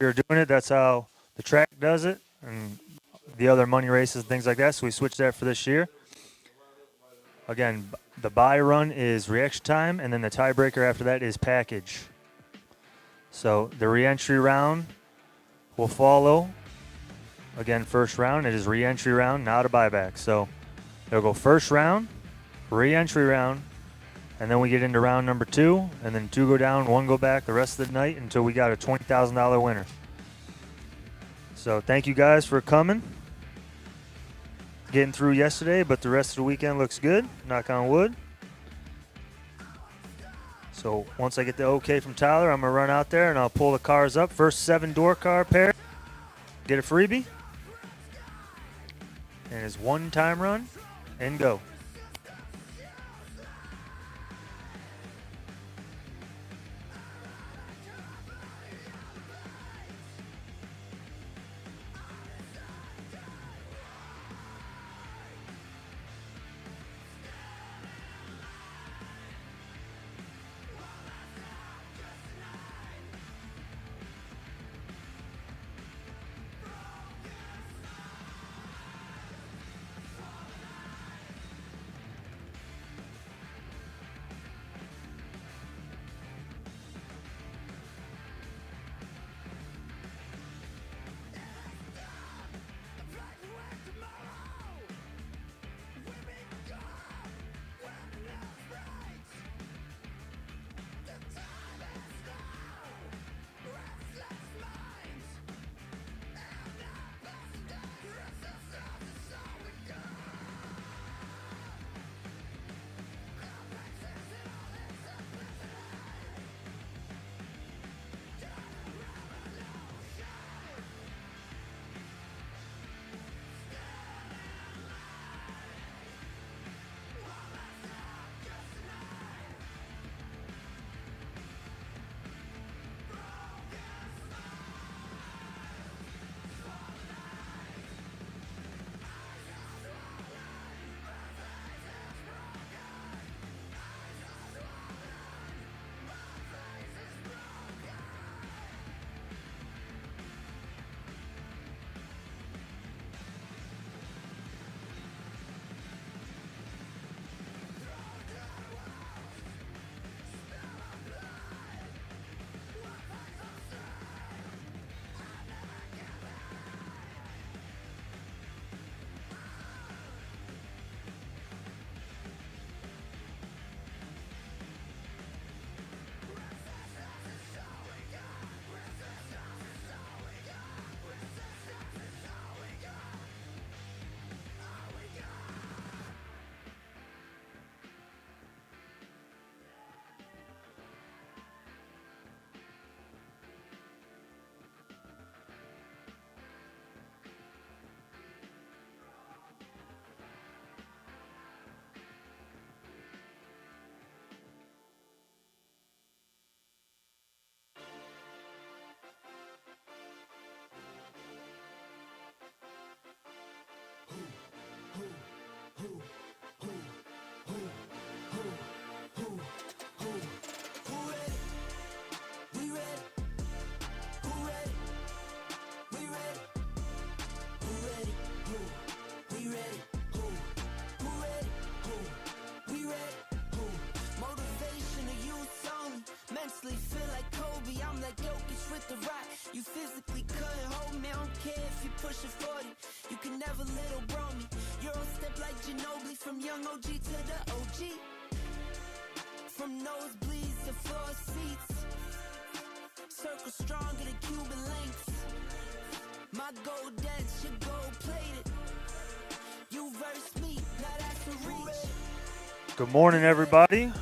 we were doing it. That's how the track does it, and the other money races and things like that. So we switched that for this year. Again, the buy run is reaction time, and then the tiebreaker after that is package. So the re-entry round will follow. Again, first round, it is re-entry round, not a buyback. So they'll go first round, re-entry round, and then we get into round number 2, and then 2 go down, 1 go back the rest of the night until we got a $20,000 winner. So thank you guys for coming. Getting through yesterday, but the rest of the weekend looks good. Knock on wood. So once I get the okay from Tyler, I'm going to run out there and I'll pull the cars up. First 7 door car pair. Get a freebie. And it's 1 time run and go. Mentally feel like Kobe, I'm like Jokic with the rock. You physically couldn't hold me, I don't care if you push a 40. You can never little bro me. Euro step like Ginobili, from young OG to the OG. From nosebleeds to floor seats. Circle stronger than Cuban links. My gold dance, your gold plated. You verse me, now that's a reach. Good morning, everybody.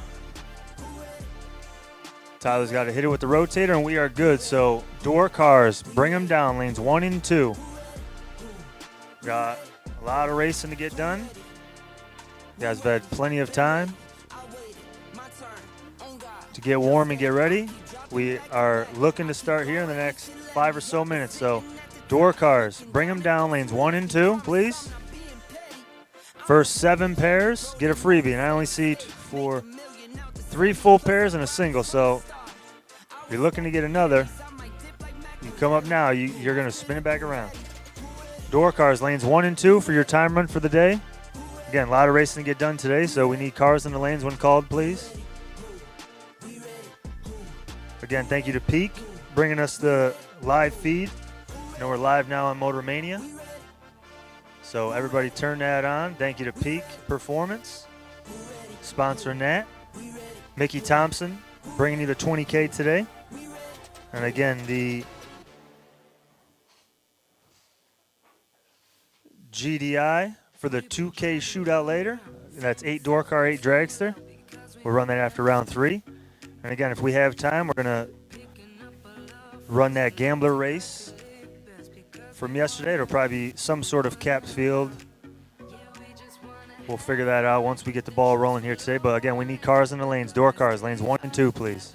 Tyler's got to hit it with the rotator, and we are good. So door cars, bring them down, lanes 1 and 2. Got a lot of racing to get done. You guys have had plenty of time to get warm and get ready. We are looking to start here in the next 5 or so minutes. So door cars, bring them down, lanes 1 and 2, please. First 7 pairs, get a freebie. And I only see 3 full pairs and a single. So if you're looking to get another, You come up now, you're going to spin it back around. Door cars, lanes 1 and 2 for your time run for the day. Again, a lot of racing to get done today, so we need cars in the lanes when called, please. Again, thank you to Peak, bringing us the live feed. You know, we're live now on Motor Mania. So everybody turn that on. Thank you to Peak Performance, sponsoring that. Mickey Thompson, bringing you the 20K today. And again, the GDI for the 2K shootout later. That's 8 door car, 8 dragster. We'll run that after round 3. And again, if we have time, we're going to run that gambler race from yesterday. It'll probably be some sort of capped field. We'll figure that out once we get the ball rolling here today. But again, we need cars in the lanes, door cars, lanes 1 and 2, please.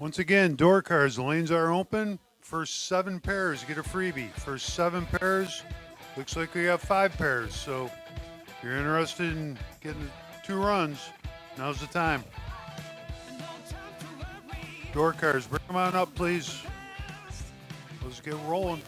Once again, door cars, the lanes are open. First 7 pairs get a freebie. First 7 pairs, looks like we have 5 pairs. So if you're interested in getting 2 runs, now's the time. Door cars, bring them on up, please. Let's get rolling.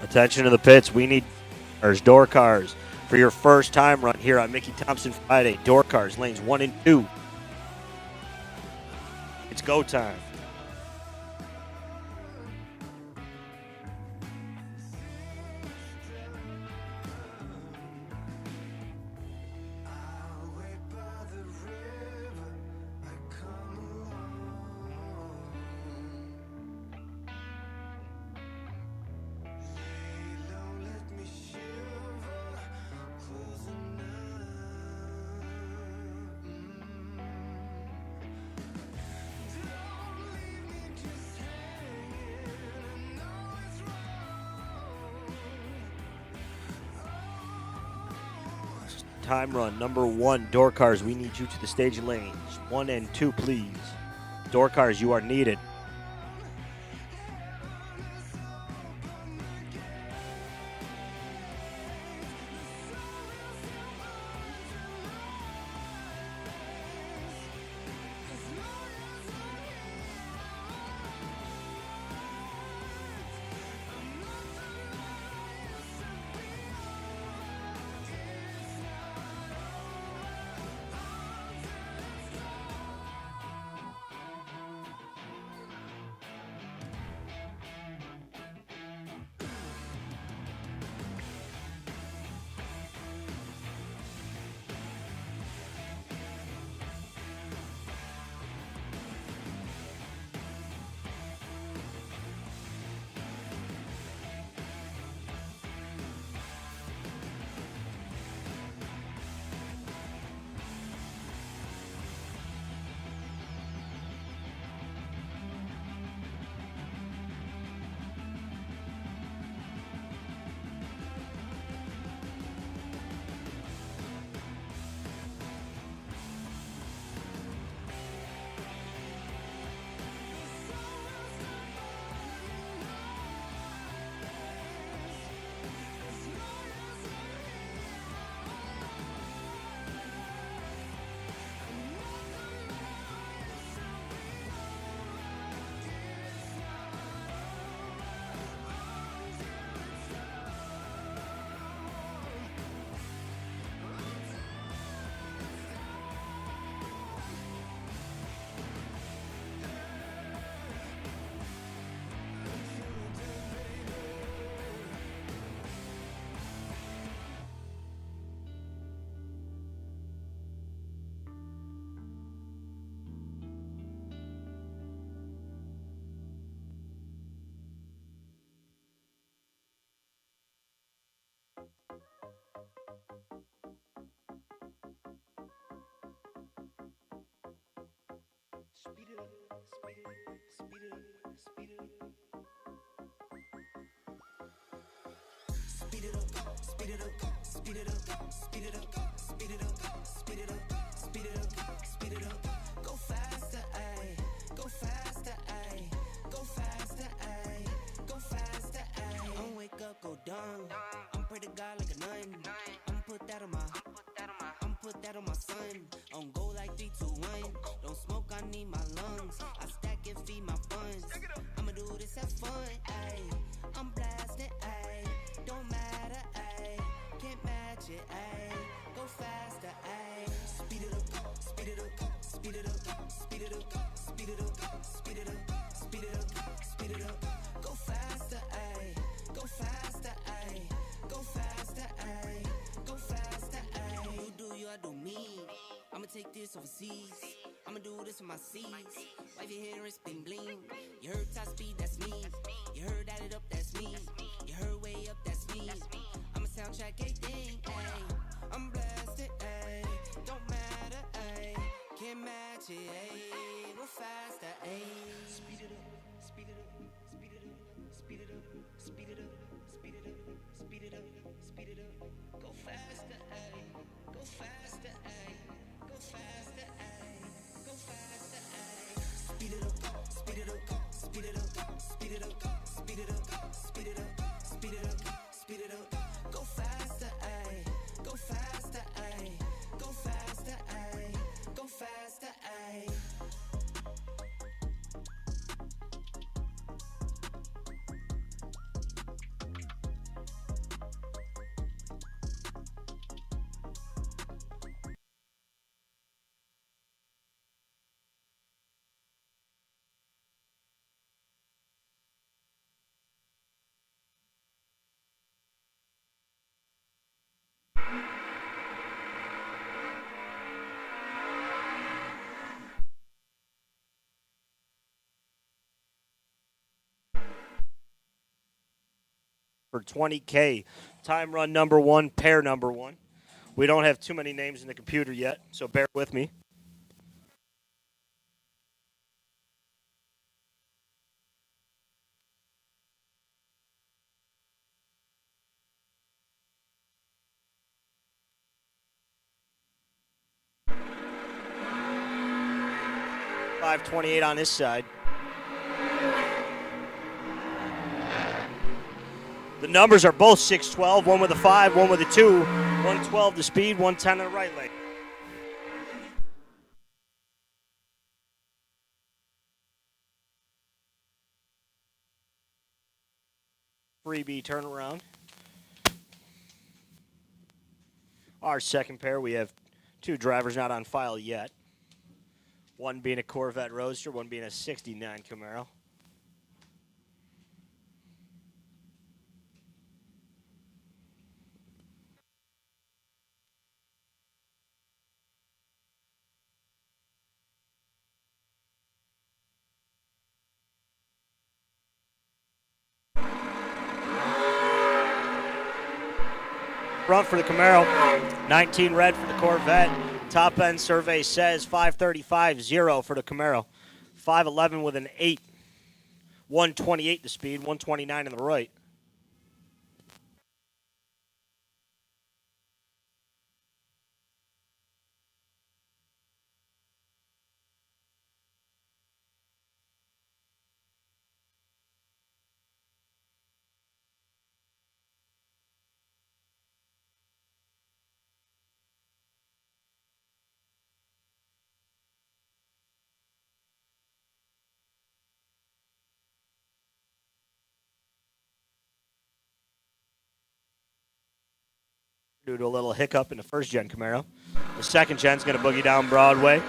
Attention to the pits. We need door cars for your first time run here on Mickey Thompson Friday. Door cars, lanes 1 and 2. It's go time. Time run number 1, door cars. We need you to the stage lanes 1 and 2, please. Door cars, you are needed. Speed it up, speed it up, speed it up, speed it up. Speed it up, speed it up, speed it up, speed it up, speed it up, speed it up, speed it up, speed it up. Go faster, ayy, go faster, ayy, go faster, ayy, go faster, ayy. I'ma wake up, go dumb. I'm pray to God like a nun. I'ma put that on my son. On go like 3, 2, 1. Don't smoke, I need my lungs. I stack and feed my funds. I'ma do this, have fun, ayy. I'm blasting, ayy. Don't matter, ayy. Can't match it, ayy. Go faster, ayy. Speed it up, speed it up, speed it up, speed it up, speed it up, speed it up, speed it up, speed it up. Go faster, ayy. Go faster, ayy. Go faster, ayy. Go faster, ayy. You do you, I do me. I'ma take this overseas. I'ma do this for my seeds. Wife your hair and spin bling. You heard top speed, that's me. You heard add it up, that's me. You heard way up, that's me. I'ma soundtrack everything, ayy. I'm blasted, ayy. Don't matter, ayy. Can't match it, ayy. Go faster, ayy. Speed it up, speed it up, speed it up, speed it up, speed it up, speed it up, speed it up, speed it up. Go faster, ayy. Go faster, ayy. Go faster, ayy. Go faster, ayy. Speed it up, speed it up, speed it up, speed it up, speed it up, for 20K. Time run number 1, pair number 1. We don't have too many names in the computer yet, so bear with me. $528 on this side. The numbers are both 612, one with a 5, one with a 2, 112 the speed, 110 on the right leg. Freebie turnaround. Our second pair, we have 2 drivers not on file yet. One being a Corvette Roadster, one being a 69 Camaro. Front for the Camaro, 19 red for the Corvette. Top end survey says 535.0 for the Camaro. 511 with an 8. 128 the speed, 129 on the right. Due to a little hiccup in the first gen Camaro. The second gen's going to boogie down Broadway.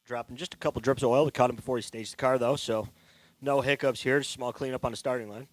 Dropping just a couple drips of oil. We caught him before he staged the car, though, so no hiccups here. Just small cleanup on the starting line.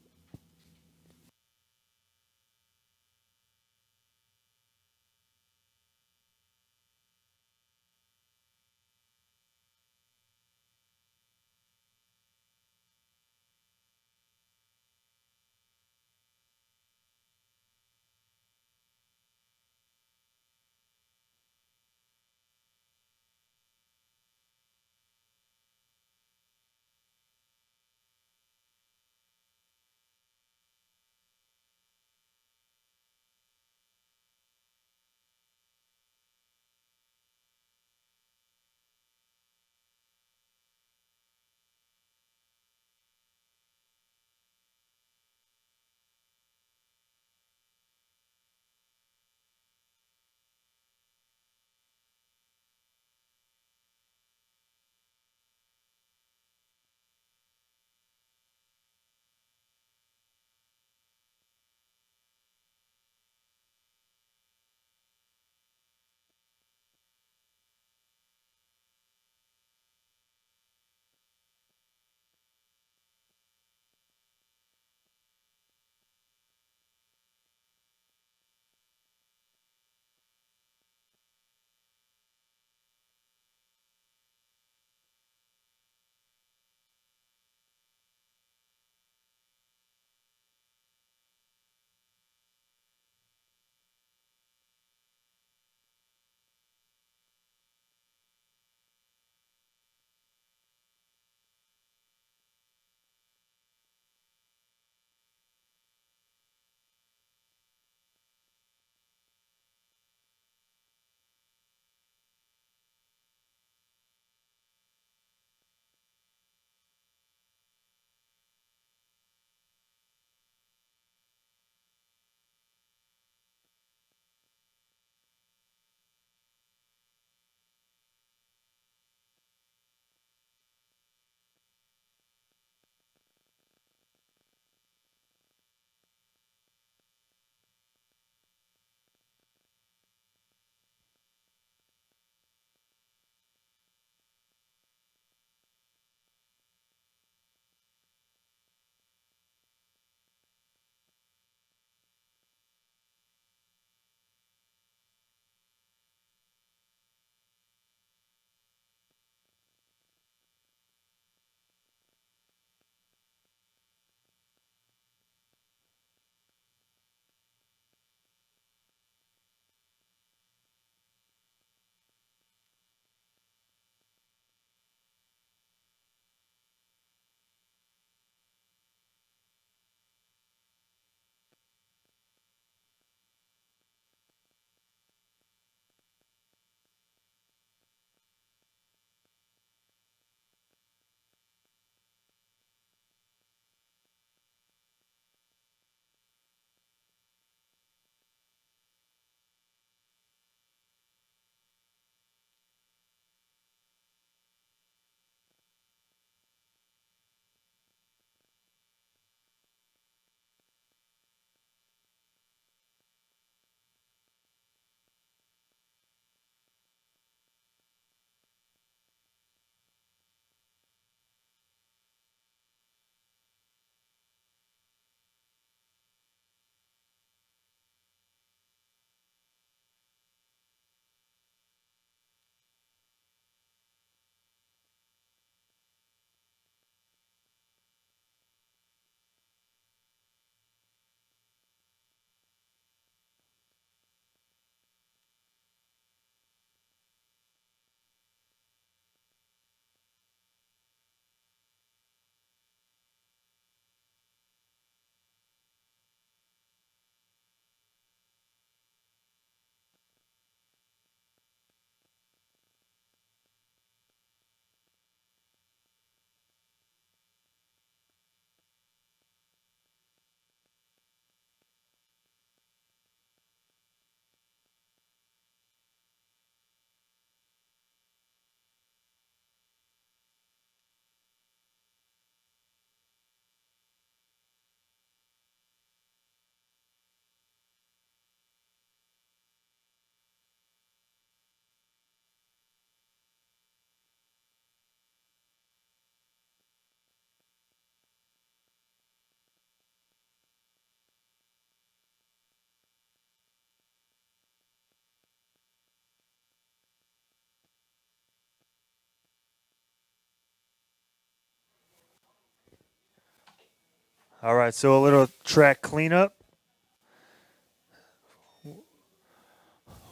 All right, so a little track cleanup.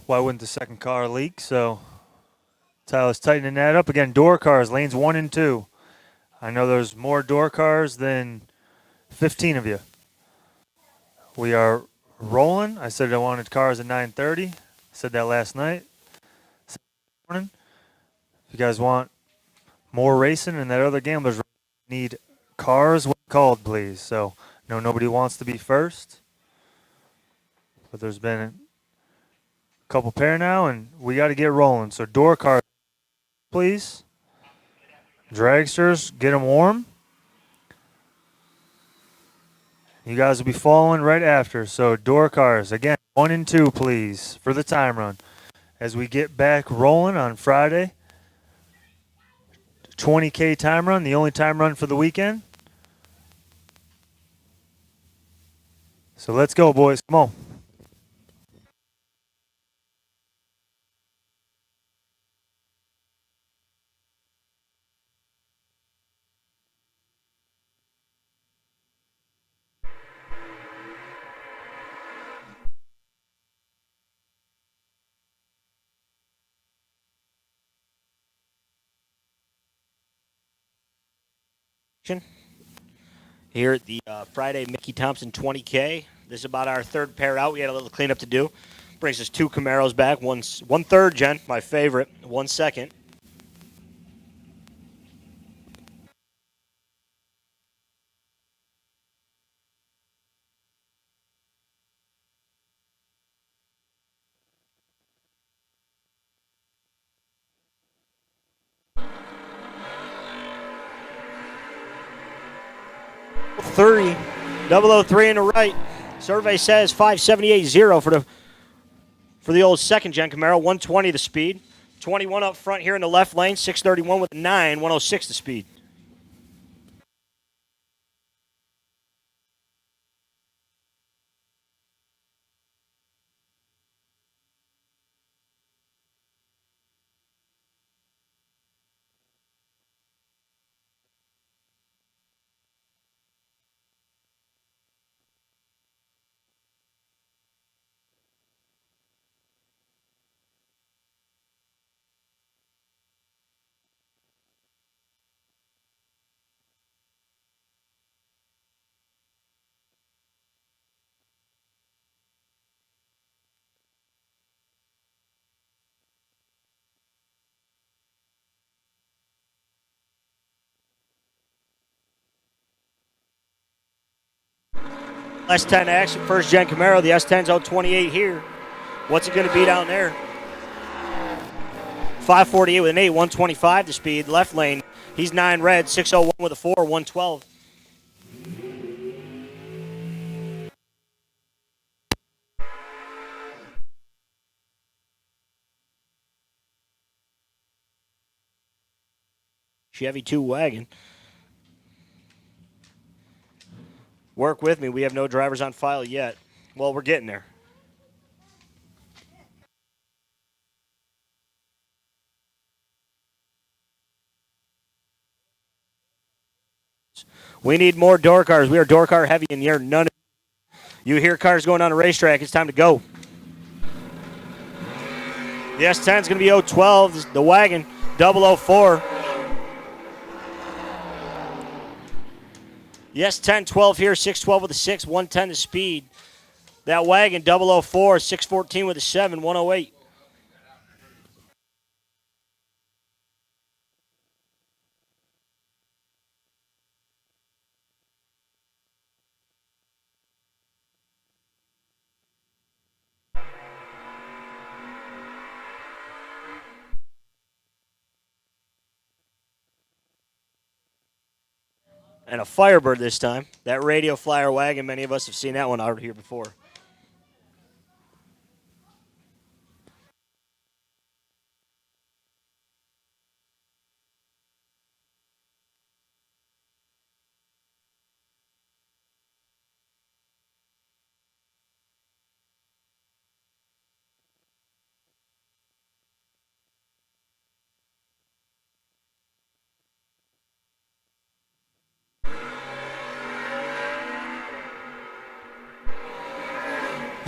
Why wouldn't the second car leak? So Tyler's tightening that up. Again, door cars, lanes 1 and 2. I know there's more door cars than 15 of you. We are rolling. I said I wanted cars at 9:30. Said that last night. Morning. If you guys want more racing and that other gamblers need cars when called, please. So no, nobody wants to be first. But there's been a couple pair now, and we got to get rolling. So door cars, please. Dragsters, get them warm. You guys will be following right after. So door cars, again, 1 and 2, please, for the time run. As we get back rolling on Friday, 20K time run, the only time run for the weekend. So let's go, boys. Come on. Here at the Friday Mickey Thompson 20K. This is about our third pair out. We had a little cleanup to do. Brings us 2 Camaros back. One third gen, my favorite. 1 second. Three, 003 in the right. Survey says 578.0 for the old second gen Camaro. 120 the speed. 21 up front here in the left lane. 631 with a 9. 106 the speed. S10 action, first gen Camaro. The S10's on 28 here. What's it going to be down there? 548 with an 8, 125 the speed. Left lane, he's 9 red, 601 with a 4, 112. Chevy 2 wagon. Work with me. We have no drivers on file yet. Well, we're getting there. We need more door cars. We are door car heavy, and you're none. You hear cars going on a racetrack. It's time to go. The S10 is going to be 012. The wagon, 004. The S10, 12 here, 612 with a 6, 110 the speed. That wagon, 004, 614 with a 7, 108. And a Firebird this time. That Radio Flyer wagon, many of us have seen that one out here before.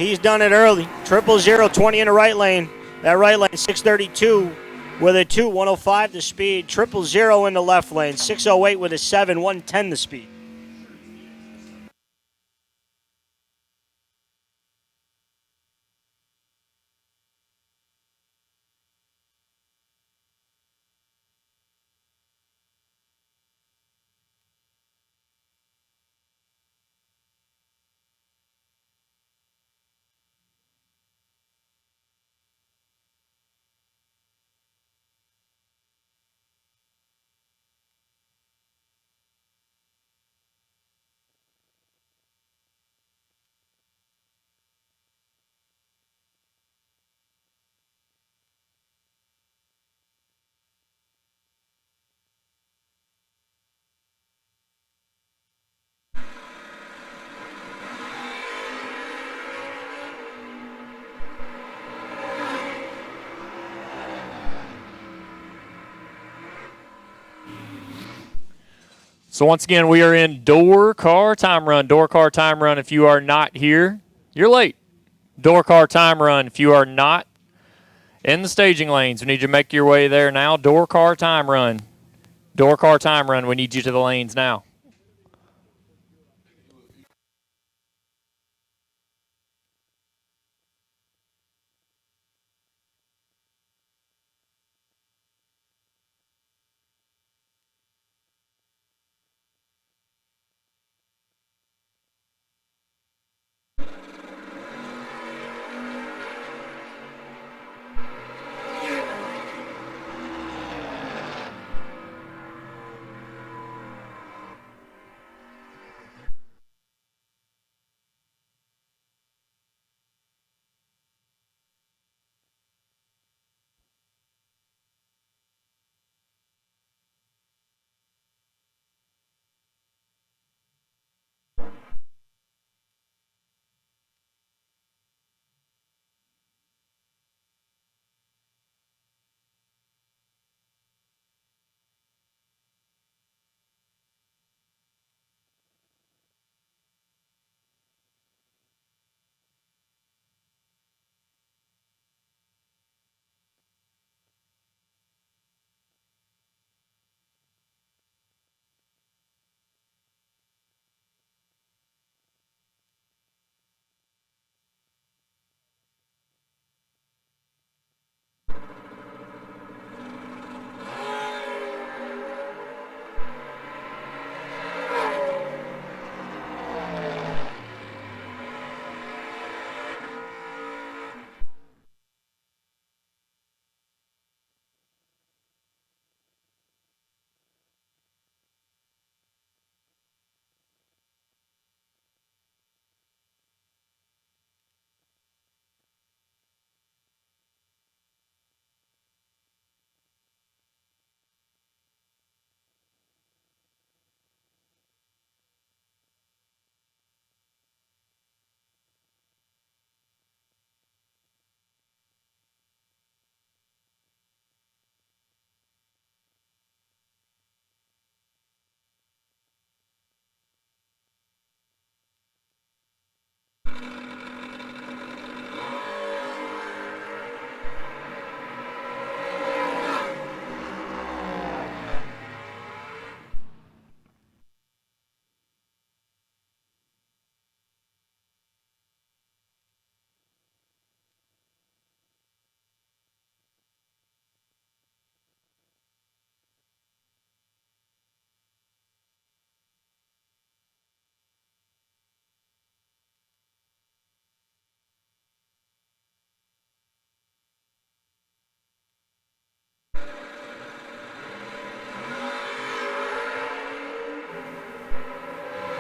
He's done it early. 000, 20 in the right lane. That right lane, 632 with a 2, 105 the speed. 000 in the left lane, 608 with a 7, 110 the speed. So once again, we are in door car time run. Door car time run. If you are not here, you're late. Door car time run. If you are not in the staging lanes, we need you to make your way there now. Door car time run. Door car time run. We need you to the lanes now.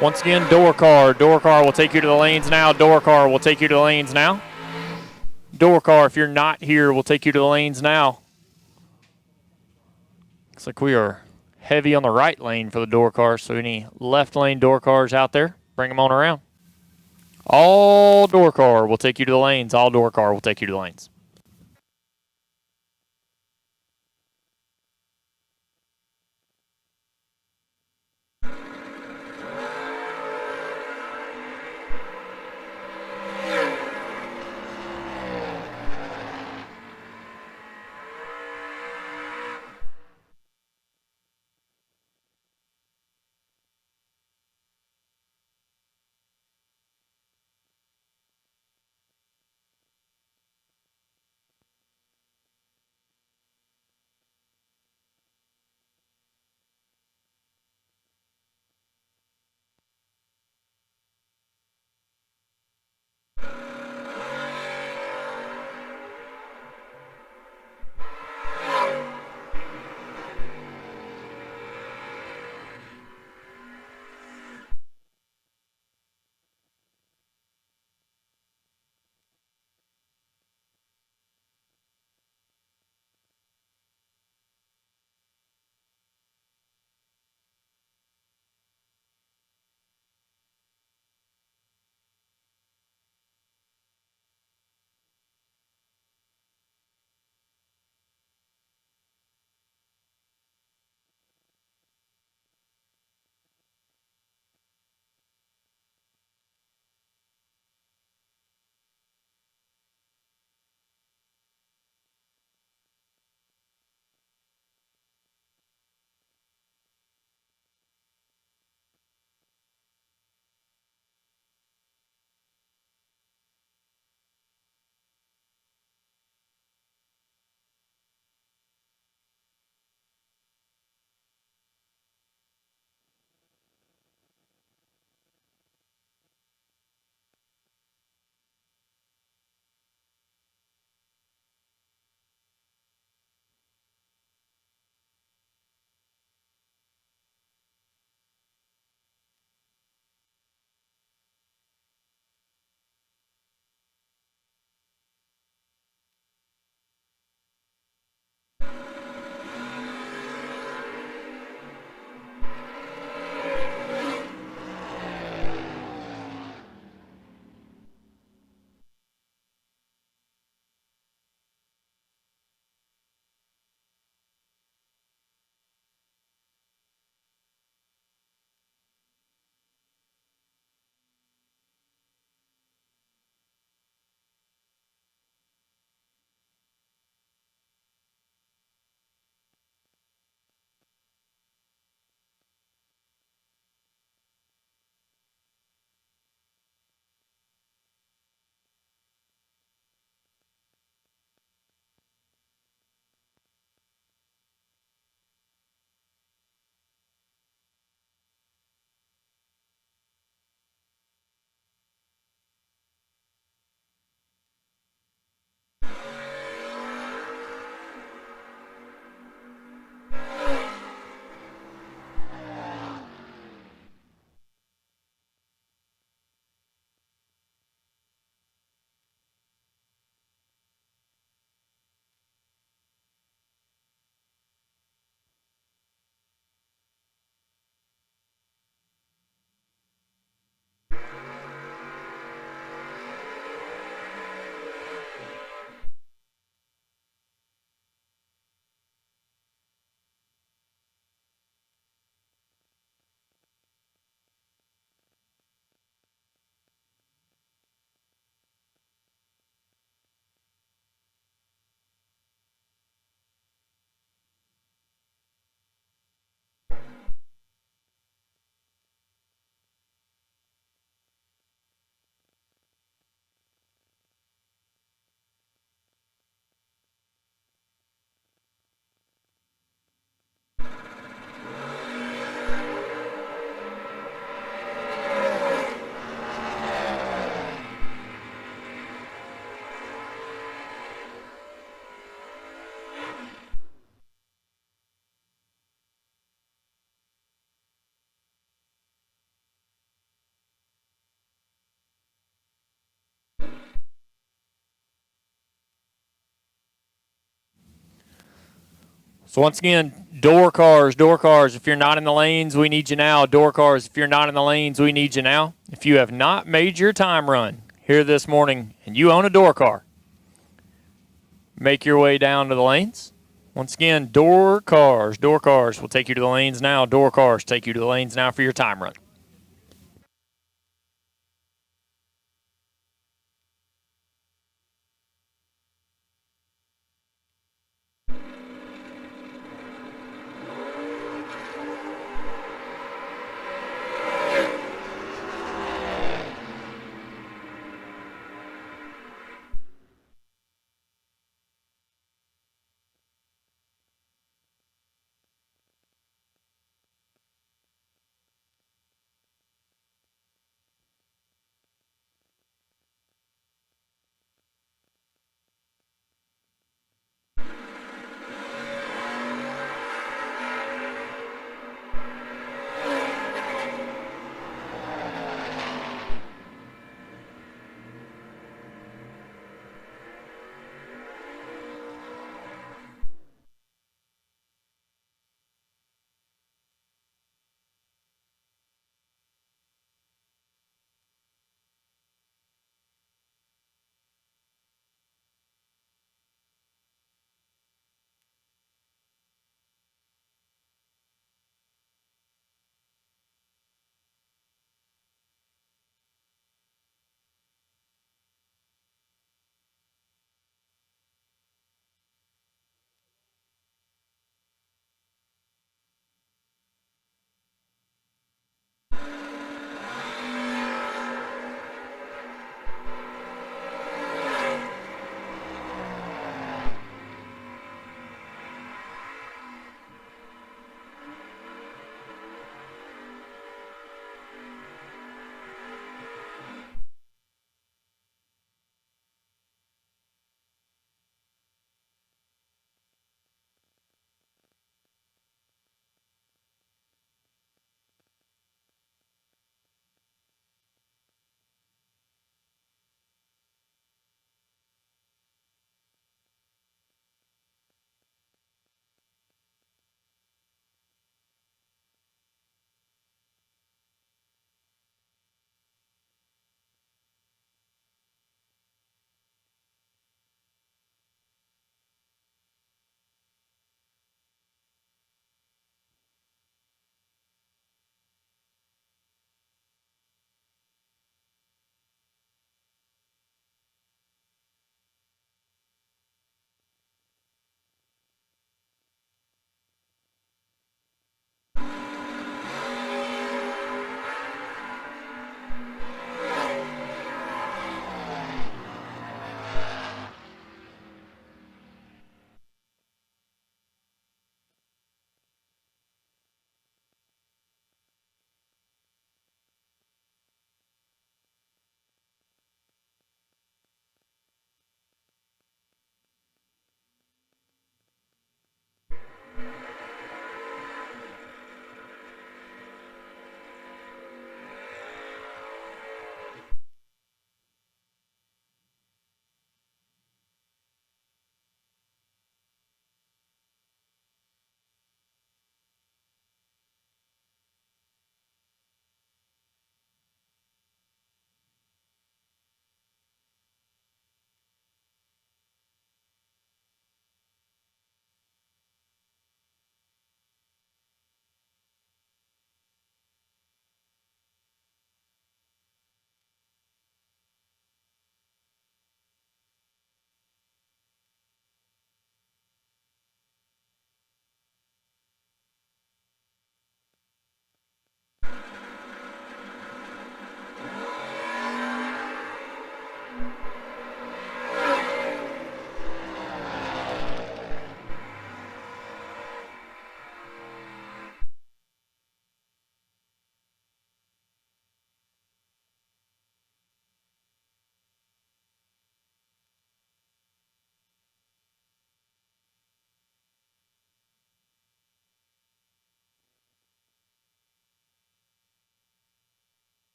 Once again, door car. Door car will take you to the lanes now. Door car will take you to the lanes now. Door car, if you're not here, will take you to the lanes now. Looks like we are heavy on the right lane for the door car, so any left lane door cars out there, bring them on around. All door car will take you to the lanes. All door car will take you to the lanes. So once again, door cars, if you're not in the lanes, we need you now. Door cars, if you're not in the lanes, we need you now. If you have not made your time run here this morning and you own a door car, make your way down to the lanes. Once again, door cars will take you to the lanes now. Door cars take you to the lanes now for your time run.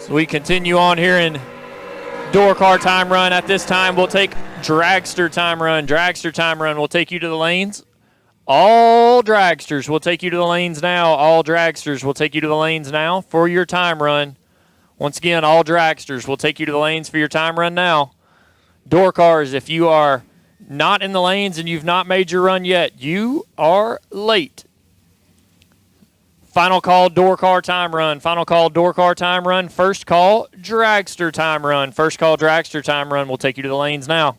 So we continue on here in door car time run. At this time, we'll take dragster time run. Dragster time run will take you to the lanes. All dragsters will take you to the lanes now. All dragsters will take you to the lanes now for your time run. Once again, all dragsters will take you to the lanes for your time run now. Door cars, if you are not in the lanes and you've not made your run yet, you are late. Final call, door car time run. Final call, door car time run. First call, dragster time run. First call, dragster time run will take you to the lanes now.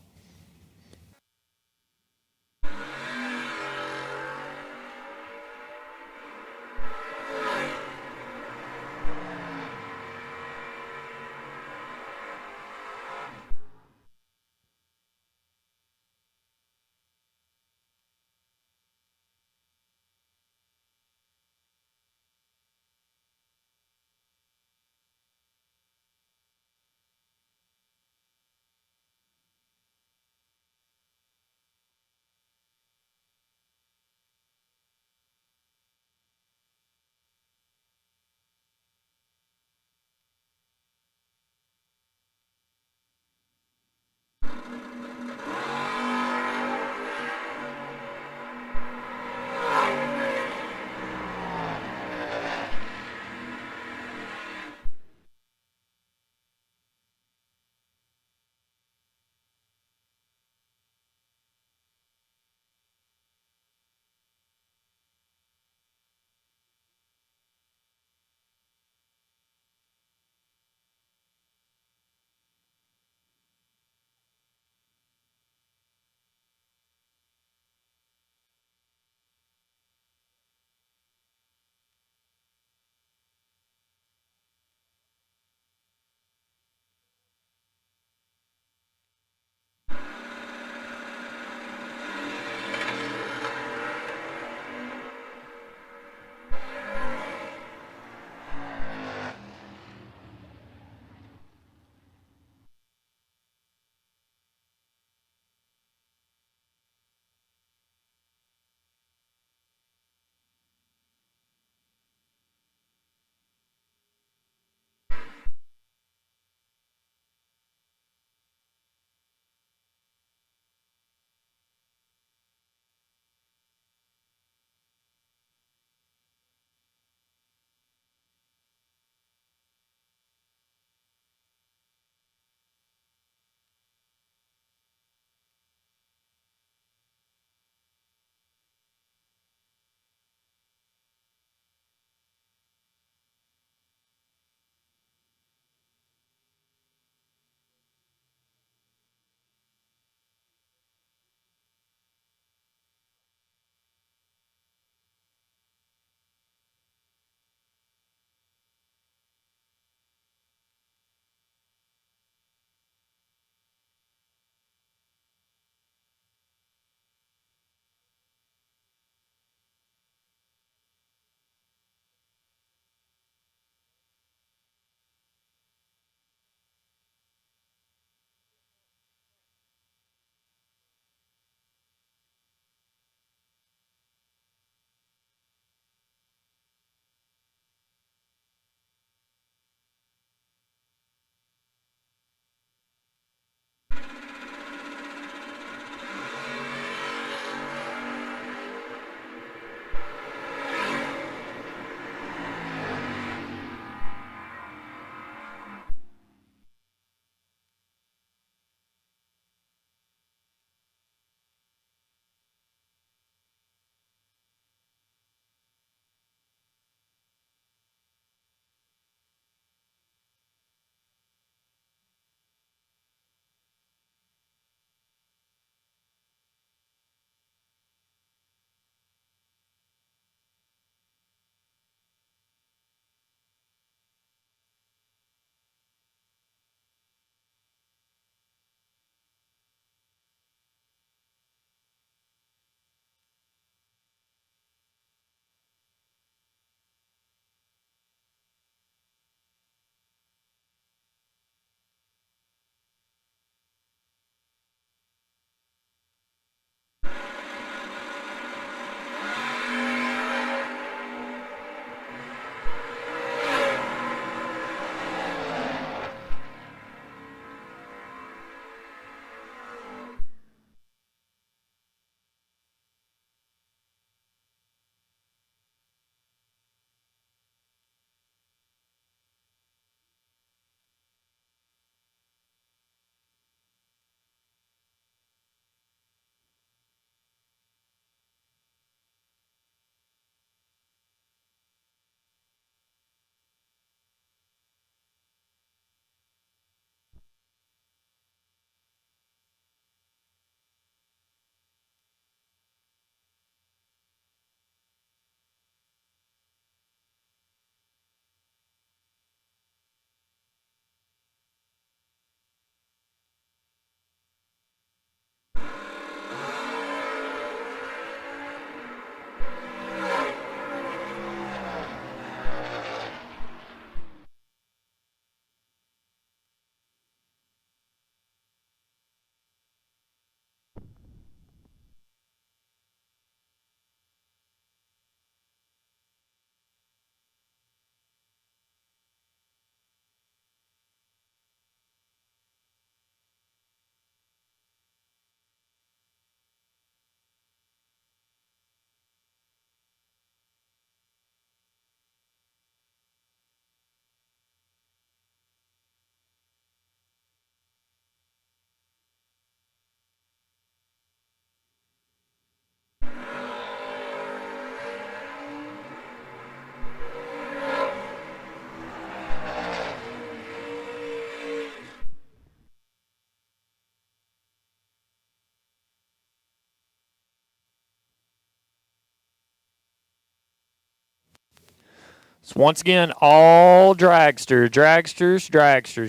So once again, all dragsters.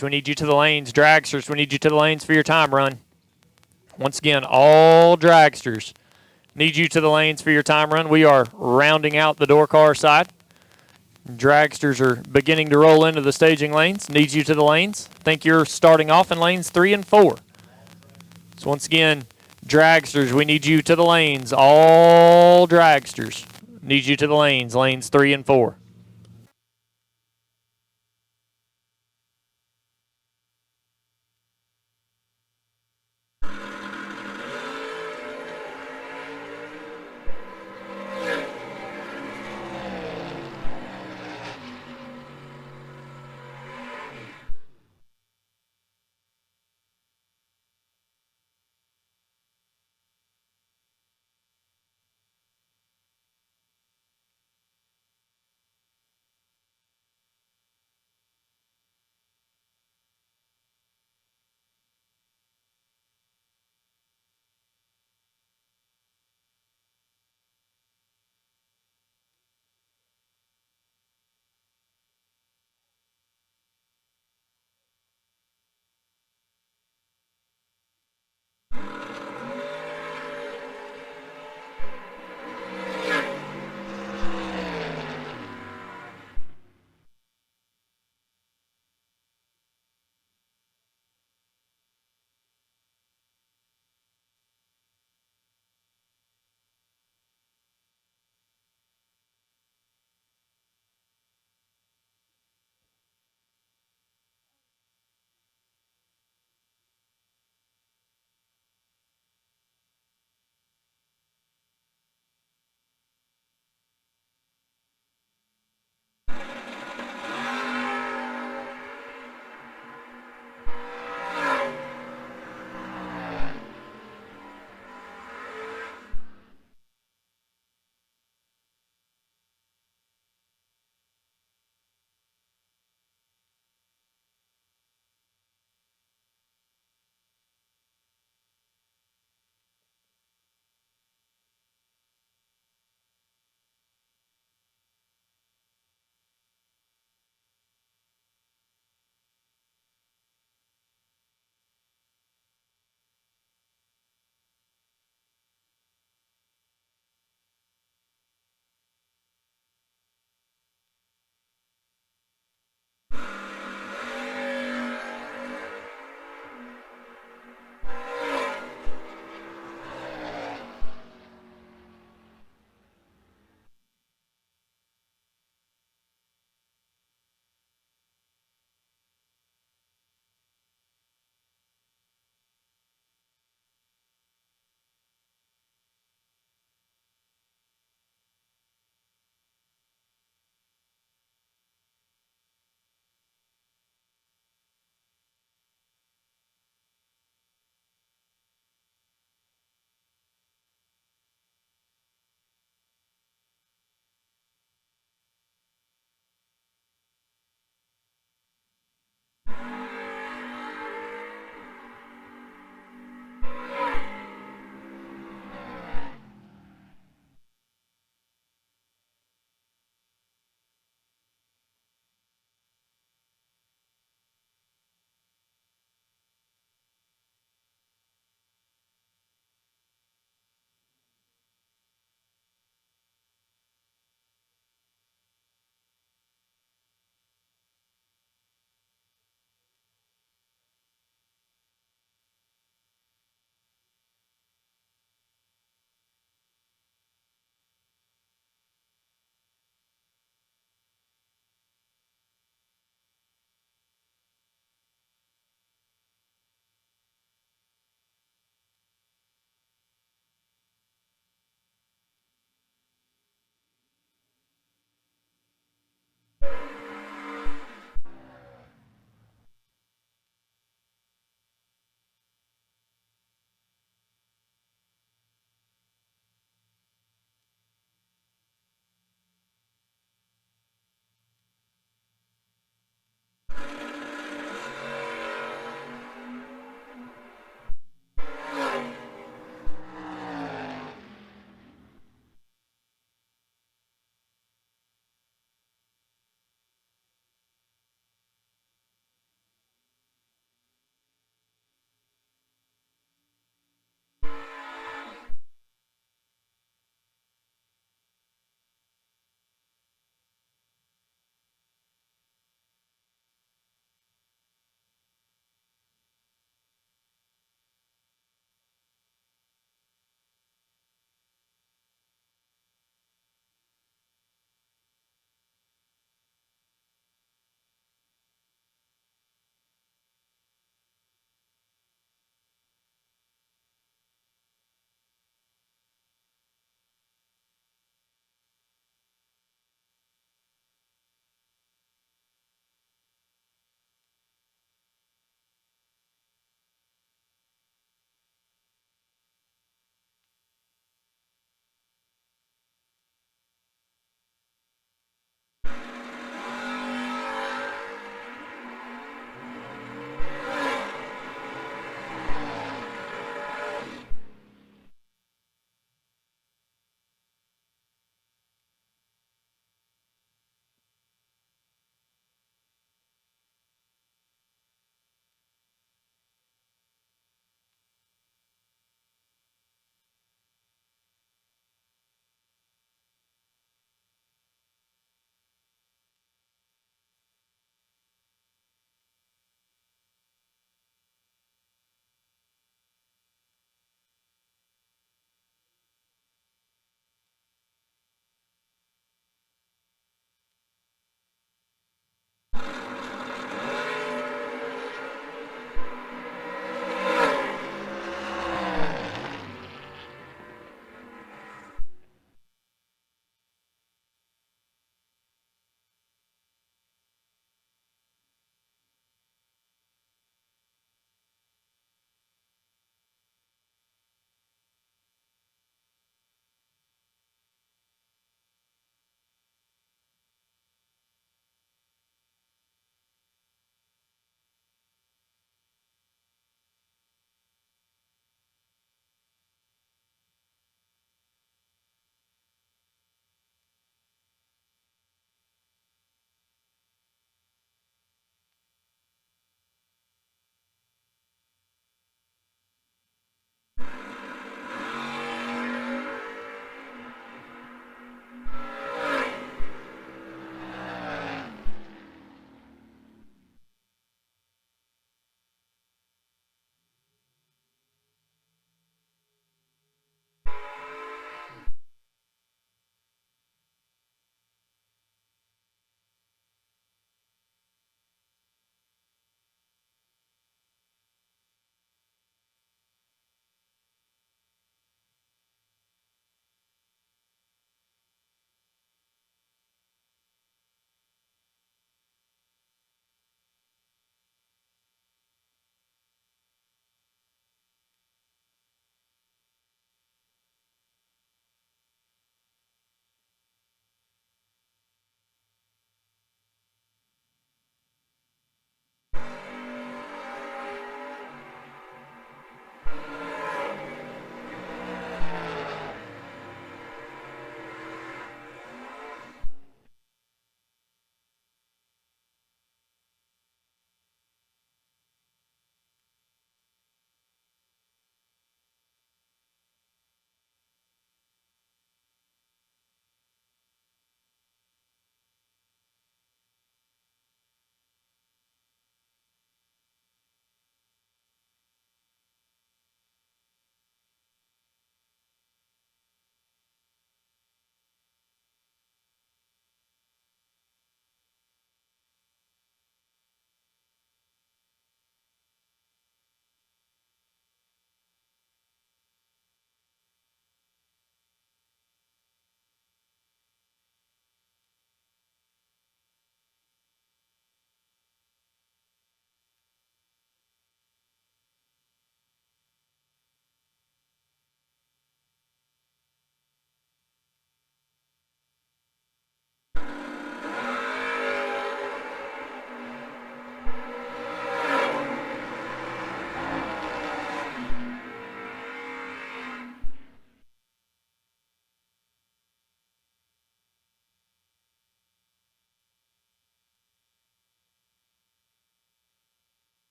We need you to the lanes. Dragsters, we need you to the lanes for your time run. Once again, all dragsters need you to the lanes for your time run. We are rounding out the door car side. Dragsters are beginning to roll into the staging lanes. Need you to the lanes. Think you're starting off in lanes 3 and 4. So once again, dragsters, we need you to the lanes. All dragsters need you to the lanes, lanes 3 and 4.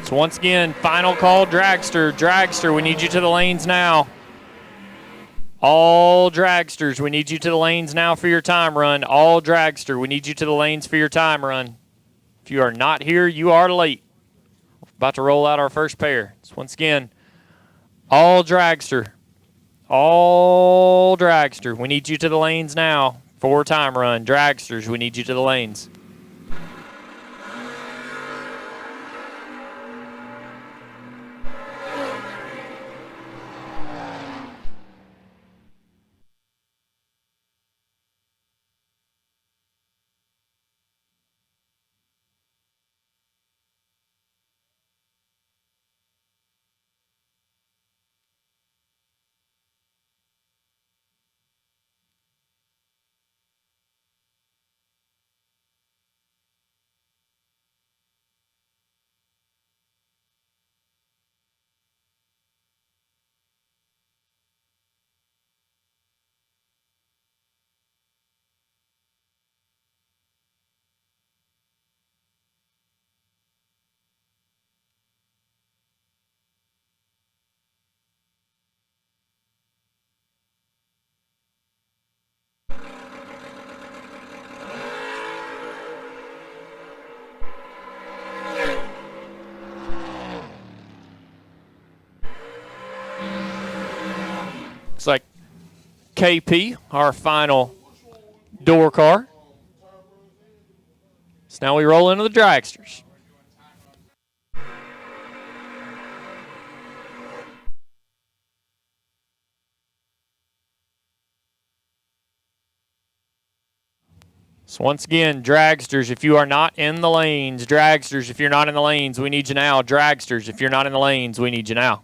So once again, final call, Dragster. Dragster, we need you to the lanes now. All Dragsters, we need you to the lanes now for your time run. All Dragster, we need you to the lanes for your time run. If you are not here, you are late. We're about to roll out our first pair. So once again, all Dragster. All Dragster, we need you to the lanes now for time run. Dragsters, we need you to the lanes. Looks like KP, our final door car. So now we roll into the Dragsters. So once again, Dragsters, if you are not in the lanes, Dragsters, if you're not in the lanes, we need you now. Dragsters, if you're not in the lanes, we need you now.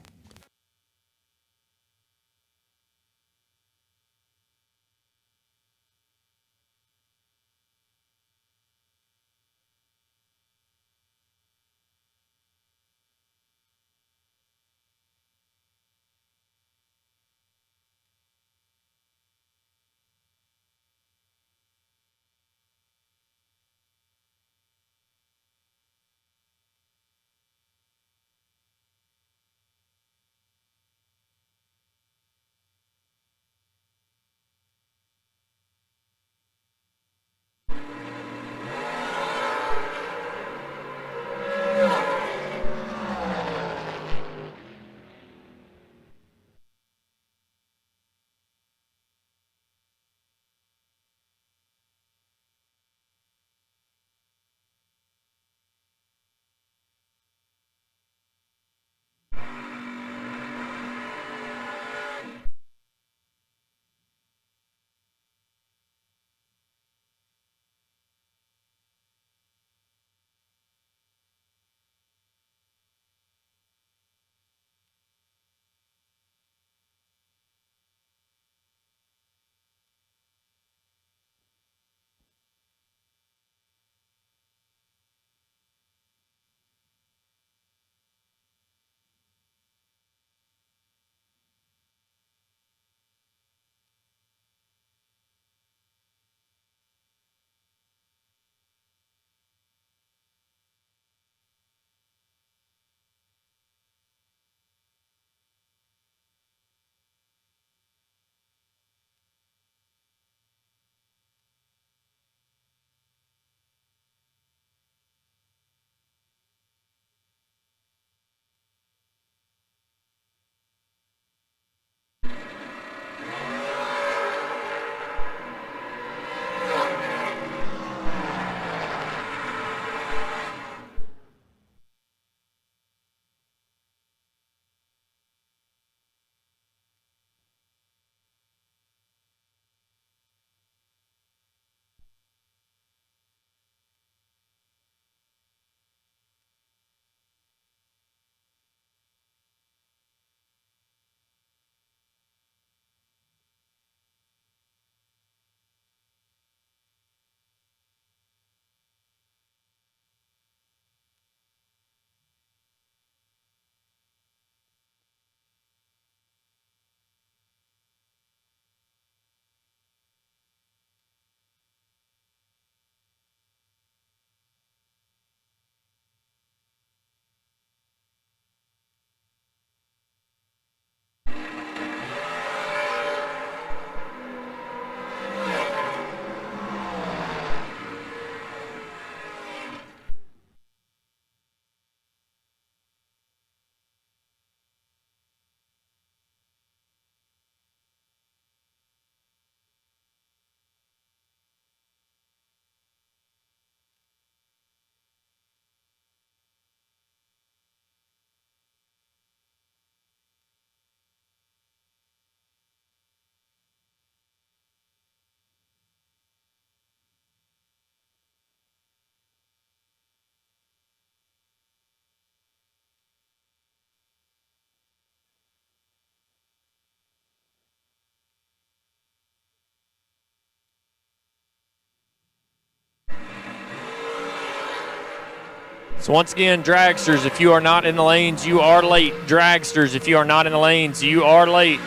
So once again, dragsters, if you are not in the lanes, you are late. Dragsters, if you are not in the lanes, you are late.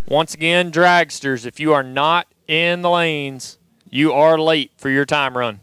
Once again, dragsters, if you are not in the lanes, you are late for your time run.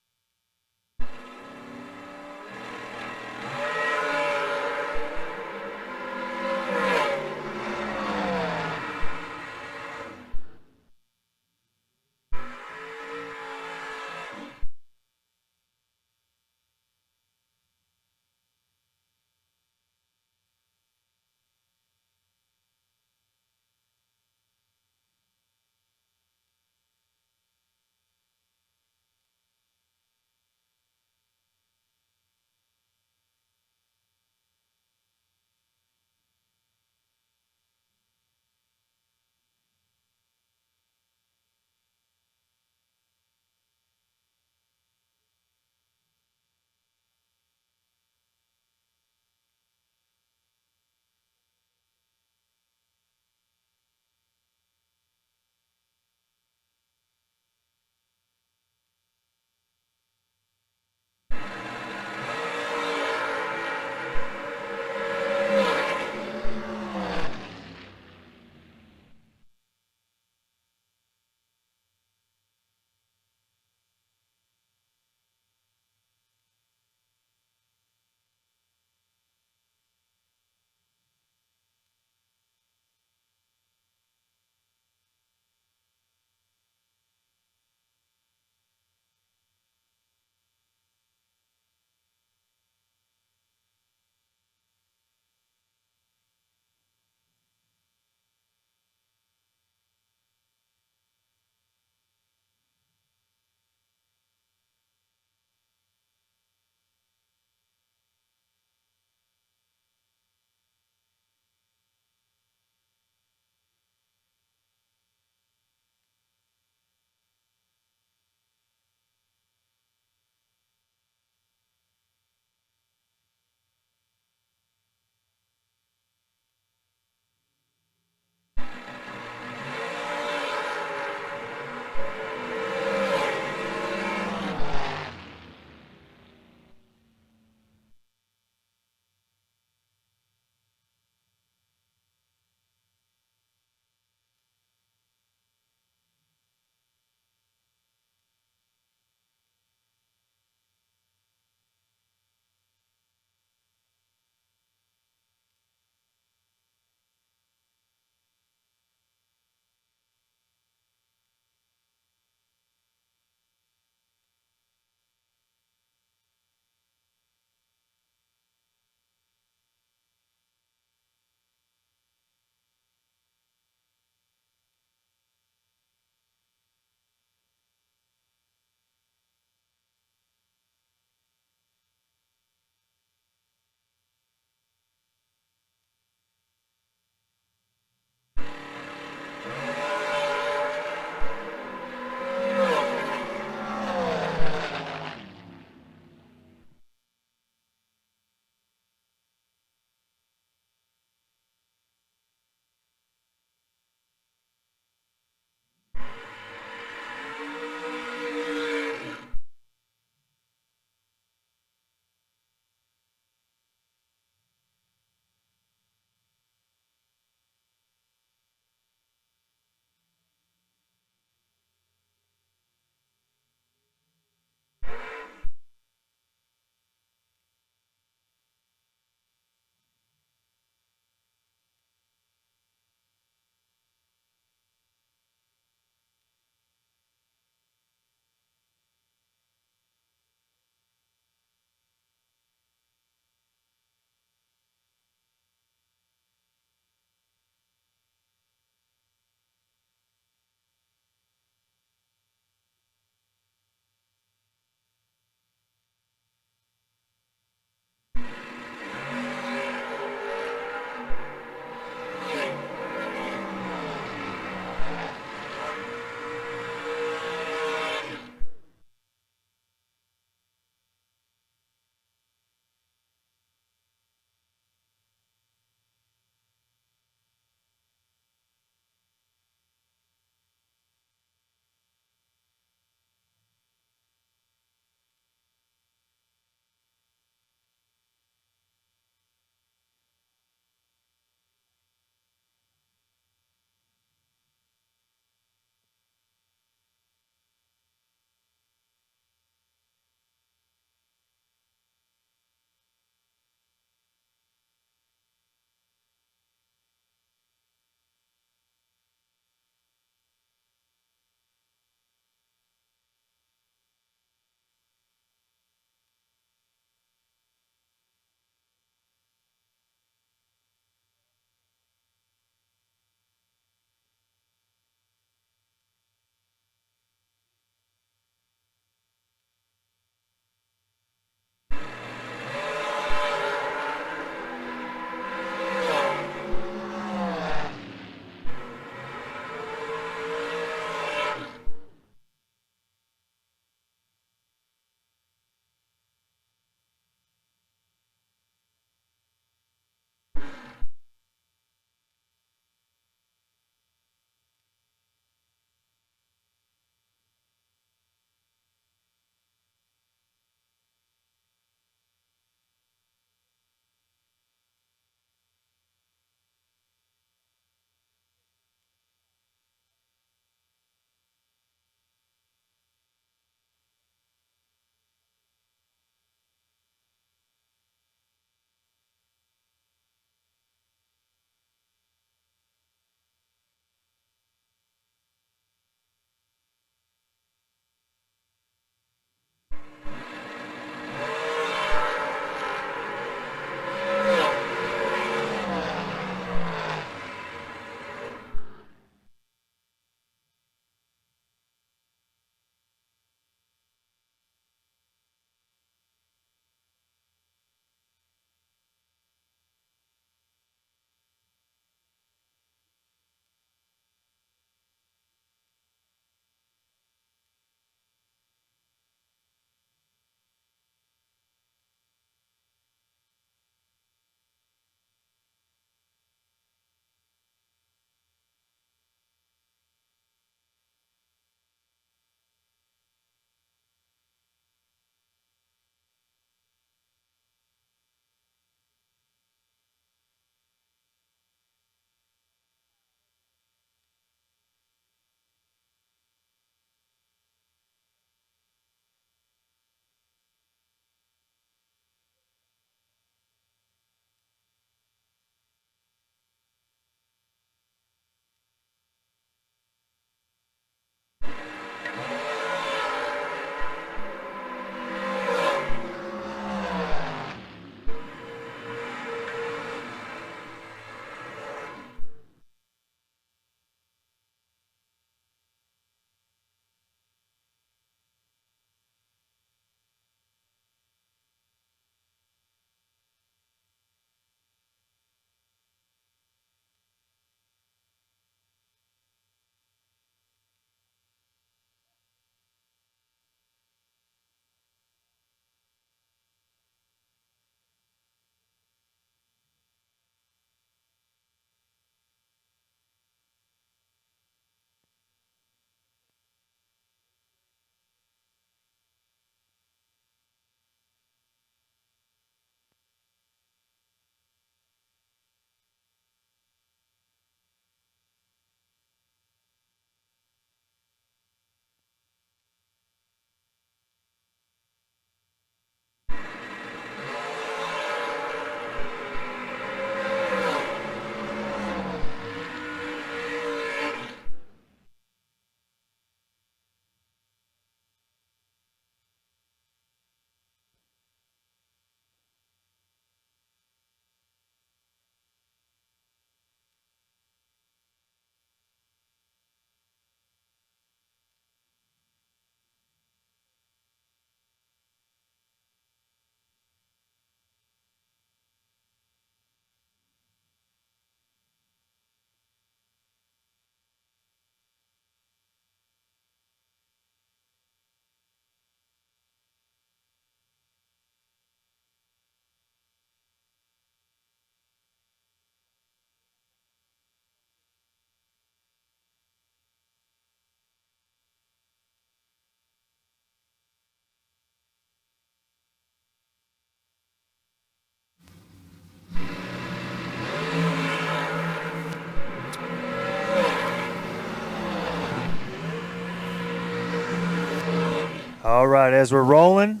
All right, as we're rolling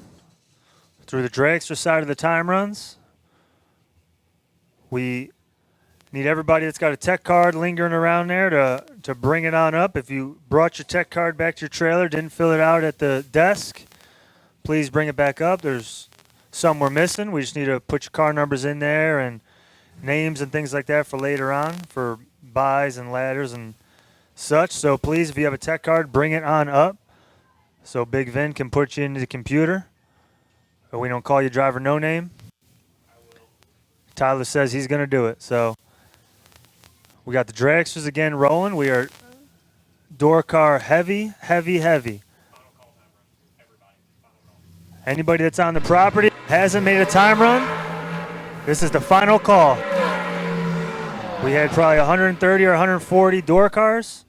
through the dragster side of the time runs, we need everybody that's got a tech card lingering around there to bring it on up. If you brought your tech card back to your trailer, didn't fill it out at the desk, please bring it back up. There's some we're missing. We just need to put your car numbers in there and names and things like that for later on for buys and ladders and such. So please, if you have a tech card, bring it on up so Big Vin can put you into the computer. But we don't call you driver no name. Tyler says he's going to do it. So we got the dragsters again rolling. We are door car heavy, heavy, heavy. Anybody that's on the property hasn't made a time run, this is the final call. We had probably 130 or 140 door cars.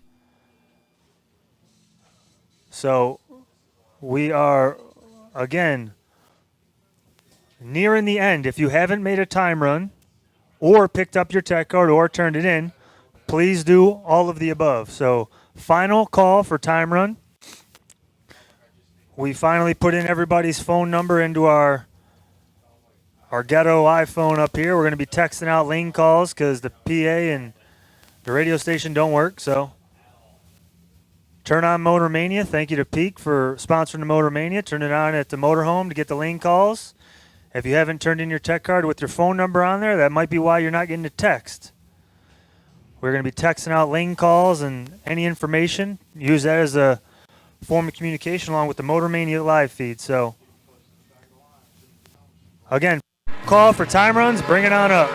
So we are, again, nearing the end. If you haven't made a time run or picked up your tech card or turned it in, please do all of the above. So final call for time run. We finally put in everybody's phone number into our ghetto iPhone up here. We're going to be texting out lane calls because the PA and the radio station don't work. So turn on Motor Mania. Thank you to Peak for sponsoring the Motor Mania. Turn it on at the motorhome to get the lane calls. If you haven't turned in your tech card with your phone number on there, that might be why you're not getting a text. We're going to be texting out lane calls and any information. Use that as a form of communication along with the Motor Mania live feed. So, again, call for time runs. Bring it on up.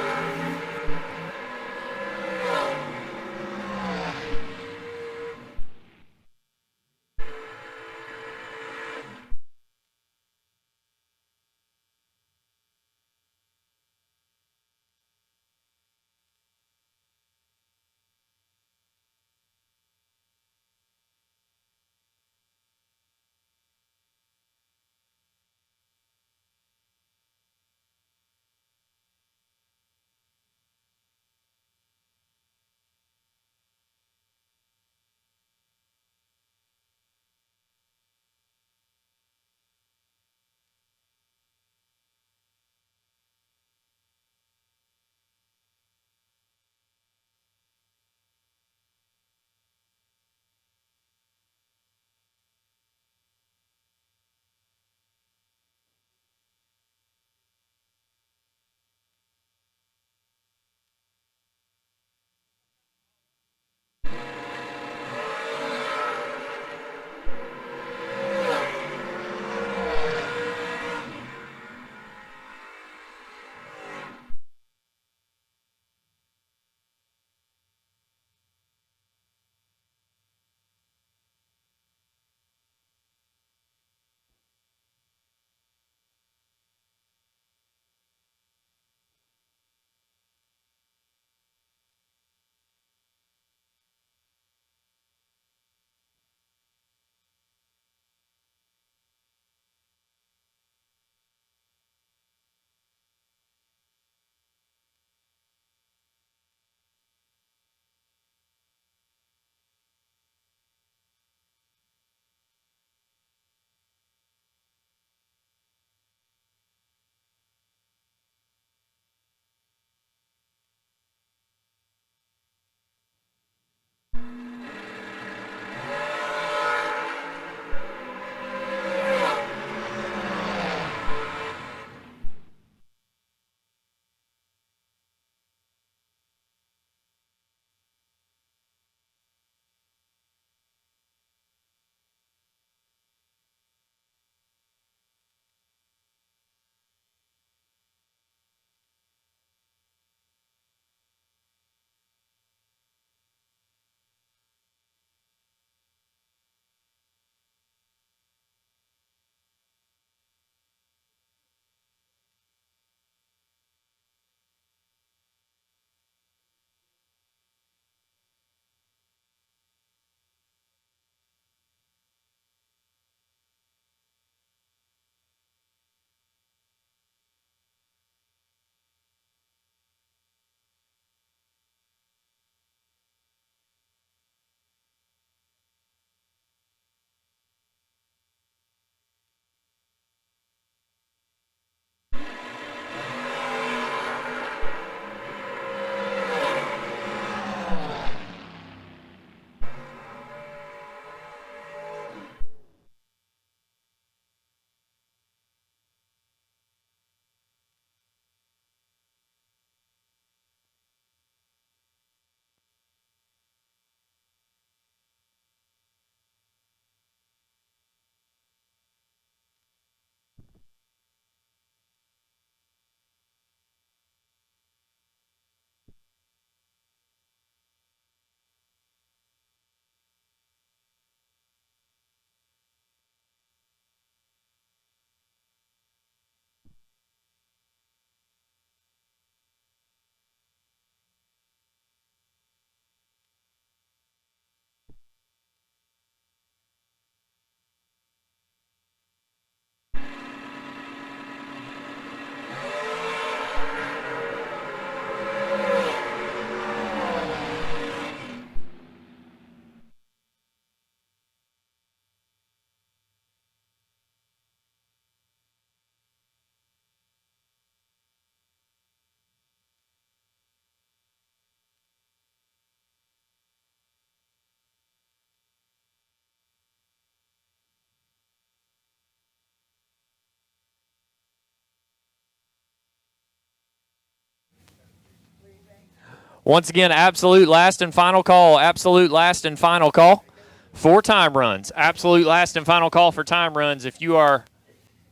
Once again, absolute last and final call. Absolute last and final call for time runs. Absolute last and final call for time runs. If you are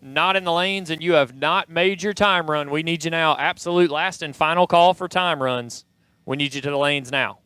not in the lanes and you have not made your time run, we need you now. Absolute last and final call for time runs. We need you to the lanes now.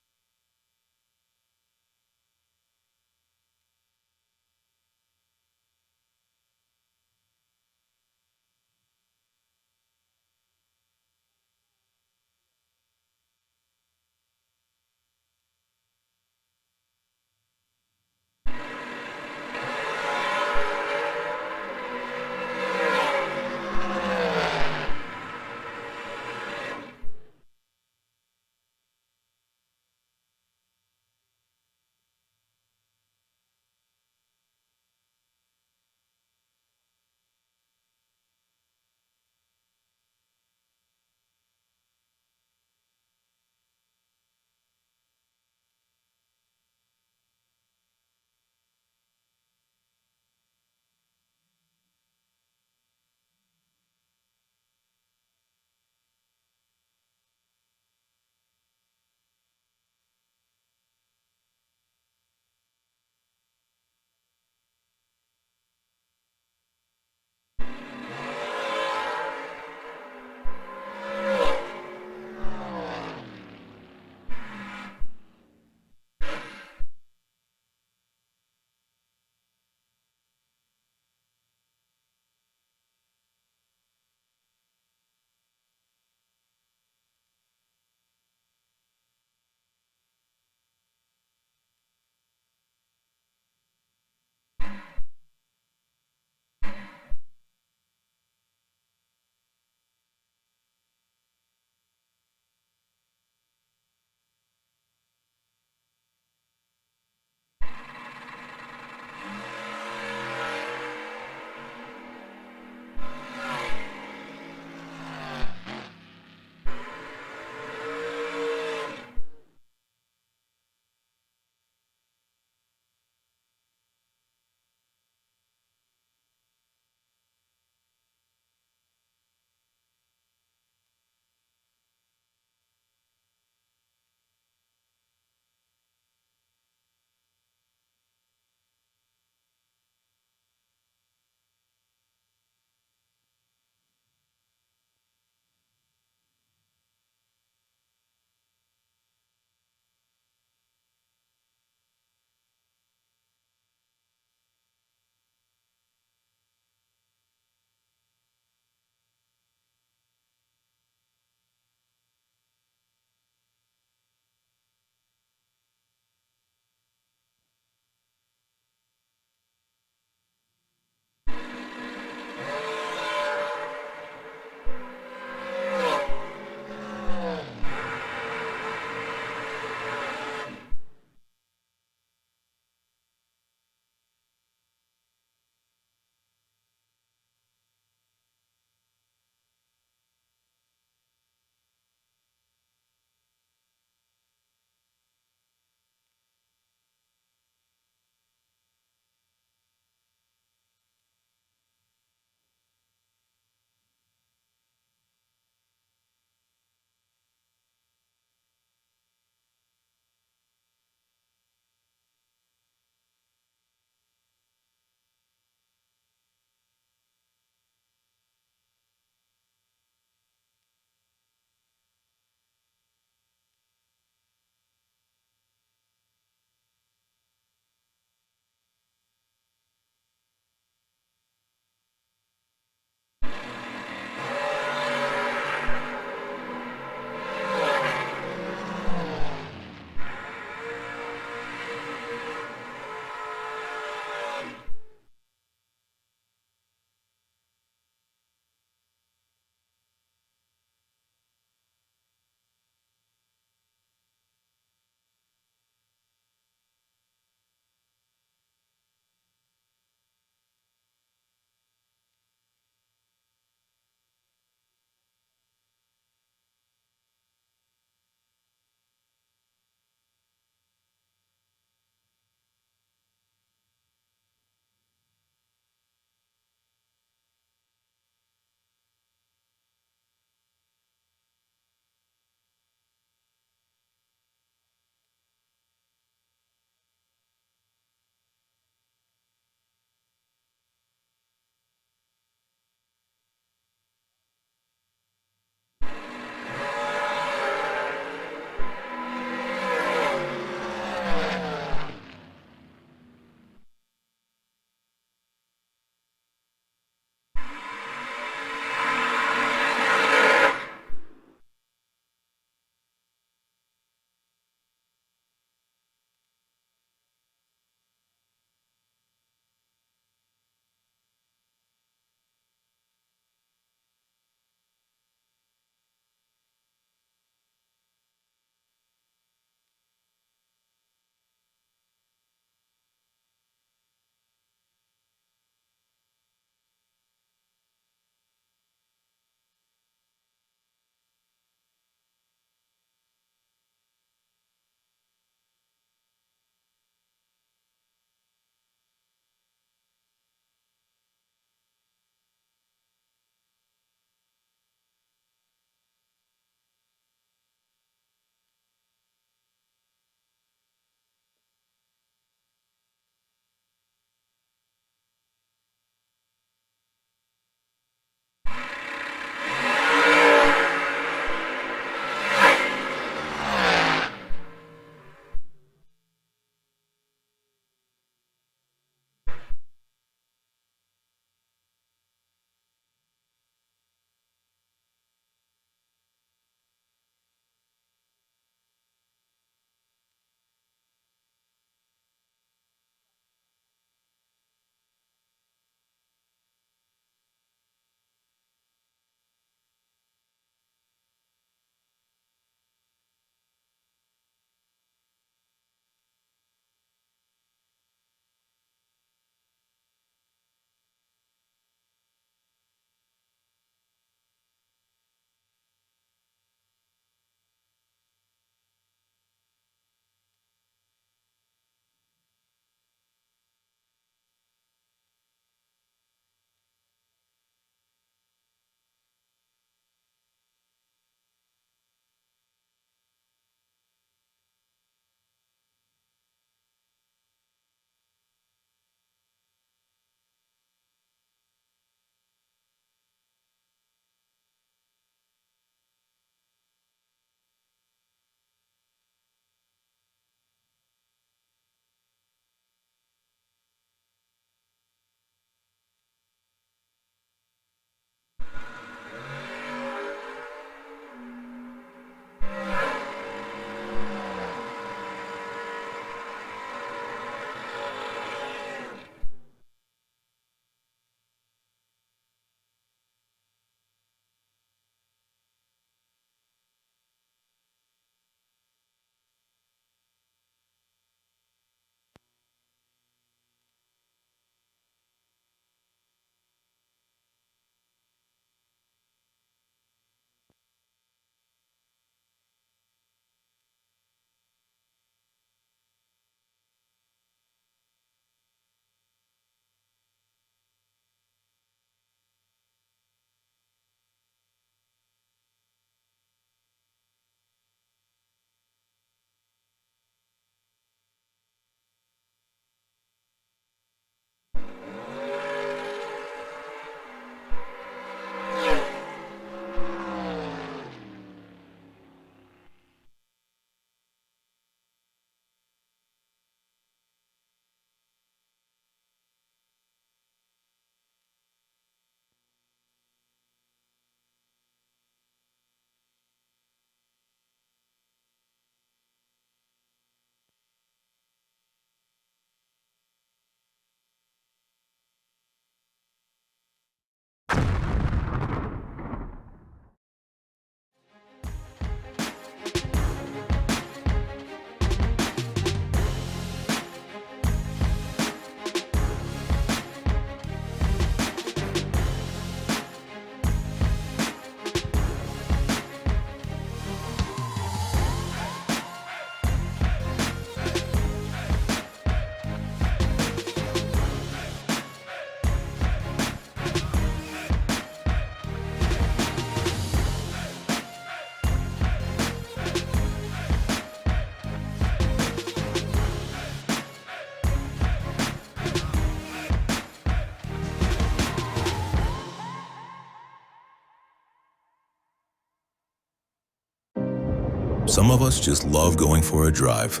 Some of us just love going for a drive.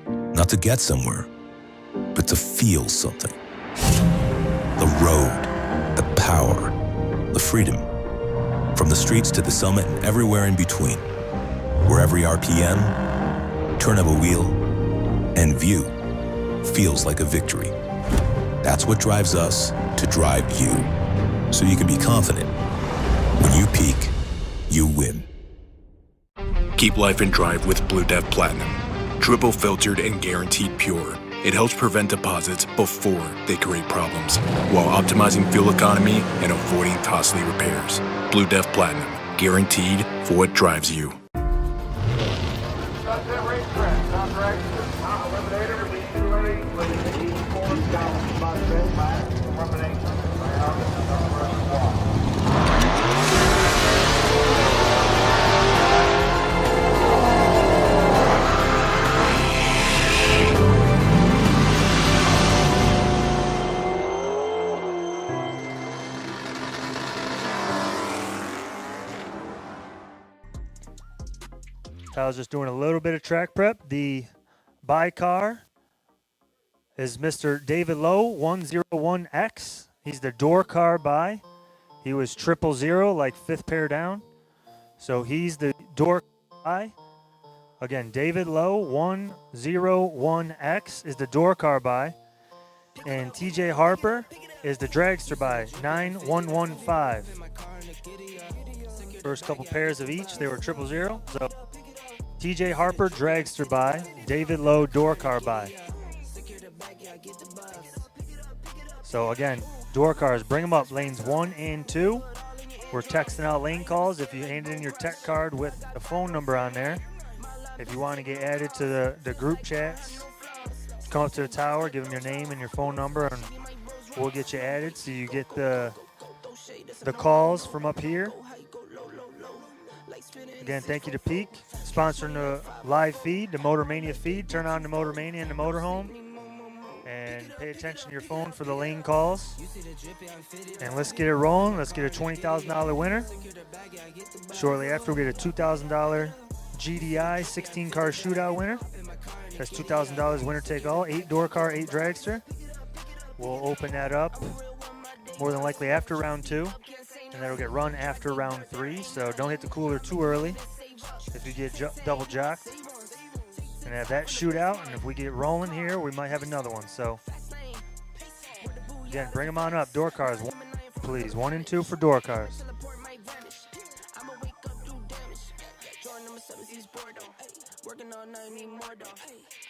Not to get somewhere, but to feel something. The road, the power, the freedom. From the streets to the summit and everywhere in between. Where every RPM, turn of a wheel, and view feels like a victory. That's what drives us to drive you. So you can be confident. When you peak, you win. Keep life in drive with Blue Dev Platinum. Triple filtered and guaranteed pure. It helps prevent deposits before they create problems, while optimizing fuel economy and avoiding costly repairs. Blue Dev Platinum, guaranteed for what drives you. I was just doing a little bit of track prep. The buy car is Mr. David Lowe 101X. He's the door car buy. He was 000, like fifth pair down. So he's the door buy. Again, David Lowe 101X is the door car buy. And TJ Harper is the dragster buy 9115. First couple pairs of each, they were 000. So TJ Harper, dragster buy. David Lowe, door car buy. So again, door cars, bring them up. Lanes 1 and 2. We're texting out lane calls. If you hand in your tech card with a phone number on there, if you want to get added to the group chats, come up to the tower, give them your name and your phone number, and we'll get you added so you get the calls from up here. Again, thank you to Peak, sponsoring the live feed, the Motor Mania feed. Turn on the Motor Mania and the Motorhome, and pay attention to your phone for the lane calls. And let's get it rolling. Let's get a $20,000 winner. Shortly after, we get a $2,000 GDI 16-car shootout winner. That's $2,000 winner take all. 8 door car, 8 dragster. We'll open that up more than likely after round 2. And that'll get run after round 3, so don't hit the cooler too early if you get double jocked. And have that shootout, and if we get rolling here, we might have another one. So, again, bring them on up. Door cars, please. 1 and 2 for door cars. Working all night, need more though.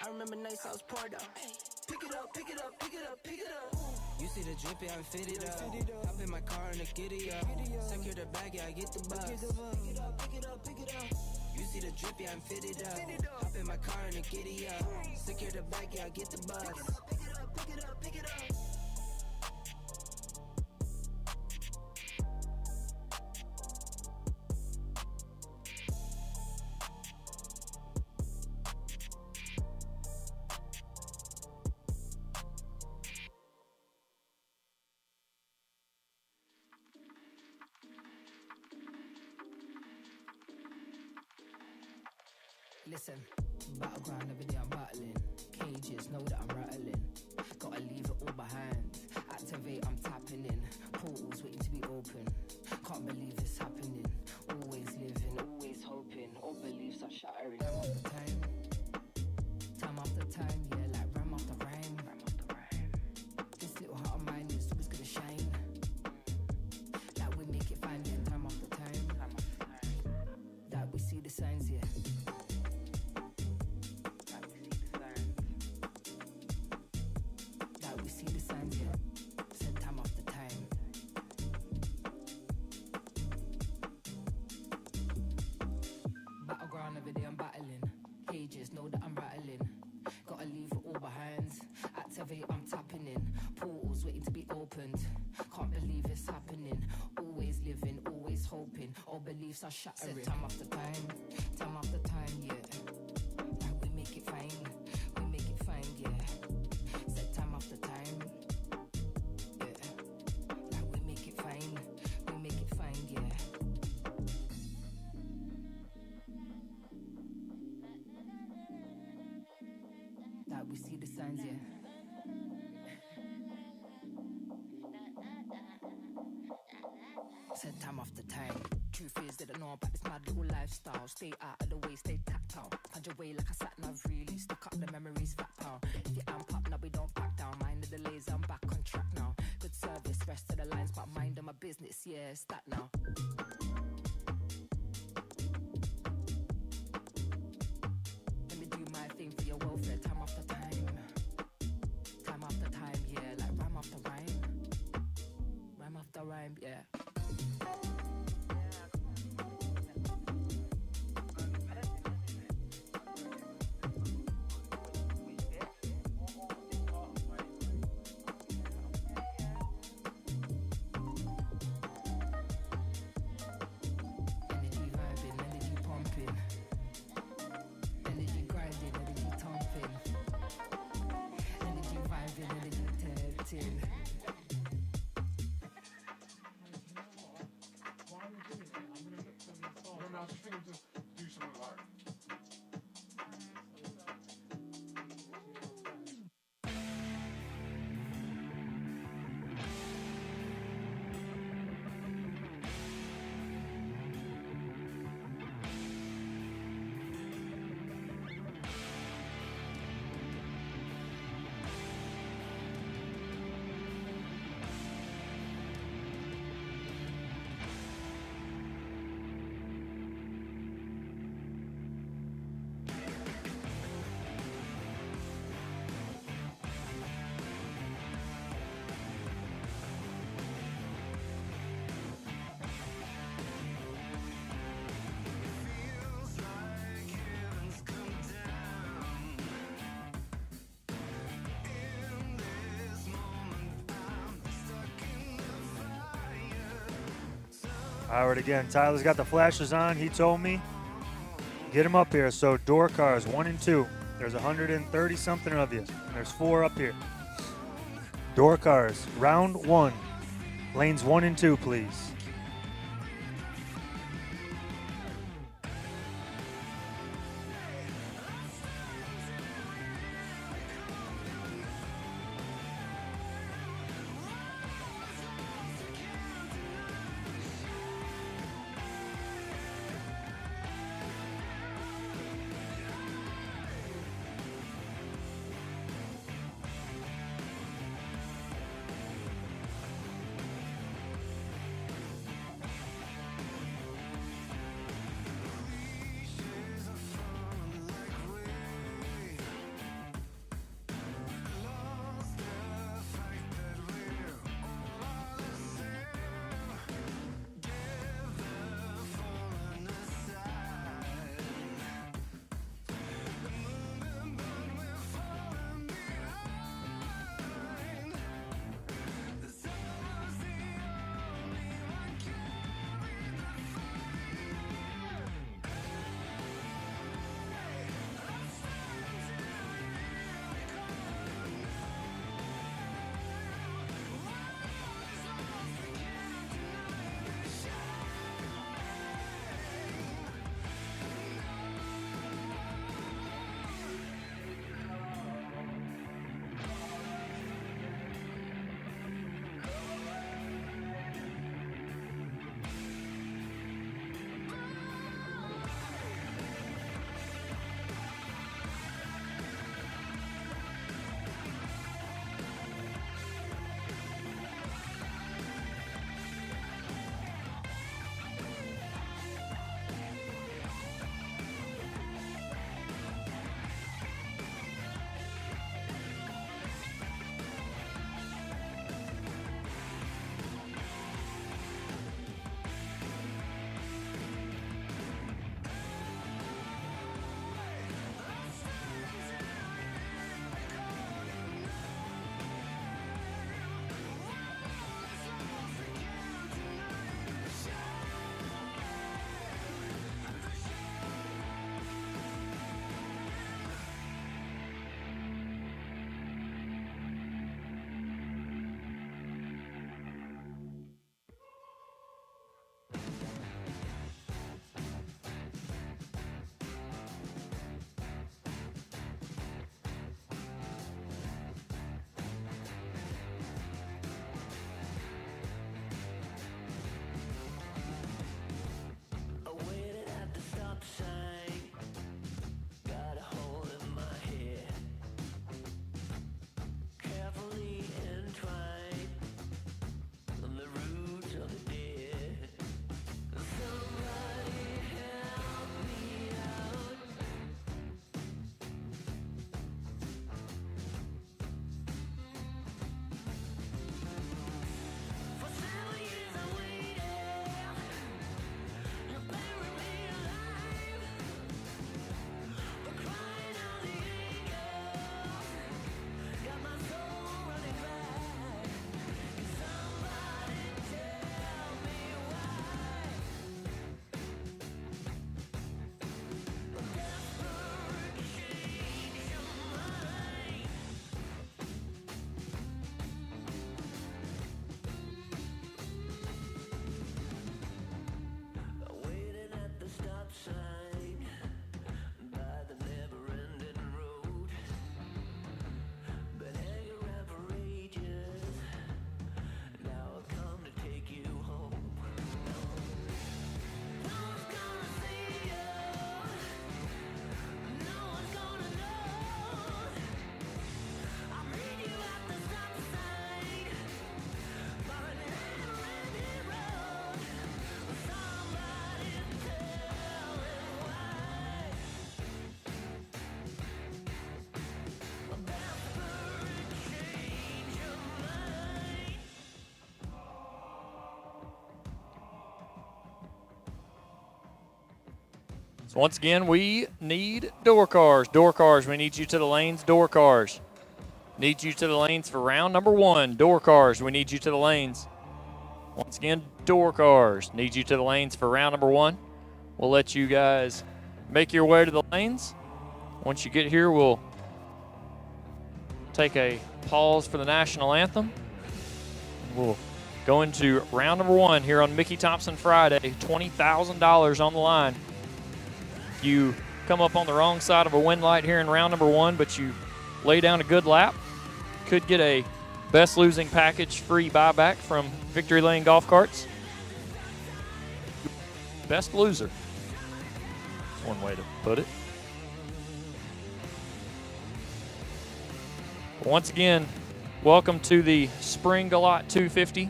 I remember nights I was poor though. Pick it up, pick it up, pick it up, pick it up. You see the drip, yeah, I'm fitted up. Hop in my car and I get it up. Secure the bag, yeah, I get the bus. Pick it up, pick it up, pick it up. You see the drip, yeah, I'm fitted up. Hop in my car and I get it up. Secure the bag, yeah, I get the bus. Pick it up, pick it up, pick it up, pick it up. Listen, battleground every day I'm battling. Cages know that I'm rattling. Gotta leave it all behind. Activate, I'm tapping in. Portals waiting to be open. Can't believe it's happening. Always living, always hoping. All beliefs are shattering. Time after time. Time after time, yeah, like rhyme after rhyme. Rhyme after rhyme. This little heart of mine is always gonna shine. Like we make it fine, yeah, time after time. Time after time. That we see the signs, yeah. Every day I'm battling, cages know that I'm rattling. Gotta leave it all behind. Activate, I'm tapping in. Portals waiting to be opened. Can't believe it's happening. Always living, always hoping. All beliefs are shattering. Time after time, yeah. Like we make it fine, yeah. Said time after time, yeah. Like we make it fine, yeah. lines, yeah. Said time after time. Truth is, they don't know about this mad little lifestyle. Stay out of the way, stay tactile. Punch away like a sat nav, really. Stuck up the memories, fat pal. If you amp up, now we don't back down. Mind the delays, I'm back on track now. Good service, rest of the lines, but mind on my business, yeah, it's that now. Let me do my thing for your welfare, time after time. Time after time, yeah, like rhyme after rhyme. Rhyme after rhyme, yeah. Energy vibing, energy pumping. Energy grinding, energy thumping. Energy vibing, energy tempting. All right, again, Tyler's got the flashes on. He told me, get him up here. So door cars 1 and 2. There's 130 something of you. And there's 4 up here. Door cars, round 1. Lanes 1 and 2, please. So once again, we need door cars. Door cars, we need you to the lanes. Door cars. Need you to the lanes for round number 1. Door cars, we need you to the lanes. Once again, door cars. Need you to the lanes for round number 1. We'll let you guys make your way to the lanes. Once you get here, we'll take a pause for the national anthem. We'll go into round number 1 here on Mickey Thompson Friday. $20,000 on the line. If you come up on the wrong side of a win light here in round number 1, but you lay down a good lap, could get a best losing package free buyback from Victory Lane Golf Carts. Best loser. That's one way to put it. Once again, welcome to the Spring GALOT 250,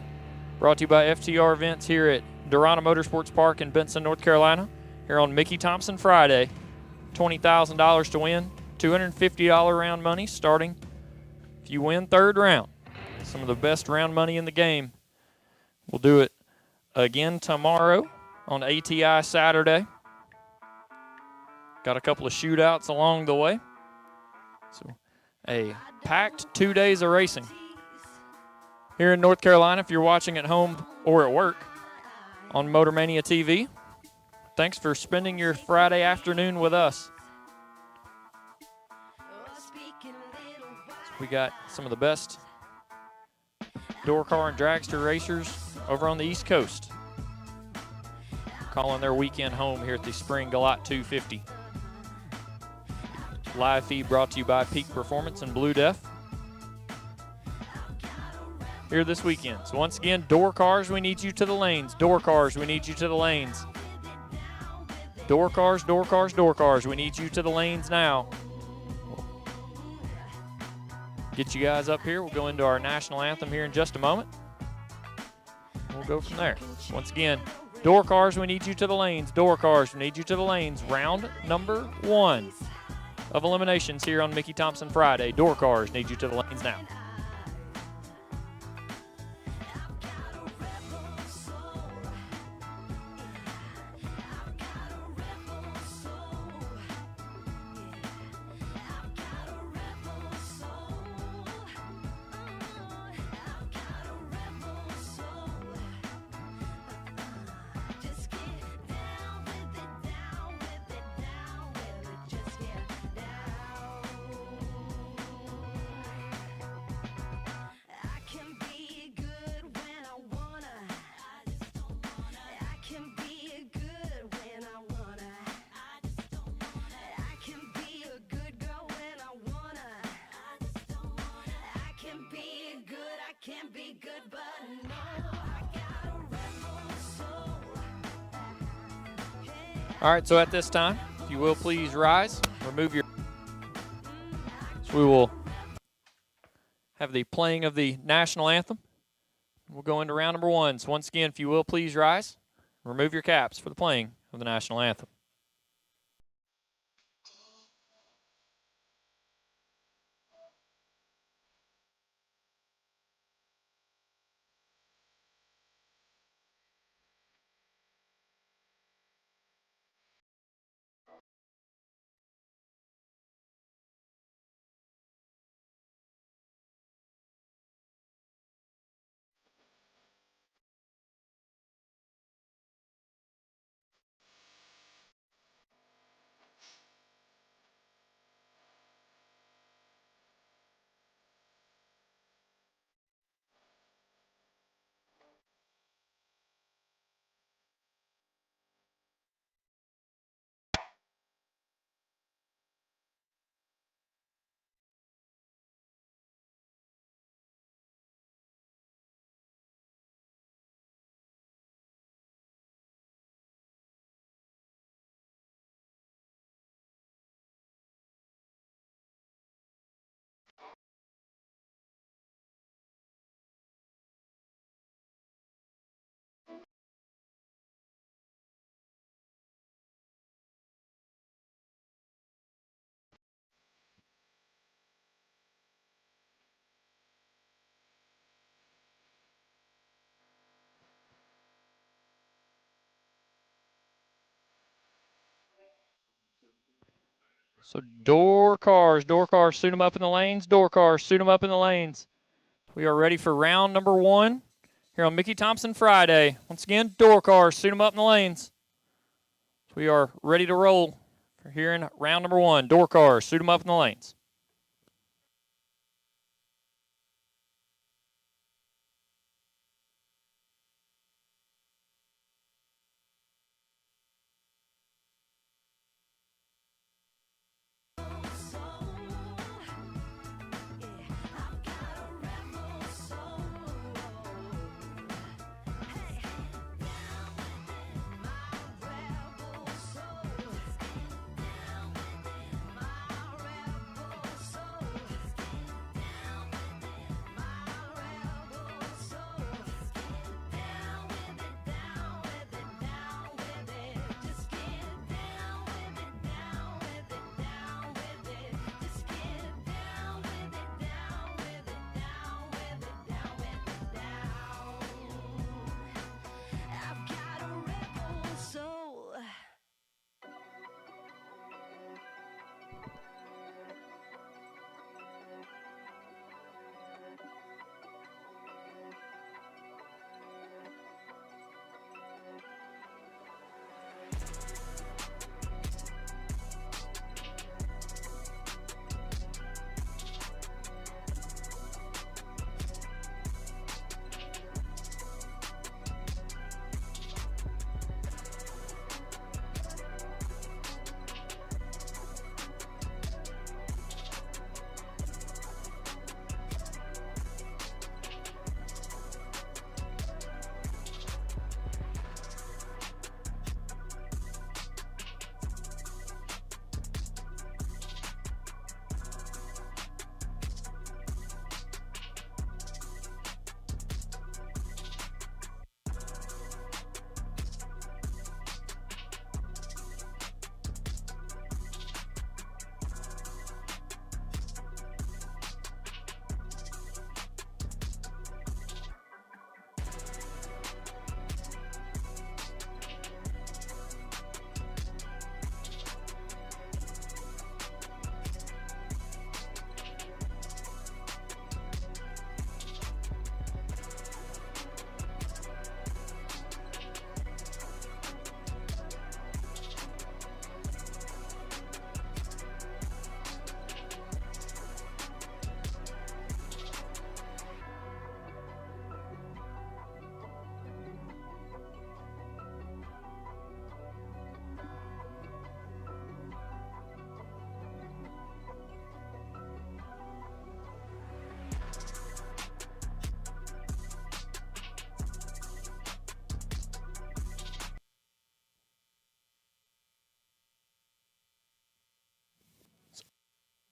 brought to you by FTR Events here at Darana Motorsports Park in Benson, North Carolina, here on Mickey Thompson Friday. $20,000 to win, $250 round money starting if you win third round. Some of the best round money in the game. We'll do it again tomorrow on ATI Saturday. Got a couple of shootouts along the way. So a packed 2 days of racing here in North Carolina. If you're watching at home or at work on Motormania TV, thanks for spending your Friday afternoon with us. We got some of the best door car and dragster racers over on the East Coast calling their weekend home here at the Spring GALOT 250. Live feed brought to you by Peak Performance and Blue Def here this weekend. So once again, door cars, we need you to the lanes. Door cars, we need you to the lanes. Door cars, door cars, door cars, we need you to the lanes now. Get you guys up here. We'll go into our national anthem here in just a moment. We'll go from there. Once again, door cars, we need you to the lanes. Door cars, we need you to the lanes. Round number 1 of eliminations here on Mickey Thompson Friday. Door cars, need you to the lanes now. All right, so at this time, if you will please rise, remove your. So we will have the playing of the national anthem. We'll go into round number 1. So once again, if you will please rise, remove your caps for the playing of the national anthem. So door cars, suit them up in the lanes. Door cars, suit them up in the lanes. We are ready for round number 1 here on Mickey Thompson Friday. Once again, door cars, suit them up in the lanes. We are ready to roll for here in round number 1. Door cars, suit them up in the lanes.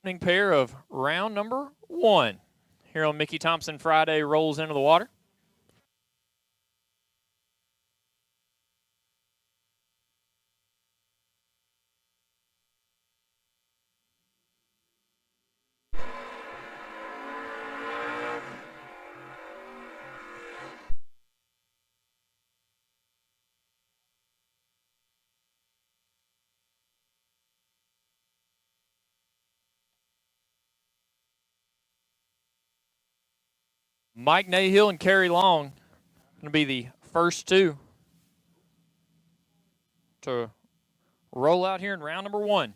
Opening pair of round number 1 here on Mickey Thompson Friday rolls into the water. Mike Nahill and Kerry Long going to be the first two to roll out here in round number 1.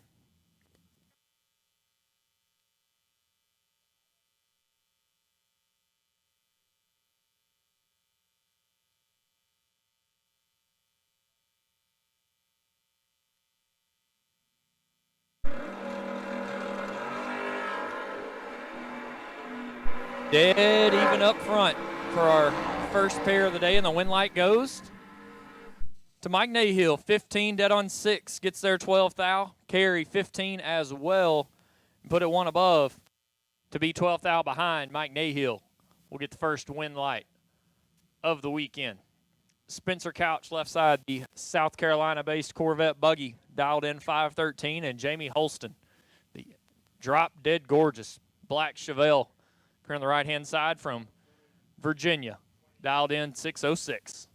Dead even up front for our first pair of the day, and the win light goes to Mike Nahill. 15 dead on 6, gets their 12th thou. Kerry 15 as well, put it one above to be 12th thou behind. Mike Nahill will get the first win light of the weekend. Spencer Couch left side, the South Carolina-based Corvette buggy, dialed in 513, and Jamie Holston, the drop dead gorgeous black Chevelle, here on the right-hand side from Virginia, dialed in 606.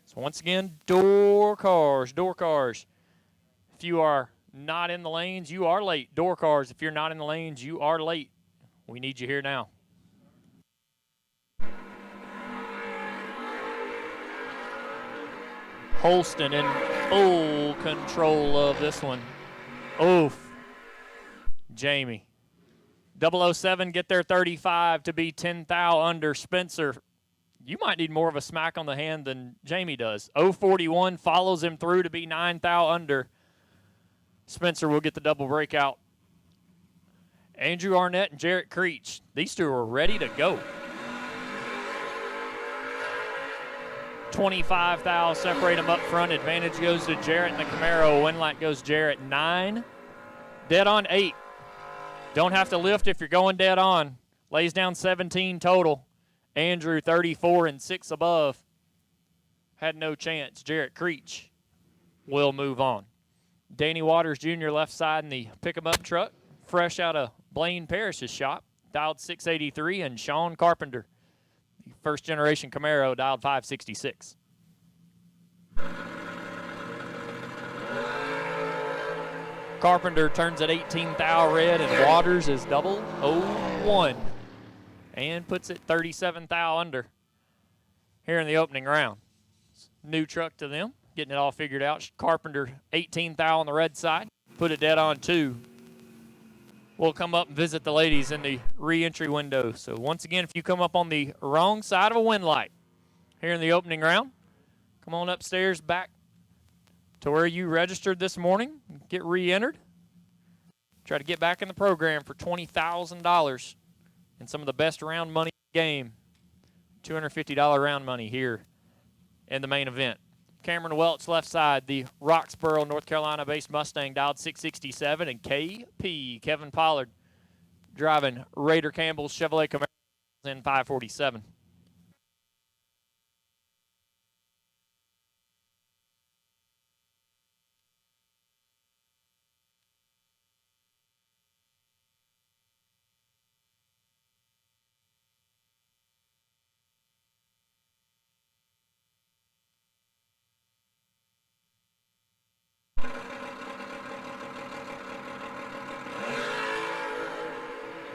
So once again, door cars. if you are not in the lanes, you are late. Door cars, if you're not in the lanes, you are late. We need you here now. Holston in full control of this one. Oof. Jamie. 007 get their 35 to be 10 thou under. Spencer, you might need more of a smack on the hand than Jamie does. 041 follows him through to be 9 thou under. Spencer will get the double breakout. Andrew Arnett and Jarrett Creech, these two are ready to go. 25 thou separate them up front. Advantage goes to Jarrett and the Camaro. Win light goes Jarrett 9. Dead on 8. Don't have to lift if you're going dead on. Lays down 17 total. Andrew 34 and 6 above. Had no chance. Jarrett Creech will move on. Danny Waters Jr. left side in the pick-em-up truck. Fresh out of Blaine Parrish's shop. Dialed 683. And Sean Carpenter, the first-generation Camaro, dialed 566. Carpenter turns at 18 thou red, and Waters is 001 and puts it 37 thou under here in the opening round. New truck to them, getting it all figured out. Carpenter 18 thou on the red side, put it dead on 2. We'll come up and visit the ladies in the re-entry window. So once again, if you come up on the wrong side of a win light here in the opening round, come on upstairs back to where you registered this morning, get re-entered. Try to get back in the program for $20,000 and some of the best round money in the game. $250 round money here in the main event. Cameron Welch left side, the Roxborough, North Carolina-based Mustang, dialed 667, and KP, Kevin Pollard, driving Raider Campbell's Chevrolet Camaro in 547.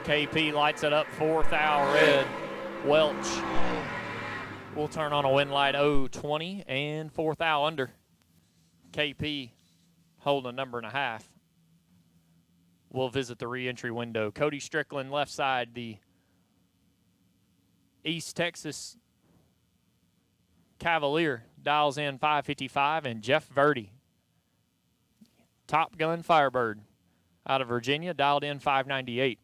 KP lights it up 4 thou red. Welch will turn on a win light 020 and 4 thou under. KP holding a number and a half. We'll visit the re-entry window. Cody Strickland left side, the East Texas Cavalier, dials in 555, and Jeff Verdi, Top Gun Firebird out of Virginia, dialed in 598.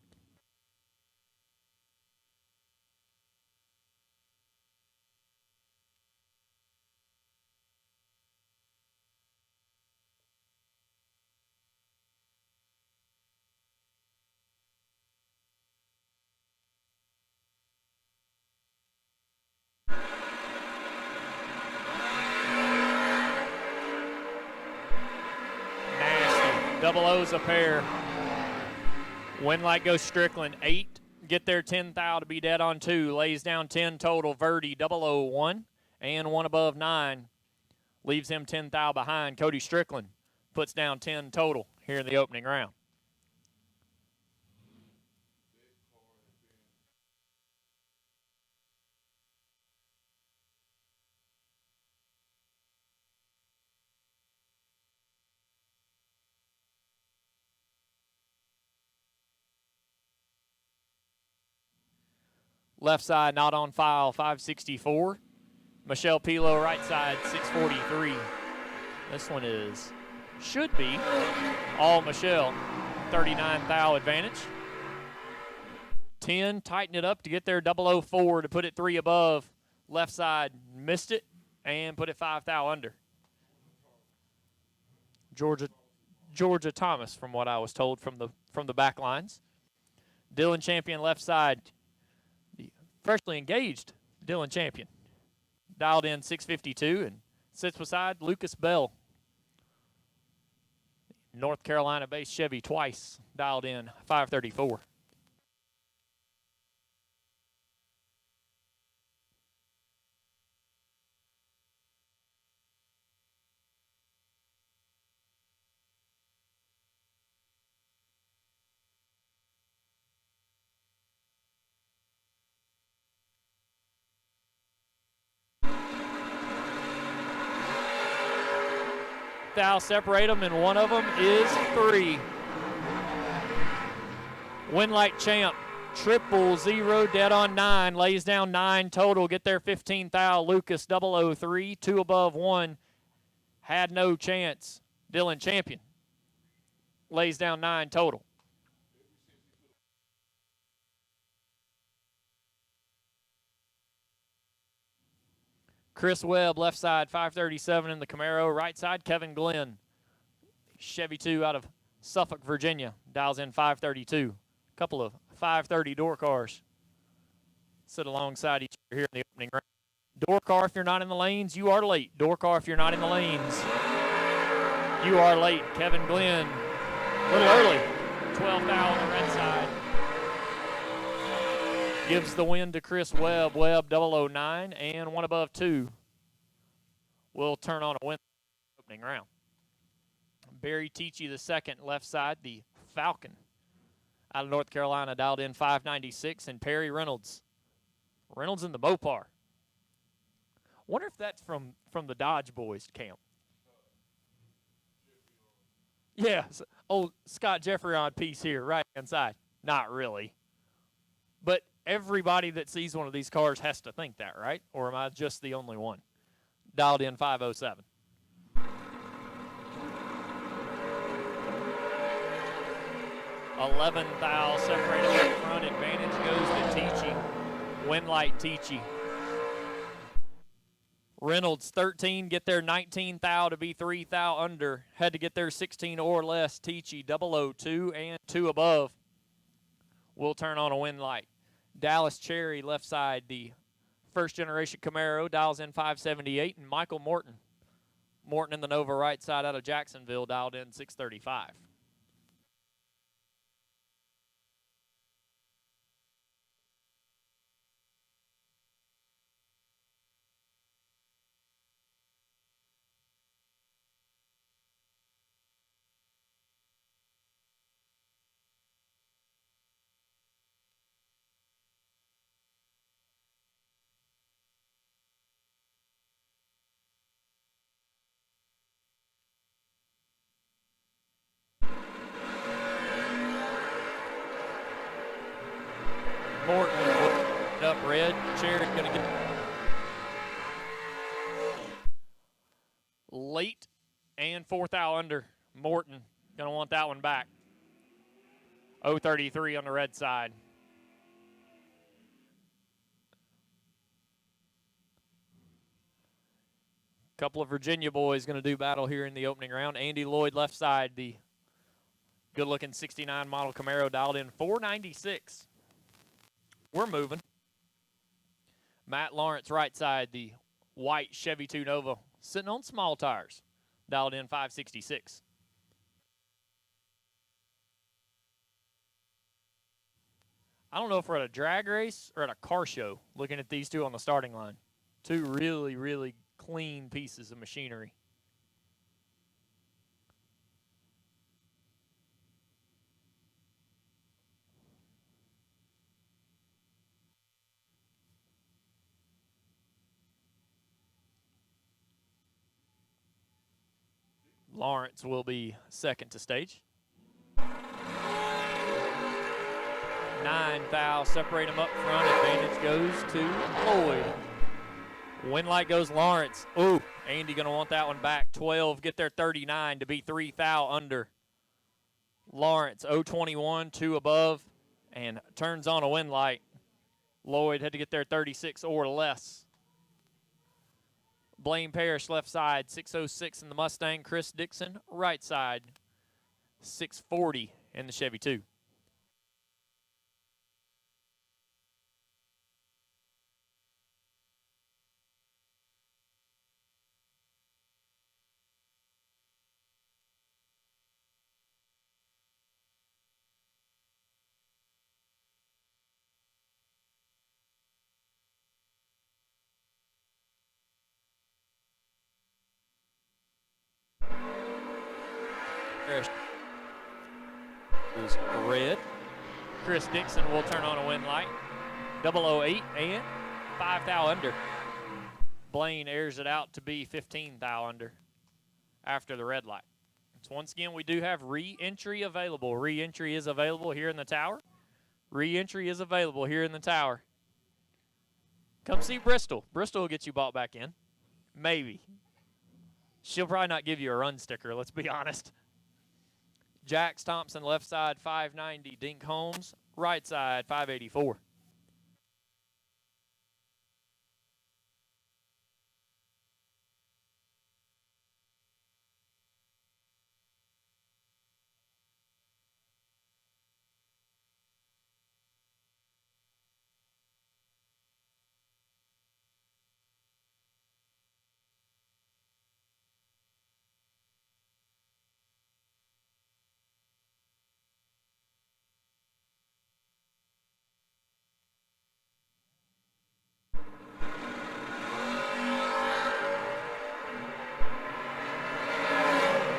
Double O's a pair. Win light goes Strickland 8. Get there 10 thou to be dead on 2. Lays down 10 total. Verdi 001 and 1 above 9. Leaves him 10 thou behind. Cody Strickland puts down 10 total here in the opening round. Left side not on file, 564. Michelle Pilo, right side, 643. This one should be all Michelle, 39 thou advantage. 10, tighten it up to get there, 004 to put it 3 above. Left side, missed it, and put it 5 thou under. Georgia Thomas, from what I was told from the back lines. Dylan Champion left side. Freshly engaged Dylan Champion, dialed in 652, and sits beside Lucas Bell, North Carolina-based Chevy twice, dialed in 534. thou separate them, and one of them is 3. Winlight champ, 000, dead on 9, lays down 9 total. Get there 15 thou. Lucas 003, 2 above 1. Had no chance. Dylan Champion lays down 9 total. Chris Webb, left side, 537 in the Camaro. Right side, Kevin Glenn, Chevy 2 out of Suffolk, Virginia, dials in 532. Couple of 530 door cars sit alongside each other here in the opening round. Door car, if you're not in the lanes, you are late. Door car, if you're not in the lanes, you are late. Kevin Glenn, a little early, 12 thou on the red side. Gives the win to Chris Webb. Webb 009 and 1 above 2 will turn on a win opening round. Barry Teachy the second, left side, the Falcon out of North Carolina, dialed in 596, and Perry Reynolds. Reynolds in the Mopar. Wonder if that's from the Dodge Boys camp. Yeah, old Scott Jeffrey piece here, right hand side. Not really. But everybody that sees one of these cars has to think that, right? Or am I just the only one? Dialed in 507. $11 thou separated up front. Advantage goes to Teachy. Winlight Teachy. Reynolds 13, get there 19 thou to be 3 thou under. Had to get there 16 or less. Teachy 002 and 2 above will turn on a Winlight. Dallas Cherry, left side, the first generation Camaro, dials in 578, and Michael Morton. Morton in the Nova, right side out of Jacksonville, dialed in 635. Morton up red. Cherry going to get late and 4 thou under. Morton going to want that one back. 033 on the red side. Couple of Virginia boys going to do battle here in the opening round. Andy Lloyd, left side, the good-looking 69 model Camaro, dialed in 496. We're moving. Matt Lawrence, right side, the white Chevy 2 Nova, sitting on small tires, dialed in 566. I don't know if we're at a drag race or at a car show looking at these two on the starting line. Two really, really clean pieces of machinery. Lawrence will be second to stage. 9 thou, separate them up front. Advantage goes to Lloyd. Winlight goes Lawrence. Ooh, Andy going to want that one back. 12, get there 39 to be 3 thou under. Lawrence, 021, 2 above, and turns on a Winlight. Lloyd had to get there 36 or less. Blaine Parrish, left side, 606 in the Mustang. Chris Dixon, right side, 640 in the Chevy 2. Is red. Chris Dixon will turn on a Winlight. 008 and 5 thou under. Blaine airs it out to be 15 thou under. after the red light. So once again, we do have re-entry available. Re-entry is available here in the tower. Re-entry is available here in the tower. Come see Bristol. Bristol will get you bought back in. Maybe. She'll probably not give you a run sticker, let's be honest. Jax Thompson, left side, 590. Dink Holmes, right side, 584.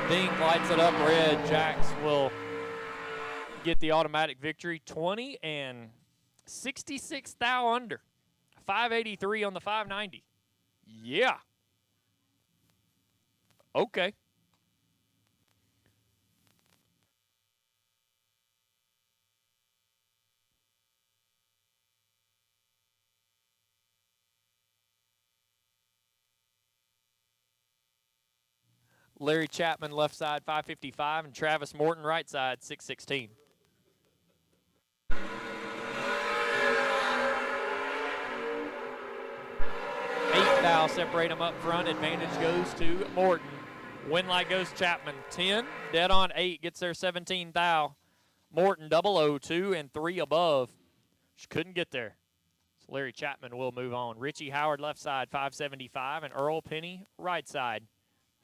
Dink lights it up red. Jax will get the automatic victory. 20 and 66 thou under. 583 on the 590. Yeah. Okay. Larry Chapman, left side, 555, and Travis Morton, right side, 616. Eight thou separate them up front. Advantage goes to Morton. Win light goes Chapman. 10, dead on 8, gets there 17 thou. Morton 002 and 3 above. She couldn't get there. So Larry Chapman will move on. Richie Howard, left side, 575, and Earl Penny, right side.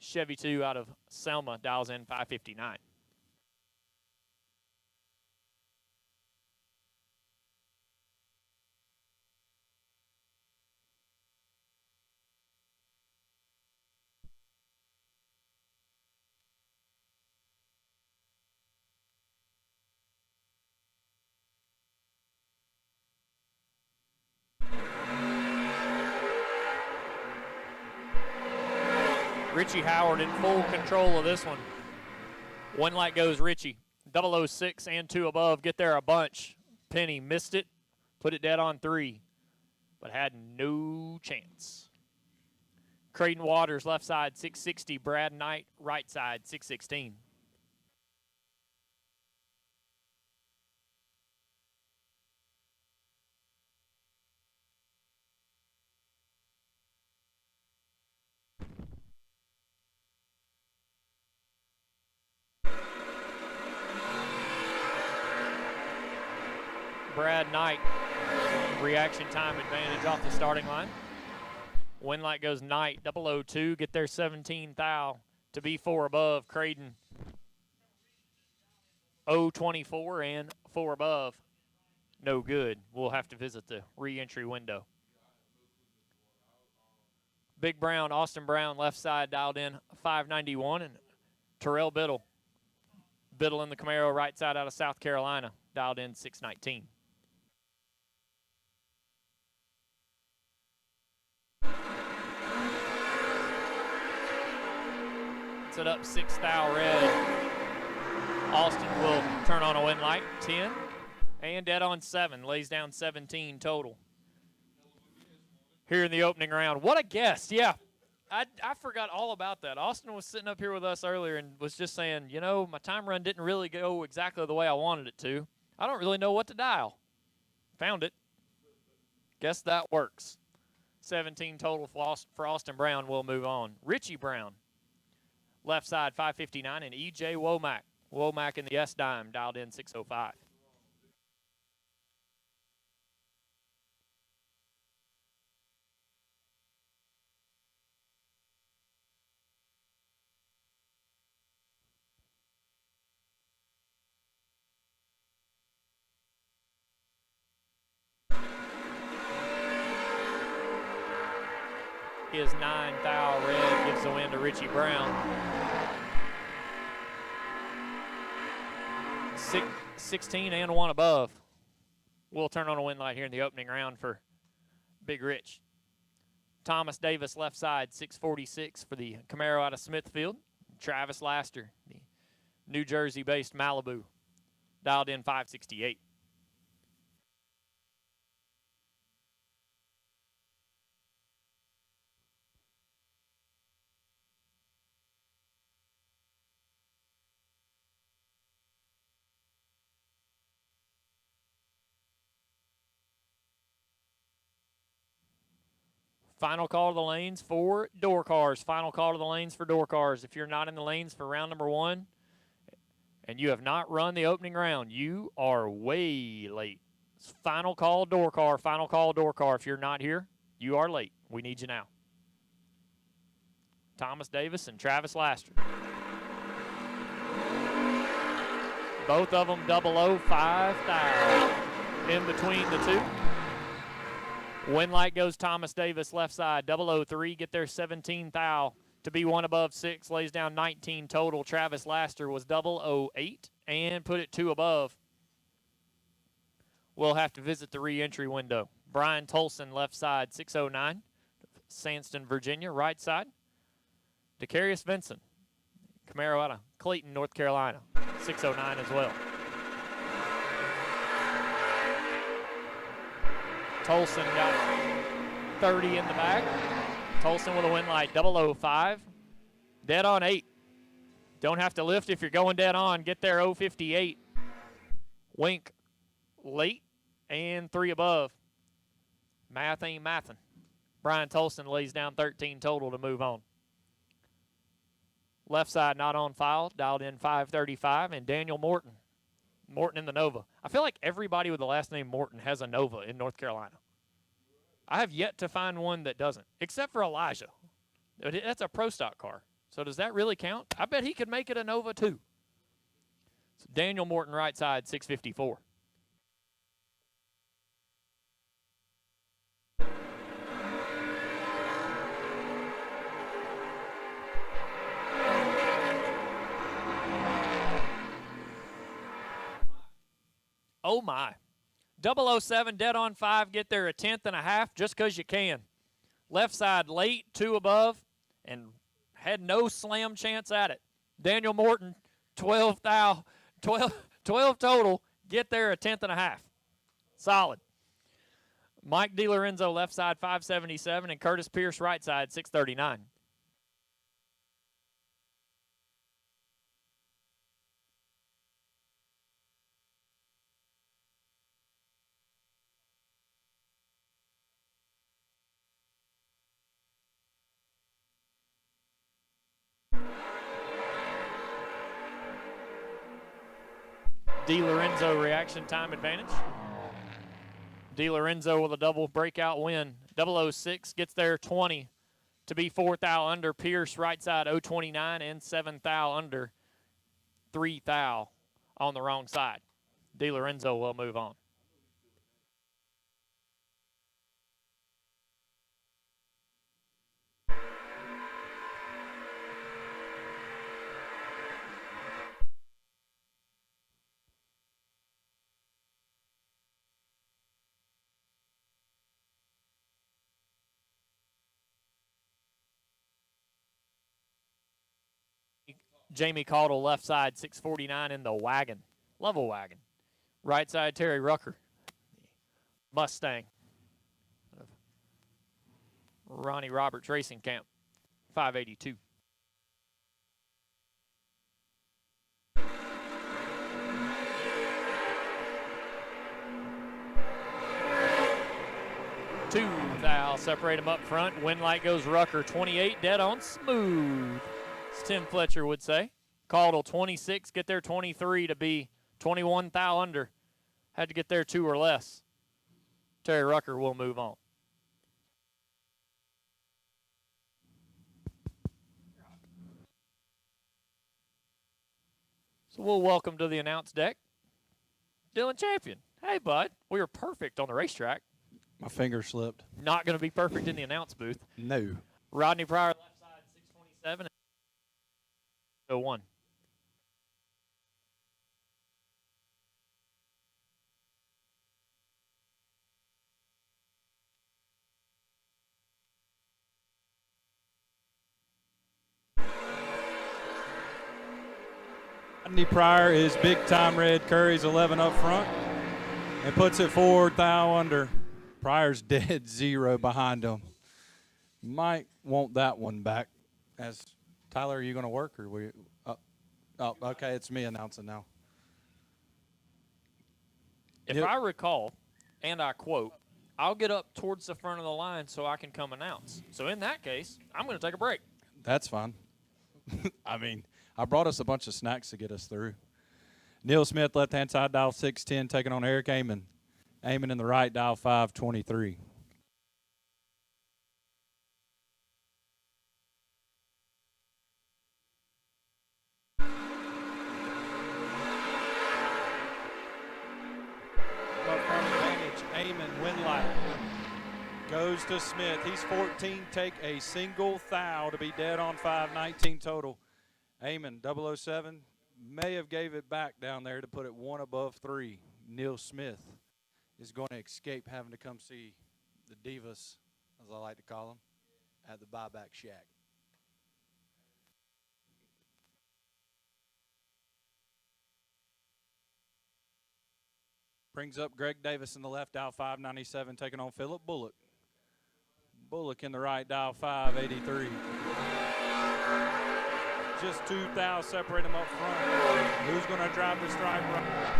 Chevy 2 out of Selma dials in 559. Richie Howard in full control of this one. One light goes Richie. 006 and 2 above. Get there a bunch. Penny missed it. Put it dead on 3. But had no chance. Creighton Waters, left side, 660. Brad Knight, right side, 616. Brad Knight, reaction time advantage off the starting line. Win light goes Knight, 002, get there 17 thou to be 4 above. Creighton 024 and 4 above. No good. We'll have to visit the re-entry window. Big Brown, Austin Brown, left side dialed in 591, and Terrell Biddle. Biddle in the Camaro, right side out of South Carolina, dialed in 619. Set up 6 thou red. Austin will turn on a win light, 10, and dead on 7, lays down 17 total. Here in the opening round. What a guest, yeah. I forgot all about that. Austin was sitting up here with us earlier and was just saying, you know, my time run didn't really go exactly the way I wanted it to. I don't really know what to dial. Found it. Guess that works. 17 total for Austin Brown. We'll move on. Richie Brown, left side 559, and E.J. Womack. Womack in the S-Dime, dialed in 605. His 9 thou red gives the win to Richie Brown. 16 and 1 above. We'll turn on a win light here in the opening round for Big Rich. Thomas Davis, left side, 646 for the Camaro out of Smithfield. Travis Laster, the New Jersey-based Malibu, dialed in 568. Final call to the lanes for door cars. Final call to the lanes for door cars. If you're not in the lanes for round number 1 and you have not run the opening round, you are way late. It's final call door car. Final call door car. If you're not here, you are late. We need you now. Thomas Davis and Travis Laster. Both of them 005,000 in between the two. Win light goes Thomas Davis left side, 003, get there 17 thou to be one above 6, lays down 19 total. Travis Laster was 008 and put it 2 above. We'll have to visit the re-entry window. Brian Tolson left side, 609, Sandston, Virginia, right side. Decarius Vinson, Camaro out of Clayton, North Carolina, 609 as well. Tolson got 30 in the back. Tolson with a win light, 005. Dead on 8. Don't have to lift if you're going dead on. Get there 058. Wink late and 3 above. Math ain't mathin'. Brian Tolson lays down 13 total to move on. Left side not on file, dialed in 535, and Daniel Morton. Morton in the Nova. I feel like everybody with the last name Morton has a Nova in North Carolina. I have yet to find one that doesn't, except for Elijah. That's a pro stock car. So does that really count? I bet he could make it a Nova too. So Daniel Morton, right side, 654. Oh, my. 007, dead on 5, get there a 10th and a half just because you can. Left side late, 2 above, and had no slam chance at it. Daniel Morton, 12 total, get there a 10th and a half. Solid. Mike DiLorenzo, left side, 577, and Curtis Pierce, right side, 639. DiLorenzo reaction time advantage. DiLorenzo with a double breakout win. 006 gets there 20 to be 4 thou under. Pierce right side 029 and 7 thou under. 3 thou on the wrong side. DiLorenzo will move on. Jamie Caudle, left side, 649 in the wagon. Love a wagon. Right side, Terry Rucker. Mustang. Ronnie Roberts Racing Camp, 582. Two thou separate them up front. Win light goes Rucker, 28, dead on smooth. Tim Fletcher would say. Caudle 26, get there 23 to be 21 thou under. Had to get there 2 or less. Terry Rucker will move on. So we'll welcome to the announce deck Dylan Champion. Hey, bud. We were perfect on the racetrack. My finger slipped. Not going to be perfect in the announce booth. No. Rodney Pryor, left side, 627. 01. Rodney Pryor is big time red. Curry's 11 up front and puts it 4 thou under. Pryor's dead 0 behind him. Might want that one back. As Tyler, are you going to work or we? Oh, okay. It's me announcing now. If I recall, and I quote, I'll get up towards the front of the line so I can come announce. So in that case, I'm going to take a break. That's fine. I mean, I brought us a bunch of snacks to get us through. Neil Smith, left-hand side, dial 610, taking on Eric Amon. Amon in the right, dial 523. Amon, Winlight goes to Smith. He's 14. Take a single thou to be dead on 5, 19 total. Amon, 007, may have gave it back down there to put it 1 above 3. Neil Smith is going to escape having to come see the Divas, as I like to call them, at the Buyback Shack. Brings up Greg Davis in the left, dial 597, taking on Philip Bullock. Bullock in the right, dial 583. Just 2 thou separate them up front. Who's going to drive the stripe right?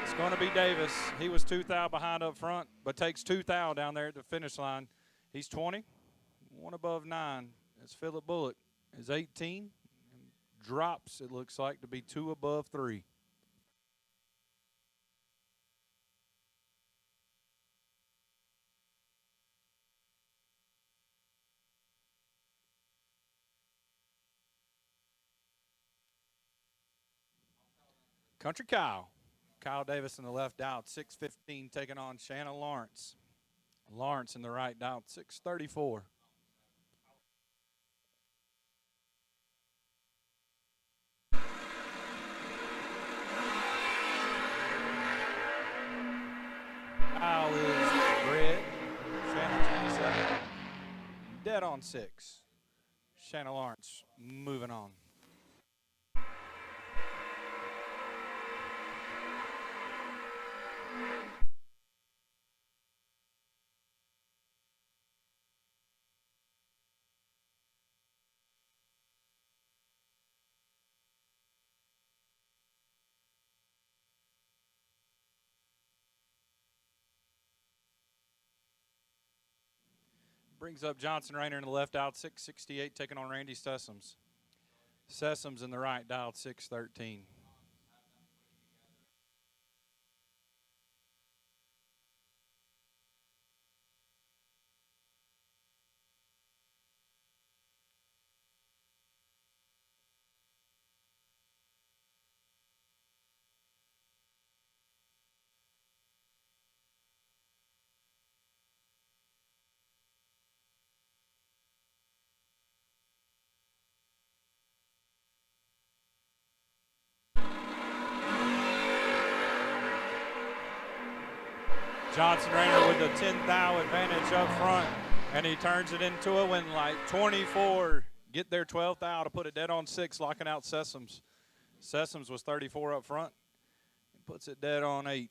It's going to be Davis. He was 2 thou behind up front, but takes 2 thou down there at the finish line. He's 20, 1 above 9. As Philip Bullock is 18, and drops, it looks like, to be 2 above 3. Country Kyle. Kyle Davis in the left, dial 615, taking on Shanna Lawrence. Lawrence in the right, dial 634. Kyle is red. Shanna 27. Dead on 6. Shanna Lawrence moving on. Brings up Johnson Rayner in the left, dialed 668, taking on Randy Sessoms. Sessoms in the right, dialed 613. Johnson Rayner with the 10 thou advantage up front, and he turns it into a win light. 24, get their 12th thou to put it dead on 6, locking out Sessoms. Sessoms was 34 up front, and puts it dead on 8.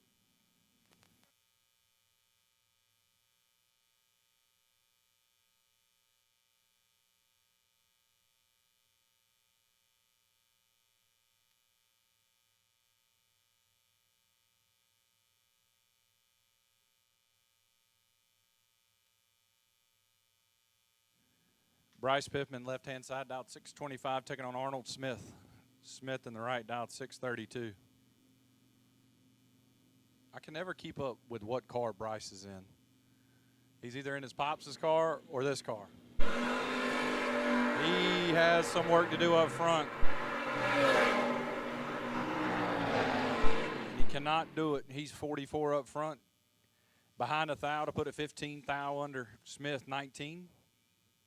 Bryce Piffman, left-hand side, dialed 625, taking on Arnold Smith. Smith in the right, dialed 632. I can never keep up with what car Bryce is in. He's either in his Pops' car or this car. He has some work to do up front. He cannot do it. He's 44 up front. Behind a thou to put a 15 thou under. Smith, 19.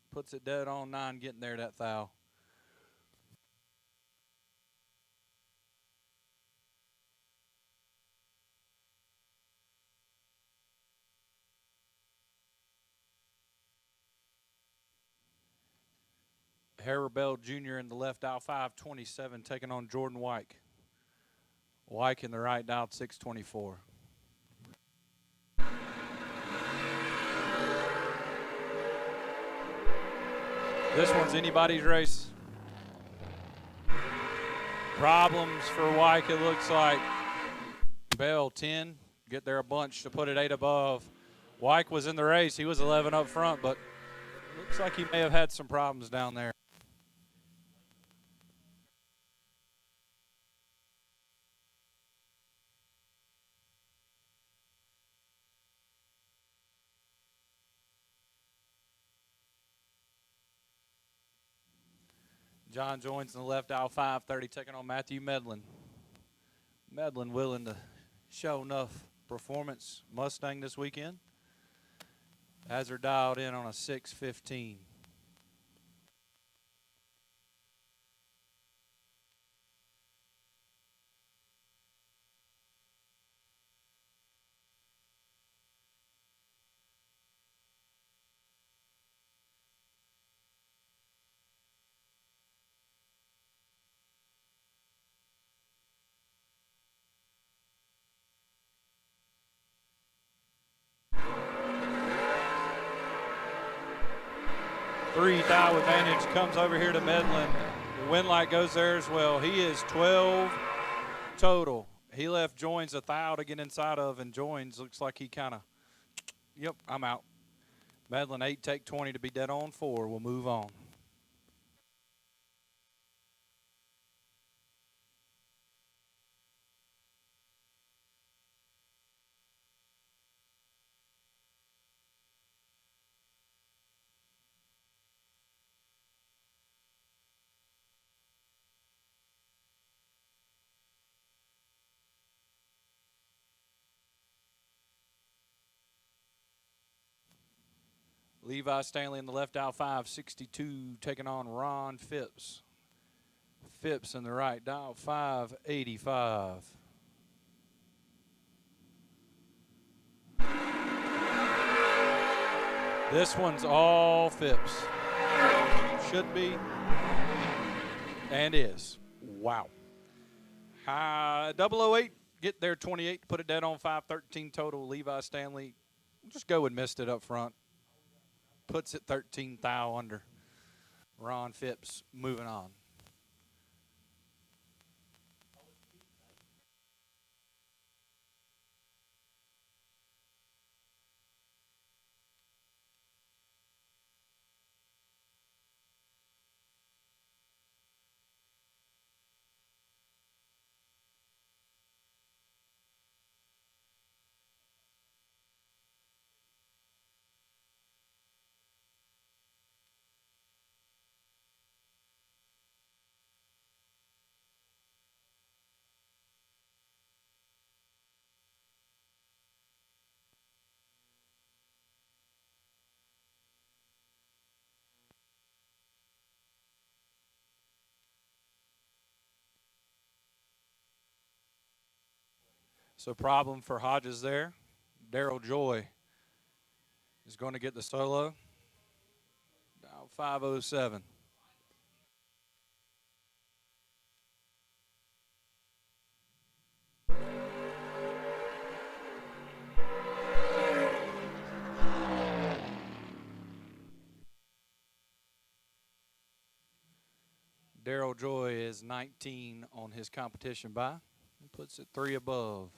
Puts it dead on 9, getting there, that thou. Harabell Jr. in the left aisle, 527, taking on Jordan Wyke. Wyke in the right dial, 624. This one's anybody's race. Problems for Wyke, it looks like. Bell, 10, get there a bunch to put it 8 above. Wyke was in the race. He was 11 up front, but looks like he may have had some problems down there. John joins in the left aisle, 530, taking on Matthew Medlin. Medlin willing to show enough performance Mustang this weekend. As are dialed in on a 615. Three thou advantage comes over here to Medlin. The win light goes there as well. He is 12 total. He left Joins a thou to get inside of, and Joins looks like he kind of, yep, I'm out. Medlin 8, take 20 to be dead on 4. We'll move on. Levi Stanley in the left dial, 562, taking on Ron Phipps. Phipps in the right dial, 585. This one's all Phipps. Should be and is. Wow. 008, get there 28, put it dead on 513 total. Levi Stanley, just go and missed it up front. Puts it 13 thou under. Ron Phipps moving on. So problem for Hodges there. Daryl Joy is going to get the solo. Now 507. Daryl Joy is 19 on his competition buy. He puts it 3 above.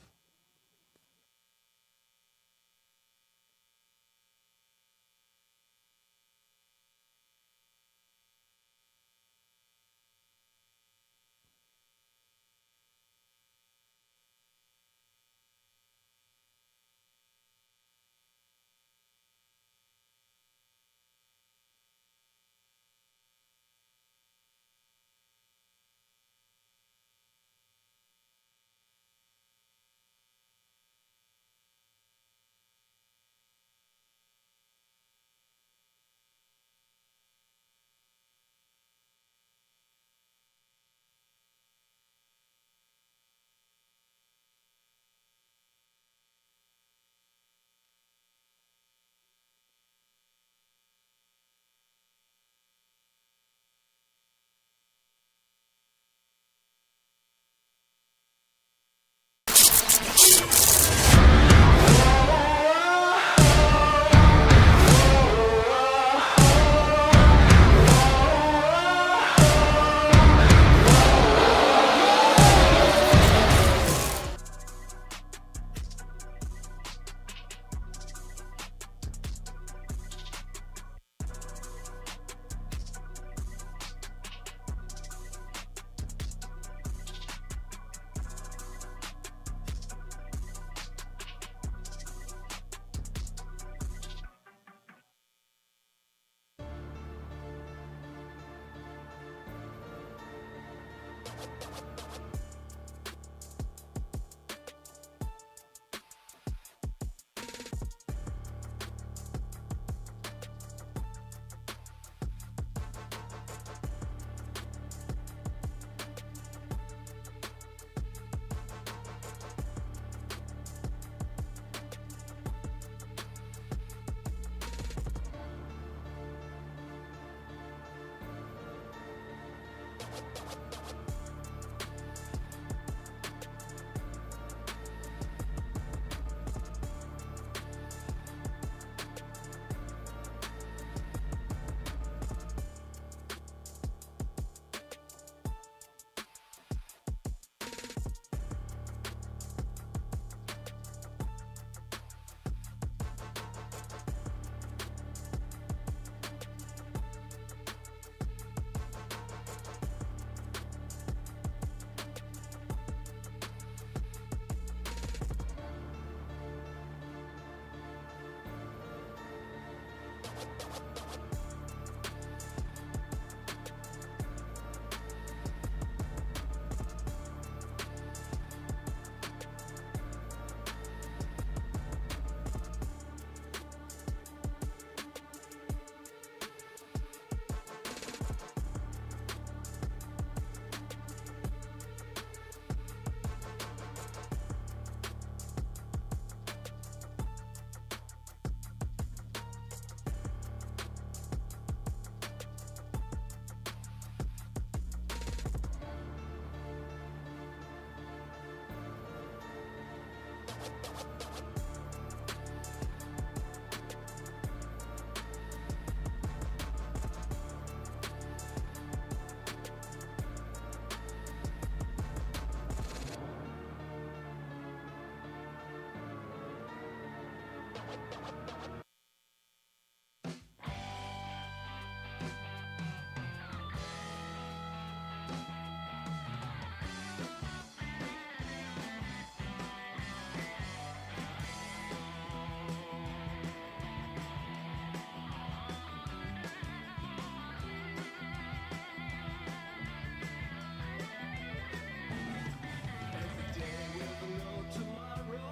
Every day with no tomorrow,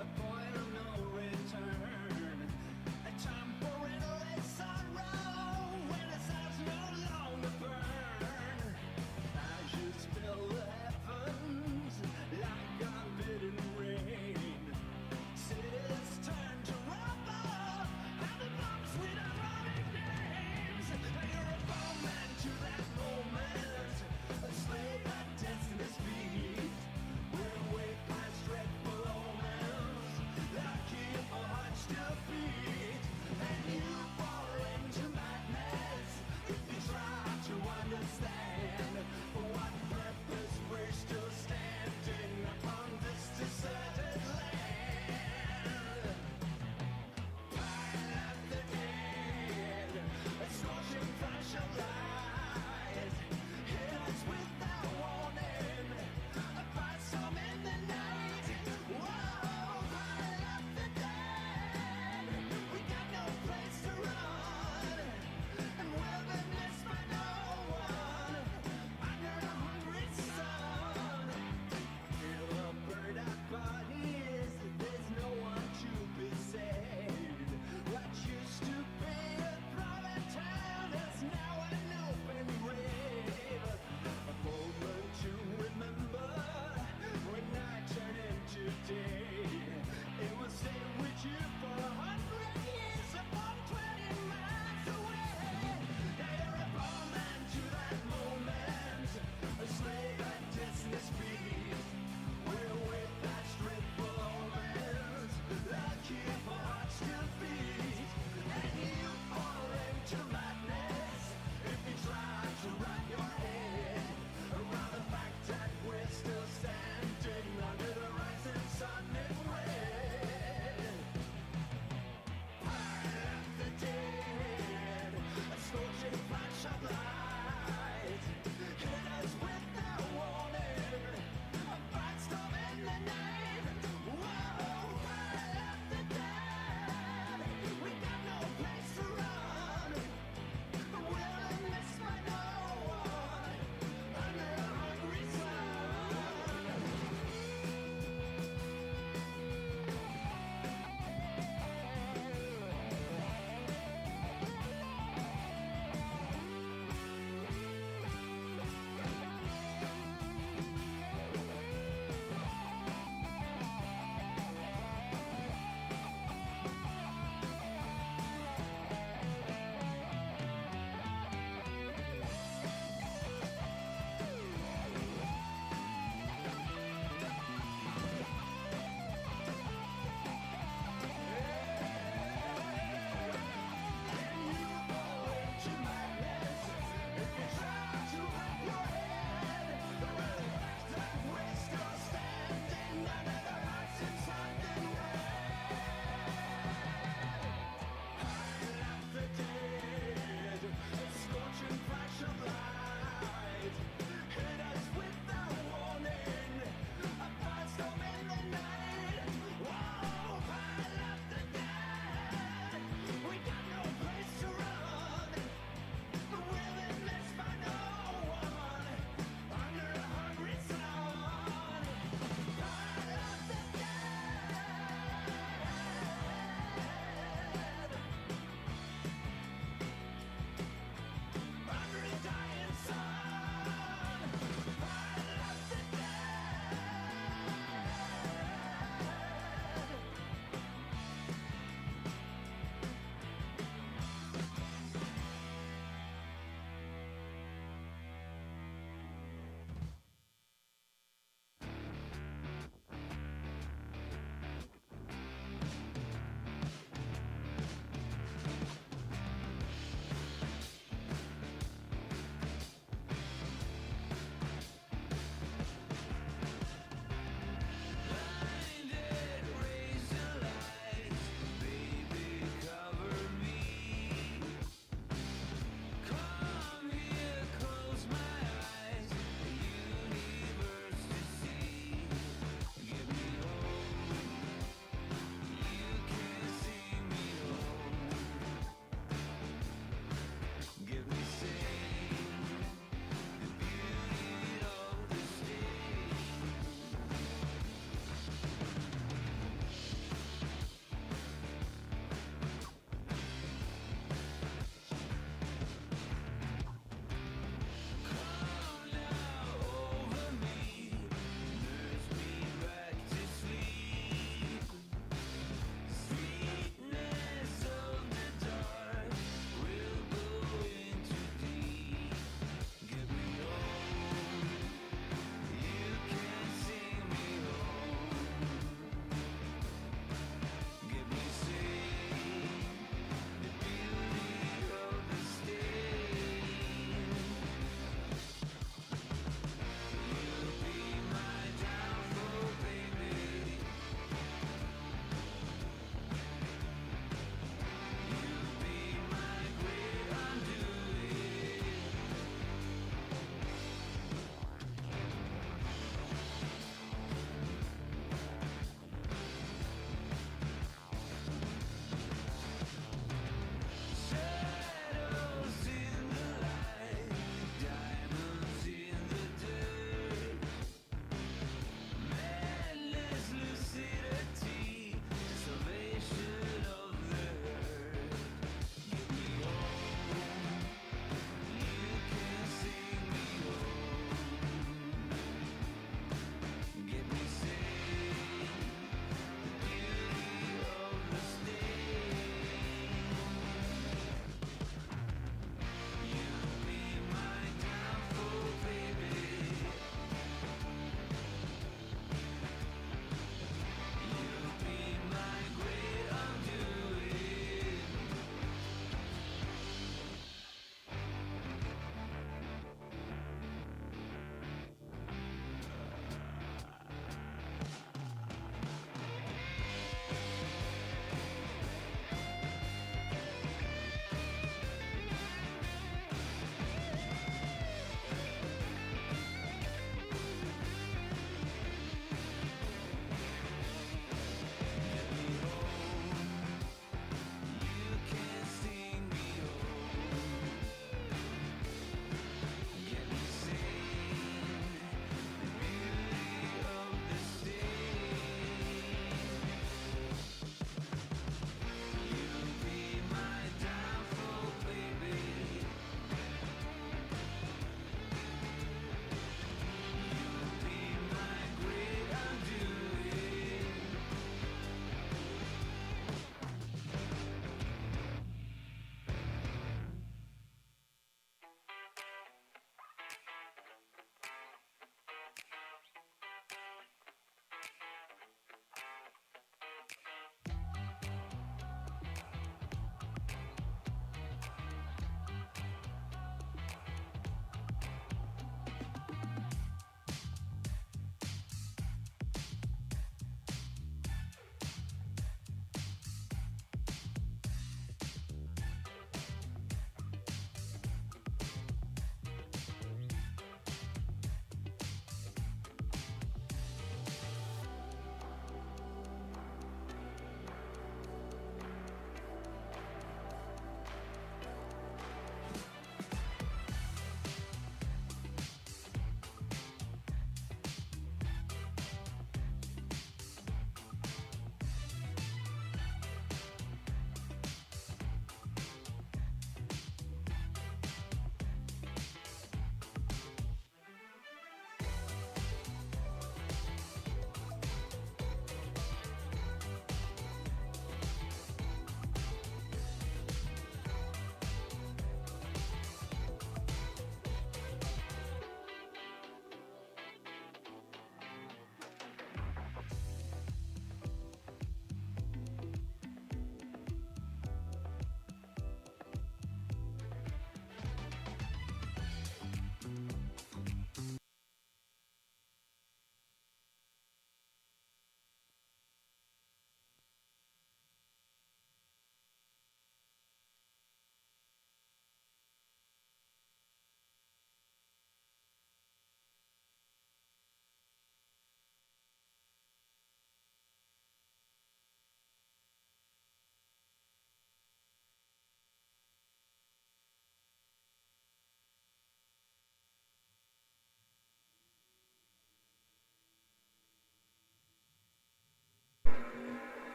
a point of no return.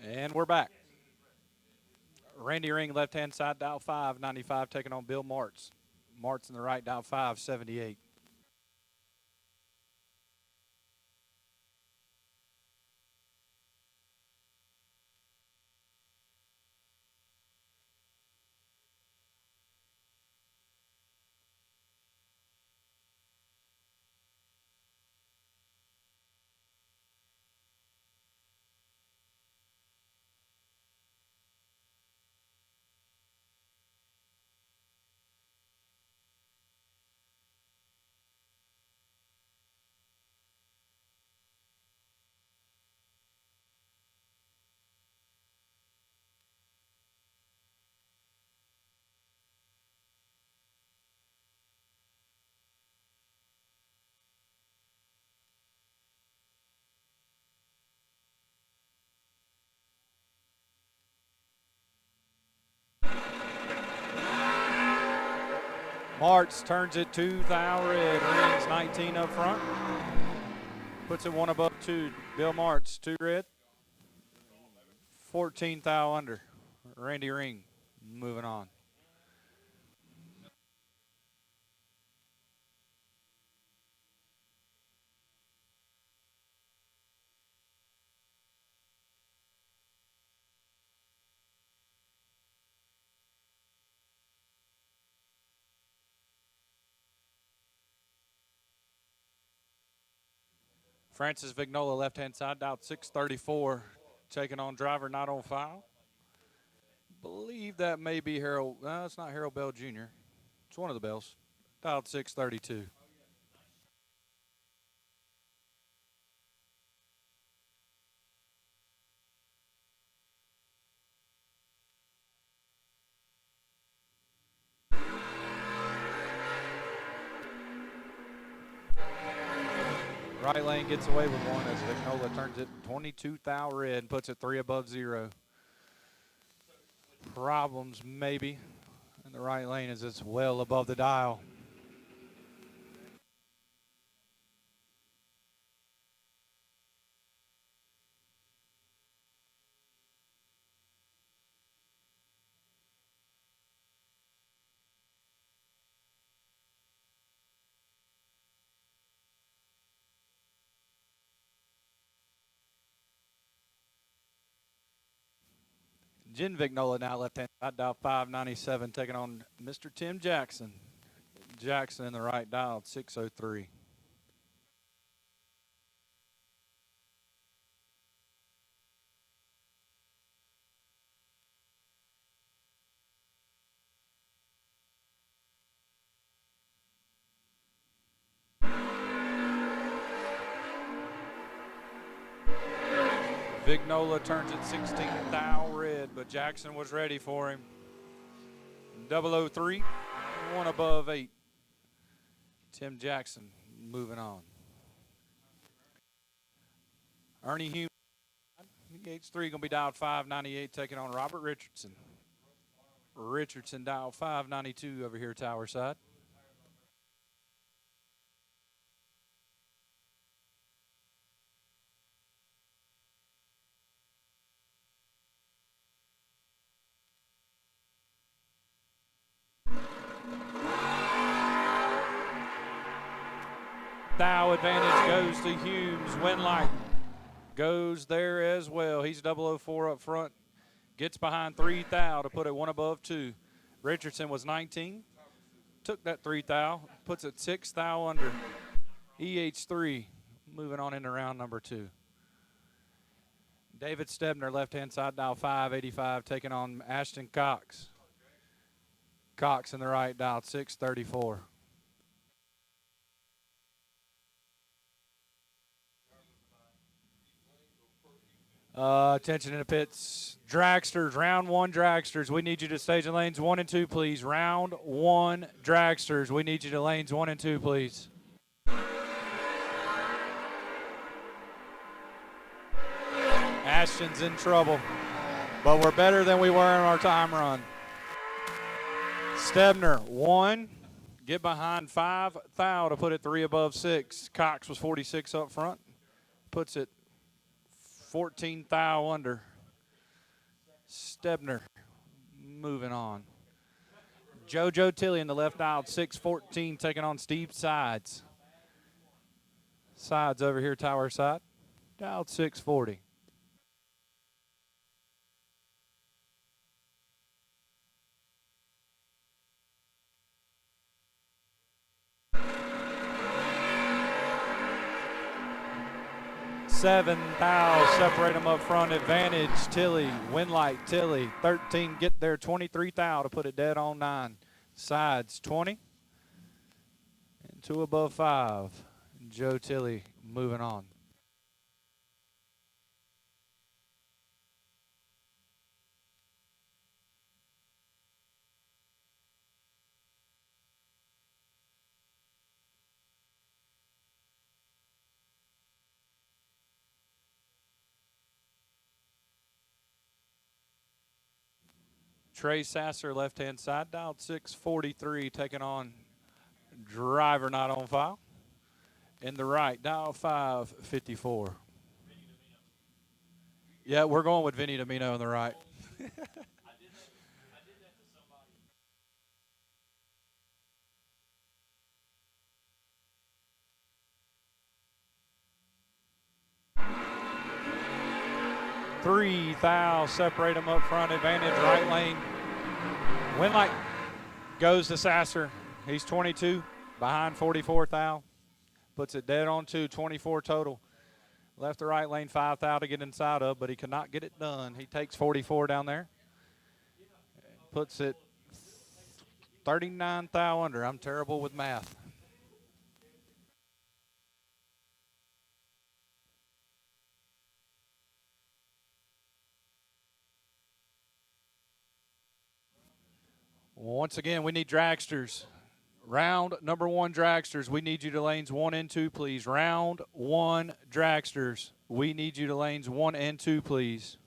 And we're back. Randy Ring, left-hand side, dial 595, taking on Bill Martz. Martz in the right, dial 578. Martz turns it 2 thou red, Rings 19 up front. Puts it 1 above 2. Bill Martz, 2 red. 14 thou under. Randy Ring moving on. Francis Vignola, left-hand side, dialed 634, taking on driver not on file. Believe that may be Harold. No, it's not Harold Bell Jr. It's one of the Bells. Dialed 632. Right lane gets away with one as Vignola turns it 22 thou red and puts it 3 above 0. Problems maybe in the right lane as it's well above the dial. Jen Vignola now left-hand side, dial 597, taking on Mr. Tim Jackson. Jackson in the right, dial 603. Vignola turns it 16 thou red, but Jackson was ready for him. 003, 1 above 8. Tim Jackson moving on. Ernie Hume, H3 going to be dialed 598, taking on Robert Richardson. Richardson dialed 592 over here, tower side. Thou advantage goes to Humes. Winlight goes there as well. He's 004 up front. Gets behind 3 thou to put it 1 above 2. Richardson was 19. Took that 3 thou. Puts it 6 thou under. EH3 moving on into round number 2. David Stebner, left-hand side, dial 585, taking on Ashton Cox. Cox in the right, dial 634. Attention in the pits. Dragsters, round 1 Dragsters. We need you to stage in lanes 1 and 2, please. Round 1 Dragsters. We need you to lanes 1 and 2, please. Ashton's in trouble, but we're better than we were in our time run. Stebner, 1. Get behind 5 thou to put it 3 above 6. Cox was 46 up front. Puts it 14 thou under. Stebner moving on. JoJo Tilley in the left aisle, 6-14, taking on Steve Sides. Sides over here, tower side. Dialed 640. Seven thou, separate them up front. Advantage Tilley, Winlight Tilley. 13 get there, 23 thou to put it dead on 9. Sides 20. And 2 above 5. Joe Tilley moving on. Trey Sasser, left-hand side, dialed 643, taking on driver not on file. In the right, dial 554. Yeah, we're going with Vinny Domino in the right. Three thou, separate them up front, advantage right lane. Winlight goes to Sasser. He's 22, behind 44 thou. Puts it dead on 2, 24 total. Left to right lane, 5 thou to get inside of, but he could not get it done. He takes 44 down there. Puts it 39 thou under. I'm terrible with math. Once again, we need dragsters. Round number 1 dragsters. We need you to lanes 1 and 2, please. Round 1 dragsters. We need you to lanes 1 and 2, please.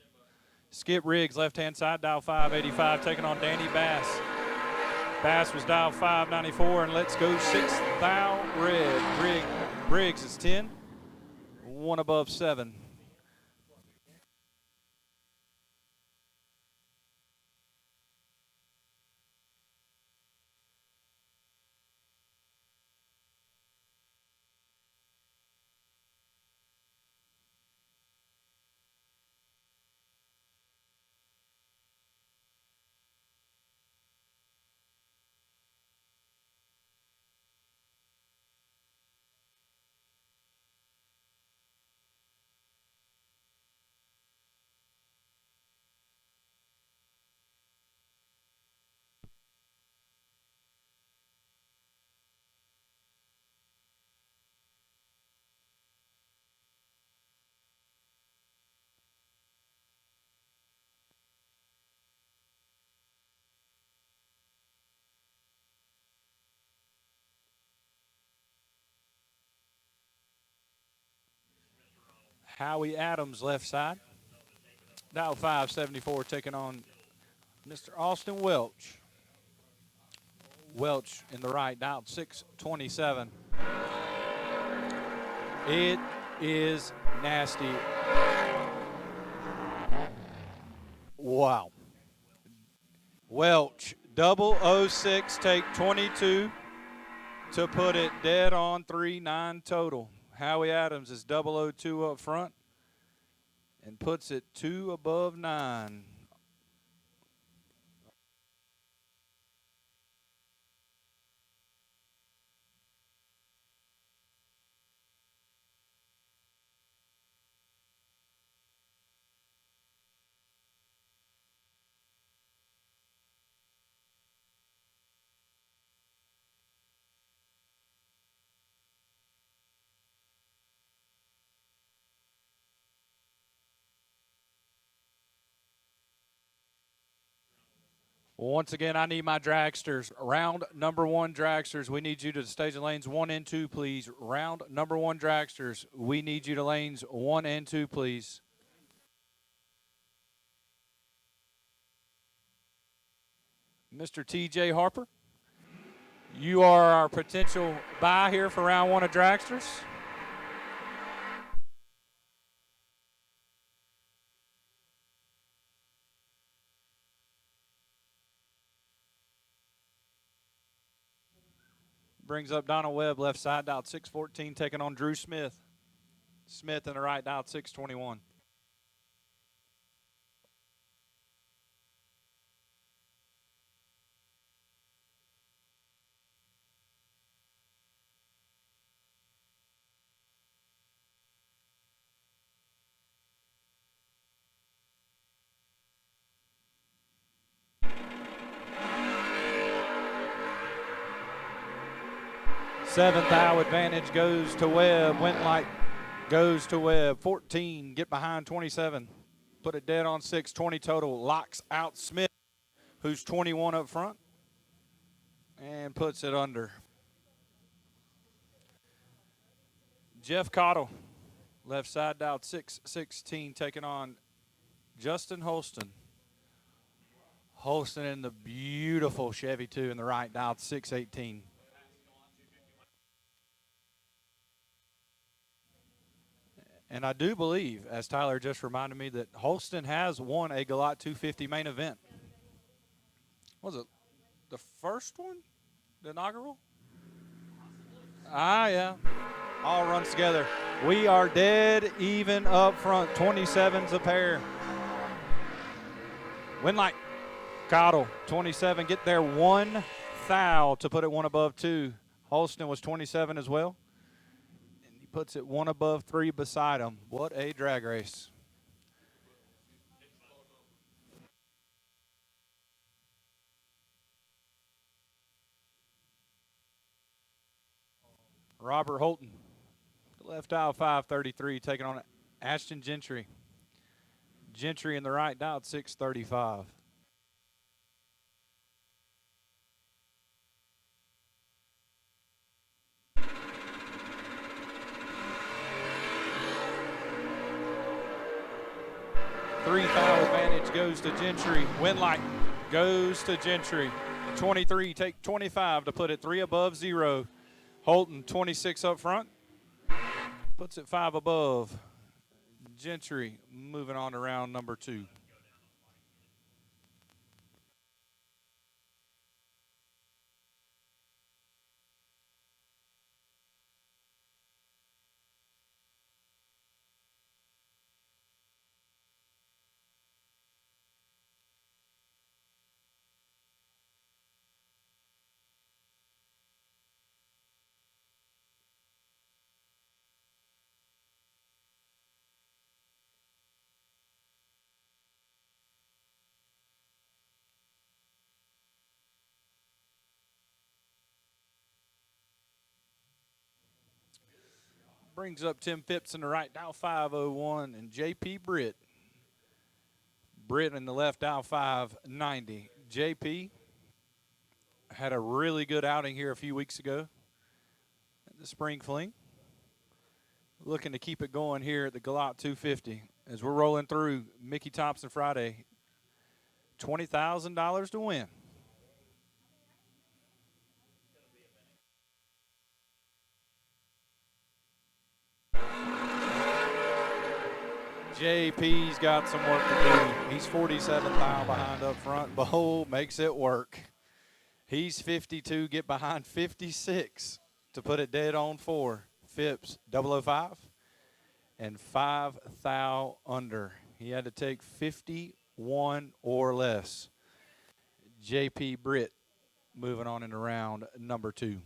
Skip Riggs, left-hand side, dial 585, taking on Danny Bass. Bass was dial 594, and let's go 6 thou red. Briggs is 10, 1 above 7. Howie Adams, left side. Dial 574, taking on Mr. Austin Welch. Welch in the right, dialed 627. It is nasty. Wow. Welch, 006, take 22 to put it dead on 3-9 total. Howie Adams is 002 up front and puts it 2 above 9. Once again, I need my dragsters. Round number 1 dragsters. We need you to stage the lanes 1 and 2, please. Round number 1 dragsters. We need you to lanes 1 and 2, please. Mr. TJ Harper, you are our potential buy here for round 1 of dragsters. brings up Donald Webb, left side, dialed 614, taking on Drew Smith. Smith in the right, dialed 621. Seventh thou advantage goes to Webb. Wentlight goes to Webb. 14, get behind 27. Put it dead on 6, 20 total. Locks out Smith, who's 21 up front, and puts it under. Jeff Cottle, left side, dialed 616, taking on Justin Holston. Holston in the beautiful Chevy 2 in the right, dialed 618. And I do believe, as Tyler just reminded me, that Holston has won a GALOT 250 main event. Was it the first one? The inaugural? Yeah. All runs together. We are dead even up front. 27's a pair. Winlight, Cottle, 27. Get there one thou to put it one above 2. Holston was 27 as well. Puts it one above 3 beside him. What a drag race. Robert Holton, left aisle 533, taking on Ashton Gentry. Gentry in the right, dialed 635. Three foul advantage goes to Gentry. Winlight goes to Gentry. 23, take 25 to put it 3 above 0. Holton, 26 up front. Puts it 5 above. Gentry moving on to round number 2. Brings up Tim Phipps in the right, dial 501, and J.P. Britt. Britt in the left, dial 590. J.P. had a really good outing here a few weeks ago at the Spring Fling. Looking to keep it going here at the GALOT 250 as we're rolling through Mickey Thompson Friday. $20,000 to win. JP's got some work to do. He's 47 thou behind up front. Behold makes it work. He's 52, get behind 56 to put it dead on 4. Phipps 005 and 5 thou under. He had to take 51 or less. JP Britt moving on into round number 2.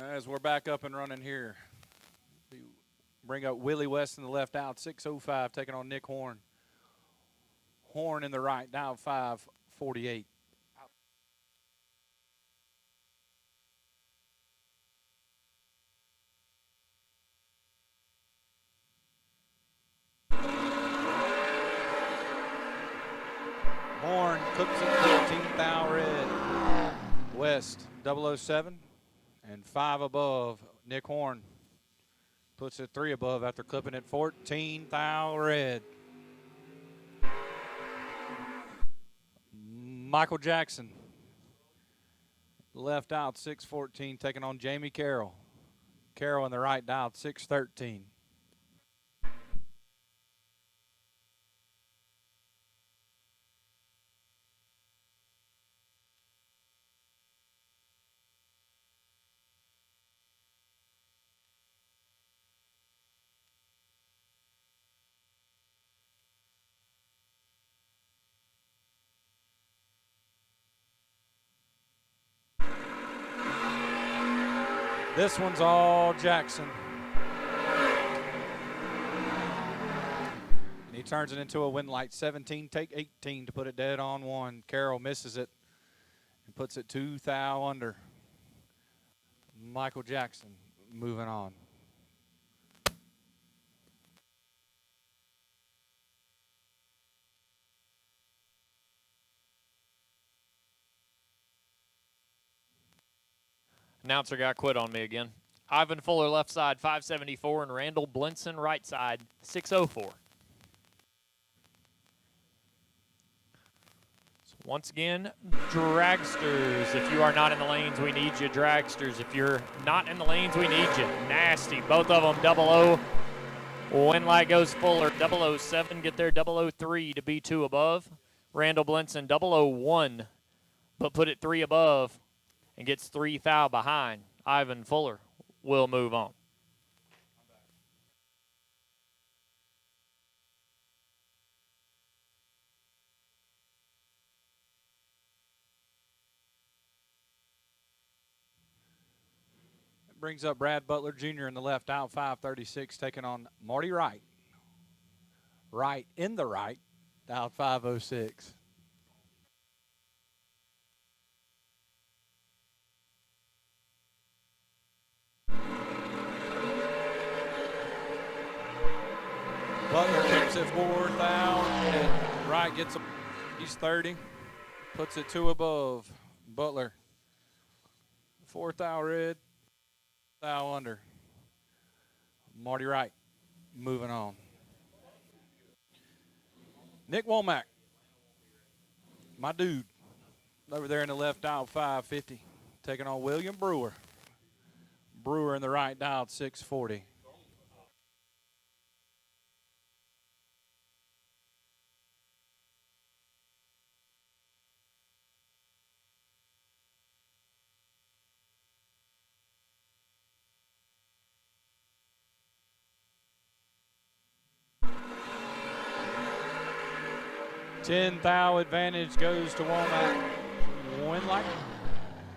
As we're back up and running here, we bring up Willie West in the left out, 6:05, taking on Nick Horn. Horn in the right, down 5:48. Horn clips it 15 thou red. West 007 and 5 above. Nick Horn puts it 3 above after clipping it 14 thou red. Michael Jackson left out 6:14, taking on Jamie Carroll. Carroll in the right dialed 6:13. This one's all Jackson. And he turns it into a win light. 17, take 18 to put it dead on 1. Carroll misses it and puts it 2 thou under. Michael Jackson moving on. Announcer got quit on me again. Ivan Fuller left side 574 and Randall Blinson right side 604. So once again, dragsters. If you are not in the lanes, we need you. Dragsters. If you're not in the lanes, we need you. Nasty. Both of them 00. Win light goes Fuller 007. Get there 003 to be 2 above. Randall Blinson 001, but put it 3 above. And gets 3 thou behind. Ivan Fuller will move on. It brings up Brad Butler Jr. in the left out, 5:36, taking on Marty Wright. Wright in the right, out 5:06. Butler keeps it 4 thou, and Wright gets a, he's 30, puts it 2 above. Butler, 4 thou red, thou under. Marty Wright moving on. Nick Womack, my dude, over there in the left dial, 550, taking on William Brewer. Brewer in the right dial, 640. Ten thou advantage goes to Womack. Win light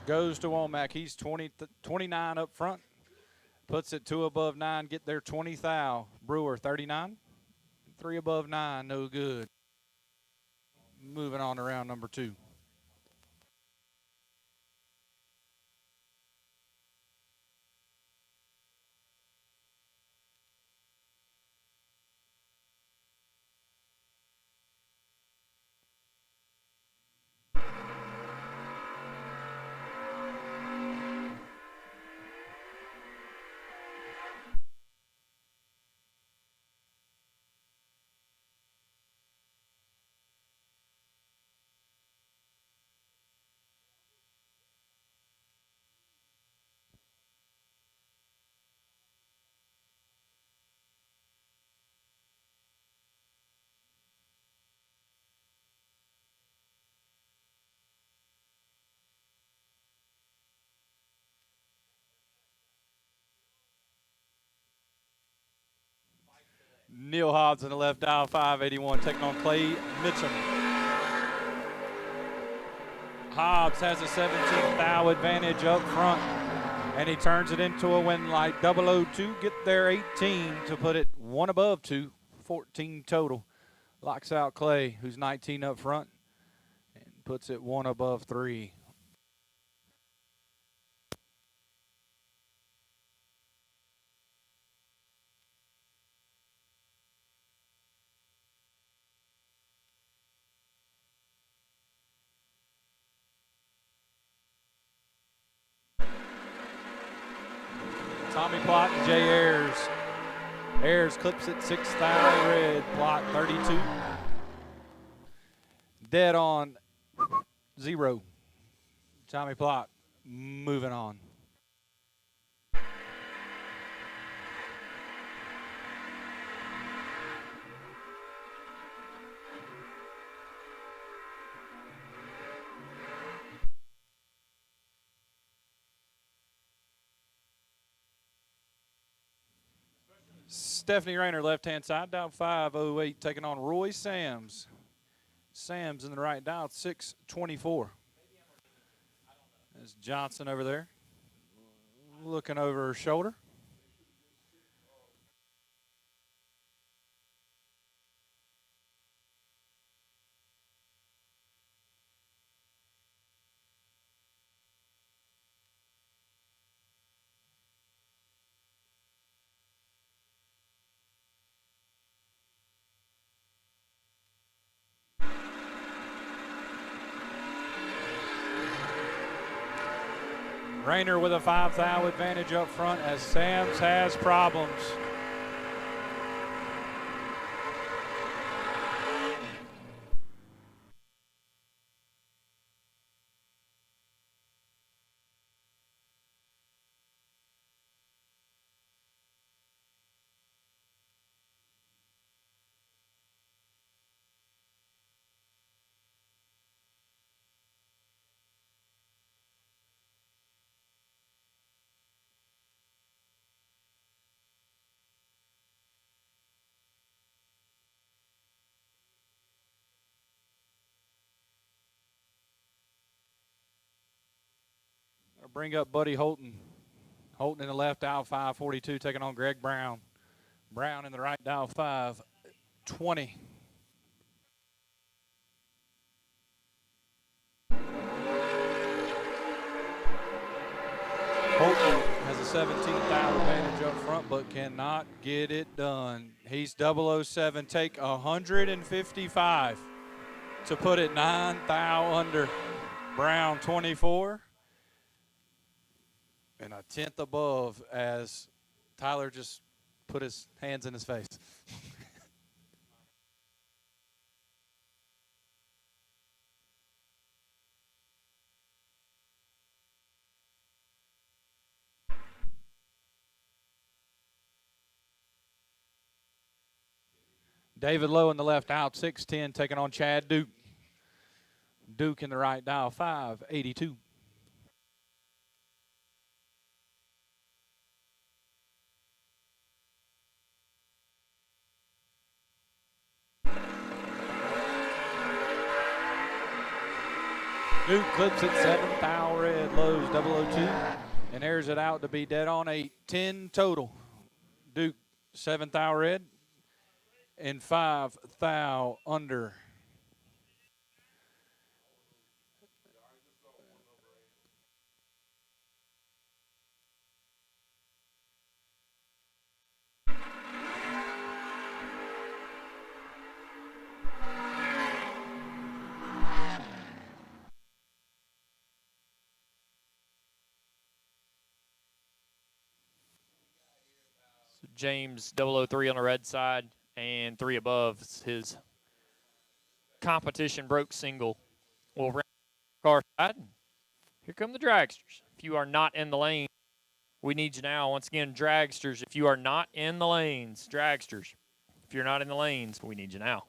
goes to Womack. He's 29 up front. Puts it 2 above 9. Get there 20 thou. Brewer 39. 3 above 9. No good. Moving on to round number 2. Neil Hobbs in the left dial, 581, taking on Clay Mitchum. Hobbs has a 17 thou advantage up front. And he turns it into a win light. 002, get there 18 to put it one above 2, 14 total. Locks out Clay, who's 19 up front, and puts it one above 3. Tommy Plott and Jay Ayers. Ayers clips it 6th thou red, Plott 32. Dead on 0. Tommy Plott moving on. Stephanie Rayner, left-hand side, dial 508, taking on Roy Sams. Sams in the right dial, 624. There's Johnson over there, looking over her shoulder. Rayner with a 5 thou advantage up front as Sams has problems. I'll bring up Buddy Holton. Holton in the left dial 542, taking on Greg Brown. Brown in the right dial 520. Holton has a 17th thou advantage up front, but cannot get it done. He's 007, take 155 to put it 9 thou under. Brown 24. And a 10th above as Tyler just put his hands in his face. David Lowe in the left out, 6'10", taking on Chad Duke. Duke in the right dial, 582. Duke clips it 7th thou red, Lowe's 002, and airs it out to be dead on 8. 10 total. Duke 7th thou red and 5 thou under. James 003 on the red side and 3 above is his competition broke single. We'll round the car side. Here come the dragsters. If you are not in the lane, we need you now. Once again, dragsters, if you are not in the lanes, dragsters, if you're not in the lanes, we need you now.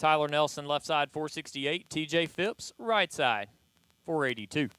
Tyler Nelson, left side, 468. TJ Phipps, right side, 482.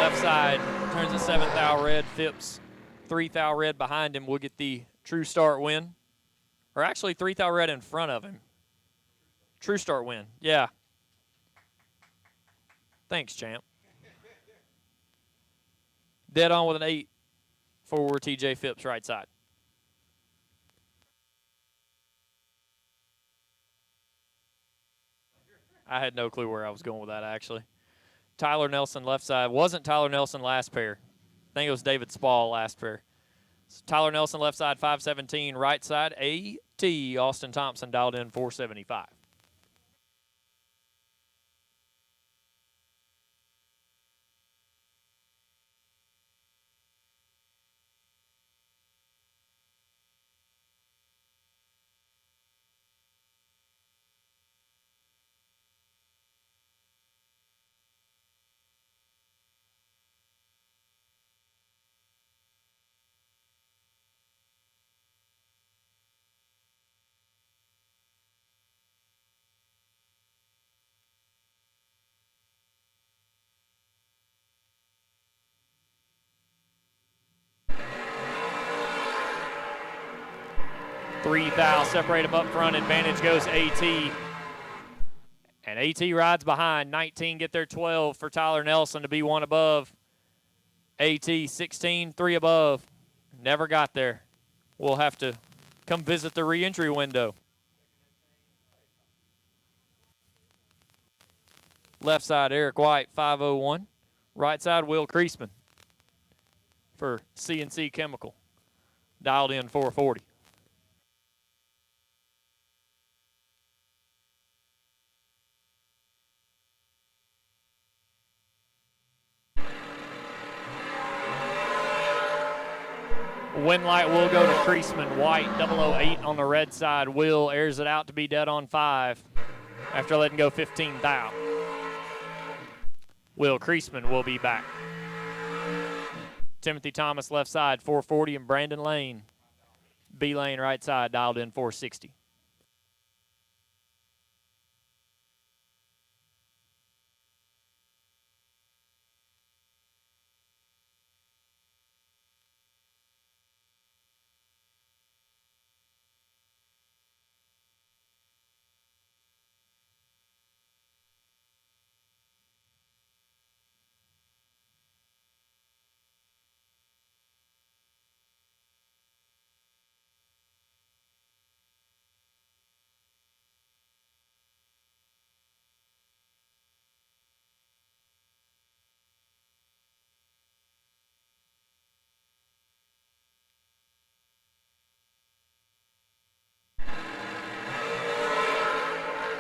Left side turns a 7th thou red. Phipps, 3 thou red behind him will get the true start win. Or actually 3 thou red in front of him. True start win. Yeah. Thanks, champ. Dead on with an 8 for TJ Phipps, right side. I had no clue where I was going with that, actually. Tyler Nelson, left side. Wasn't Tyler Nelson last pair. I think it was David Spall last pair. So Tyler Nelson, left side, 517. Right side, AT. Austin Thompson dialed in 475. Three thou, separate them up front. Advantage goes AT. And AT rides behind. 19 get their 12 for Tyler Nelson to be one above. AT 16, 3 above. Never got there. We'll have to come visit the re-entry window. Left side, Eric White, 501. Right side, Will Creasman for CNC Chemical. Dialed in 440. Win light will go to Creasman. White, 008 on the red side. Will airs it out to be dead on 5 after letting go 15 thou. Will Creasman will be back. Timothy Thomas, left side, 440, and Brandon Lane, B lane, right side, dialed in 460.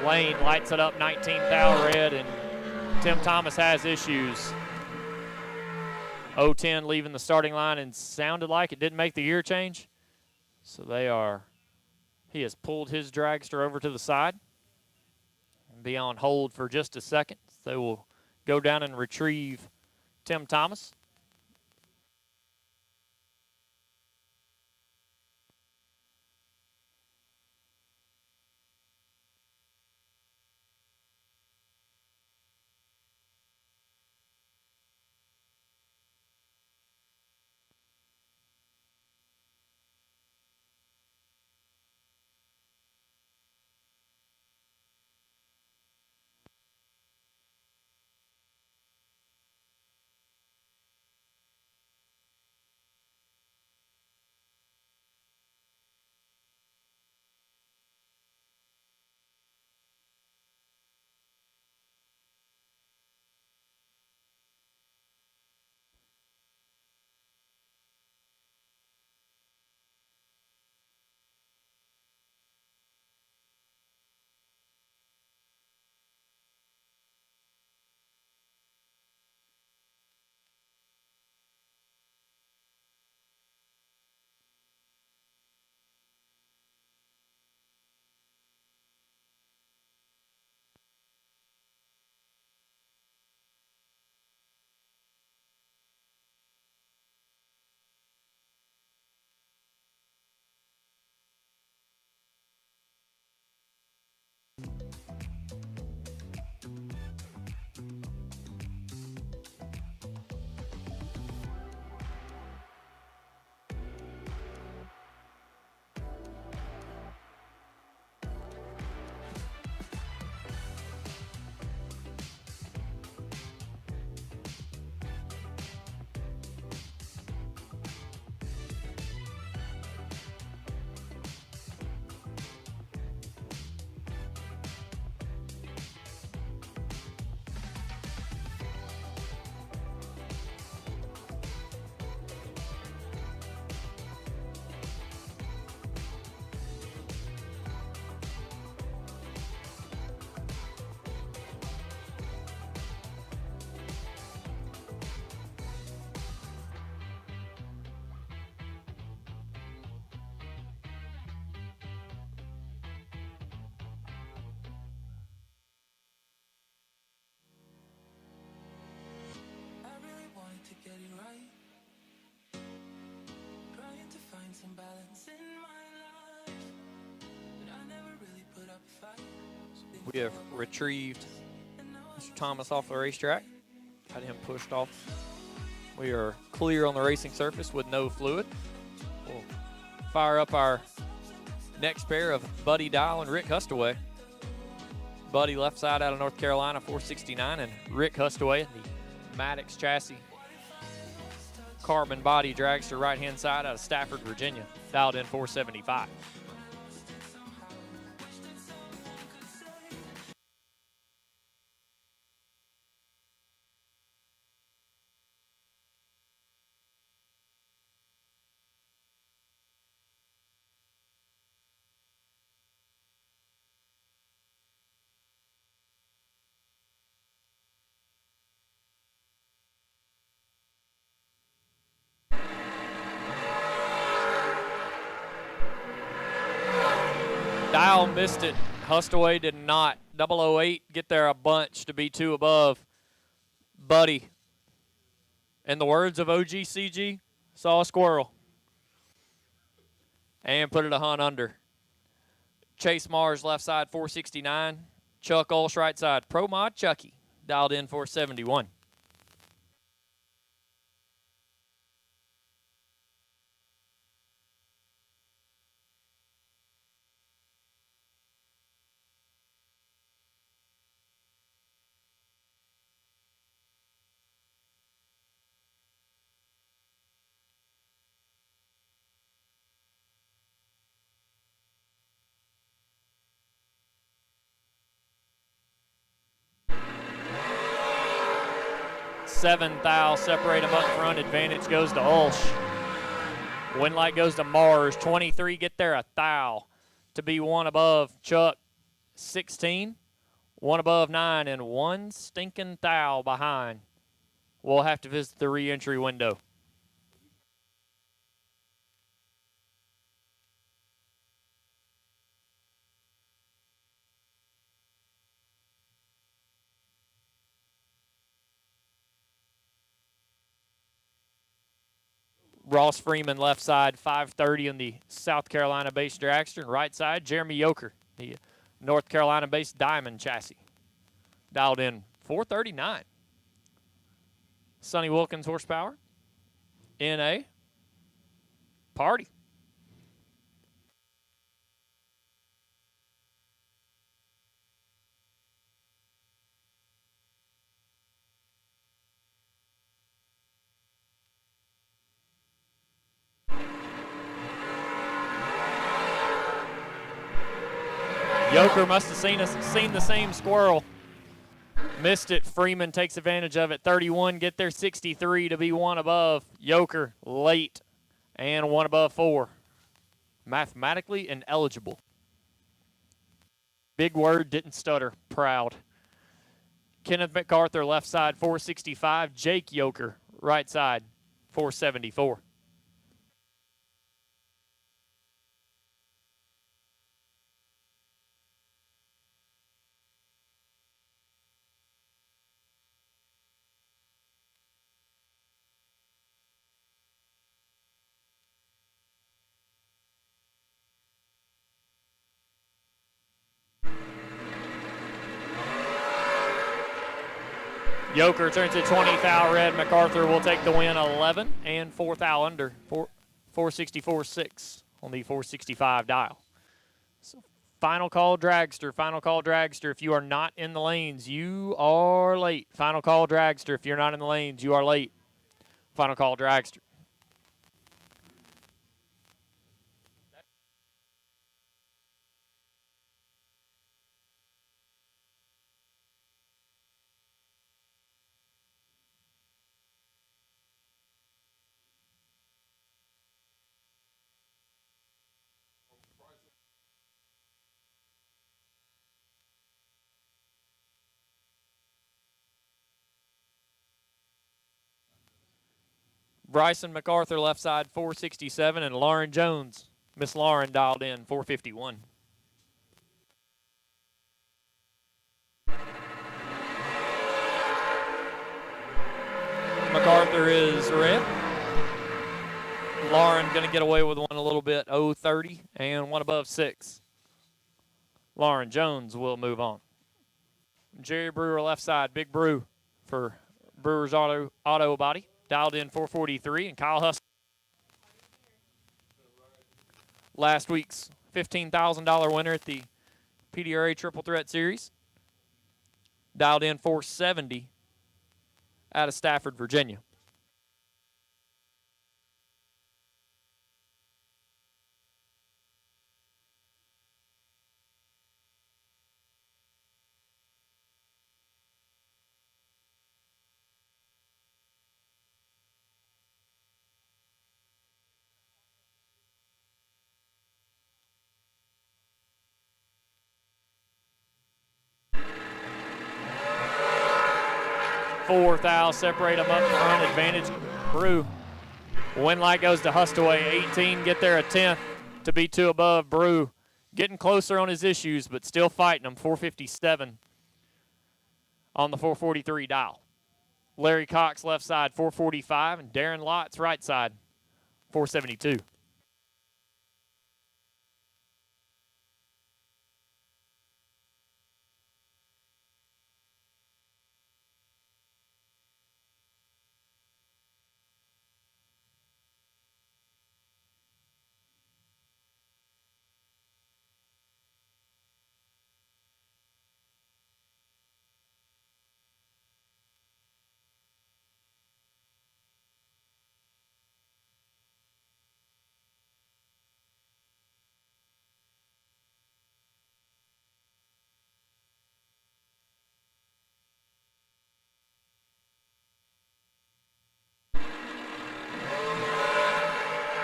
Lane lights it up, 19 thou red, and Tim Thomas has issues. 010 leaving the starting line and sounded like it didn't make the gear change. So he has pulled his dragster over to the side and be on hold for just a second. They will go down and retrieve Tim Thomas. We have retrieved Mr. Thomas off the racetrack. Got him pushed off. We are clear on the racing surface with no fluid. We'll fire up our next pair of Buddy Dial and Rick Hustaway. Buddy left side out of North Carolina, 469, and Rick Hustaway, the Maddox chassis carbon body dragster right-hand side out of Stafford, Virginia, dialed in 475. Dial missed it. Hustaway did not. 008 get there a bunch to be 2 above. Buddy, in the words of OGCG, saw a squirrel and put it a hunt under. Chase Mars left side 469. Chuck Olsh right side. Pro Mod Chucky dialed in 471. Seven thou separate them up front. Advantage goes to Olsh. Win light goes to Mars. 23 get there a thou to be 1 above Chuck. 16, 1 above 9, and 1 stinking thou behind. We'll have to visit the re-entry window. Ross Freeman left side, 530 on the South Carolina-based dragster. Right side, Jeremy Yoker, the North Carolina-based Diamond chassis. Dialed in 439. Sonny Wilkins horsepower. NA. Party. Yoker must have seen the same squirrel. Missed it. Freeman takes advantage of it. 31 get there. 63 to be 1 above. Yoker late and 1 above 4. Mathematically ineligible. Big word, didn't stutter. Proud. Kenneth MacArthur left side 465. Jake Yoker right side 474. Yoker turns it 20 thou red. MacArthur will take the win 11 and 4 thou under. 464.6 on the 465 dial. So final call dragster. Final call dragster. If you are not in the lanes, you are late. Final call dragster. If you're not in the lanes, you are late. Final call dragster. Bryson MacArthur left side 467, and Lauren Jones, Miss Lauren, dialed in 451. MacArthur is red. Lauren going to get away with one a little bit, 030, and one above 6. Lauren Jones will move on. Jerry Brewer left side, Big Brew for Brewer's Auto Body, dialed in 443, and Kyle Huss. Last week's $15,000 winner at the PDRA Triple Threat Series, dialed in 470 out of Stafford, Virginia. Fourth out, separate them up front, advantage Brew. Win light goes to Hustaway, 18, get there a 10th to be 2 above. Brew getting closer on his issues, but still fighting them, 457 on the 443 dial. Larry Cox left side, 445, and Darren Lott's right side, 472.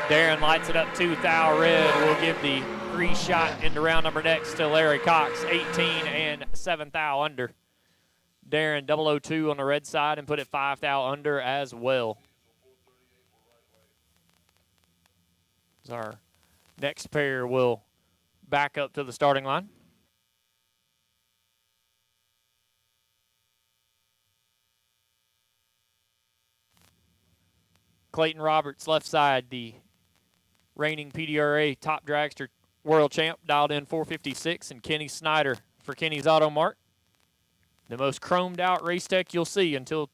Darren lights it up 2 thou red. We'll give the free shot into round number next to Larry Cox, 18 and 7 thou under. Darren 002 on the red side and put it 5 thou under as well. As our next pair will back up to the starting line. Clayton Roberts left side, the reigning PDRA top dragster world champ, dialed in 456, and Kenny Snyder for Kenny's Auto Mart. The most chromed out race tech you'll see until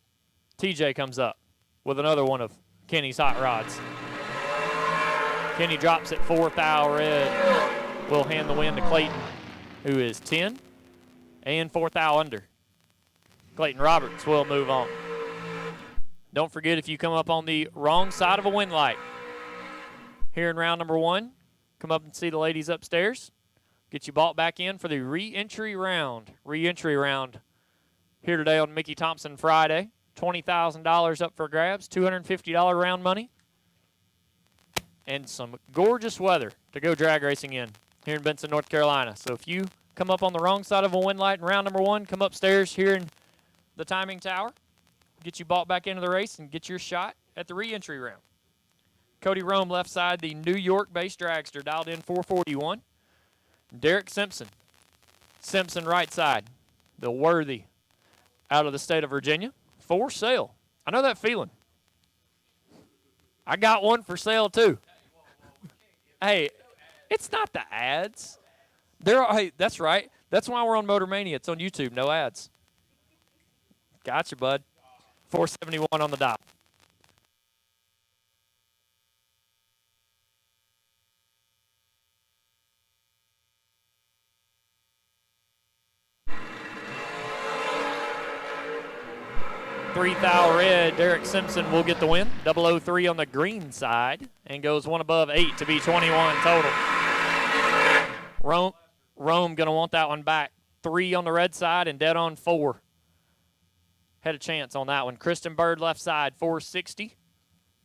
TJ comes up with another one of Kenny's hot rods. Kenny drops it 4 thou red. Will hand the win to Clayton, who is 10 and 4 thou under. Clayton Roberts will move on. Don't forget, if you come up on the wrong side of a win light here in round number 1, come up and see the ladies upstairs. Get you bought back in for the re-entry round. Re-entry round here today on Mickey Thompson Friday. $20,000 up for grabs, $250 round money, and some gorgeous weather to go drag racing in here in Benson, North Carolina. So if you come up on the wrong side of a win light in round number 1, come upstairs here in the timing tower, get you bought back into the race, and get your shot at the re-entry round. Cody Rome left side, the New York-based dragster, dialed in 441. Derek Simpson. Simpson right side, the worthy out of the state of Virginia, for sale. I know that feeling. I got one for sale too. Hey, it's not the ads. Hey, that's right. That's why we're on Motor Mania. It's on YouTube, no ads. Gotcha, bud. 471 on the dot. $3 thou red. Derek Simpson will get the win. 003 on the green side and goes one above 8 to be 21 total. Rome going to want that one back. 3 on the red side and dead on 4. Had a chance on that one. Kristen Bird left side, 460.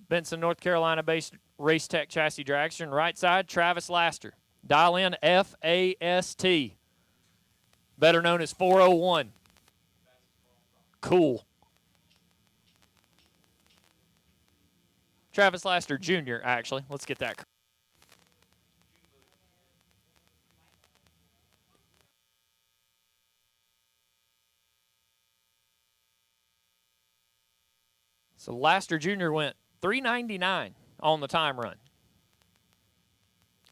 Benson, North Carolina-based Race Tech chassis dragster. And right side, Travis Laster. Dial in FAST. Better known as 401. Cool. Travis Laster Jr., actually. Let's get that. So Laster Jr. went $399 on the time run.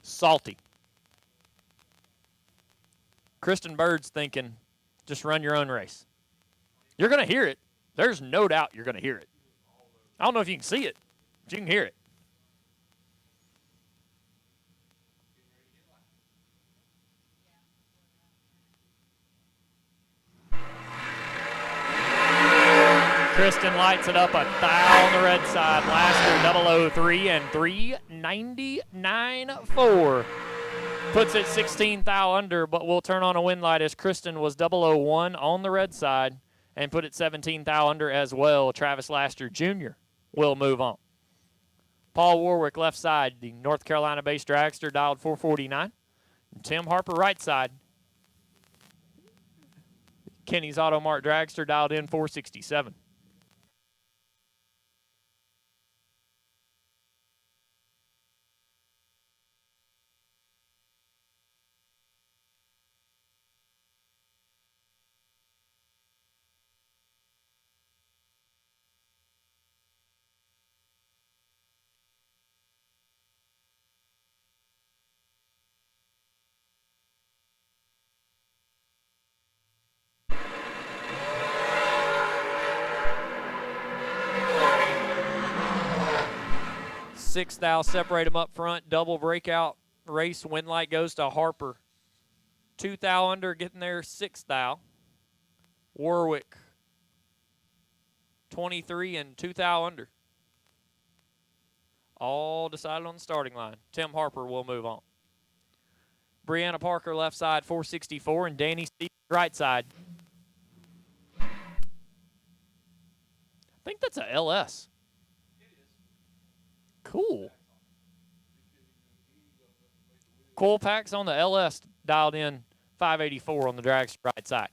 Salty. Kristen Bird's thinking, just run your own race. You're going to hear it. There's no doubt you're going to hear it. I don't know if you can see it, but you can hear it. Kristen lights it up a thou on the red side. Laster 003 and 399.4. Puts it 16 thou under, but will turn on a win light as Kristen was 001 on the red side and put it 17 thou under as well. Travis Laster Jr. will move on. Paul Warwick left side, the North Carolina-based dragster, dialed 449. And Tim Harper right side. Kenny's Auto Mart dragster dialed in 467. Six thou separate them up front. Double breakout race. Win light goes to Harper. 2 thou under getting there. 6 thou. Warwick 23 and 2 thou under. All decided on the starting line. Tim Harper will move on. Brianna Parker left side 464 and Danny Stevens right side. I think that's a LS. Cool. Coil packs on the LS dialed in 584 on the dragster right side.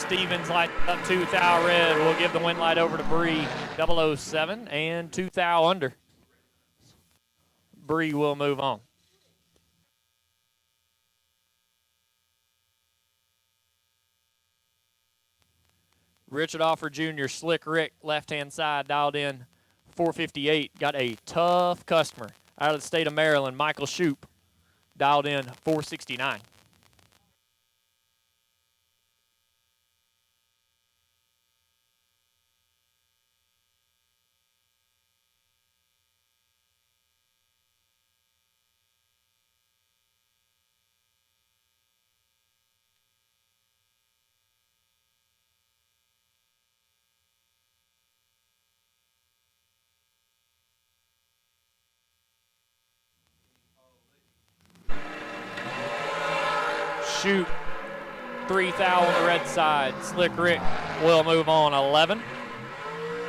Stevens lights up 2 thou red. We'll give the win light over to Bree 007 and 2 thou under. Bree will move on. Richard Offer Jr., Slick Rick, left-hand side, dialed in 458. Got a tough customer out of the state of Maryland, Michael Shoop, dialed in 469. Shoot 3 thou on the red side. Slick Rick will move on 11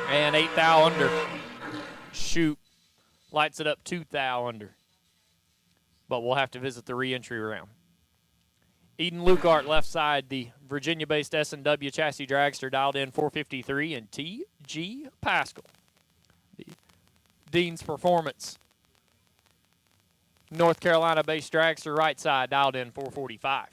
and 8 thou under. Shoot lights it up 2 thou under, but we'll have to visit the re-entry round. Eden Lukart left side, the Virginia-based S&W chassis dragster, dialed in 453 and T.G. Pascal. The Dean's Performance North Carolina-based dragster right side, dialed in 445.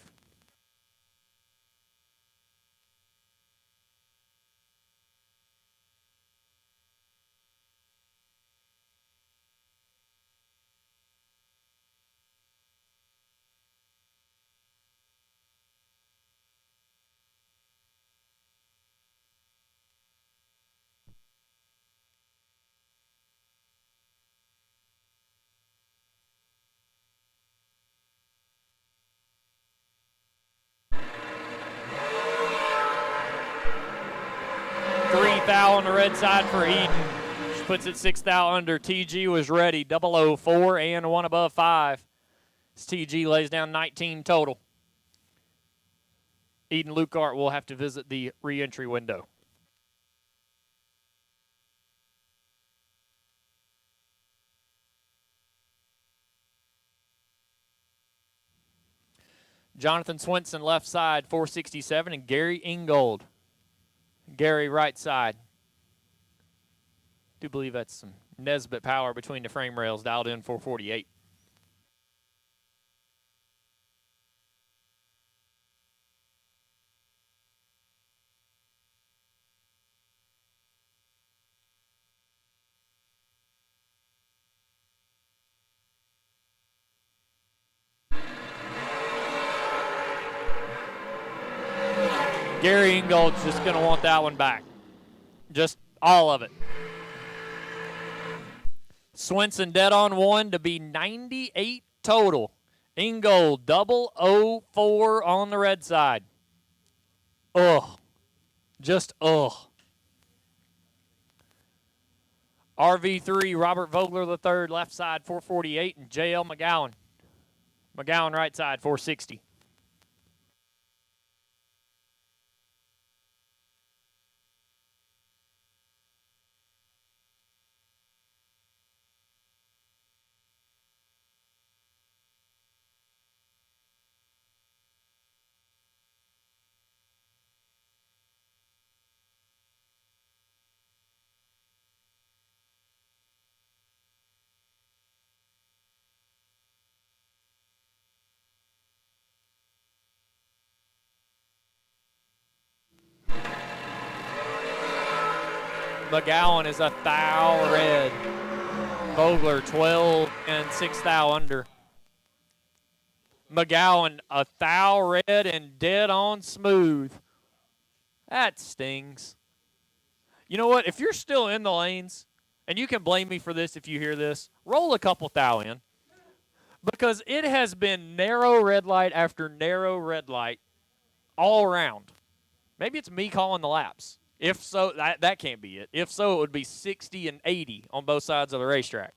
Thou on the red side for Eden. She puts it 6 thou under. TG was ready. 004 and 1 above 5. As TG lays down 19 total. Eden Lukart will have to visit the re-entry window. Jonathan Swenson left side 467 and Gary Ingold Gary, right side. Do believe that's some Nesbitt power between the frame rails, dialed in 448. Gary Ingold's just going to want that one back. Just all of it. Swenson dead on one to be 98 total. Ingold 004 on the red side. Ugh. Just ugh. RV3, Robert Vogler III, left side 448, and JL McGowan. McGowan right side 460. McGowan is a thou red. Vogler 12 and 6 thou under. McGowan a thou red and dead on smooth. That stings. You know what? If you're still in the lanes, and you can blame me for this if you hear this, roll a couple thou in. Because it has been narrow red light after narrow red light all around. Maybe it's me calling the laps. If so, that can't be it. If so, it would be 60 and 80 on both sides of the racetrack.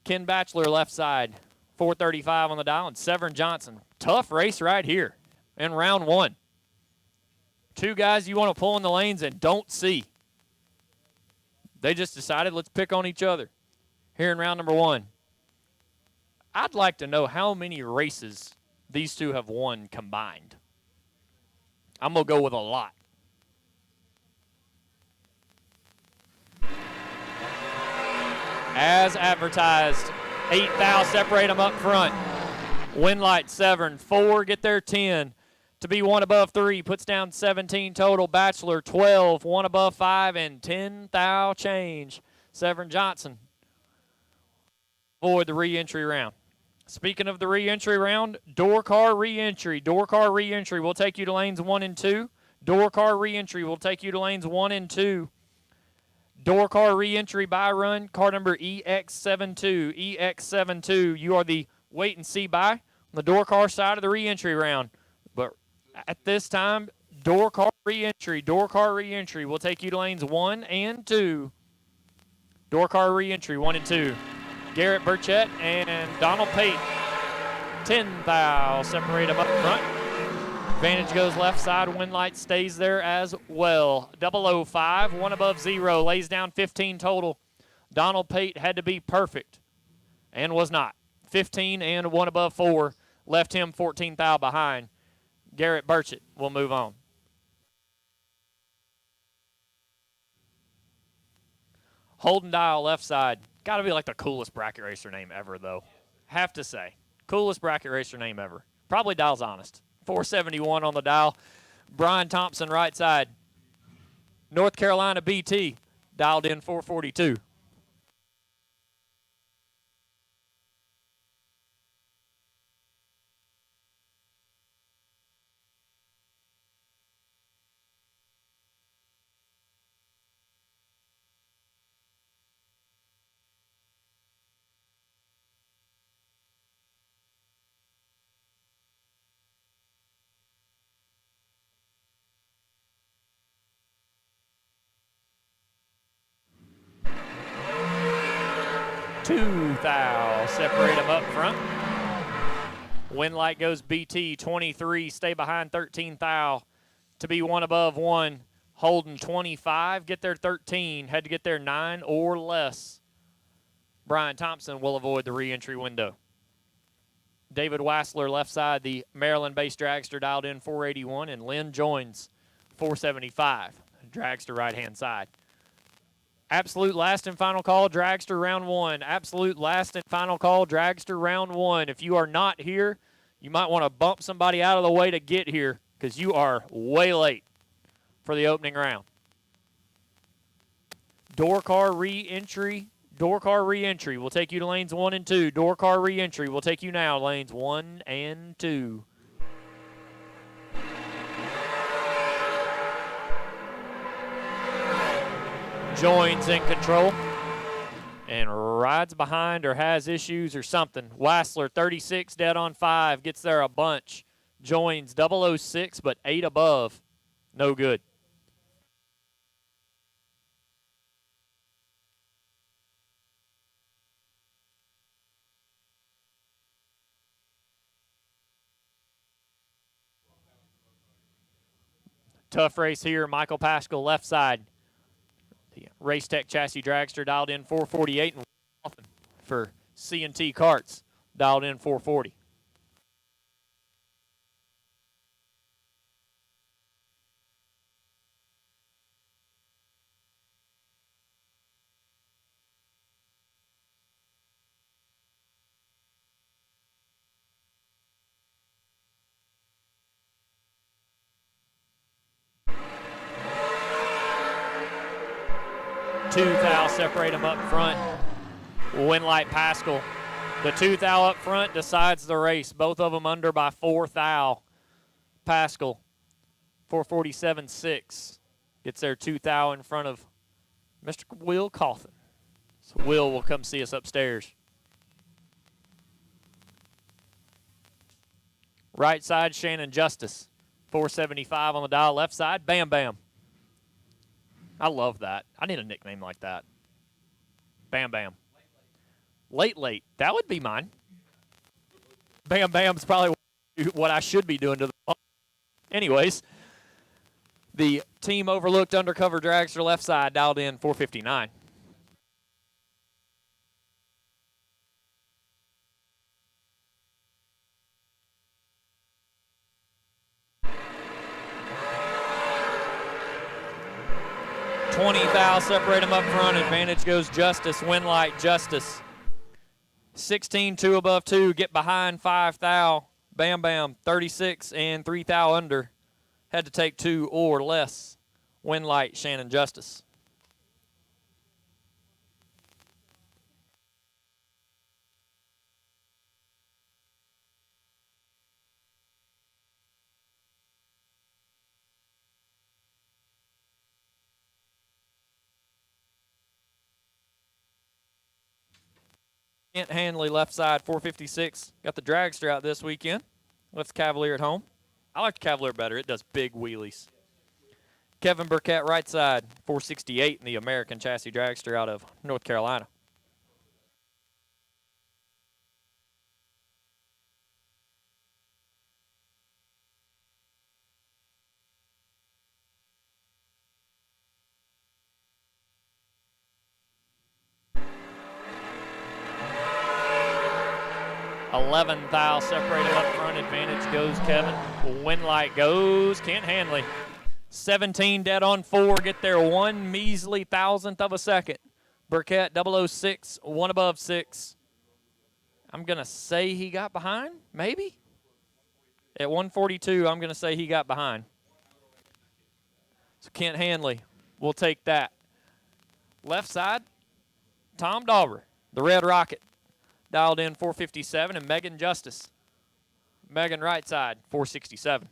Ken Batchelor left side, 435 on the dial, and Severn Johnson. Tough race right here in round one. Two guys you want to pull in the lanes and don't see. They just decided let's pick on each other here in round number one. I'd like to know how many races these two have won combined. I'm going to go with a lot. As advertised, 8 thou separate them up front. Winlight, Severn, 4, get their 10. To be 1 above 3, puts down 17 total. Batchelor, 12, 1 above 5, and 10 thou change. Severn Johnson, avoid the re-entry round. Speaking of the re-entry round, door car re-entry. Door car re-entry will take you to lanes 1 and 2. Door car re-entry will take you to lanes 1 and 2. Door car re-entry by run, car number EX72. EX72, you are the wait and see by on the door car side of the re-entry round. But at this time, door car re-entry. Door car re-entry will take you to lanes 1 and 2. Door car re-entry 1 and 2. Garrett Burchett and Donald Pate. 10 thou separate them up front. Advantage goes left side. Winlight stays there as well. 005, 1 above 0. Lays down 15 total. Donald Pate had to be perfect and was not. 15 and 1 above 4. Left him 14 thou behind. Garrett Burchett will move on. Holden Dial left side. Got to be like the coolest bracket racer name ever, though. Have to say. Coolest bracket racer name ever. Probably Dial's honest. 471 on the dial. Brian Thompson right side. North Carolina BT. Dialed in 442. Two thou separate them up front. Winlight goes BT 23, stay behind 13 thou to be 1 above 1. Holden 25, get there 13, had to get there 9 or less. Brian Thompson will avoid the re-entry window. David Wassler left side, the Maryland-based dragster, dialed in 481, and Lynn joins 475, dragster right-hand side. Absolute last and final call, dragster round 1. Absolute last and final call, dragster round 1. If you are not here, you might want to bump somebody out of the way to get here because you are way late for the opening round. Door car re-entry. Door car re-entry will take you to lanes 1 and 2. Door car re-entry will take you now lanes 1 and 2. Joins in control and rides behind or has issues or something. Wassler 36 dead on 5, gets there a bunch. Joins 006 but 8 above. No good. Tough race here. Michael Pascal left side. The Race Tech Chassis Dragster dialed in 448 and for C&T Karts dialed in 440. Two thou separate them up front. Winlight Pascal. The 2 thou up front decides the race. Both of them under by 4 thou. Pascal, 447.6. Gets their 2 thou in front of Mr. Will Cawthon. So Will will come see us upstairs. Right side, Shannon Justice. 475 on the dial. Left side, Bam Bam. I love that. I need a nickname like that. Bam Bam. Late. That would be mine. Bam Bam's probably what I should be doing to the. Anyways, the team overlooked undercover dragster left side dialed in 459. Thou separate them up front. Advantage goes Justice. Winlight Justice. 16 2 above 2. Get behind 5 thou. Bam Bam 36 and 3 thou under. Had to take 2 or less. Winlight Shannon Justice. Kent Hanley left side 456. Got the dragster out this weekend. Left Cavalier at home. I like the Cavalier better. It does big wheelies. Kevin Burkett right side 468 in the American Chassis Dragster out of North Carolina. Thou separated up front. Advantage goes Kevin. Winlight goes Kent Hanley. 17 dead on 4. Get there 1 measly thousandth of a second. Burkett 006, 1 above 6. I'm going to say he got behind, maybe? At 142, I'm going to say he got behind. So Kent Hanley will take that. Left side, Tom Dauber, the Red Rocket. Dialed in 457, and Megan Justice. Megan right side, 467.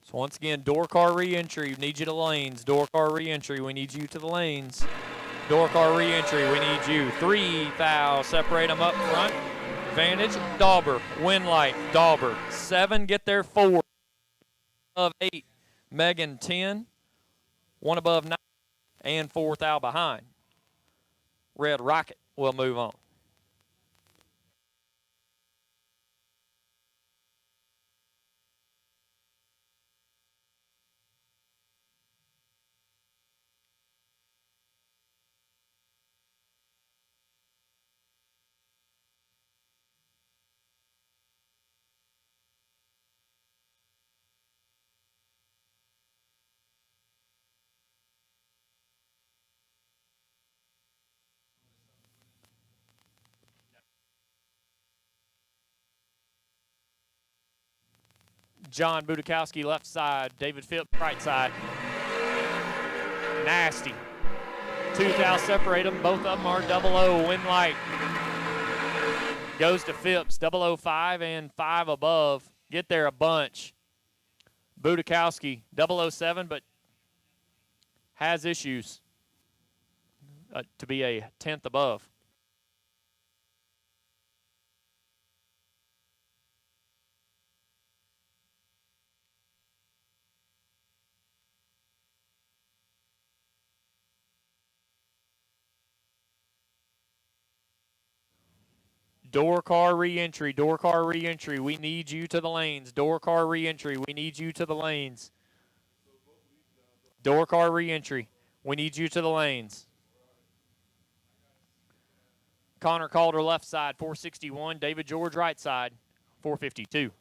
So once again, door car re-entry, we need you to lanes. Door car re-entry, we need you to the lanes. Door car re-entry, we need you. 3 thou, separate them up front. Advantage, Dauber, Winlight, Dauber. 7, get there 4. Above 8, Megan 10. 1 above 9, and 4th thou behind. Red Rocket will move on. John Budakowski left side, David Phipps right side. Nasty. 2 thou separate them, both of them are 00, win light. Goes to Phipps, 005 and 5 above. Get there a bunch. Budakowski, 007, but has issues to be a 10th above. Door car re-entry, door car re-entry. We need you to the lanes. Door car re-entry. We need you to the lanes. Door car re-entry. We need you to the lanes. Connor Calder left side, 461. David George right side, 452.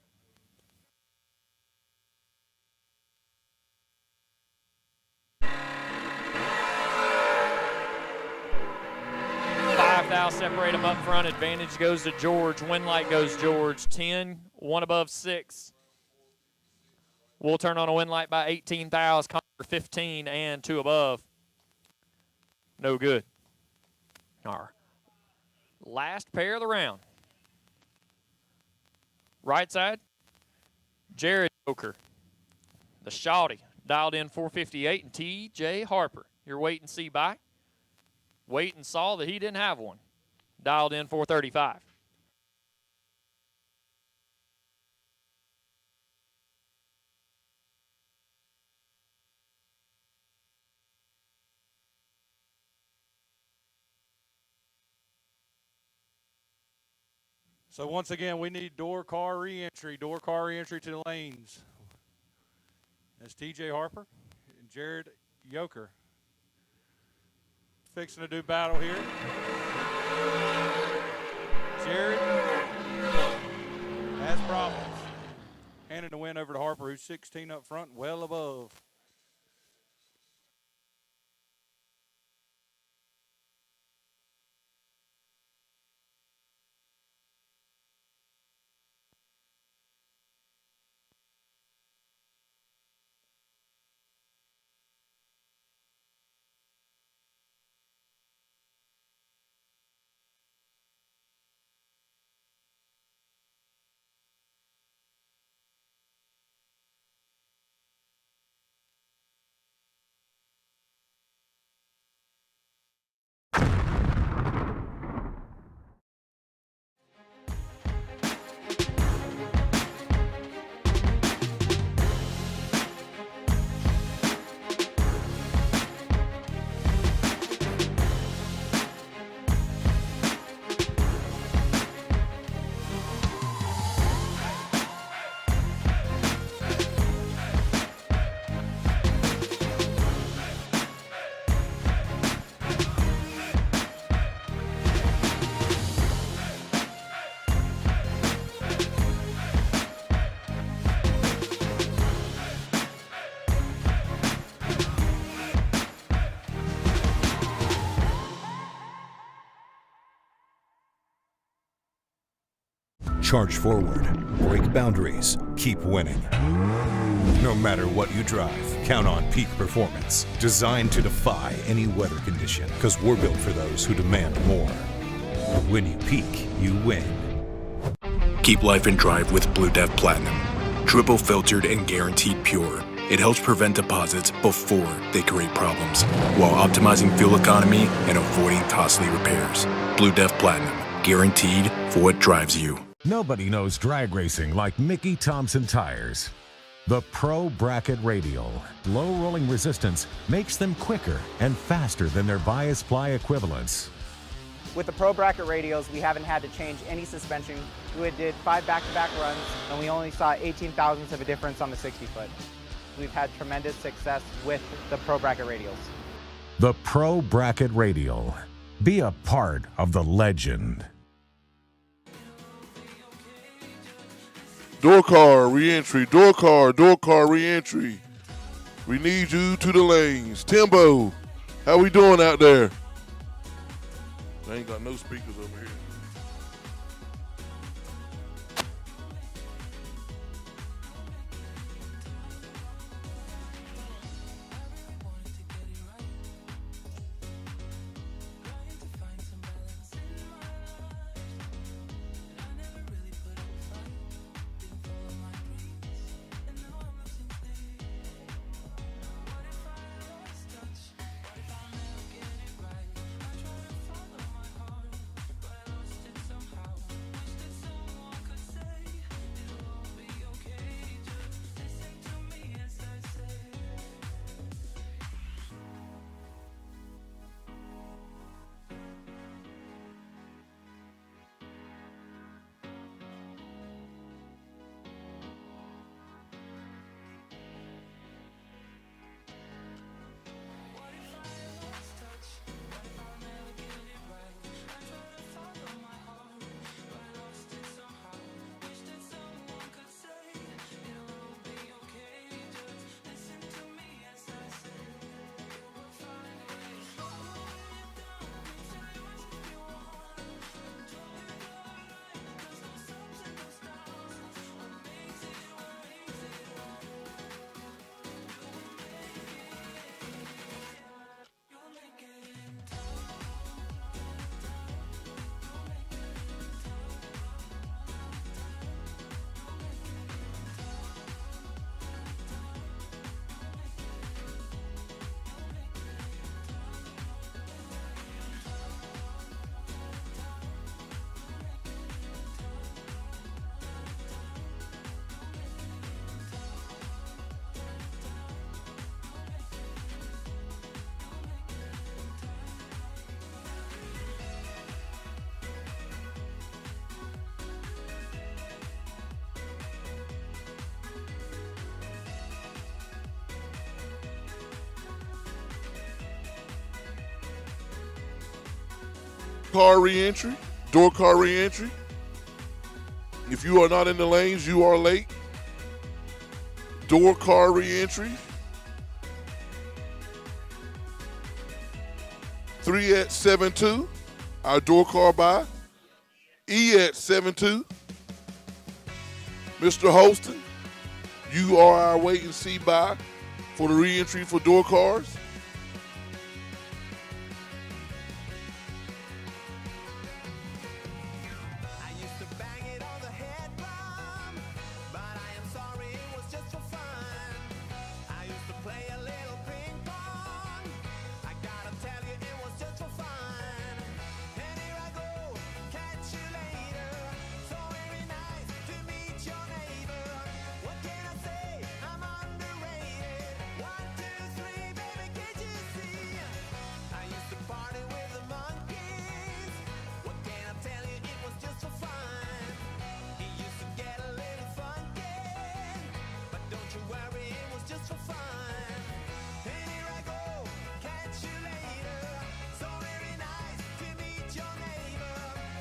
Thou separate them up front. Advantage goes to George. Win light goes George. 10, 1 above 6. We'll turn on a win light by 18 thous. Connor 15 and 2 above. No good. Our last pair of the round. Right side, Jared Joker. The shawty dialed in 458 and TJ Harper. Your wait and see bike. Wait and saw that he didn't have one. Dialed in 435. So once again, we need door car re-entry to the lanes. That's TJ Harper and Jared Yoker. Fixing to do battle here. Jared has problems. Handing the win over to Harper, who's 16 up front, well above. Charge forward, break boundaries, keep winning. No matter what you drive, count on peak performance. Designed to defy any weather condition, because we're built for those who demand more. When you peak, you win. Keep life in drive with Blue Dev Platinum. Triple filtered and guaranteed pure. It helps prevent deposits before they create problems, while optimizing fuel economy and avoiding costly repairs. Blue Dev Platinum, guaranteed for what drives you. Nobody knows drag racing like Mickey Thompson Tires. The Pro Bracket Radial. Low rolling resistance makes them quicker and faster than their bias ply equivalents. With the Pro Bracket Radials, we haven't had to change any suspension. We did 5 back-to-back runs, and we only saw 18 thousandths of a difference on the 60-foot. We've had tremendous success with the Pro Bracket Radials. The Pro Bracket Radial. Be a part of the legend. Door car re-entry, door car re-entry. We need you to the lanes. Timbo, how we doing out there? I ain't got no speakers over here. Car re-entry, door car re-entry. If you are not in the lanes, you are late. Door car re-entry. 3 at 7-2, our door car by. E at 7-2. Mr. Holston, you are our wait and see buy for the re-entry for door cars.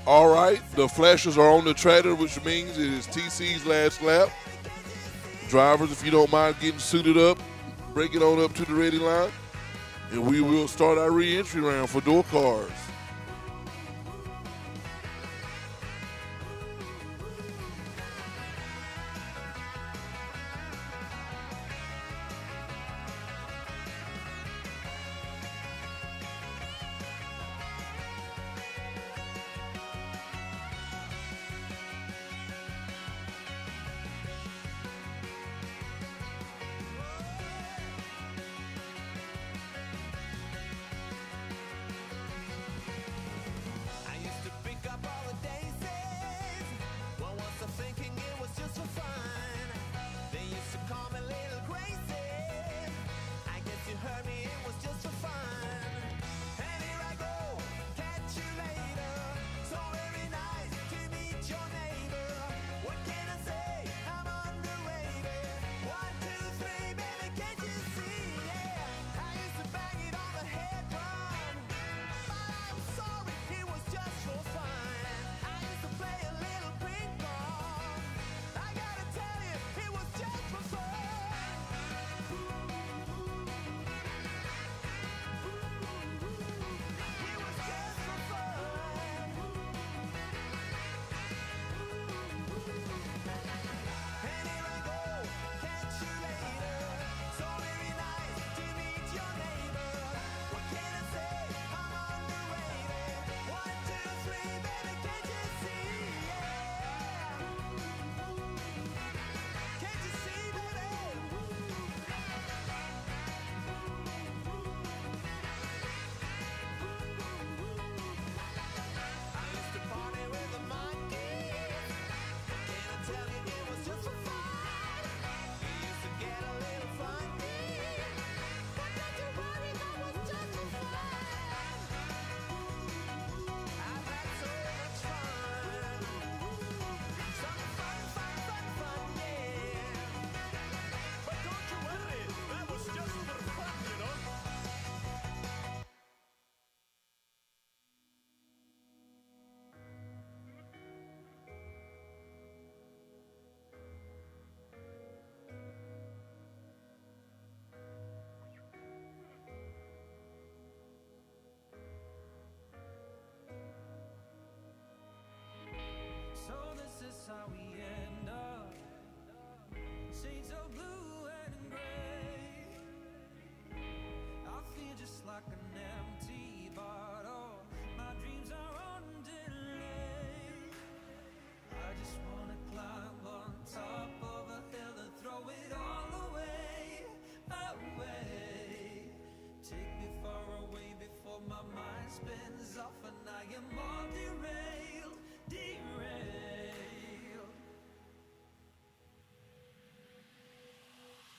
All right, the flashers are on the tractor, which means it is TC's last lap. Drivers, if you don't mind getting suited up, break it on up to the ready line, and we will start our re-entry round for door cars.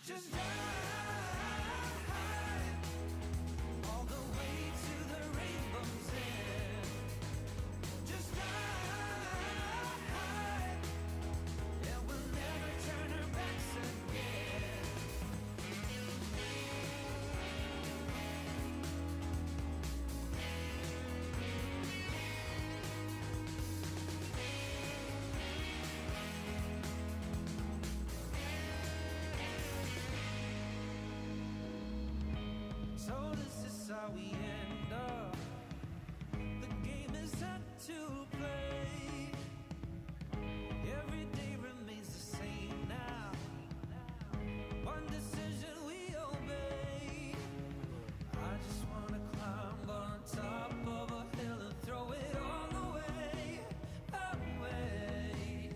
Just drive all the way to the rainbow's end. Just drive, and we'll never turn our backs again. So this is how we end up. The game is set to play. Every day remains the same now. One decision we obey. I just wanna climb on top of a hill and throw it all away, away.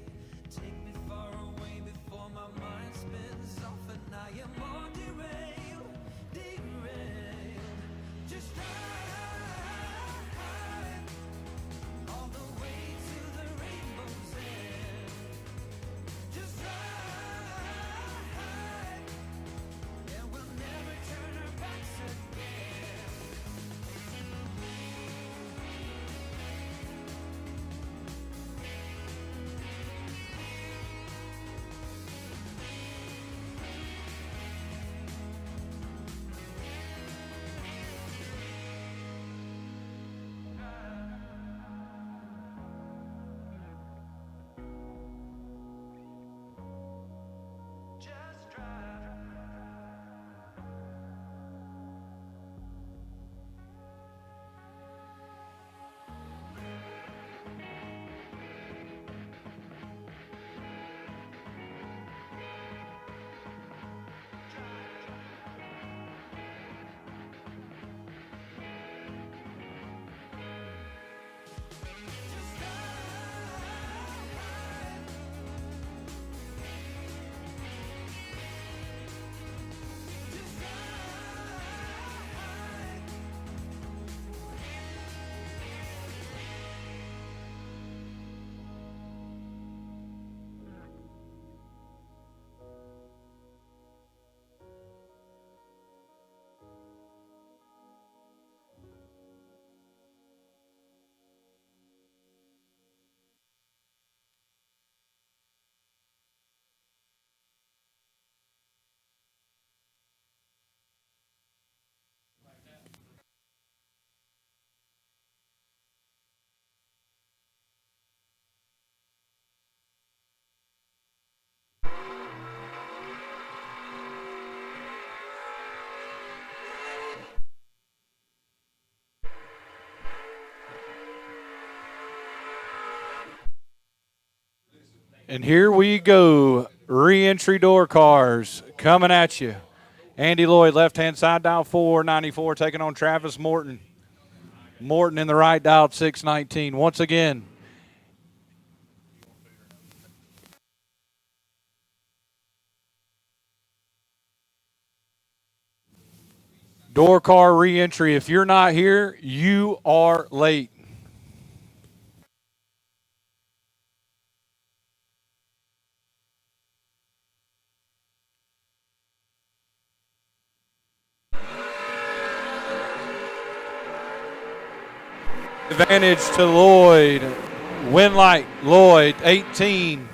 Take me far away before my mind spins off and I am all derailed, derailed. Just drive all the way to the rainbow's end. Just drive, and we'll never turn our backs again. Just drive. And here we go. Re-entry door cars coming at you. Andy Lloyd, left-hand side dial 494, taking on Travis Morton. Morton in the right dial 619. Once again, door car re-entry. If you're not here, you are late. Advantage to Lloyd. Winlight, Lloyd, 18.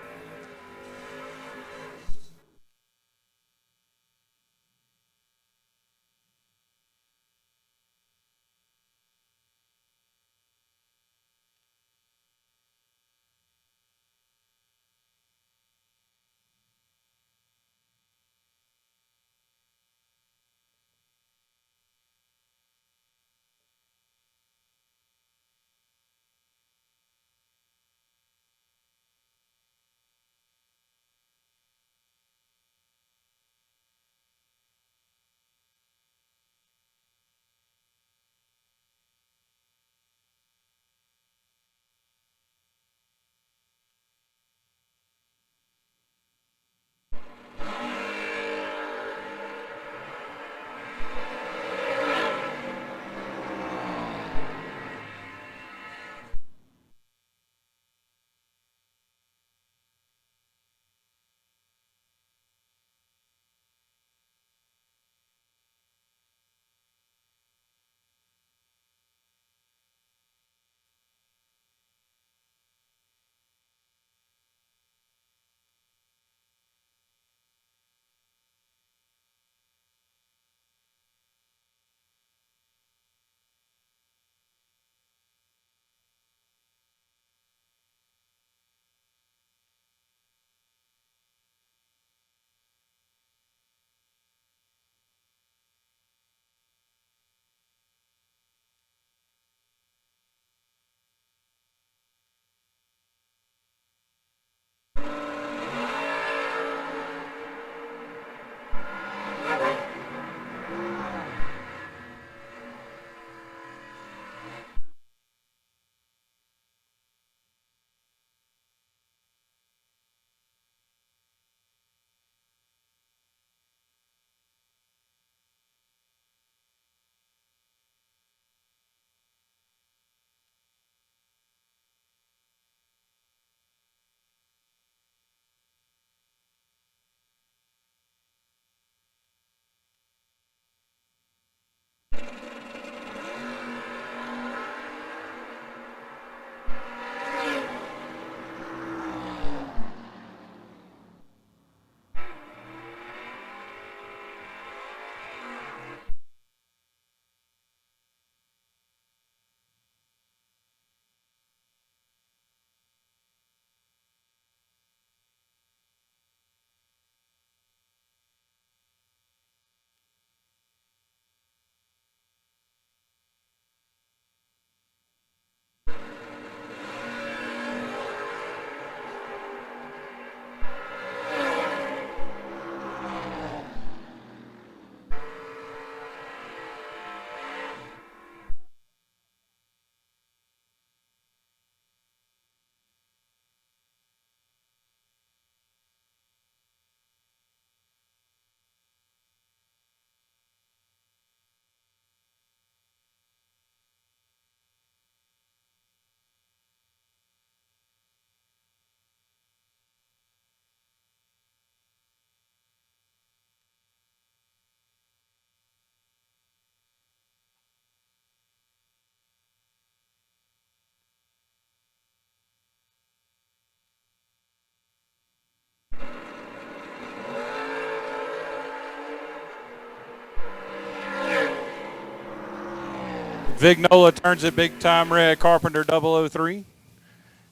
Vignola turns it big time red, Carpenter 003,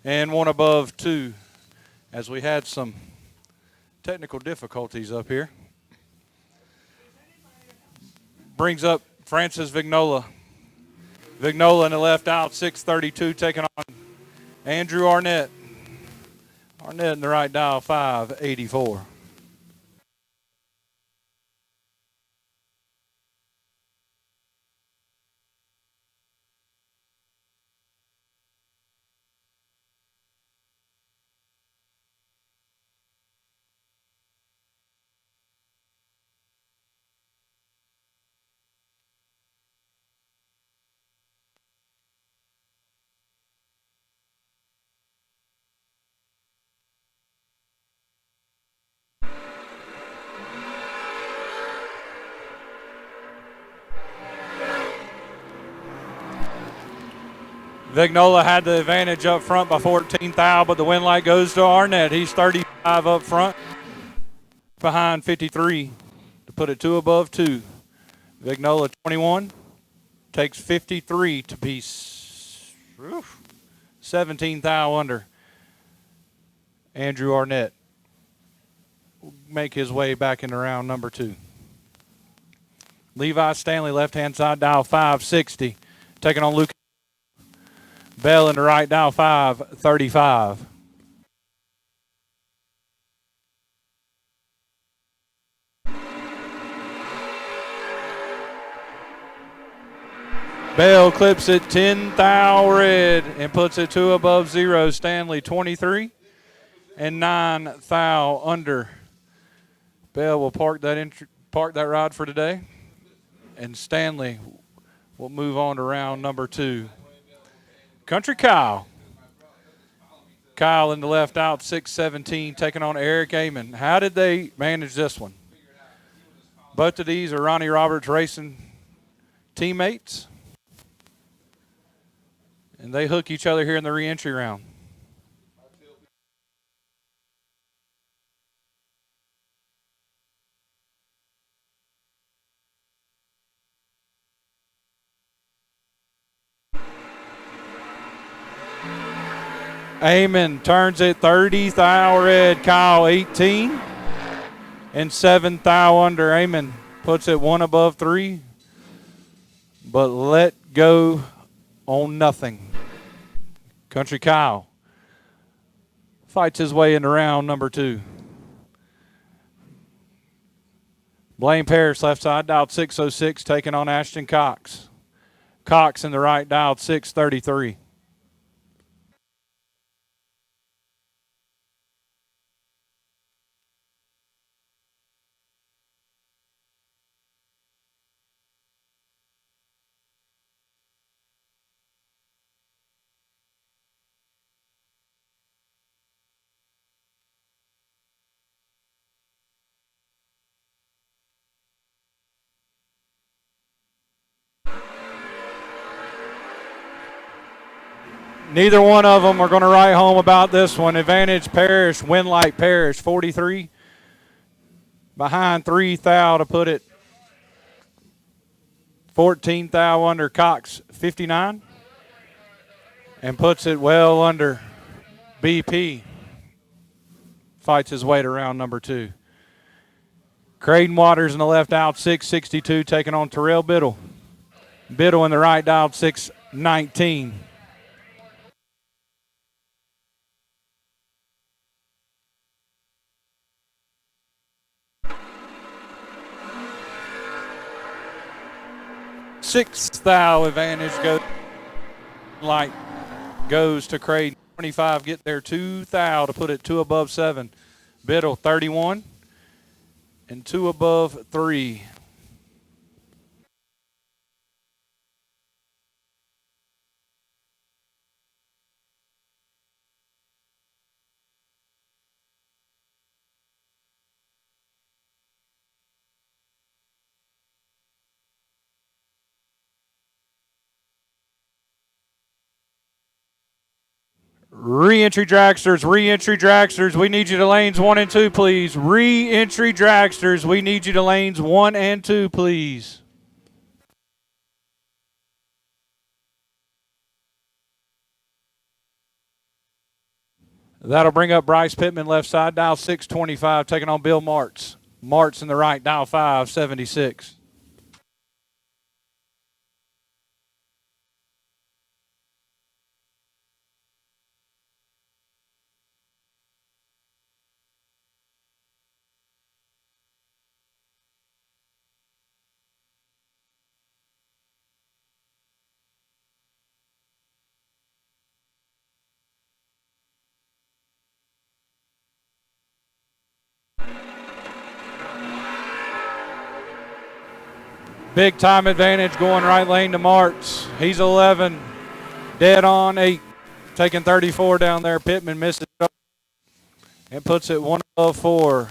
and one above 2 as we had some technical difficulties up here. Brings up Francis Vignola. Vignola in the left out, 632, taking on Andrew Arnett. Arnett in the right dial, 584. Vignola had the advantage up front by 14 thou, but the win light goes to Arnett. He's 35 up front, behind 53 to put it 2 above 2. Vignola 21 takes 53 to be 17 thou under. Andrew Arnett will make his way back into round number 2. Levi Stanley, left-hand side dial, 560, taking on Luke Bell in the right dial, 535. Bell clips it 10 thou red and puts it 2 above 0. Stanley 23 and 9 thou under. Bell will park that ride for today, and Stanley will move on to round number 2. Country Kyle. Kyle in the left out, 617, taking on Eric Amon. How did they manage this one? Both of these are Ronnie Roberts Racing teammates, and they hook each other here in the re-entry round. Amon turns it 30 thou red, Kyle 18 and 7 thou under. Amon puts it 1 above 3, but let go on nothing. Country Kyle fights his way into round number 2. Blaine Parrish, left side, dialed 606, taking on Ashton Cox. Cox in the right, dialed 633. Neither one of them are going to write home about this one. Advantage Parrish, win light Parrish, 43. Behind 3 thou to put it 14 thou under. Cox, 59. And puts it well under. BP fights his way to round number 2. Creighton Waters in the left out, 662, taking on Terrell Biddle. Biddle in the right, dialed 619. Sixth thou advantage goes to Creighton. 25 get there 2 thou to put it 2 above 7. Biddle 31 and 2 above 3. Re-entry dragsters, we need you to lanes 1 and 2, please. Re-entry dragsters, we need you to lanes 1 and 2, please. That'll bring up Bryce Pittman left side, dial 625, taking on Bill Martz. Martz in the right, dial 576. Big time advantage going right lane to Martz. He's 11, dead on 8, taking 34 down there. Pittman misses and puts it 1 above 4.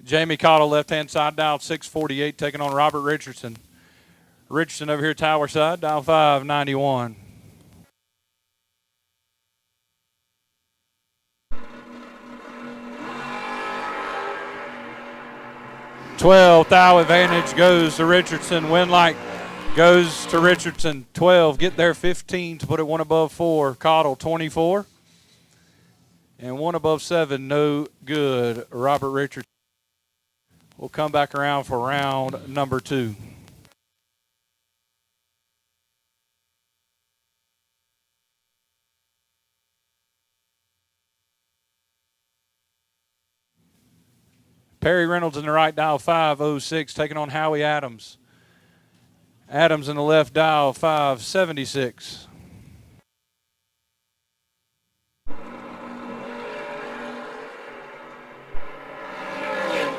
Jamie Cottle, left-hand side, dial 648, taking on Robert Richardson. Richardson over here, tower side, dial 591. Thou advantage goes to Richardson. Win light goes to Richardson. 12, get there 15 to put it 1 above 4. Cottle 24. And 1 above 7, no good. Robert Richardson. We'll come back around for round number 2. Perry Reynolds in the right, dial 506, taking on Howie Adams. Adams in the left, dial 576.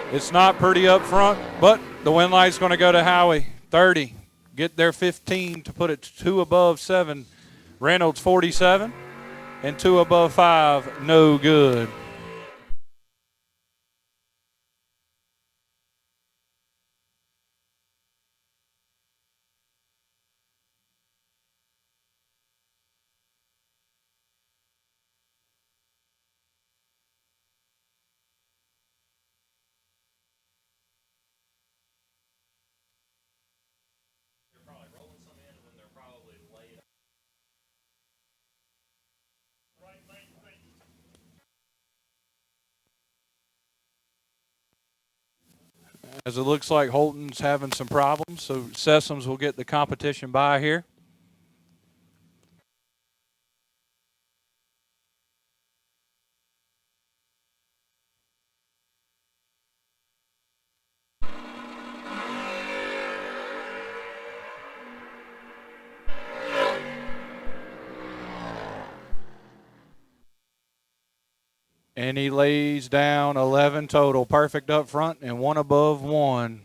It's not pretty up front, but the win light's going to go to Howie. 30. Get there 15 to put it 2 above 7. Reynolds 47 and 2 above 5. No good. As it looks like Holton's having some problems, so Sessoms will get the competition by here. And he lays down 11 total. Perfect up front and 1 above 1.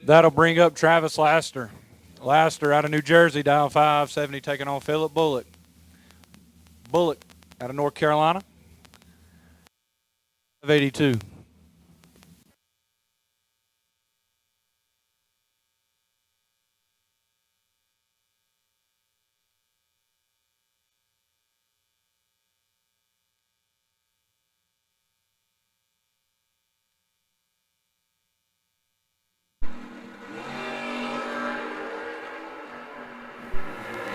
That'll bring up Travis Laster. Laster out of New Jersey, dial 570, taking on Philip Bullock. Bullock out of North Carolina, 582.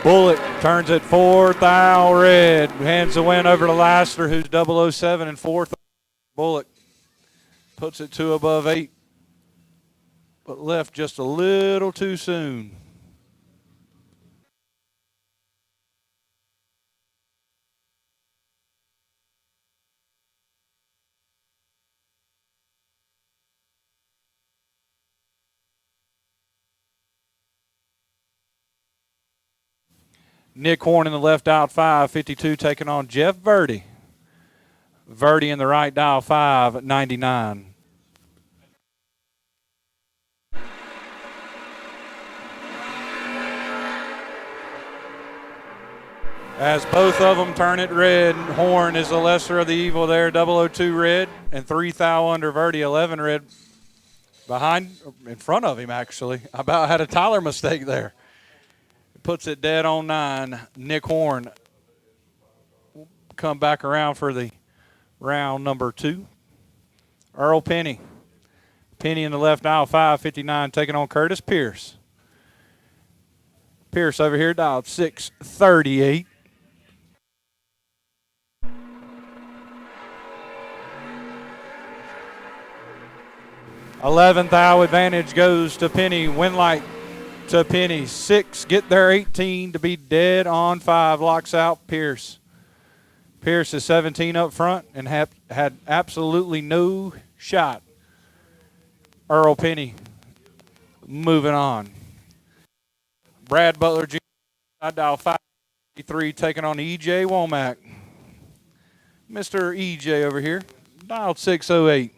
Bullock Turns it 4th thou red. Hands the win over to Laster, who's 007 and 4th. Bullock puts it 2 above 8, but left just a little too soon. Nick Horn in the left dial 5, 52, taking on Jeff Verdi. Verdi in the right dial 5, 99. As both of them turn it red, Horn is the lesser of the evil there, 002 red, and 3 thou under Verdi, 11 red. In front of him, actually. I about had a Tyler mistake there. Puts it dead on 9. Nick Horn will come back around for the round number 2. Earl Penny. Penny in the left aisle, 559, taking on Curtis Pierce. Pierce over here dialed 638. $11th thou advantage goes to Penny. Win light to Penny. 6, get there 18 to be dead on 5. Locks out Pierce. Pierce is 17 up front and had absolutely no shot. Earl Penny moving on. Brad Butler Jr. I dial 553 taking on E.J. Womack. Mr. E.J. over here dialed 608.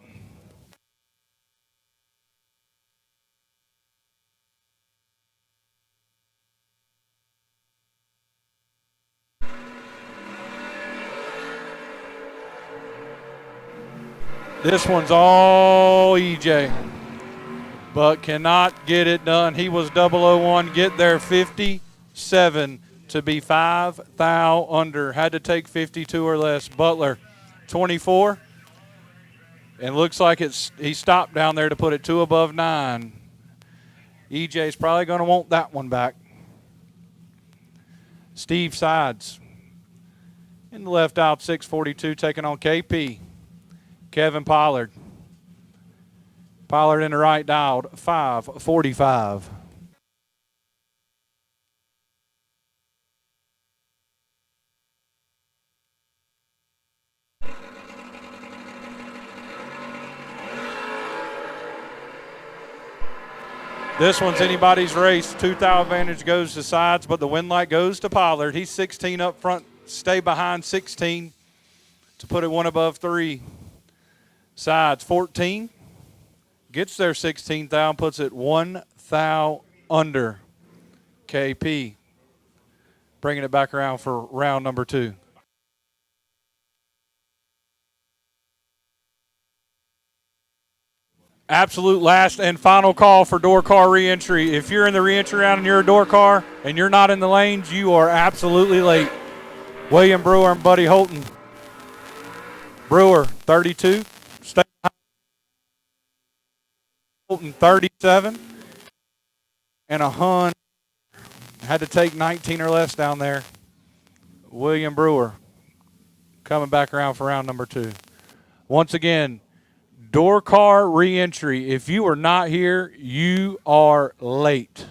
This one's all EJ, but cannot get it done. He was 001, get there 57 to be 5 thou under. Had to take 52 or less. Butler, 24, and looks like he stopped down there to put it 2 above 9. EJ's probably going to want that one back. Steve Sides in the left out, 642, taking on KP. Kevin Pollard. Pollard in the right dialed, 545. This one's anybody's race. 2 thou advantage goes to Sides, but the win light goes to Pollard. He's 16 up front, stay behind 16 to put it 1 above 3. Sides 14, gets there 16 thou and puts it 1 thou under. KP bringing it back around for round number 2. Absolute last and final call for door car reentry. If you're in the reentry round and you're a door car and you're not in the lanes, you are absolutely late. William Brewer and Buddy Holton. Brewer 32. Holton 37 and a Hun had to take 19 or less down there. William Brewer coming back around for round number 2. Once again, door car reentry. If you are not here, you are late.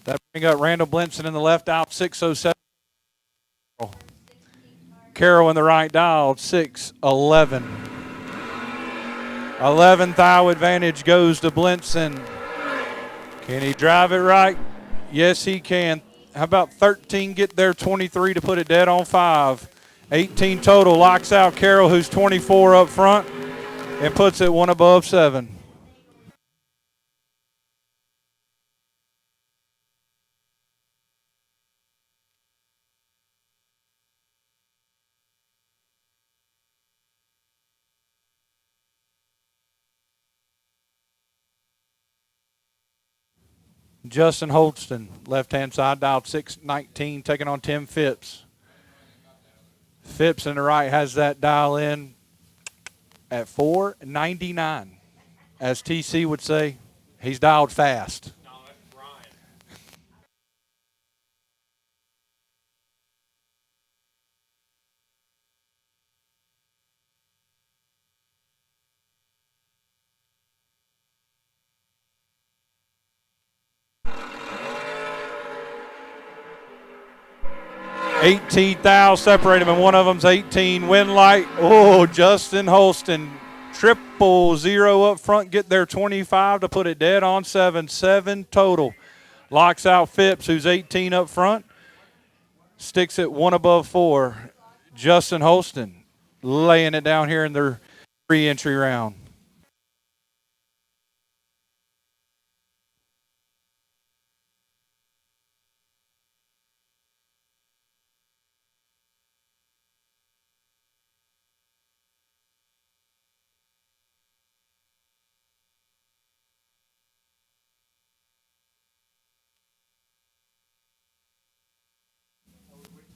That bring up Randall Blinson in the left out, 607. Carroll in the right dial, 611. 11th thou advantage goes to Blinson. Can he drive it right? Yes, he can. How about 13 get there, 23 to put it dead on 5. 18 total, locks out Carroll, who's 24 up front, and puts it 1 above 7. Justin Holston, left-hand side, dialed 619, taking on Tim Phipps. Phipps in the right has that dial in at 499, as TC would say. He's dialed fast. 18 thou separate them, and one of them's 18. Win light. Oh, Justin Holston. 000 up front. Get their 25 to put it dead on 7. 7 total. Locks out Phipps, who's 18 up front. Sticks it 1 above 4. Justin Holston laying it down here in their re-entry round.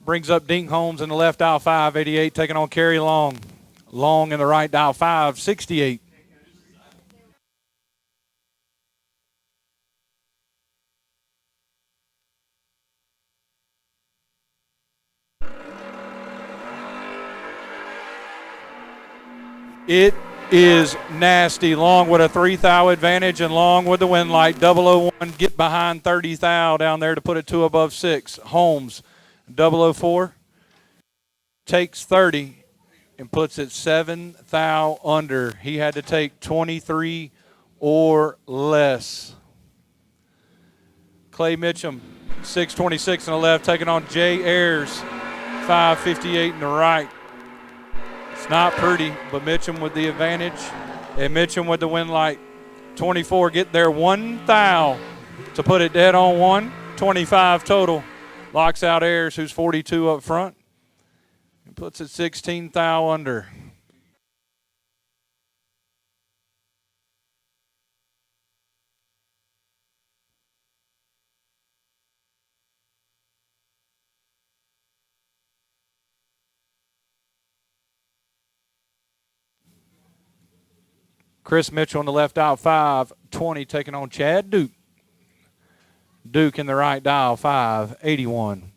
Brings up Dink Holmes in the left dial 5, 88, taking on Kerry Long. Long in the right dial 5, 68. It is nasty. Long with a 3 thou advantage and Long with the win light. 001, get behind 30 thou down there to put it 2 above 6. Holmes, 004, takes 30 and puts it 7 thou under. He had to take 23 or less. Clay Mitchum, 626 in the left, taking on Jay Ayers, 558 in the right. It's not pretty, but Mitchum with the advantage, and Mitchum with the win light. 24 get there 1 thou to put it dead on 1. 25 total. Locks out Ayers, who's 42 up front. He puts it 16 thou under. Chris Mitchell on the left dial 5, 20, taking on Chad Duke. Duke in the right dial 5, 81.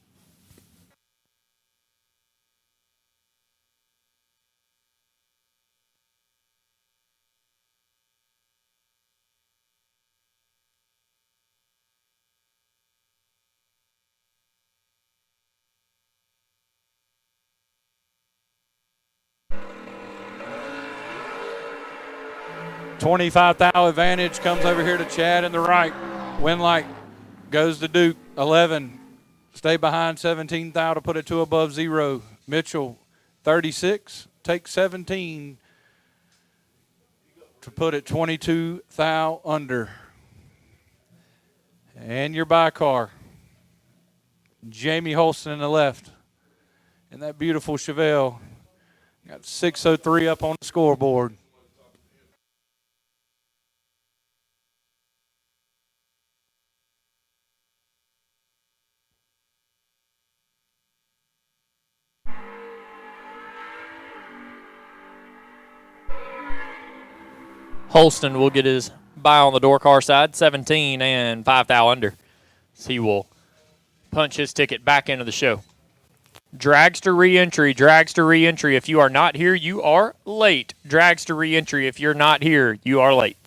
$25 thou advantage comes over here to Chad in the right. Win light goes to Duke, 11. Stay behind 17 thou to put it 2 above 0. Mitchell, 36. Take 17 to put it 22 thou under. And your by car, Jamie Holston in the left. And that beautiful Chevelle. Got 603 up on the scoreboard. Holston will get his buy on the door car side, 17 and 5 thou under. So he will punch his ticket back into the show. Dragster re-entry, Dragster re-entry. If you are not here, you are late. Dragster re-entry. If you're not here, you are late.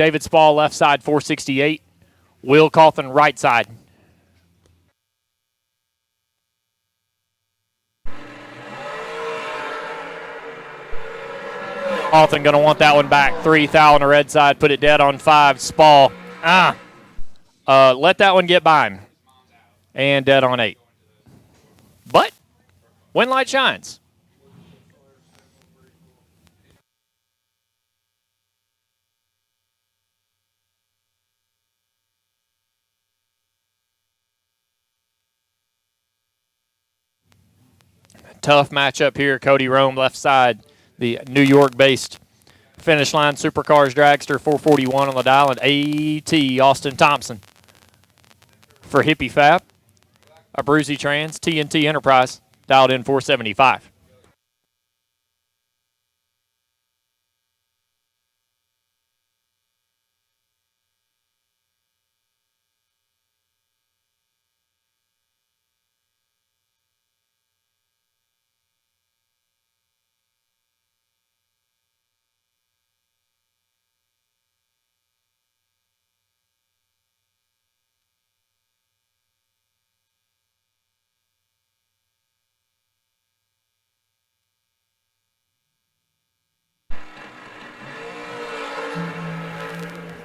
David Spall, left side, 468. Will Cawthon, right side. Alton going to want that one back. 3 thou on the red side. Put it dead on 5. Spall. Let that one get by him. And dead on 8. But win light shines. Tough matchup here. Cody Rome left side, the New York-based Finish Line Supercars Dragster, 441 on the dial, and AT Austin Thompson for Hippie Fab. A Bruzy Trans, TNT Enterprise, dialed in 475.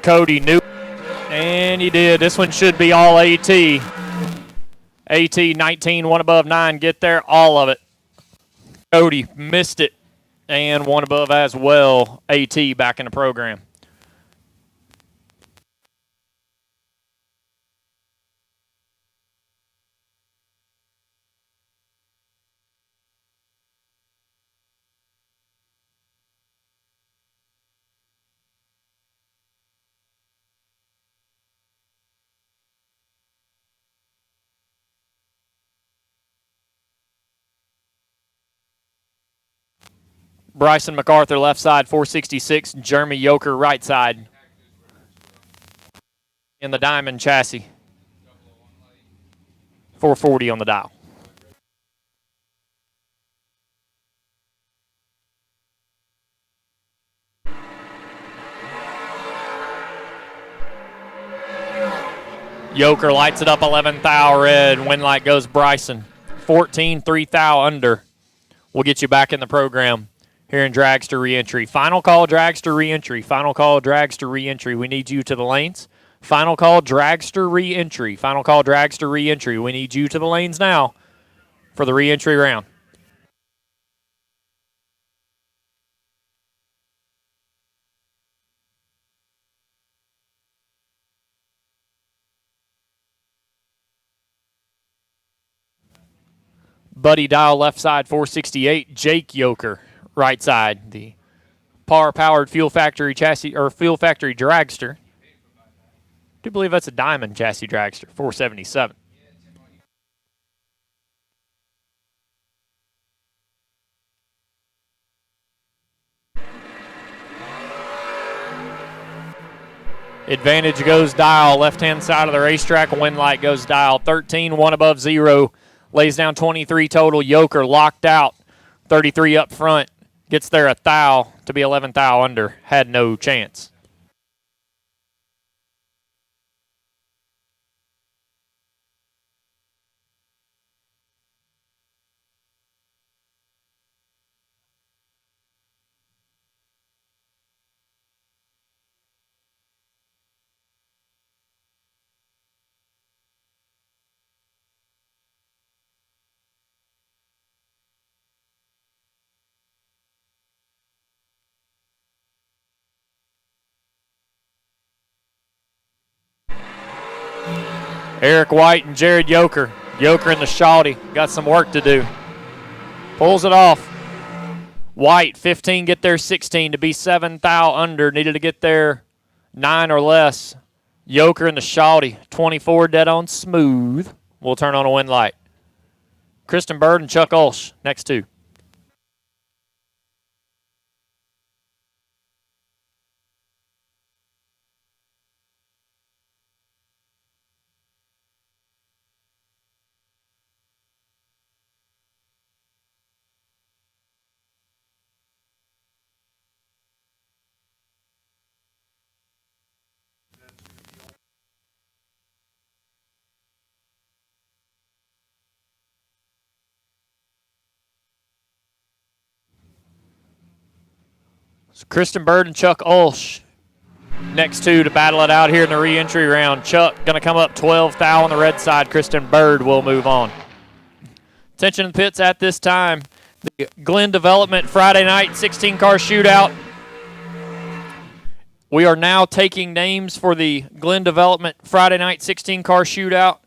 Cody knew, and he did. This one should be all AT. AT 19, one above 9. Get there, all of it. Cody missed it, and one above as well. AT back in the program. Bryson MacArthur left side, 466. Jeremy Yoker right side in the diamond chassis, 440 on the dial. Yoker lights it up, 11 thou red. Win light goes Bryson. 14, 3 thou under. We'll get you back in the program here in Dragster reentry. Final call, Dragster reentry. Final call, Dragster reentry. We need you to the lanes. Final call, Dragster reentry. Final call, Dragster reentry. We need you to the lanes now for the reentry round. Buddy Dial left side, 468. Jake Yoker right side, the power-powered Fuel Factory chassis or Fuel Factory Dragster. I do believe that's a diamond chassis Dragster, 477. Advantage goes Dial, left-hand side of the racetrack. Win light goes Dial. 13, 1 above 0. Lays down 23 total. Yoker locked out. 33 up front. Gets there a thou to be 11 thou under. Had no chance. Eric White and Jared Yoker. Yoker in the shawty. Got some work to do. Pulls it off. White, 15, get there 16 to be 7 thou under. Needed to get there 9 or less. Yoker in the shawty. 24 dead on smooth. We'll turn on a win light. Kristen Bird and Chuck Ulsh, next two. So Kristen Bird and Chuck Ulsh next two to battle it out here in the re-entry round. Chuck going to come up 12 thou on the red side. Kristen Bird will move on. Attention in the pits at this time. The Glenn Development Friday night 16-car shootout. We are now taking names for the Glenn Development Friday night 16-car shootout.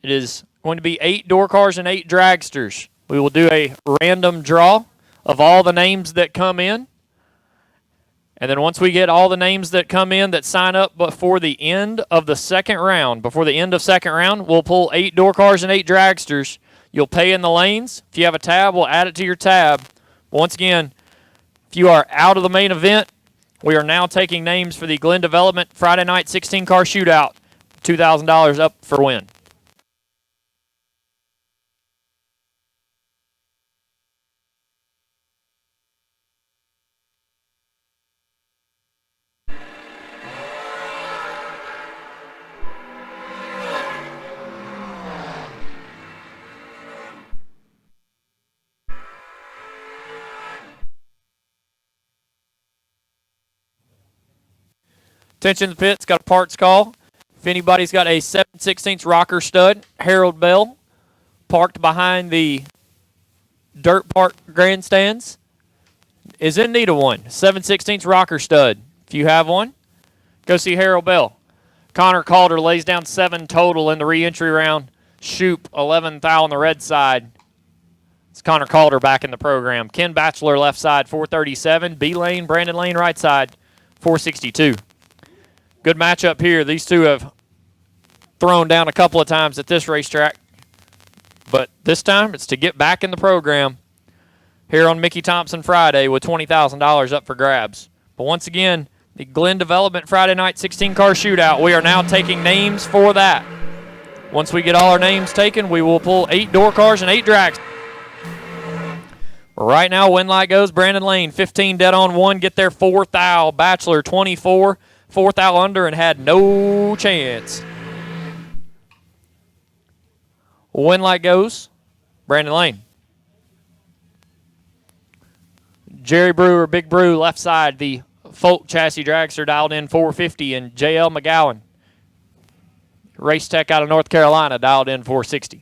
It is going to be 8 door cars and 8 dragsters. We will do a random draw of all the names that come in. And then once we get all the names that come in that sign up before the end of the second round, we'll pull 8 door cars and 8 dragsters. You'll pay in the lanes. If you have a tab, we'll add it to your tab. Once again, if you are out of the main event, we are now taking names for the Glenn Development Friday night 16-car shootout. $2,000 up for win. Attention to the pits, got a parts call. If anybody's got a 7/16 rocker stud, Harold Bell, parked behind the dirt park grandstands, is in need of one. 7/16 rocker stud. If you have one, go see Harold Bell. Connor Calder lays down 7 total in the re-entry round. Shoop 11 thou on the red side. It's Connor Calder back in the program. Ken Batchelor left side 437. B Lane, Brandon Lane right side 462. Good matchup here. These two have thrown down a couple of times at this racetrack. But this time it's to get back in the program here on Mickey Thompson Friday with $20,000 up for grabs. But once again, the Glenn Development Friday night 16-car shootout. We are now taking names for that. Once we get all our names taken, we will pull 8 door cars and 8 drags. Right now, win light goes Brandon Lane, 15 dead on 1. Get there 4 thou. Batchelor 24. 4 thou under and had no chance. Win light goes Brandon Lane. Jerry Brewer, Big Brew, left side, the Folk chassis dragster dialed in 450, and J.L. McGowan, race tech out of North Carolina, dialed in 460.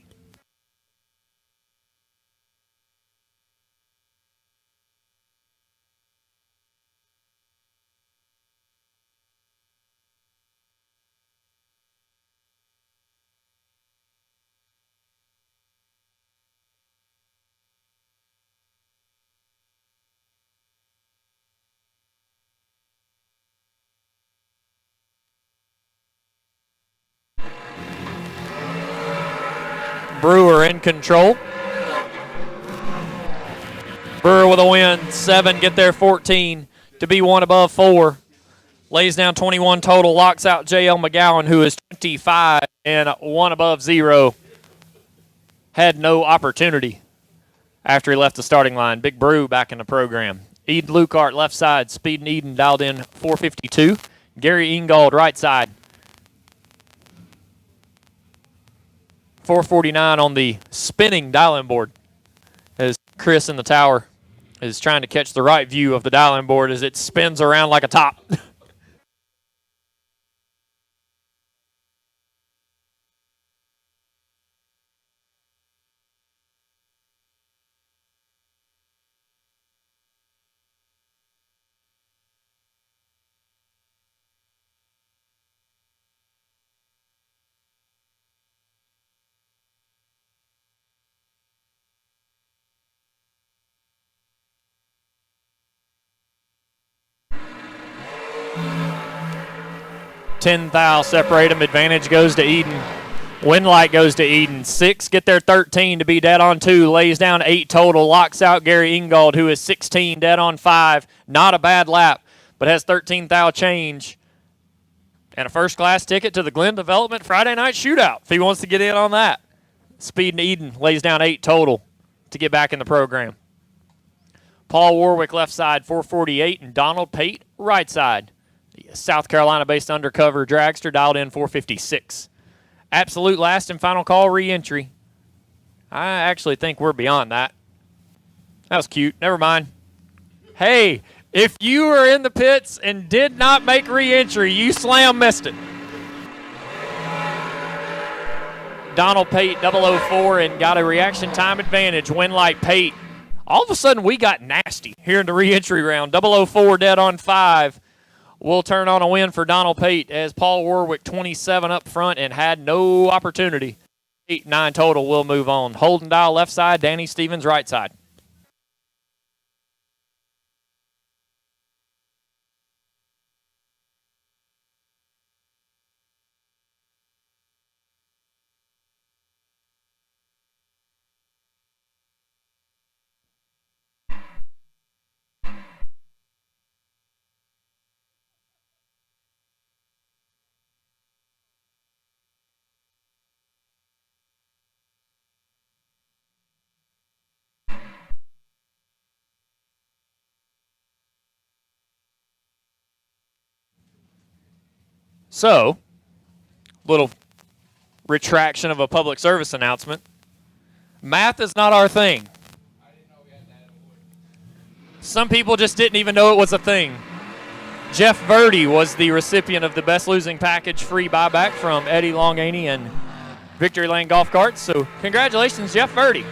Brewer in control. Brewer with a win. 7, get there 14 to be 1 above 4. Lays down 21 total. Locks out J.L. McGowan, who is 25 and 1 above 0. Had no opportunity after he left the starting line. Big Brew back in the program. Eden Lukart left side. Speed and Eden dialed in 452. Gary Ingold right side. 449 on the spinning dial-in board as Chris in the tower is trying to catch the right view of the dial-in board as it spins around like a top. $10 thou separate them. Advantage goes to Eden. Win light goes to Eden. 6, get there 13 to be dead on 2. Lays down 8 total. Locks out Gary Ingold, who is 16, dead on 5. Not a bad lap, but has 13 thou change. And a first-class ticket to the Glenn Development Friday night shootout if he wants to get in on that. Speed and Eden lays down 8 total to get back in the program. Paul Warwick left side, 448, and Donald Pate right side. The South Carolina-based undercover dragster dialed in 456. Absolute last and final call re-entry. I actually think we're beyond that. That was cute. Never mind. Hey, If you were in the pits and did not make re-entry, you slam missed it. Donald Pate 004 and got a reaction time advantage. Winlight Pate. All of a sudden, we got nasty here in the re-entry round. 004 dead on 5. We'll turn on a win for Donald Pate as Paul Warwick 27 up front and had no opportunity. 8-9 total. We'll move on. Holden Dial left side. Danny Stevens right side. So, little retraction of a public service announcement. Math is not our thing. Some people just didn't even know it was a thing. Jeff Verdi was the recipient of the Best Losing Package free buyback from Eddie Longaney and Victory Lane Golf Carts. So congratulations, Jeff Verdi.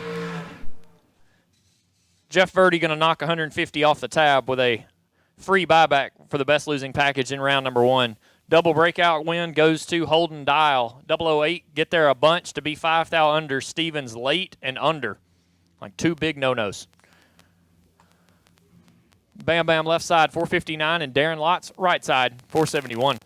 Jeff Verdi going to knock 150 off the tab with a free buyback for the Best Losing Package in round number 1. Double breakout win goes to Holden Dial. 008, get there a bunch to be 5,000 under. Stevens late and under. Like 2 big no-nos. Bam Bam left side, 459, and Darren Lots right side, 471.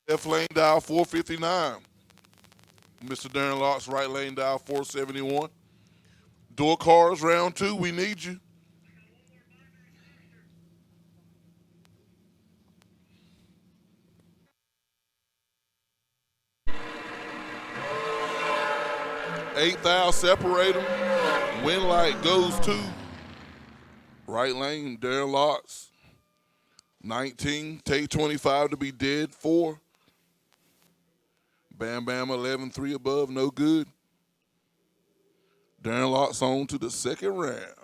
Left lane dial 459. Mr. Darren Locks, right lane dial 471. Door cars round 2, we need you. $8,000 separate them. Win light goes to right lane, Darren Locks. 19, take 25 to be dead, 4. Bam Bam 11-3 above, no good. Darren Locks on to the second round.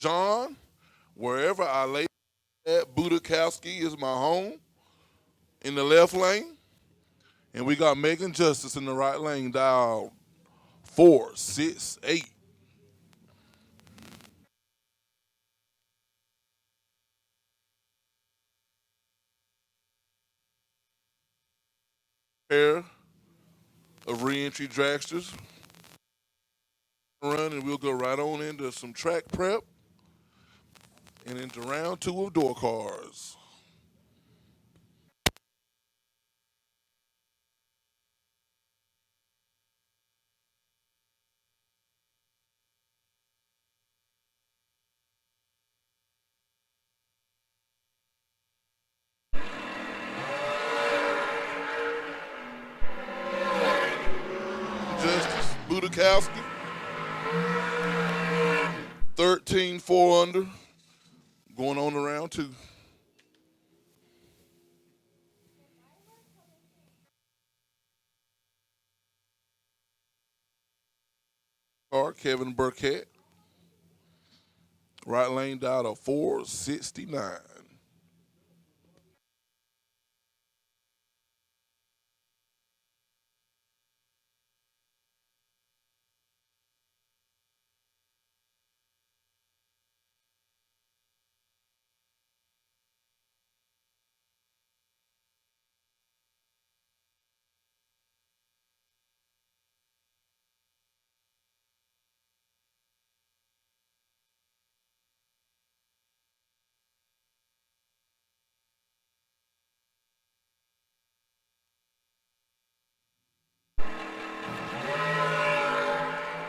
John, wherever I lay at, Budakowski is my home in the left lane. And we got Megan Justice in the right lane, dial 468. Pair of re-entry dragsters. Run, and we'll go right on into some track prep and into round 2 of door cars. Justice Budakowski, 13-4 under, going on to round 2. Car, Kevin Burkett, right lane dial to 469.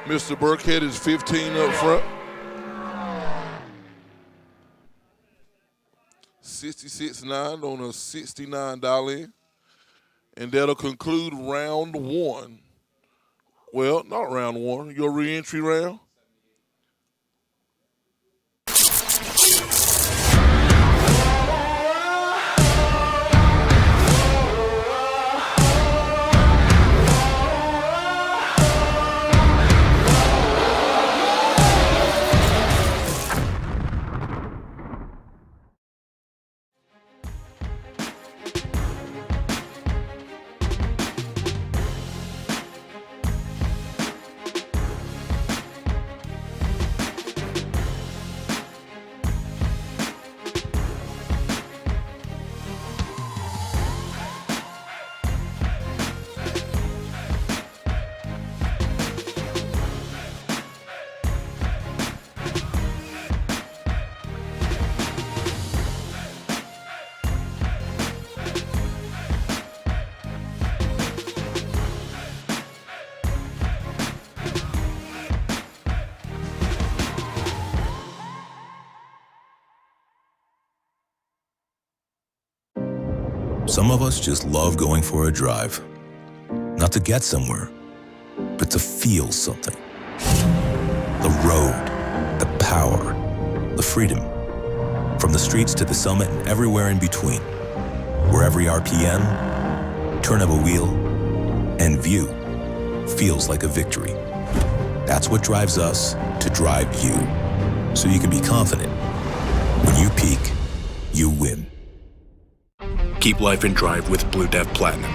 Mr. Burkhead is 15 up front. 66.9 on a $69 in. And that'll conclude round 1. Well, not round 1, your re-entry round. Some of us just love going for a drive. Not to get somewhere, but to feel something. The road, the power, the freedom. From the streets to the summit and everywhere in between. Where every RPM, turn of a wheel, and view feels like a victory. That's what drives us to drive you. So you can be confident. When you peak, you win. Keep life in drive with Blue Death Platinum.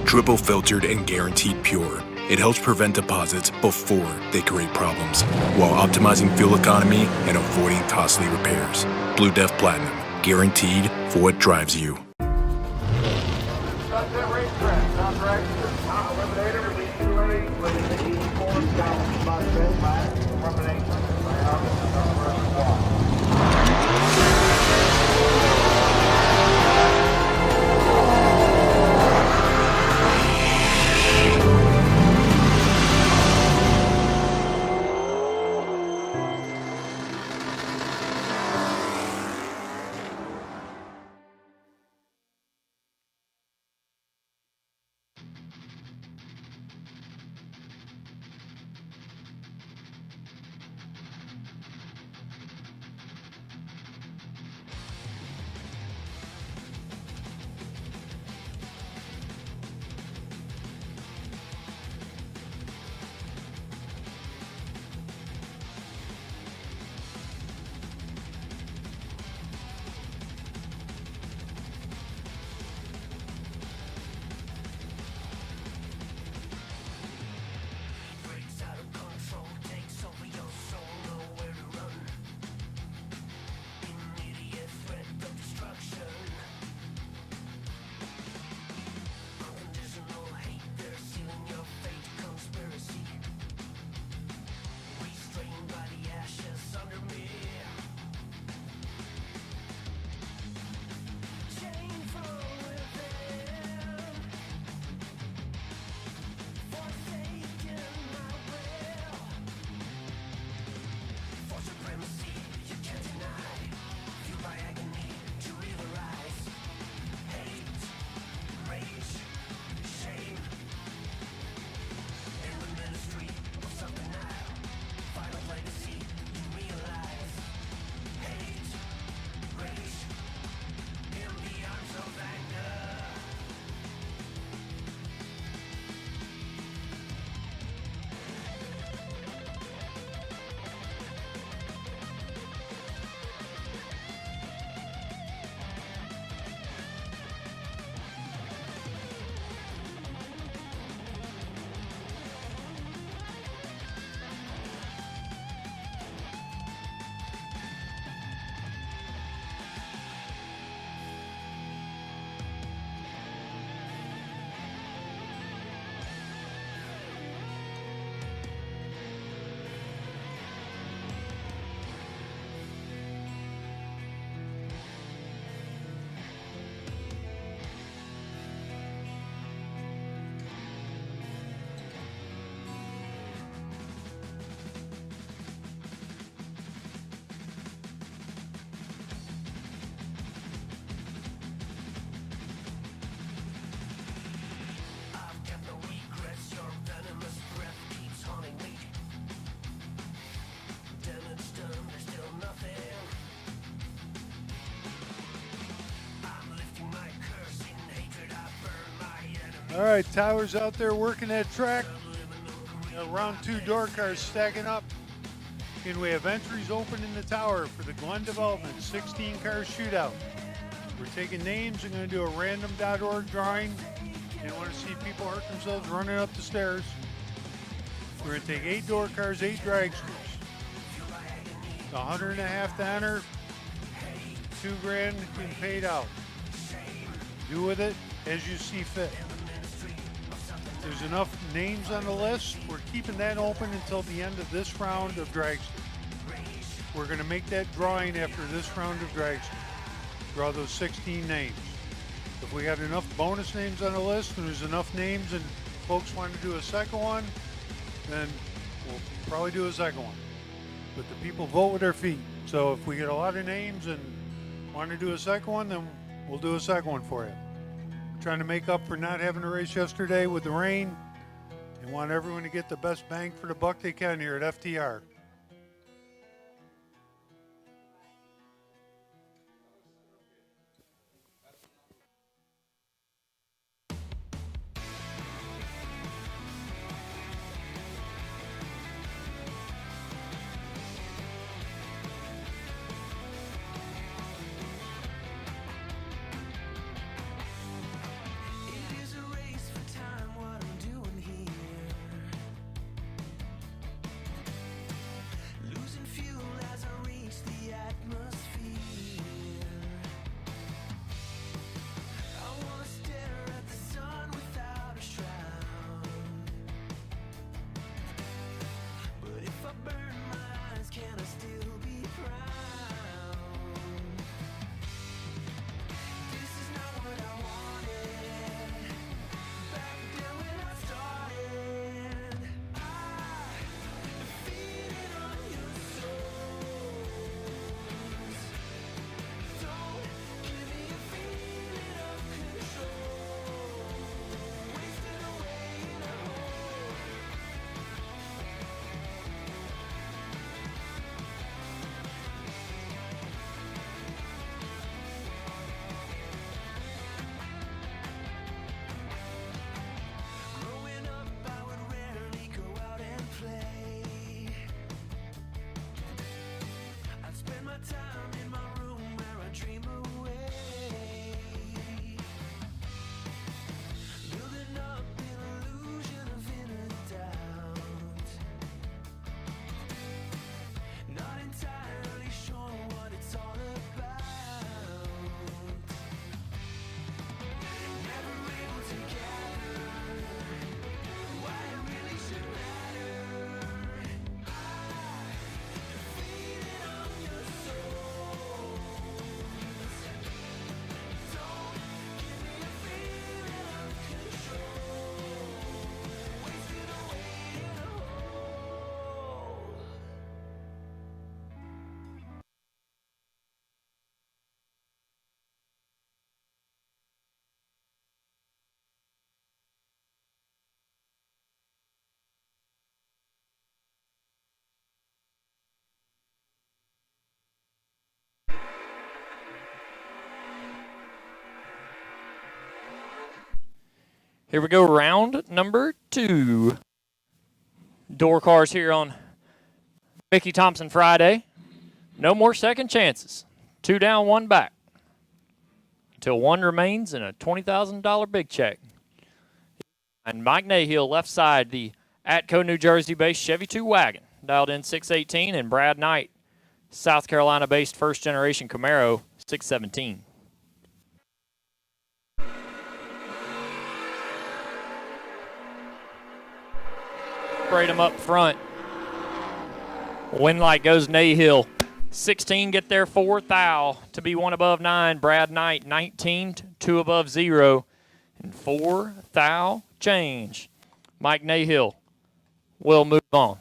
Triple filtered and guaranteed pure. It helps prevent deposits before they create problems, while optimizing fuel economy and avoiding costly repairs. Blue Death Platinum, guaranteed for what drives you. All right, Tyler's out there working that track. Round 2 door cars stacking up. And we have entries open in the tower for the Glenn Development 16 car shootout. We're taking names and going to do a random.org drawing. And want to see people hurt themselves running up the stairs. We're going to take 8 door cars, 8 dragsters. $100.50 to enter. $2,000 getting paid out. Do with it as you see fit. There's enough names on the list. We're keeping that open until the end of this round of Dragster. We're going to make that drawing after this round of Dragster. Draw those 16 names. If we got enough bonus names on the list and there's enough names and folks want to do a second one, then we'll probably do a second one. But the people vote with their feet. So if we get a lot of names and want to do a second one, then we'll do a second one for you. Trying to make up for not having a race yesterday with the rain and want everyone to get the best bang for the buck they can here at FTR. It is a race for time, what I'm doing here. Losing fuel as I reach the atmosphere. I wanna stare at the sun without a shroud. But if I burn my eyes, can I still be proud? This is not what I wanted. Back then when I started, I feel it on your souls. Don't give me a feeling of control. Wasted away in a hole. Growing up, I would rarely go out and play. I'd spend my time in my room where I dream away. Building up an illusion of inner doubt. Not entirely sure what it's all about. Never able to gather why it really should matter. Feel it on your souls. Don't give me a feeling of control. Wasted away in a hole. Here we go, round number 2. Door cars here on Mickey Thompson Friday. No more second chances. 2 down, 1 back. Until 1 remains in a $20,000 big check. And Mike Nahill, left side, the Atco, New Jersey-based Chevy 2 wagon. Dialed in 618, and Brad Knight, South Carolina-based first-generation Camaro, 617. Separate them up front. Win light goes Nahill. 16 get there for Thou to be 1 above 9. Brad Knight 19, 2 above 0. And 4 Thou change. Mike Nahill will move on.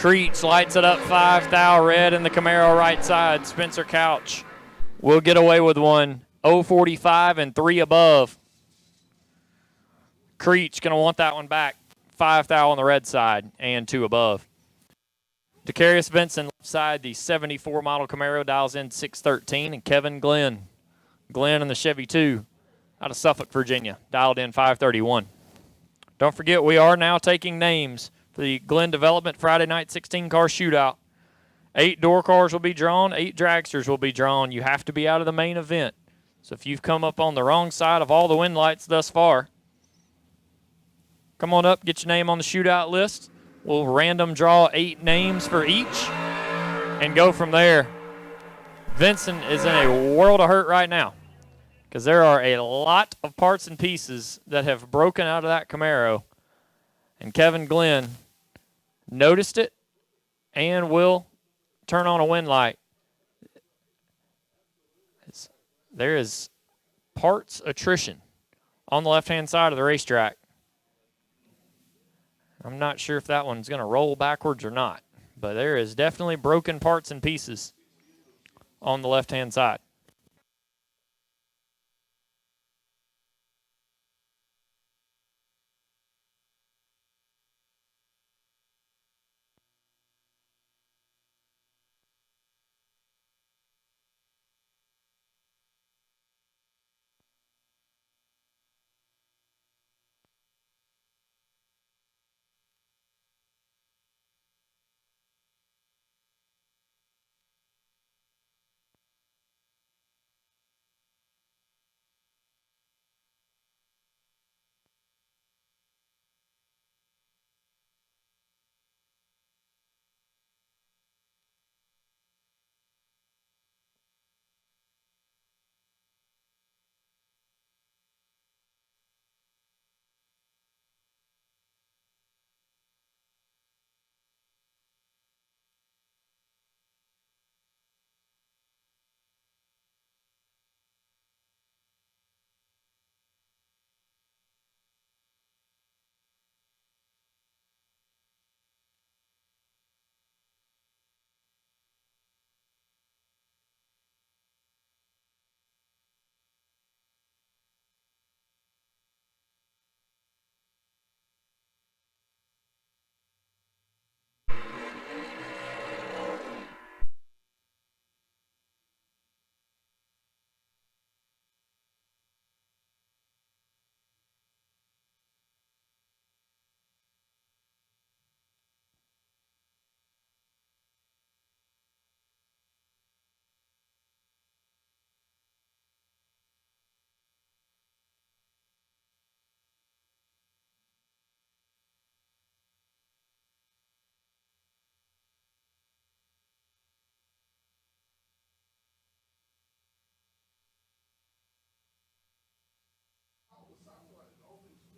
Creech lights it up 5 thou red in the Camaro right side. Spencer Couch will get away with one. 045 and 3 above. Creech going to want that one back. 5 thou on the red side and 2 above. Decarius Benson left side, the 74 model Camaro, dials in 613. And Kevin Glenn. Glenn in the Chevy 2 out of Suffolk, Virginia, dialed in 531. Don't forget, we are now taking names for the Glenn Development Friday night 16-car shootout. 8 door cars will be drawn, 8 dragsters will be drawn. You have to be out of the main event. So if you've come up on the wrong side of all the win lights thus far, come on up, get your name on the shootout list. We'll random draw 8 names for each and go from there. Vincent is in a world of hurt right now because there are a lot of parts and pieces that have broken out of that Camaro. And Kevin Glenn noticed it and will turn on a win light. There is parts attrition on the left-hand side of the racetrack. I'm not sure if that one's going to roll backwards or not, but there is definitely broken parts and pieces on the left-hand side.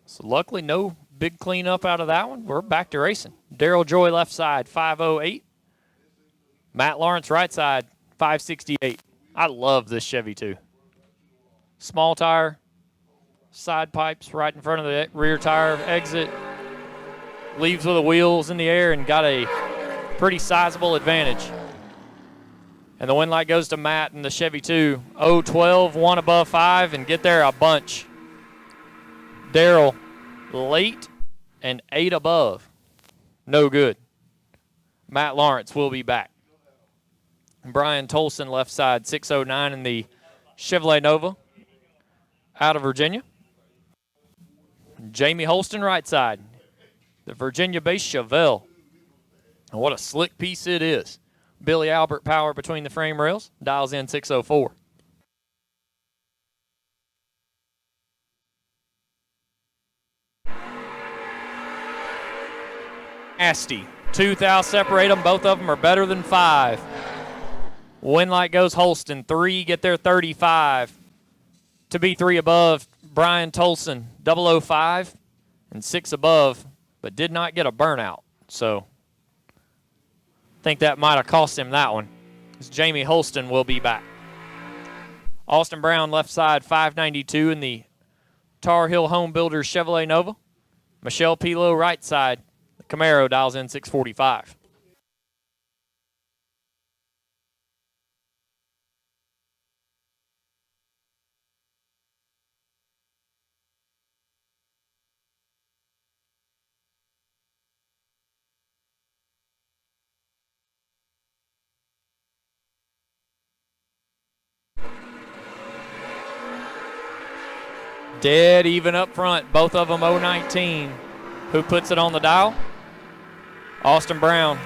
So luckily, no big cleanup out of that one. We're back to racing. Daryl Joy left side, 508. Matt Lawrence right side, 568. I love this Chevy too. Small tire, side pipes right in front of the rear tire exit. Leaves with the wheels in the air and got a pretty sizable advantage. And the win light goes to Matt in the Chevy 2. 012, 1 above 5, and get there a bunch. Daryl late and 8 above. No good. Matt Lawrence will be back. Brian Tolson left side, 609 in the Chevrolet Nova out of Virginia. Jamie Holston right side, the Virginia-based Chevelle. And what a slick piece it is. Billy Albert power between the frame rails, dials in 604. Nasty. 2 thou separate them. Both of them are better than 5. Win light goes Holston. 3 get their 35. To be 3 above, Brian Tolson, 005, and 6 above, but did not get a burnout. So I think that might have cost him that one. Jamie Holston will be back. Austin Brown left side, 592 in the Tar Heel Home Builders Chevrolet Nova. Michelle Pilo right side. Camaro dials in 645. Dead even up front. Both of them 019. Who puts it on the dial? Austin Brown.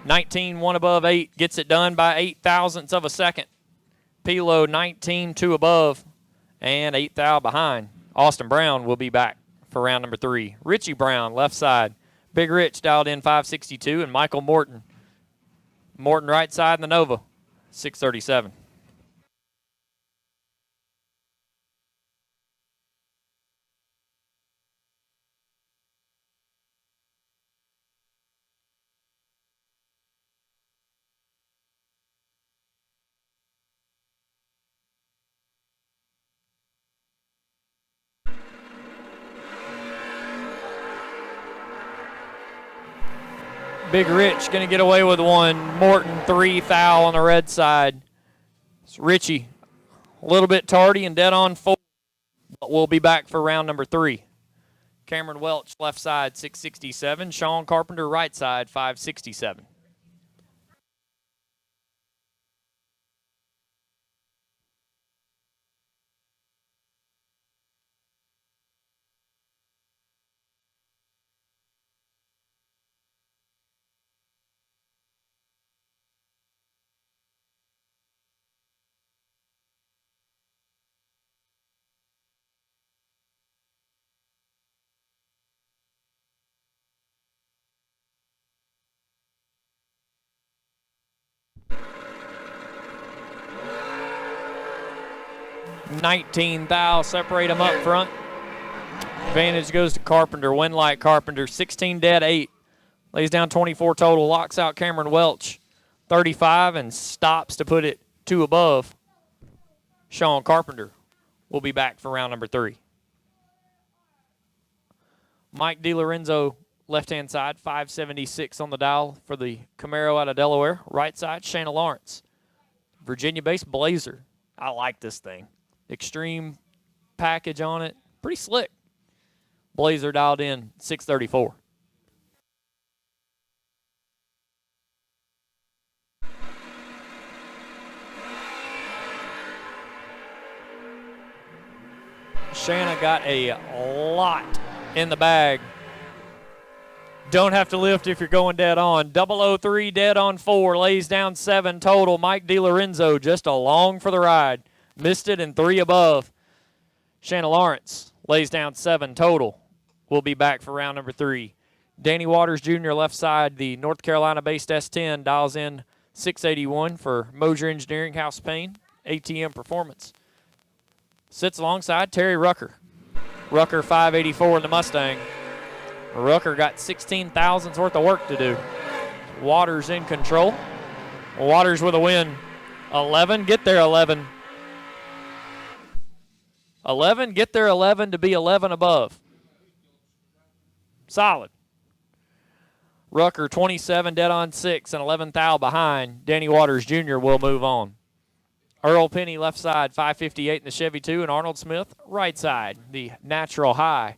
19, 1 above 8. Gets it done by 8 thousandths of a second. Pilo 19, 2 above. And 8 thou behind. Austin Brown will be back for round number 3. Richie Brown, left side. Big Rich dialed in 562. And Michael Morton. Morton right side in the Nova, 637. Big Rich going to get away with one. Morton 3 thou on the red side. It's Richie a little bit tardy and dead on 4, but we'll be back for round number 3. Cameron Welch left side 667. Sean Carpenter right side 567. $19 thou, separate them up front. Advantage goes to Carpenter, Winlight Carpenter, 16 dead, 8. Lays down 24 total, locks out Cameron Welch, 35, and stops to put it 2 above. Sean Carpenter will be back for round number 3. Mike DiLorenzo, left-hand side, 576 on the dial for the Camaro out of Delaware. Right side, Shayna Lawrence. Virginia-based Blazer. I like this thing. Extreme package on it. Pretty slick. Blazer dialed in 634. Shanna got a lot in the bag. Don't have to lift if you're going dead on. 003 dead on 4, lays down 7 total. Mike DiLorenzo just along for the ride. Missed it in 3 above. Shanna Lawrence lays down 7 total. We'll be back for round number 3. Danny Waters Jr. left side, the North Carolina-based S10, dials in 681 for Mosier Engineering, House Payne, ATM Performance. Sits alongside Terry Rucker. Rucker 584 in the Mustang. Rucker got 16 thousandths worth of work to do. Waters in control. Waters with a win. 11, get there 11. 11, get there 11 to be 11 above. Solid. Rucker 27, dead on 6, and 11 thou behind. Danny Waters Jr. will move on. Earl Penny left side, 558 in the Chevy 2, and Arnold Smith right side, the Natural High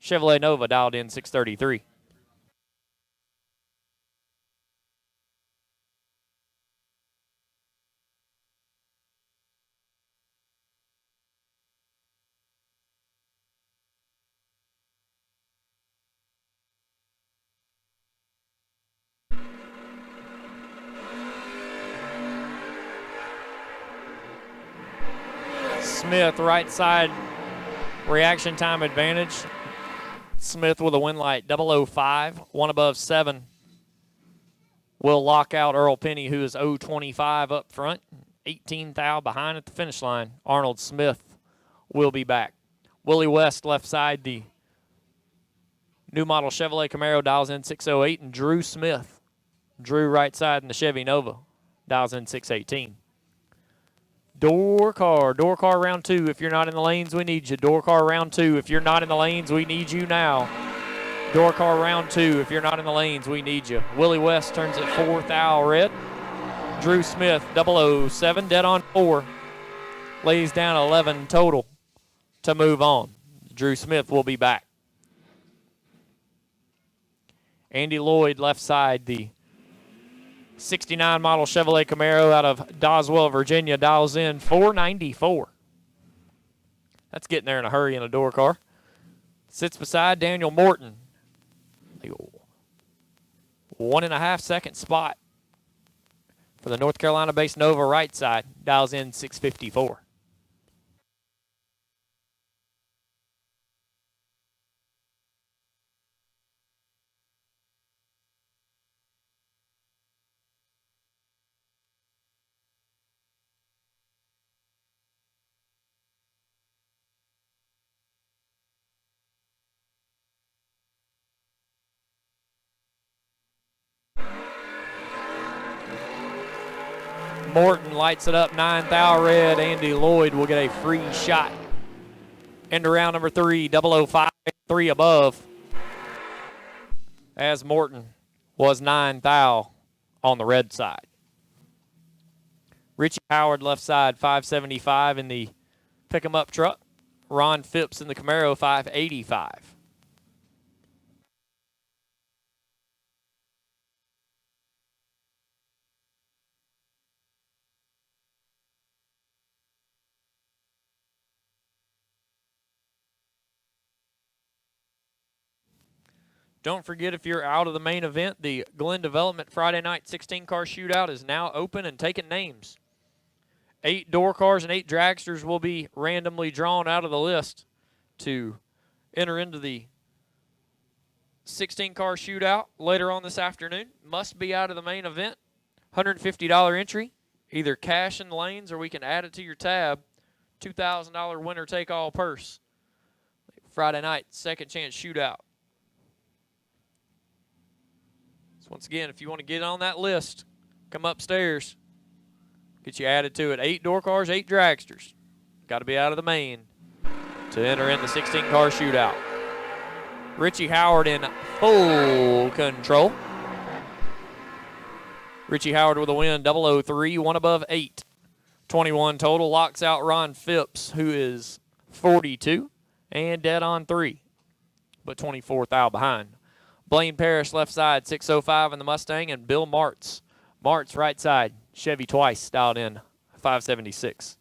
Chevrolet Nova, dialed in 633. Smith right side, reaction time advantage. Smith with a win light, 005, 1 above 7. Will lock out Earl Penny, who is 025 up front, 18 thou behind at the finish line. Arnold Smith will be back. Willie West left side, the new model Chevrolet Camaro, dials in 608, and Drew Smith, Drew right side in the Chevy Nova, dials in 618. Door car round 2. If you're not in the lanes, we need you. Door car round 2. If you're not in the lanes, we need you now. Door car round 2. If you're not in the lanes, we need you. Willie West turns it 4 thou red. Drew Smith, 007, dead on 4. Lays down 11 total to move on. Drew Smith will be back. Andy Lloyd, left side, the 69 model Chevrolet Camaro out of Doswell, Virginia, dials in 494. That's getting there in a hurry in a door car. Sits beside Daniel Morton. 1.5 second spot for the North Carolina-based Nova right side. Dials in 654. Morton lights it up, 9th thou red. Andy Lloyd will get a free shot. Into round number 3, 005, 3 above. As Morton was 9th thou on the red side. Richie Howard left side, 575 in the pick 'em up truck. Ron Phipps in the Camaro, 585. Don't forget, if you're out of the main event, the Glen Development Friday night 16-car shootout is now open and taking names. 8 door cars and 8 dragsters will be randomly drawn out of the list to enter into the 16-car shootout later on this afternoon. Must be out of the main event. $150 entry, either cash in lanes or we can add it to your tab. $2,000 winner-take-all purse. Friday night, second chance shootout. So once again, if you want to get on that list, come upstairs. Get you added to it. 8 door cars, 8 dragsters. Got to be out of the main to enter in the 16-car shootout. Richie Howard in full control. Richie Howard with a win, 003, 1 above 8. 21 total. Locks out Ron Phipps, who is 42 and dead on 3, but 24 thou behind. Blaine Parrish left side, 605 in the Mustang, and Bill Martz. Martz right side, Chevy twice, dialed in, 576.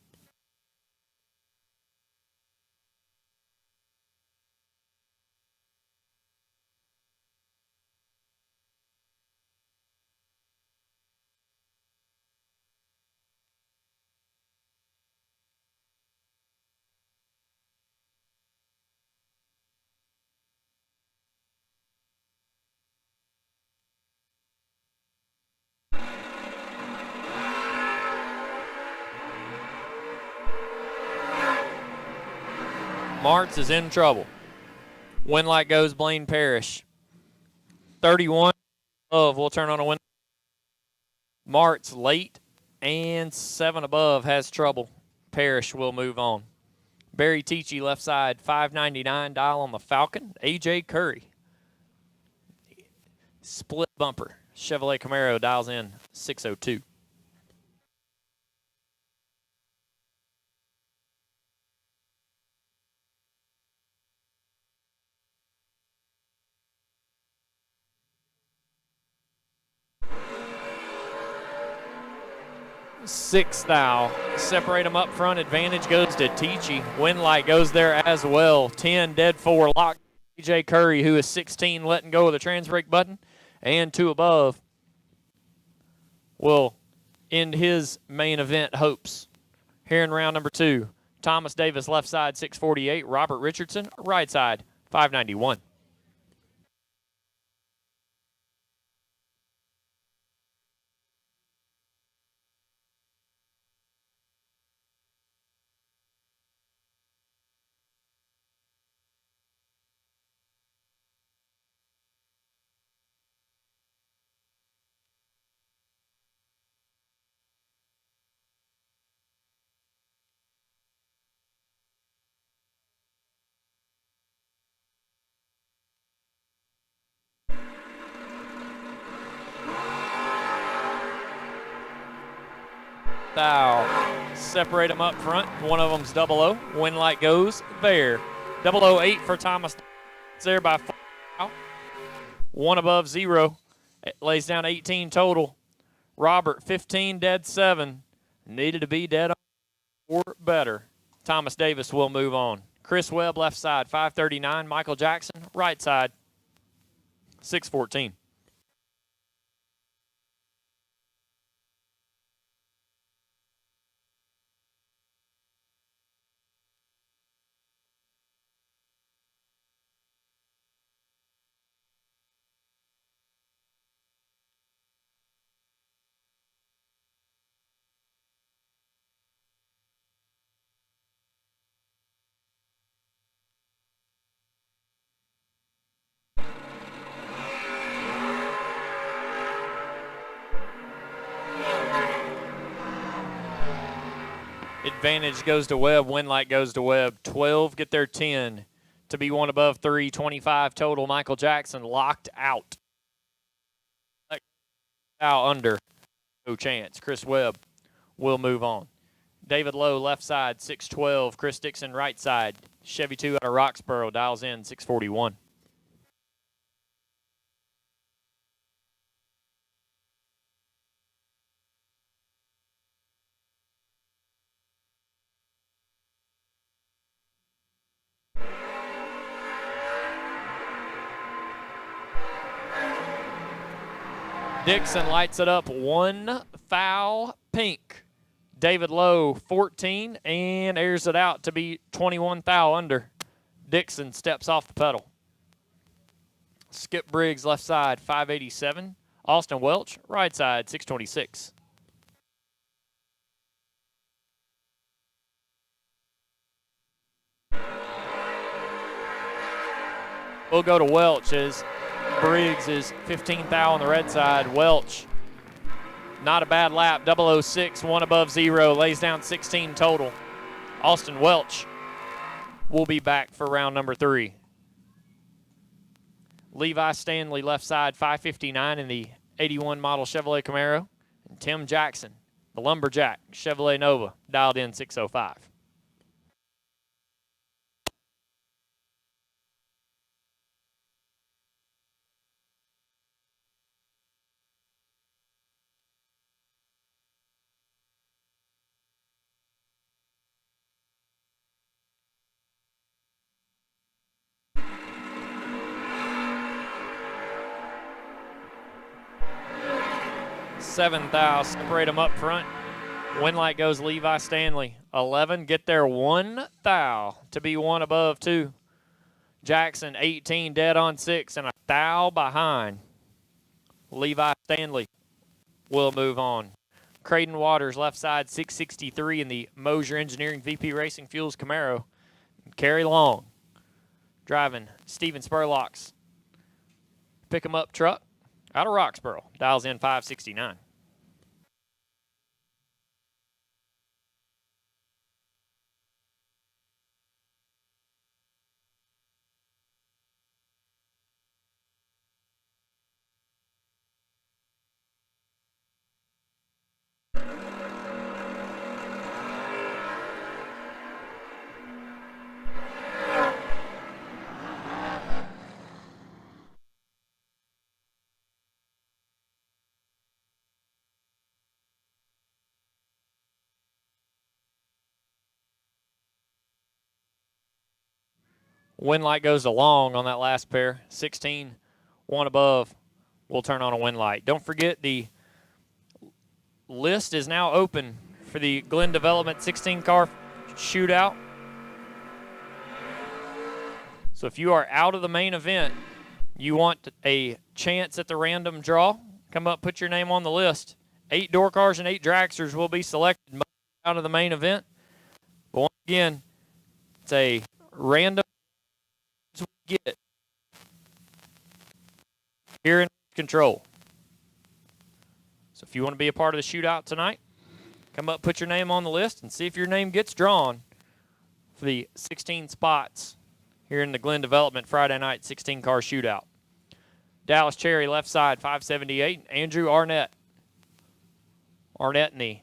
Martz is in trouble. Win light goes Blaine Parrish. 31 above will turn on a win. Martz late and 7 above has trouble. Parrish will move on. Barry Teachy left side, 599 dial on the Falcon. AJ Curry. Split bumper. Chevrolet Camaro dials in 602. Sixth thou. Separate them up front. Advantage goes to Teachy. Win light goes there as well. 10 dead 4 locked. AJ Curry, who is 16, letting go of the trans brake button, and 2 above, will end his main event hopes. Here in round number 2, Thomas Davis left side 648. Robert Richardson right side 591. Thou. Separate them up front. One of them's 00. Win light goes there. 008 for Thomas. It's there by 4. 1 above 0. It lays down 18 total. Robert, 15 dead 7. Needed to be dead or better. Thomas Davis will move on. Chris Webb, left side, 539. Michael Jackson, right side, 614. Advantage goes to Webb. Win light goes to Webb. 12 get their 10 to be one above 3. 25 total. Michael Jackson locked out. Out under. No chance. Chris Webb will move on. David Lowe, left side, 612. Chris Dixon, right side. Chevy 2 out of Roxborough, dials in, 641. Dixon lights it up, 1 foul pink. David Lowe, 14, and airs it out to be 21 foul under. Dixon steps off the pedal. Skip Briggs, left side, 587. Austin Welch, right side, 626. We'll go to Welch as Briggs is 15 foul on the red side. Welch, not a bad lap, 006, 1 above 0, lays down 16 total. Austin Welch will be back for round number 3. Levi Stanley, left side, 559 in the 81 model Chevrolet Camaro. And Tim Jackson, the Lumberjack Chevrolet Nova, dialed in, 605. Seven thou, separate them up front. Win light goes Levi Stanley. 11 get their 1 thou to be 1 above 2. Jackson, 18, dead on 6, and a thou behind. Levi Stanley will move on. Creighton Waters, left side, 663 in the Mosier Engineering VP Racing Fuels Camaro. Kerry Long driving Steven Spurlock's pick 'em up truck out of Roxborough. Dials in, 569. Win light goes to Long on that last pair. 16, 1 above. We'll turn on a win light. Don't forget the list is now open for the Glen Development 16-car shootout. So if you are out of the main event, you want a chance at the random draw, come up, put your name on the list. 8 door cars and 8 dragsters will be selected out of the main event. But once again, it's a random get here in control. So if you want to be a part of the shootout tonight, come up, put your name on the list, and see if your name gets drawn for the 16 spots here in the Glen Development Friday night 16-car shootout. Dallas Cherry, left side, 578. Andrew Arnett. Arnett in the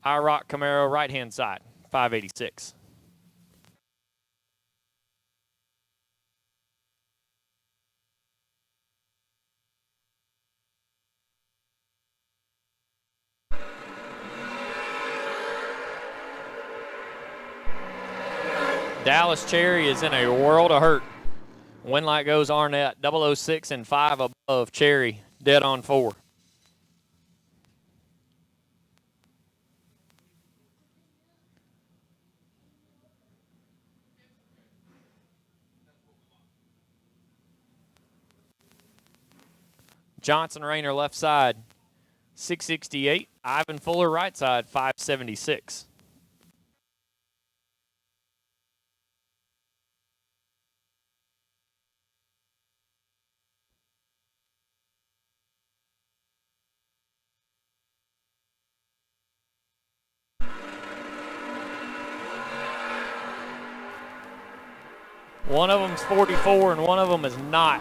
IROC Camaro, right-hand side, 586. Dallas Cherry is in a world of hurt. Win light goes Arnett. 006 and 5 above. Cherry dead on 4. Johnson Rayner left side, 668. Ivan Fuller right side, 576. One of them's 44 and one of them is not.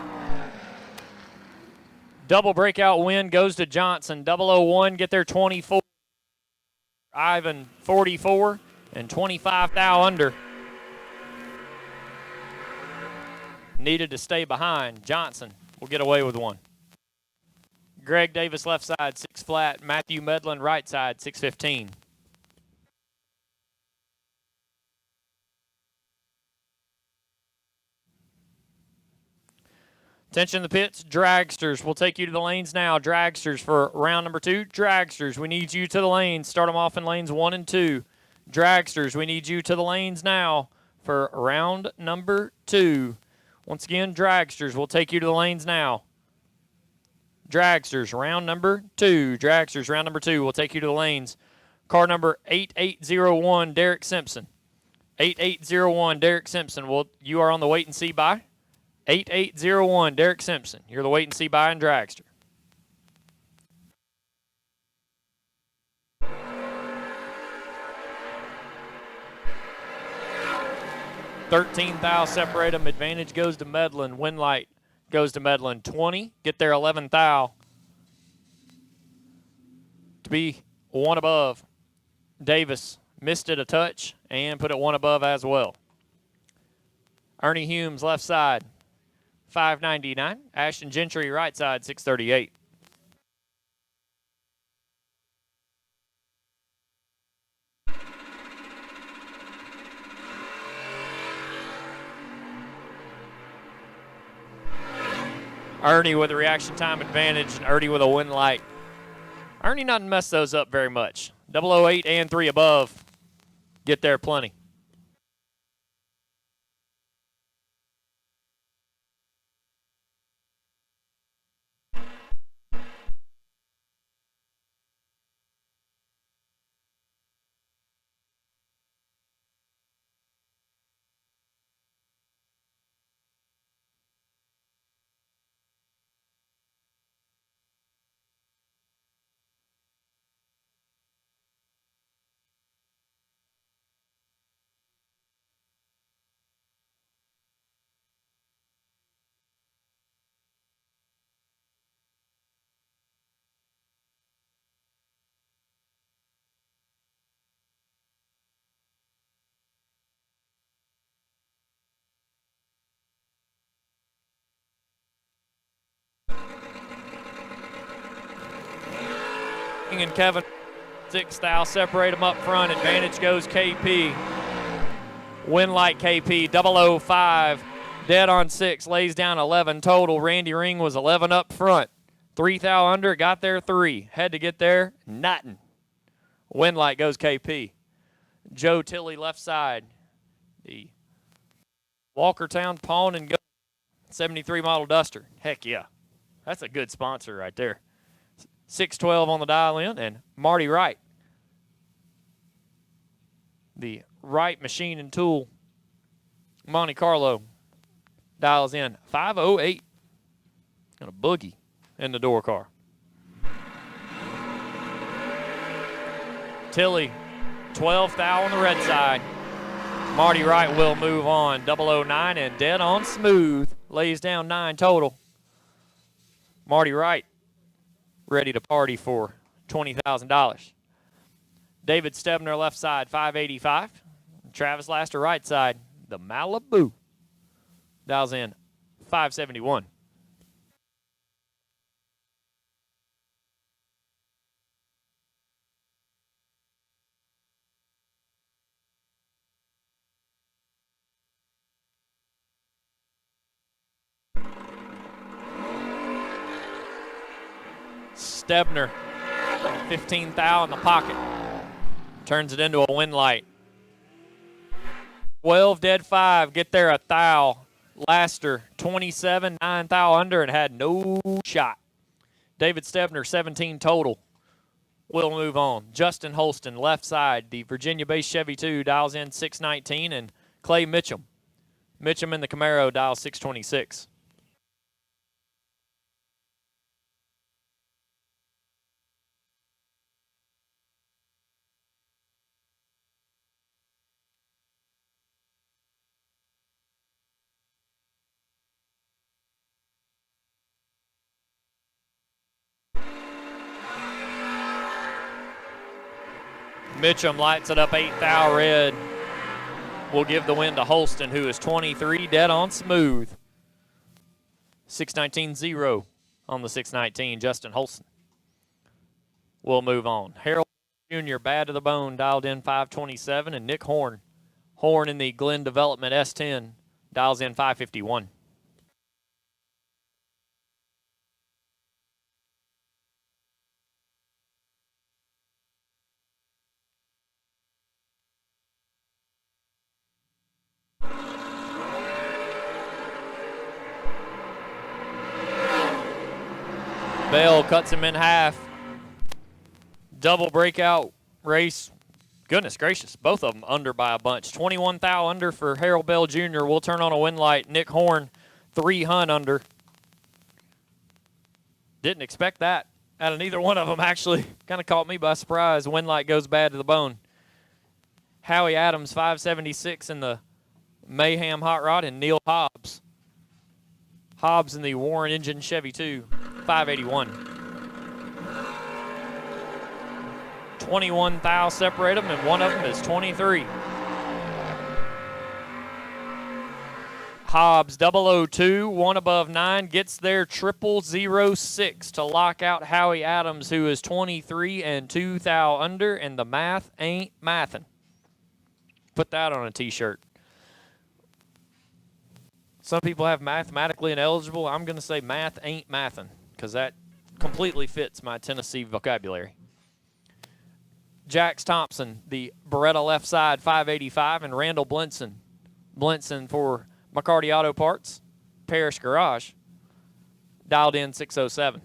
Double breakout win goes to Johnson. 001 get their 24. Ivan 44 and 25 thou under. Needed to stay behind. Johnson will get away with one. Greg Davis left side 6 flat. Matthew Medlin right side 615. Attention in the pits, Dragsters. We'll take you to the lanes now. Dragsters for round number 2. Dragsters, we need you to the lanes. Start them off in lanes 1 and 2. Dragsters, we need you to the lanes now for round number 2. Once again, Dragsters, we'll take you to the lanes now. Dragsters, round number 2. Dragsters, round number 2. We'll take you to the lanes. Car number 8801, Derek Simpson. 8801, Derek Simpson. You are on the wait and see by. 8801, Derek Simpson. You're the wait and see by in Dragster. $13,000 separate them. Advantage goes to Medlin. Win light goes to Medlin. 20. Get their $11,000 to be one above. Davis missed it a touch and put it one above as well. Ernie Humes left side. 599. Ashton Gentry right side 638. Ernie with a reaction time advantage and Ernie with a win light. Ernie not mess those up very much. 008 and 3 above. Get there plenty. And Kevin 6,000 separate them up front. Advantage goes KP. Win light KP 005. Dead on 6. Lays down 11 total. Randy Ring was 11 up front. 3,000 under. Got there 3. Had to get there. Nothing. Win light goes KP. Joe Tilley left side. The Walkertown Pawn and Go 73 model Duster. Heck yeah. That's a good sponsor right there. 612 on the dial in, and Marty Wright. The Wright Machine and Tool Monte Carlo dials in 508. And a boogie in the door car. Tilley, 12,000 on the red side. Marty Wright will move on. 009 and dead on smooth. Lays down 9 total. Marty Wright ready to party for $20,000. David Stebner left side, 585. Travis Laster right side, the Malibu. Dials in 571. Stebner, 15 thou in the pocket. Turns it into a win light. 12 dead 5, get there a thou. Laster, 27, 9 thou under and had no shot. David Stebner, 17 total. We'll move on. Justin Holston, left side, the Virginia-based Chevy 2, dials in 619, and Clay Mitchum. Mitchum in the Camaro, dials 626. Mitchum lights it up 8 thou red. Will give the win to Holston, who is 23, dead on smooth. 619-0 on the 619, Justin Holston. We'll move on. Harold Jr., bad to the bone, dialed in 527, and Nick Horn. Horn in the Glen Development S10, dials in 551. Bell cuts him in half. Double breakout race. Goodness gracious, both of them under by a bunch. 21 thou under for Harold Bell Jr. We'll turn on a win light. Nick Horn, 3 hun under. Didn't expect that out of neither one of them, actually. Kind of caught me by surprise. Win light goes bad to the bone. Howie Adams, 576 in the Mayhem Hot Rod, and Neil Hobbs. Hobbs in the Warren Engine Chevy 2, 581. 21 thou separate them, and one of them is 23. Hobbs 002, 1 above 9, gets there 0006 to lock out Howie Adams, who is 23 and 2 thou under, and the math ain't mathin'. Put that on a t-shirt. Some people have mathematically ineligible. I'm going to say math ain't mathin', because that completely fits my Tennessee vocabulary. Jax Thompson, the Beretta left side, 585, and Randall Blinson. Blinson for McCarty Auto Parts, Parish Garage, dialed in 607.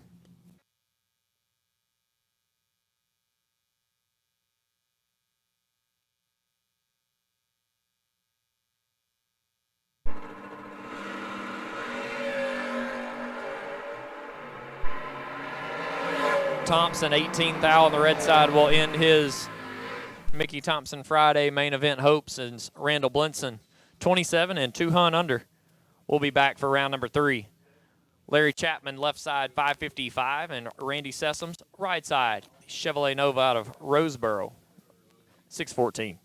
Thompson, 18 thou on the red side, will end his Mickey Thompson Friday main event hopes, and Randall Blinson, 27 and 2 hun under. We'll be back for round number 3. Larry Chapman, left side, 555, and Randy Sessoms, right side, Chevrolet Nova out of Roseboro, 614.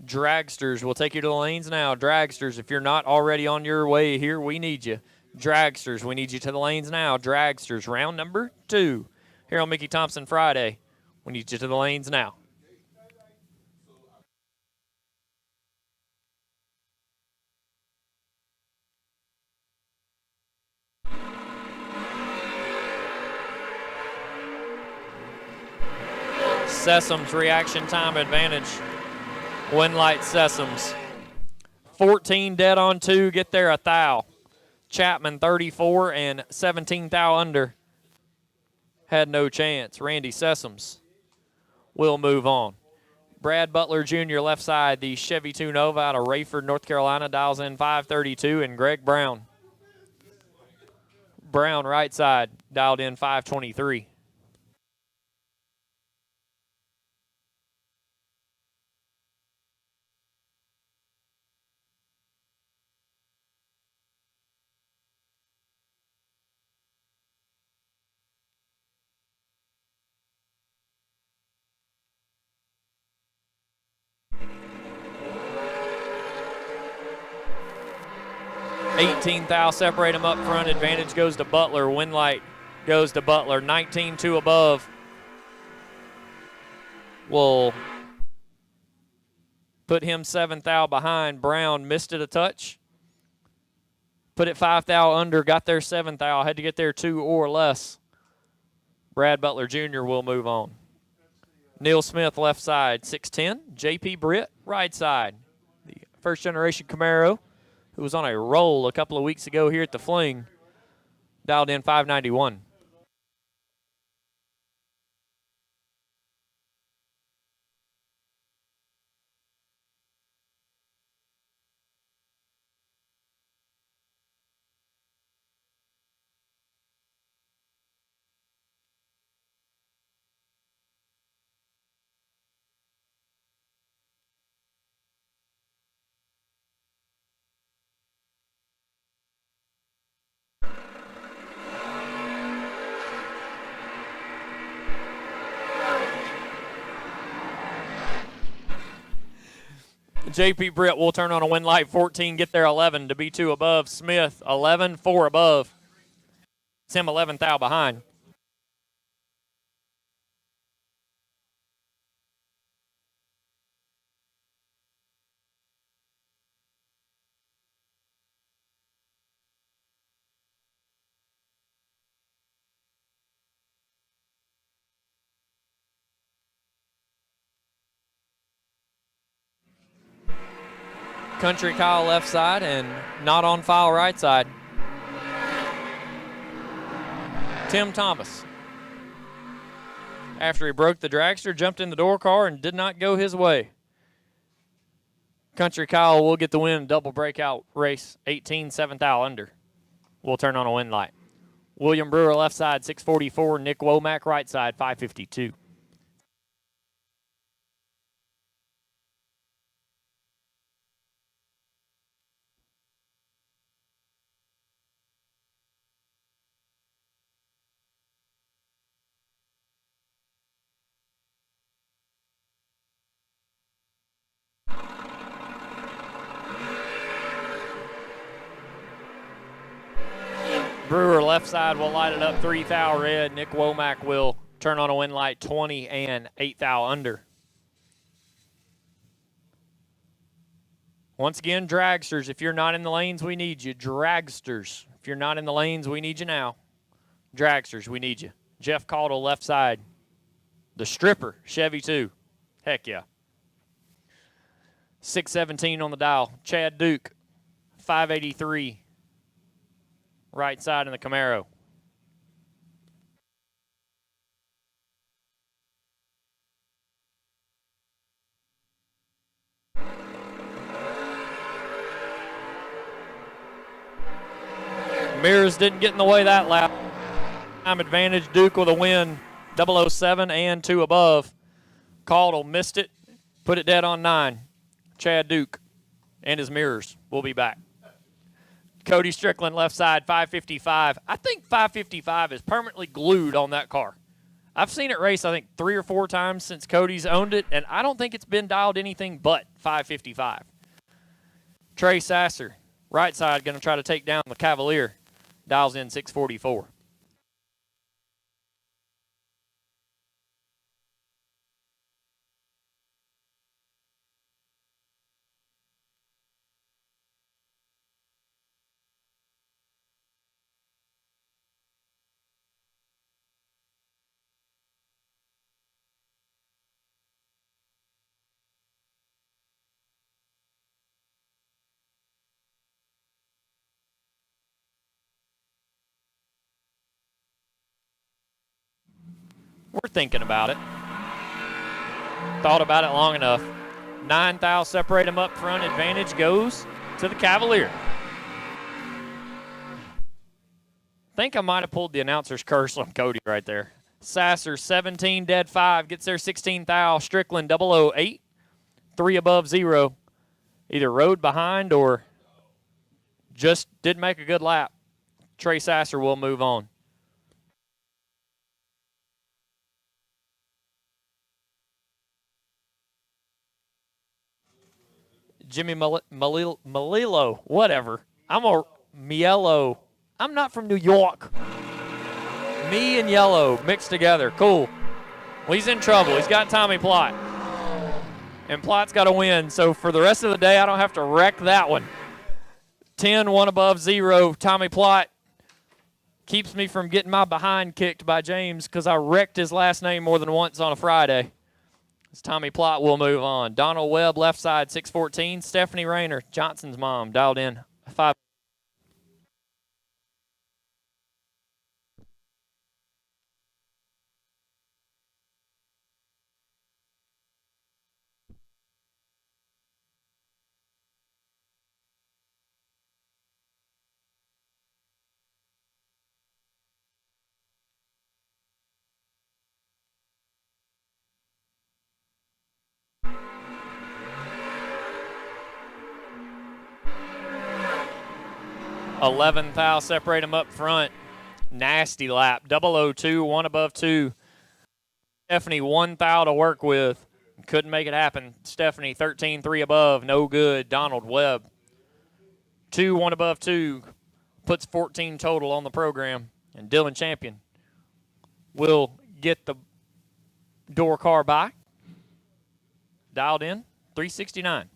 Dragsters, we'll take you to the lanes now. Dragsters, if you're not already on your way here, we need you. Dragsters, we need you to the lanes now. Dragsters, round number 2. Here on Mickey Thompson Friday, we need you to the lanes now. Sessoms, reaction time advantage. Win light Sessoms. 14 dead on 2, get there a thou. Chapman 34 and 17 thou under. Had no chance. Randy Sessoms will move on. Brad Butler Jr. left side, the Chevy 2 Nova out of Rayford, North Carolina, dials in 532, and Greg Brown. Brown right side, dialed in 523. Thou separate them up front. Advantage goes to Butler. Win light goes to Butler. 19-2 above will Put him 7th thou behind. Brown missed it a touch. Put it 5th thou under, got there 7th thou. Had to get there 2 or less. Brad Butler Jr. will move on. Neil Smith, left side, 6'10". J.P. Britt, right side. The first-generation Camaro, who was on a roll a couple of weeks ago here at the Fling, dialed in 591. J.P. Britt will turn on a win light. 14, get there 11 to be 2 above. Smith, 11, 4 above. It's him 11th thou behind. Country Kyle left side and not on file right side. Tim Thomas. After he broke the dragster, jumped in the door car and did not go his way. Country Kyle will get the win, double breakout race, 18, 7th thou under. We'll turn on a win light. William Brewer left side, 644. Nick Womack right side, 552. Brewer left side will light it up 3 thou red. Nick Womack will turn on a win light 20 and 8 thou under. Once again, dragsters, if you're not in the lanes, we need you. Dragsters, if you're not in the lanes, we need you now. Dragsters, we need you. Jeff Caudle left side. The stripper, Chevy 2. Heck yeah. 617 on the dial. Chad Duke, 583. Right side in the Camaro. Mears didn't get in the way that lap. Time advantage, Duke with a win. 007 and 2 above. Caudle missed it. Put it dead on 9. Chad Duke and his mirrors will be back. Cody Strickland left side, 555. I think 555 is permanently glued on that car. I've seen it race, I think, 3 or 4 times since Cody's owned it, and I don't think it's been dialed anything but 555. Trey Sasser, right side, going to try to take down the Cavalier. Dials in 644. We're thinking about it. Thought about it long enough. 9 thou separate them up front. Advantage goes to the Cavalier. Think I might have pulled the announcer's curse on Cody right there. Sasser, 17, dead 5. Gets there 16 thou. Strickland, 008. 3 above 0. Either rode behind or just didn't make a good lap. Trey Sasser will move on. Jimmy Malilo, whatever. I'm a Mielo. I'm not from New York. Me and Yellow mixed together. Cool. Well, he's in trouble. He's got Tommy Plott. and Platt's got to win. So for the rest of the day, I don't have to wreck that one. 10, 1 above 0. Tommy Platt keeps me from getting my behind kicked by James because I wrecked his last name more than once on a Friday. As Tommy Platt will move on. Donald Webb, left side, 614. Stephanie Rayner, Johnson's mom, dialed in 5. $11 thou separate them up front. Nasty lap. 002, 1 above 2. Stephanie, 1 thou to work with. Couldn't make it happen. Stephanie, 13, 3 above. No good. Donald Webb, 2, 1 above 2. Puts 14 total on the program. And Dylan Champion will get the door car by. Dialed in, 369.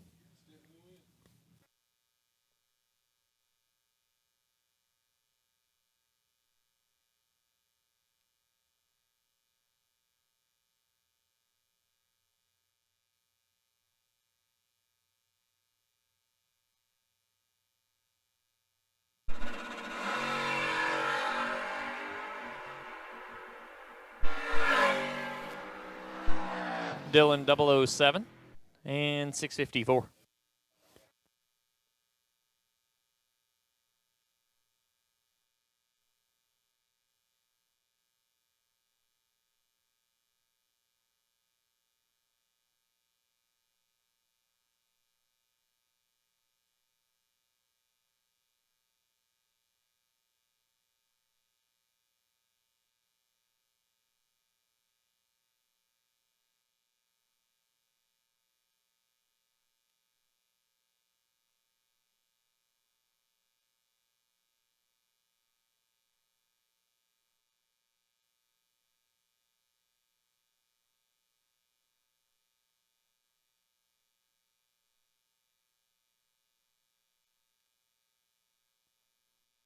Dylan 007 and 654.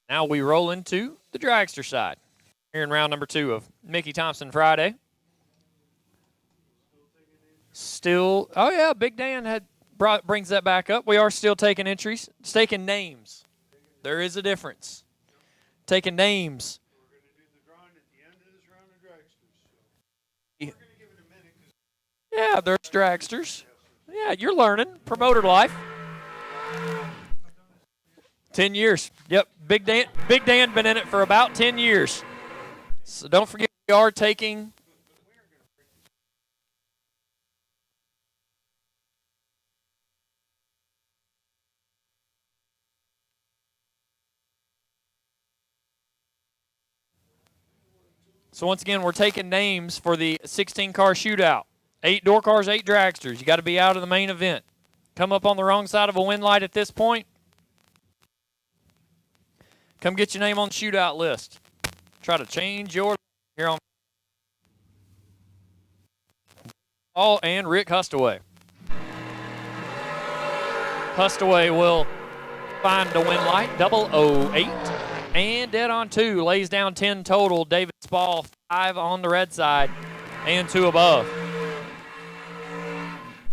Now we roll into the dragster side. Here in round number 2 of Mickey Thompson Friday. Still, oh yeah, Big Dan brings that back up. We are still taking entries. It's taking names. There is a difference. Taking names. We're going to do the drawing at the end of this round of dragsters. So we're going to give it a minute. Yeah, there's dragsters. Yeah, you're learning. Promoter life. 10 years. Yep, Big Dan been in it for about 10 years. So don't forget we are taking. So once again, we're taking names for the 16-car shootout. 8 door cars, 8 dragsters. You got to be out of the main event. Come up on the wrong side of a win light at this point. Come get your name on the shootout list. Try to change your here on Paul and Rick Hustaway. Hustaway will find the win light, 008. And dead on 2, lays down 10 total. David Spall, 5 on the red side and 2 above.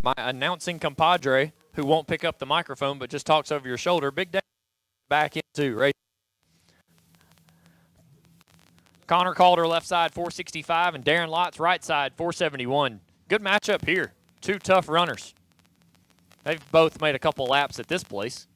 My announcing compadre, who won't pick up the microphone but just talks over your shoulder, Big Dan back into right. Connor Calder left side 465 and Darren Lott's right side 471. Good matchup here. 2 tough runners. They've both made a couple laps at this place.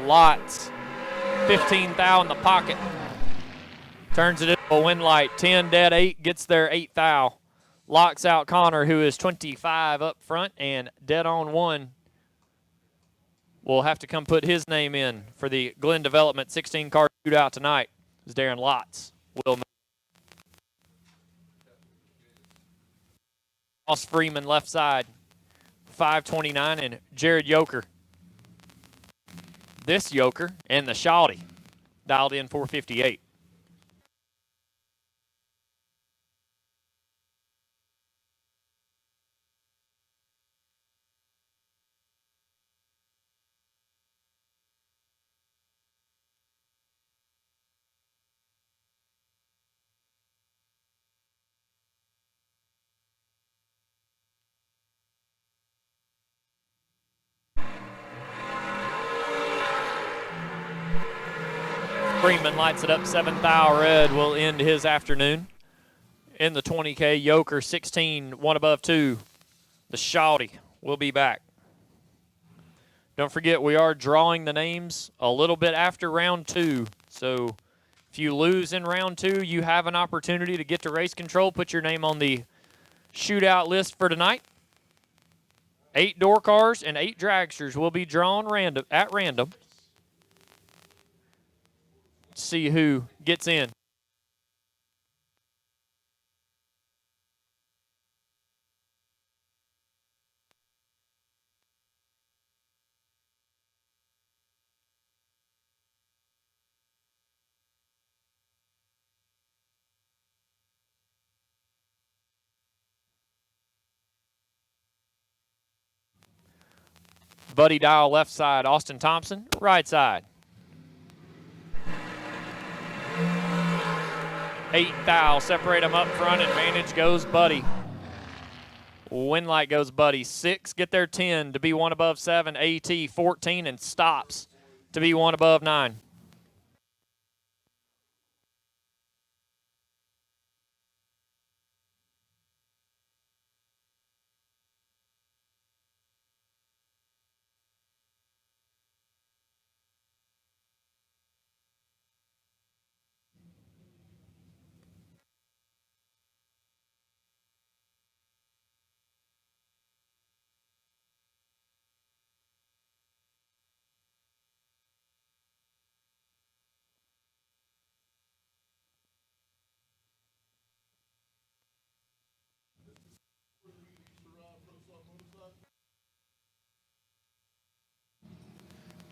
Lots, 15 thou in the pocket. Turns it into a win light. 10 dead, 8 gets their 8th thou. Locks out Connor, who is 25 up front, and dead on 1 will have to come put his name in for the Glen Development 16-car shootout tonight. It's Darren Lotz. Will Ross Freeman left side, 529, and Jared Yoker. This Yoker and the Shawty dialed in 458. Freeman lights it up. 7th thou red will end his afternoon. In the 20K, Yoker 16, 1 above 2. The Shawty will be back. Don't forget, we are drawing the names a little bit after round 2. So if you lose in round 2, you have an opportunity to get to race control. Put your name on the shootout list for tonight. 8 door cars and 8 dragsters will be drawn at random. See who gets in. Buddy Dial left side, Austin Thompson right side. 8th thou, separate them up front. Advantage goes Buddy. Win light goes Buddy. 6 get their 10 to be 1 above 7. AT 14 and stops to be 1 above 9.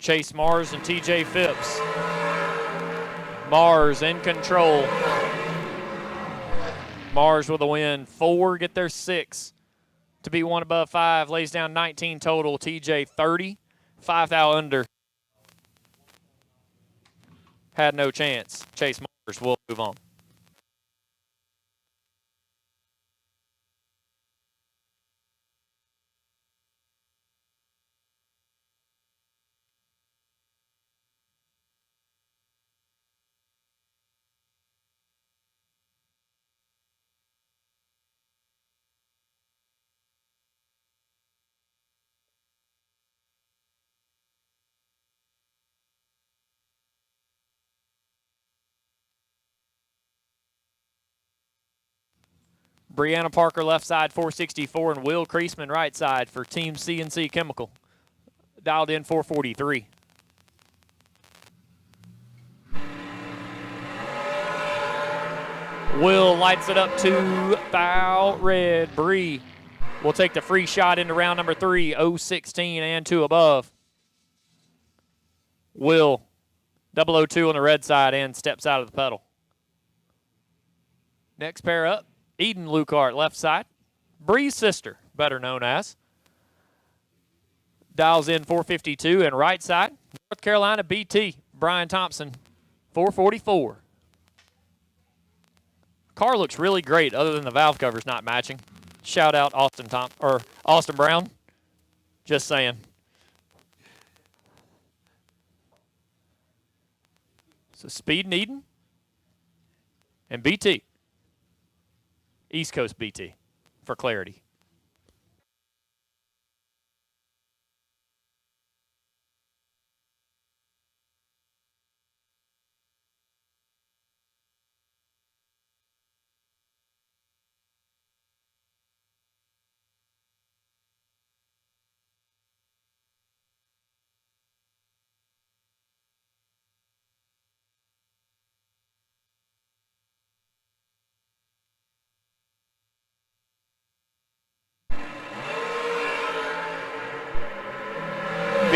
Chase Mars and TJ Phipps. Mars in control. Mars with a win. 4 get their 6 to be 1 above 5. Lays down 19 total. TJ 30. 5 thou under. Had no chance. Chase Mars will move on. Brianna Parker left side 464 and Will Creasman right side for Team CNC Chemical. Dialed in 443. Will lights it up to thou red. Bree will take the free shot into round number 3, 016 and 2 above. Will 002 on the red side and steps out of the pedal. Next pair up. Eden Lucart, left side. Bree's sister, better known as. Dials in 452 and right side. North Carolina BT, Brian Thompson, 444. Car looks really great other than the valve covers not matching. Shout out Austin Brown. Just saying. So Speed and Eden and BT. East Coast BT, for clarity.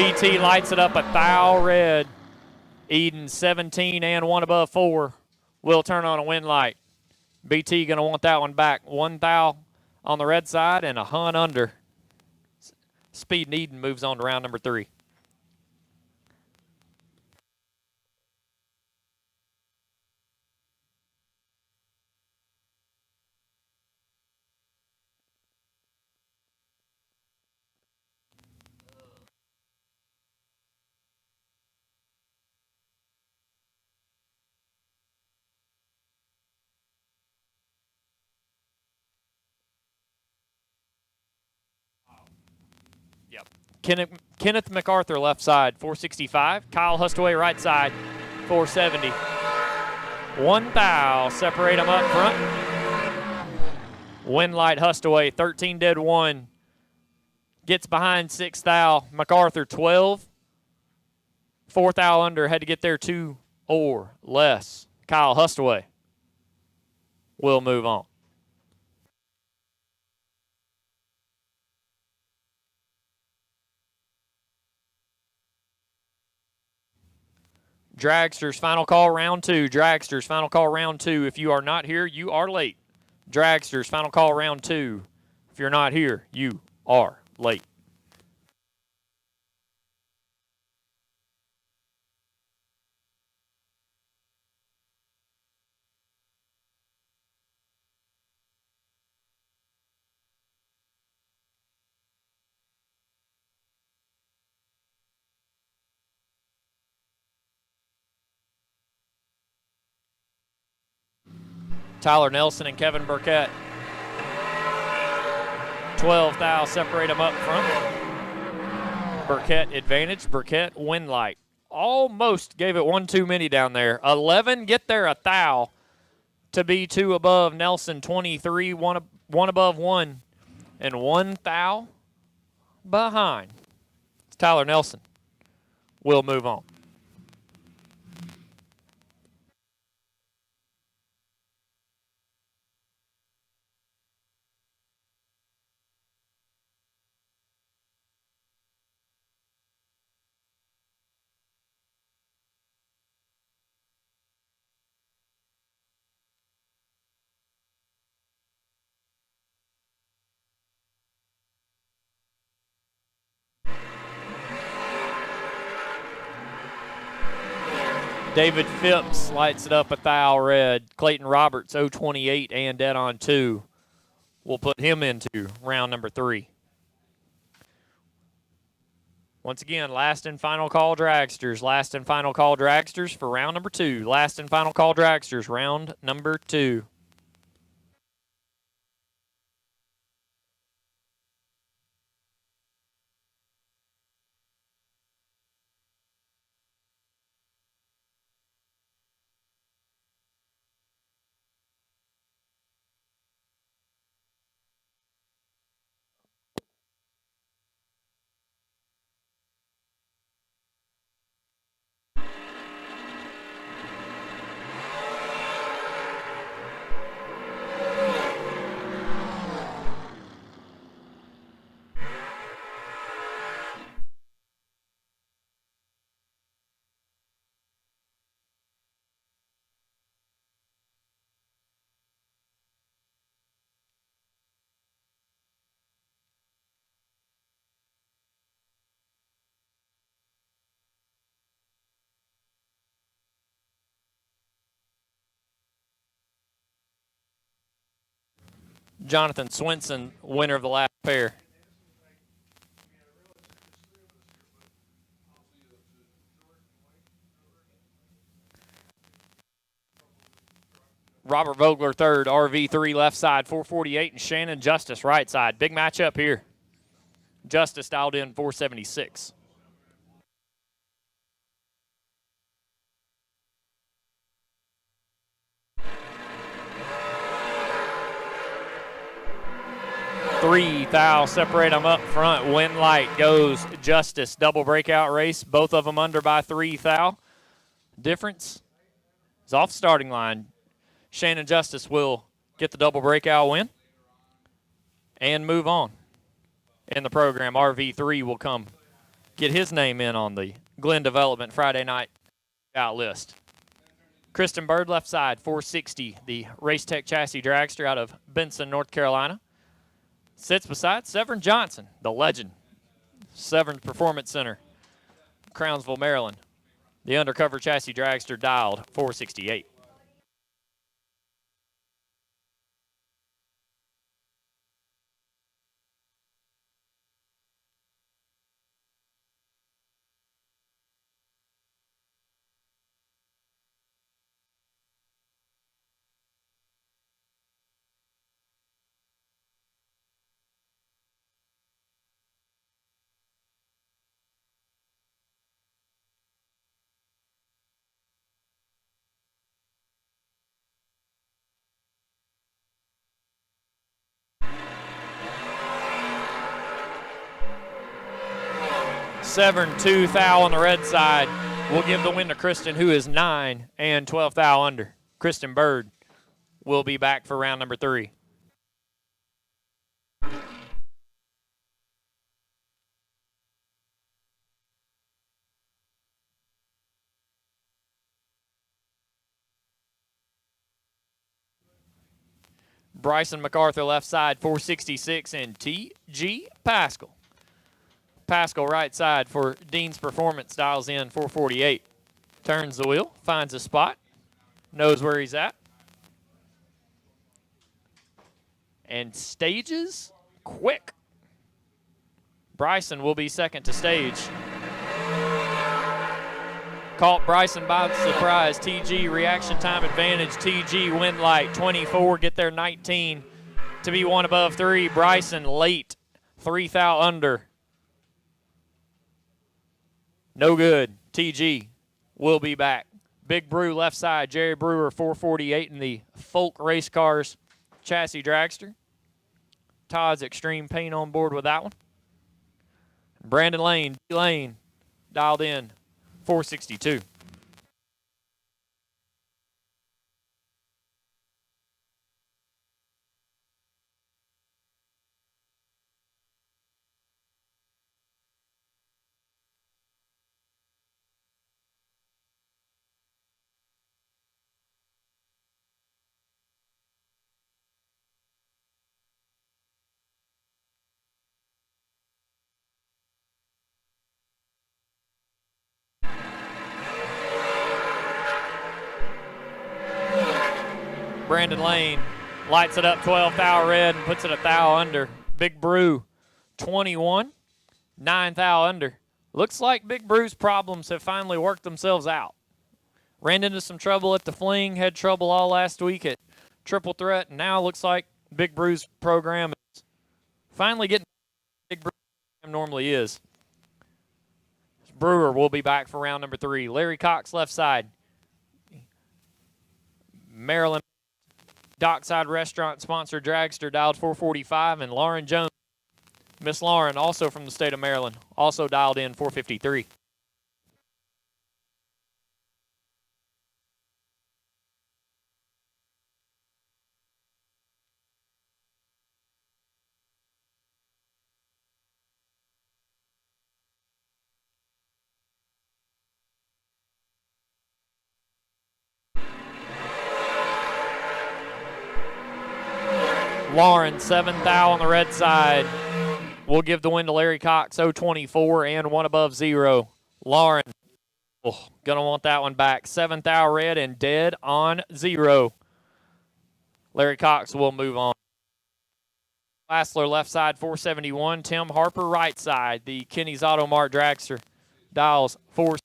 BT lights it up a thou red. Eden 17 and 1 above 4 will turn on a win light. BT going to want that one back. 1 thou on the red side and a hun under. Speed and Eden moves on to round number 3. Kenneth MacArthur left side, 465. Kyle Hustaway right side, 470. 1 thou, separate them up front. Winlight Hustaway, 13 dead 1. Gets behind 6 thou. MacArthur, 12. 4 thou under, had to get there 2 or less. Kyle Hustaway will move on. Dragsters, final call, round 2. Dragsters, final call, round 2. If you are not here, you are late. Dragsters, final call, round 2. If you're not here, you are late. Tyler Nelson and Kevin Burkett. 12 thou, separate them up front. Burkett advantage. Burkett win light. Almost gave it 1 too many down there. 11 get there a thou to be 2 above Nelson. 23 one above 1 and 1 thou behind. It's Tyler Nelson. We'll move on. David Phipps lights it up a thou red. Clayton Roberts, 028 and dead on 2. We'll put him into round number 3. Once again, last and final call dragsters. Last and final call dragsters for round number 2. Last and final call dragsters, round number 2. Jonathan Swinson, winner of the last pair. Robert Vogler, third. RV3, left side, 448. And Shannon Justice, right side. Big matchup here. Justice dialed in 476. Three thou, separate them up front. Win light goes Justice. Double breakout race. Both of them under by 3 thou. Difference is off starting line. Shannon Justice will get the double breakout win and move on in the program. RV3 will come get his name in on the Glen Development Friday night out list. Kristen Bird, left side, 460, the Race Tech Chassis Dragster out of Benson, North Carolina. Sits beside Severn Johnson, the legend. Severn Performance Center, Crownsville, Maryland. The Undercover Chassis Dragster dialed 468. Severn 2 thou on the red side. We'll give the win to Kristen, who is 9 and 12 thou under. Kristen Bird will be back for round number 3. Bryson MacArthur, left side, 466, and T.G. Pascal. Pascal, right side for Dean's Performance, dials in 448. Turns the wheel, finds a spot, knows where he's at, and stages quick. Bryson will be second to stage. Caught Bryson by surprise. TG reaction time advantage. TG win light 24, get there 19 to be one above 3. Bryson late 3 thou under. No good. TG will be back. Big Brew left side. Jerry Brewer 448 in the Folk Race Cars Chassis Dragster. Todd's Extreme Paint on board with that one. Brandon Lane, D-Lane, dialed in 462. Brandon Lane lights it up 12 thou red and puts it a thou under. Big Brew 21, 9 thou under. Looks like Big Brew's problems have finally worked themselves out. Ran into some trouble at the Fling, had trouble all last week at Triple Threat, and now looks like Big Brew's program is finally getting Big Brew normally is. Brewer will be back for round number 3. Larry Cox, left side. Maryland Dockside Restaurant sponsored Dragster, dialed 445, and Lauren Jones, Miss Lauren, also from the state of Maryland, also dialed in 453. Lauren, 7 thou on the red side. We'll give the win to Larry Cox, 024 and 1 above 0. Lauren, gonna want that one back. 7 thou red and dead on 0. Larry Cox will move on. Lassler, left side, 471. Tim Harper, right side. The Kenny's Auto Mart Dragster dials 466.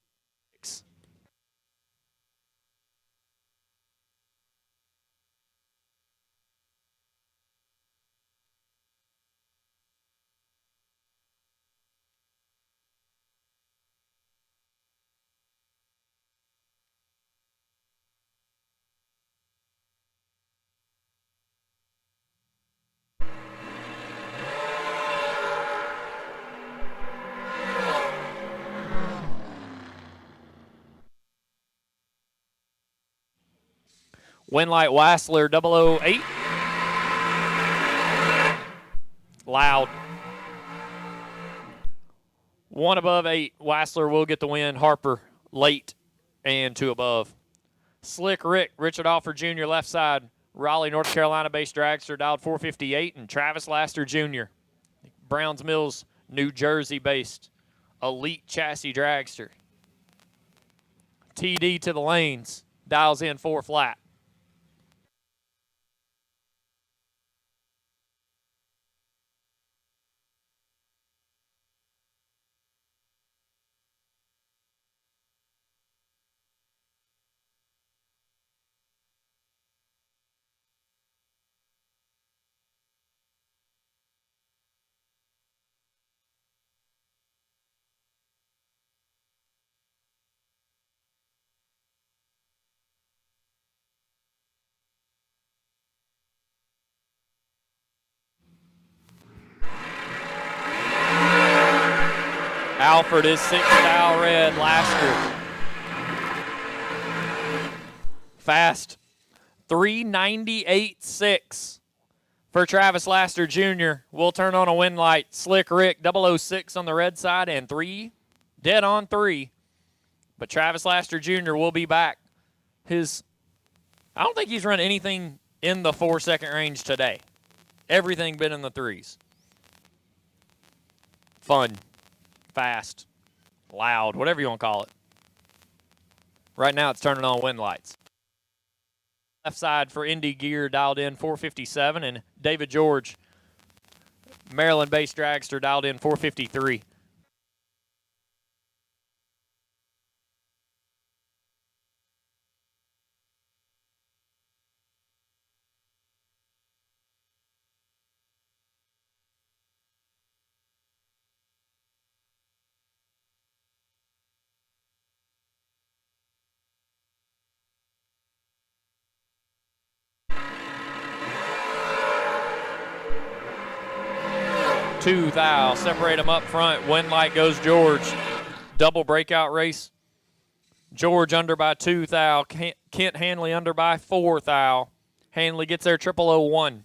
Winlight Wassler 008. Loud. 1 above 8. Wassler will get the win. Harper late and 2 above. Slick Rick, Richard Alford Jr. left side. Raleigh, North Carolina-based dragster, dialed 458. And Travis Laster Jr., Browns Mills, New Jersey-based elite chassis dragster. TD to the lanes, dials in 4 flat. Alford is 6 thou red. Laster fast. 398.6 for Travis Laster Jr. We'll turn on a win light. Slick Rick 006 on the red side and 3 dead on 3. But Travis Laster Jr. will be back. I don't think he's run anything in the 4-second range today. Everything been in the 3s. Fun. Fast, loud, whatever you want to call it. Right now it's turning on wind lights. Left side for Indy Gear dialed in 457, and David George, Maryland-based dragster, dialed in 453. 2 thou. Separate them up front. Wind light goes George. Double breakout race. George under by 2 thou. Kent Hanley under by 4 thou. Hanley gets there 0001.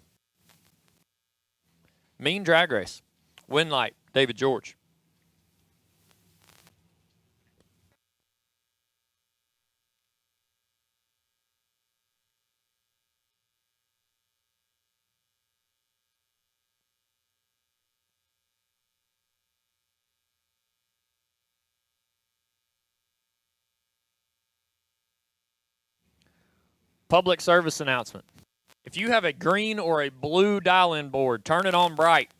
Mean drag race. Wind light, David George. Public service announcement. If you have a green or a blue dial-in board, turn it on bright.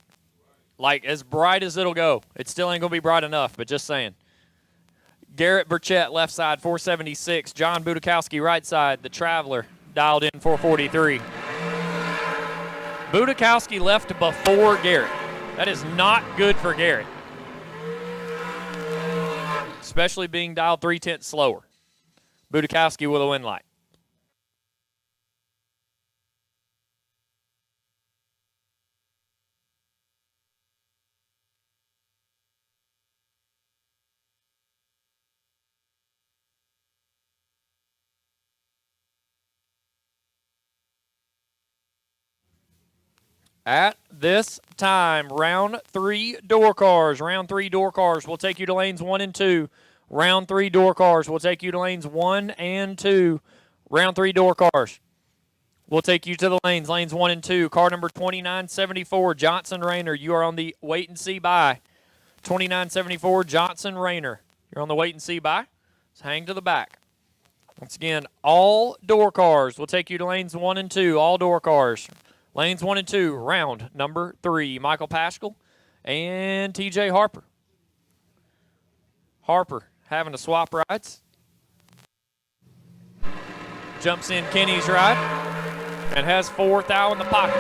Like as bright as it'll go. It still ain't going to be bright enough, but just saying. Garrett Burchett, left side, 476. John Budakowski, right side, the Traveler, dialed in 443. Budakowski left before Garrett. That is not good for Garrett. Especially being dialed 3/10 slower. Budakowski with a win light. At this time, round 3 door cars. Round 3 door cars will take you to lanes 1 and 2. Round 3 door cars will take you to lanes 1 and 2. Round 3 door cars will take you to the lanes 1 and 2. Car number 2974, Johnson Rayner. You are on the wait and see buy. 2974, Johnson Rayner. You're on the wait and see buy. So hang to the back. Once again, all door cars will take you to lanes 1 and 2. All door cars. Lanes 1 and 2, round number 3. Michael Paschal and TJ Harper. Harper having to swap rides. Jumps in Kenny's ride and has 4 thou in the pocket.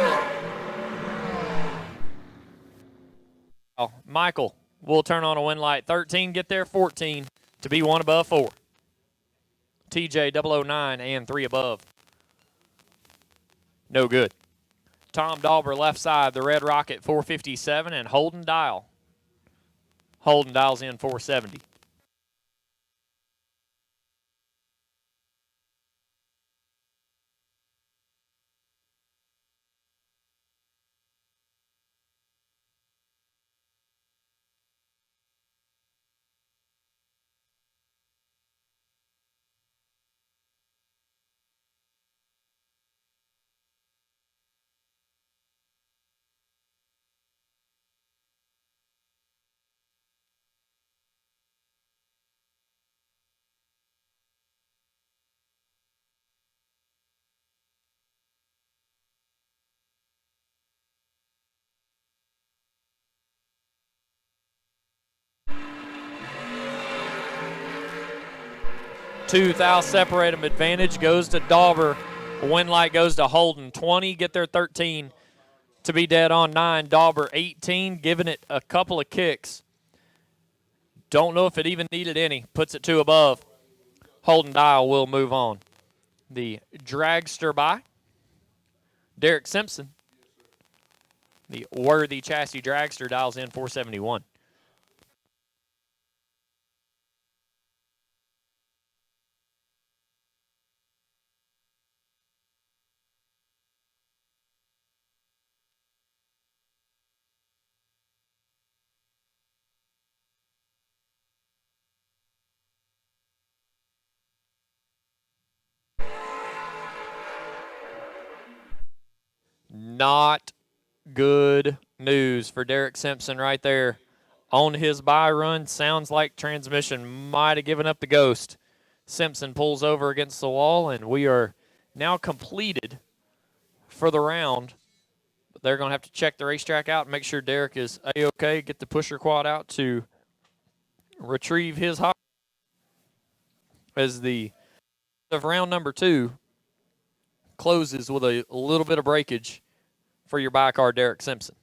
Michael will turn on a win light. 13, get there 14 to be 1 above 4. TJ 009 and 3 above. No good. Tom Dauber, left side, the Red Rocket, 457, and Holden Dial. Holden dials in 470. 2 thou separate them advantage goes to Dauber. Win light goes to Holden. 20 get their 13 to be dead on 9. Dauber 18, giving it a couple of kicks. Don't know if it even needed any. Puts it 2 above. Holden Dial will move on. The Dragster by Derek Simpson. The worthy chassis Dragster dials in 471. Not good news for Derek Simpson right there. On his buy run, sounds like transmission might have given up the ghost. Simpson pulls over against the wall, and we are now completed for the round. But they're going to have to check the racetrack out and make sure Derek is A-OK, get the pusher quad out to retrieve his hot. As the of round number 2 closes with a little bit of breakage for your buy car, Derek Simpson.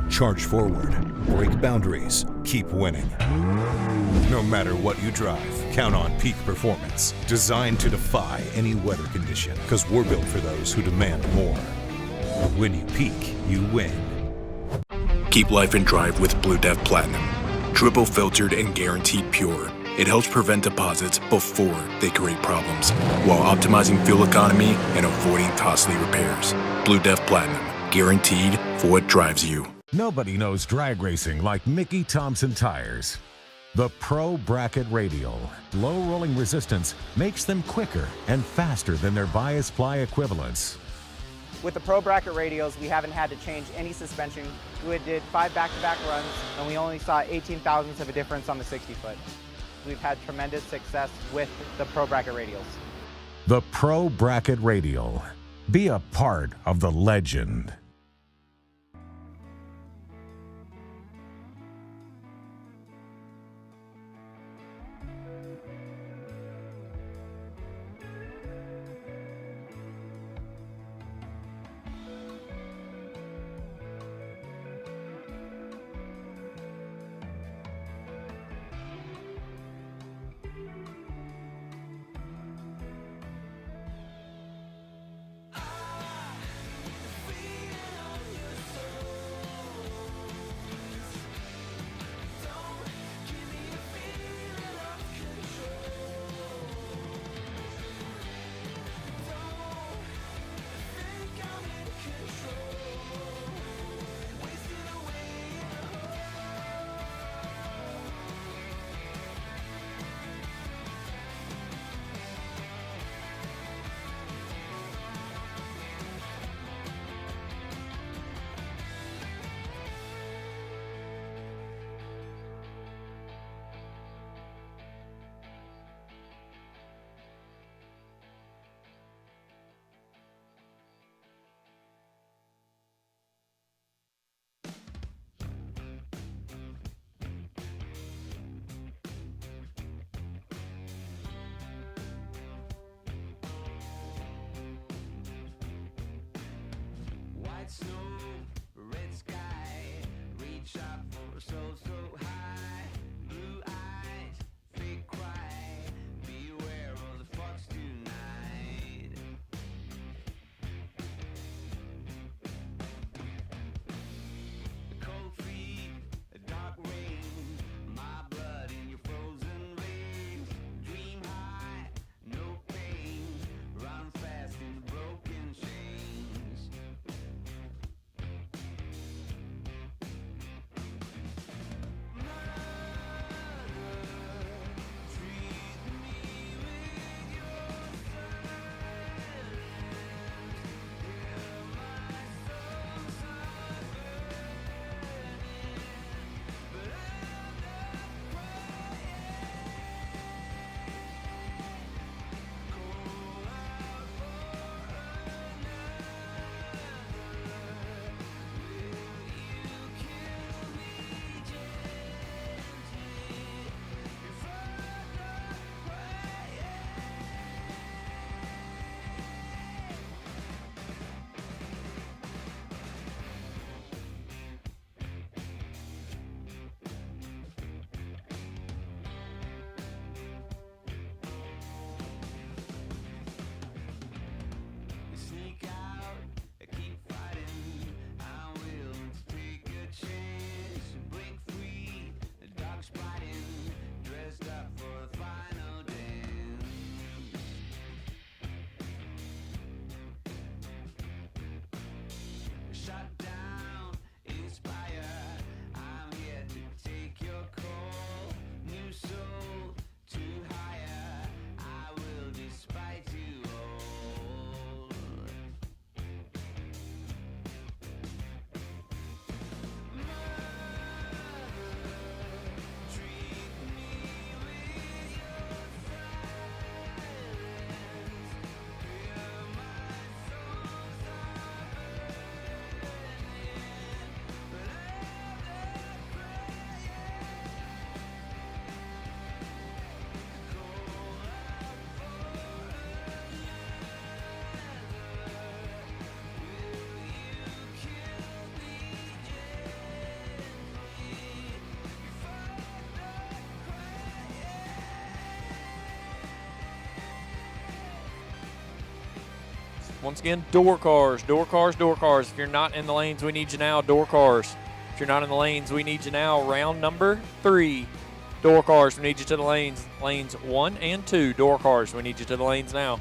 Charge forward, break boundaries, keep winning. No matter what you drive, count on peak performance, designed to defy any weather condition, because we're built for those who demand more. When you peak, you win. Keep life in drive with Blue Dev Platinum. Triple filtered and guaranteed pure. It helps prevent deposits before they create problems, while optimizing fuel economy and avoiding costly repairs. Blue Dev Platinum, guaranteed for what drives you. Nobody knows drag racing like Mickey Thompson tires. The Pro Bracket Radial, low rolling resistance, makes them quicker and faster than their bias ply equivalents. With the Pro Bracket radials, we haven't had to change any suspension. We did 5 back-to-back runs, and we only saw 18 thousandths of a difference on the 60-foot. We've had tremendous success with the Pro Bracket radials. The Pro Bracket Radial. Be a part of the legend. Once again, door cars, door cars, door cars. If you're not in the lanes, we need you now, door cars. If you're not in the lanes, we need you now. Round number 3, door cars. We need you to the lanes. Lanes 1 and 2, door cars. We need you to the lanes now.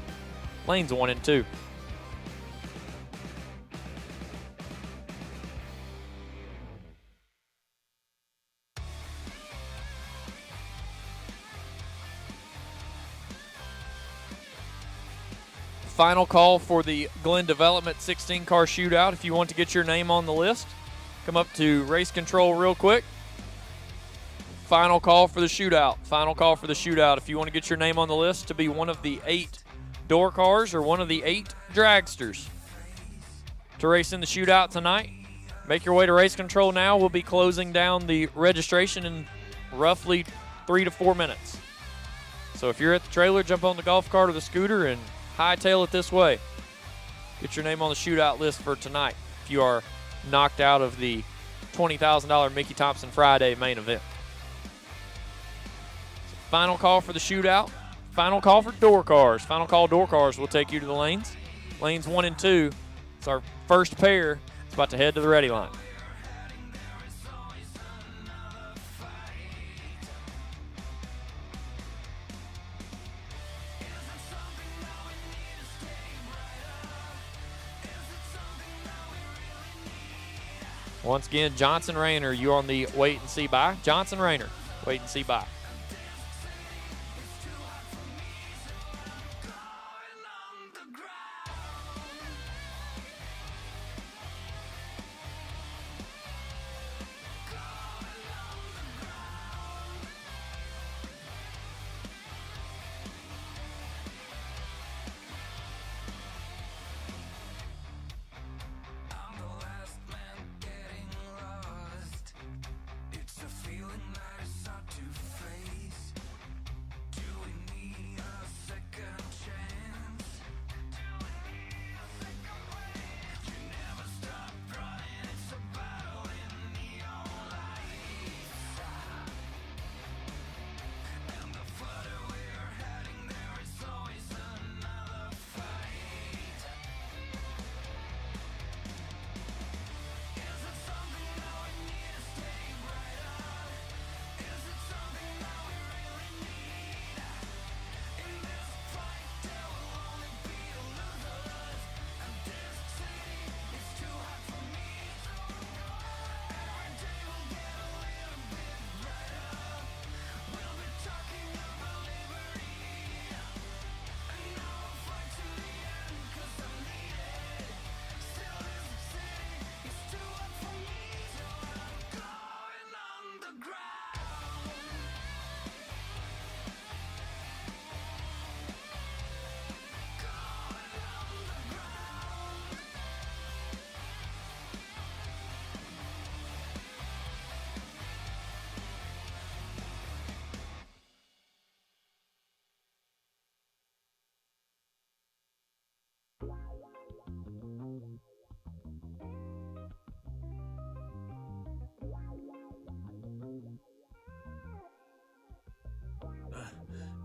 Lanes 1 and 2. Final call for the Glen Development 16-car shootout. If you want to get your name on the list, come up to race control real quick. Final call for the shootout. Final call for the shootout. If you want to get your name on the list to be one of the 8 door cars or one of the 8 dragsters to race in the shootout tonight, make your way to race control now. We'll be closing down the registration in roughly 3 to 4 minutes. So if you're at the trailer, jump on the golf cart or the scooter and hightail it this way. Get your name on the shootout list for tonight if you are knocked out of the $20,000 Mickey Thompson Friday main event. So final call for the shootout. Final call for door cars. Final call door cars will take you to the lanes. Lanes 1 and 2. It's our first pair. It's about to head to the ready line. Once again, Johnson Rayner, you on the wait and see by. Johnson Rayner, wait and see by.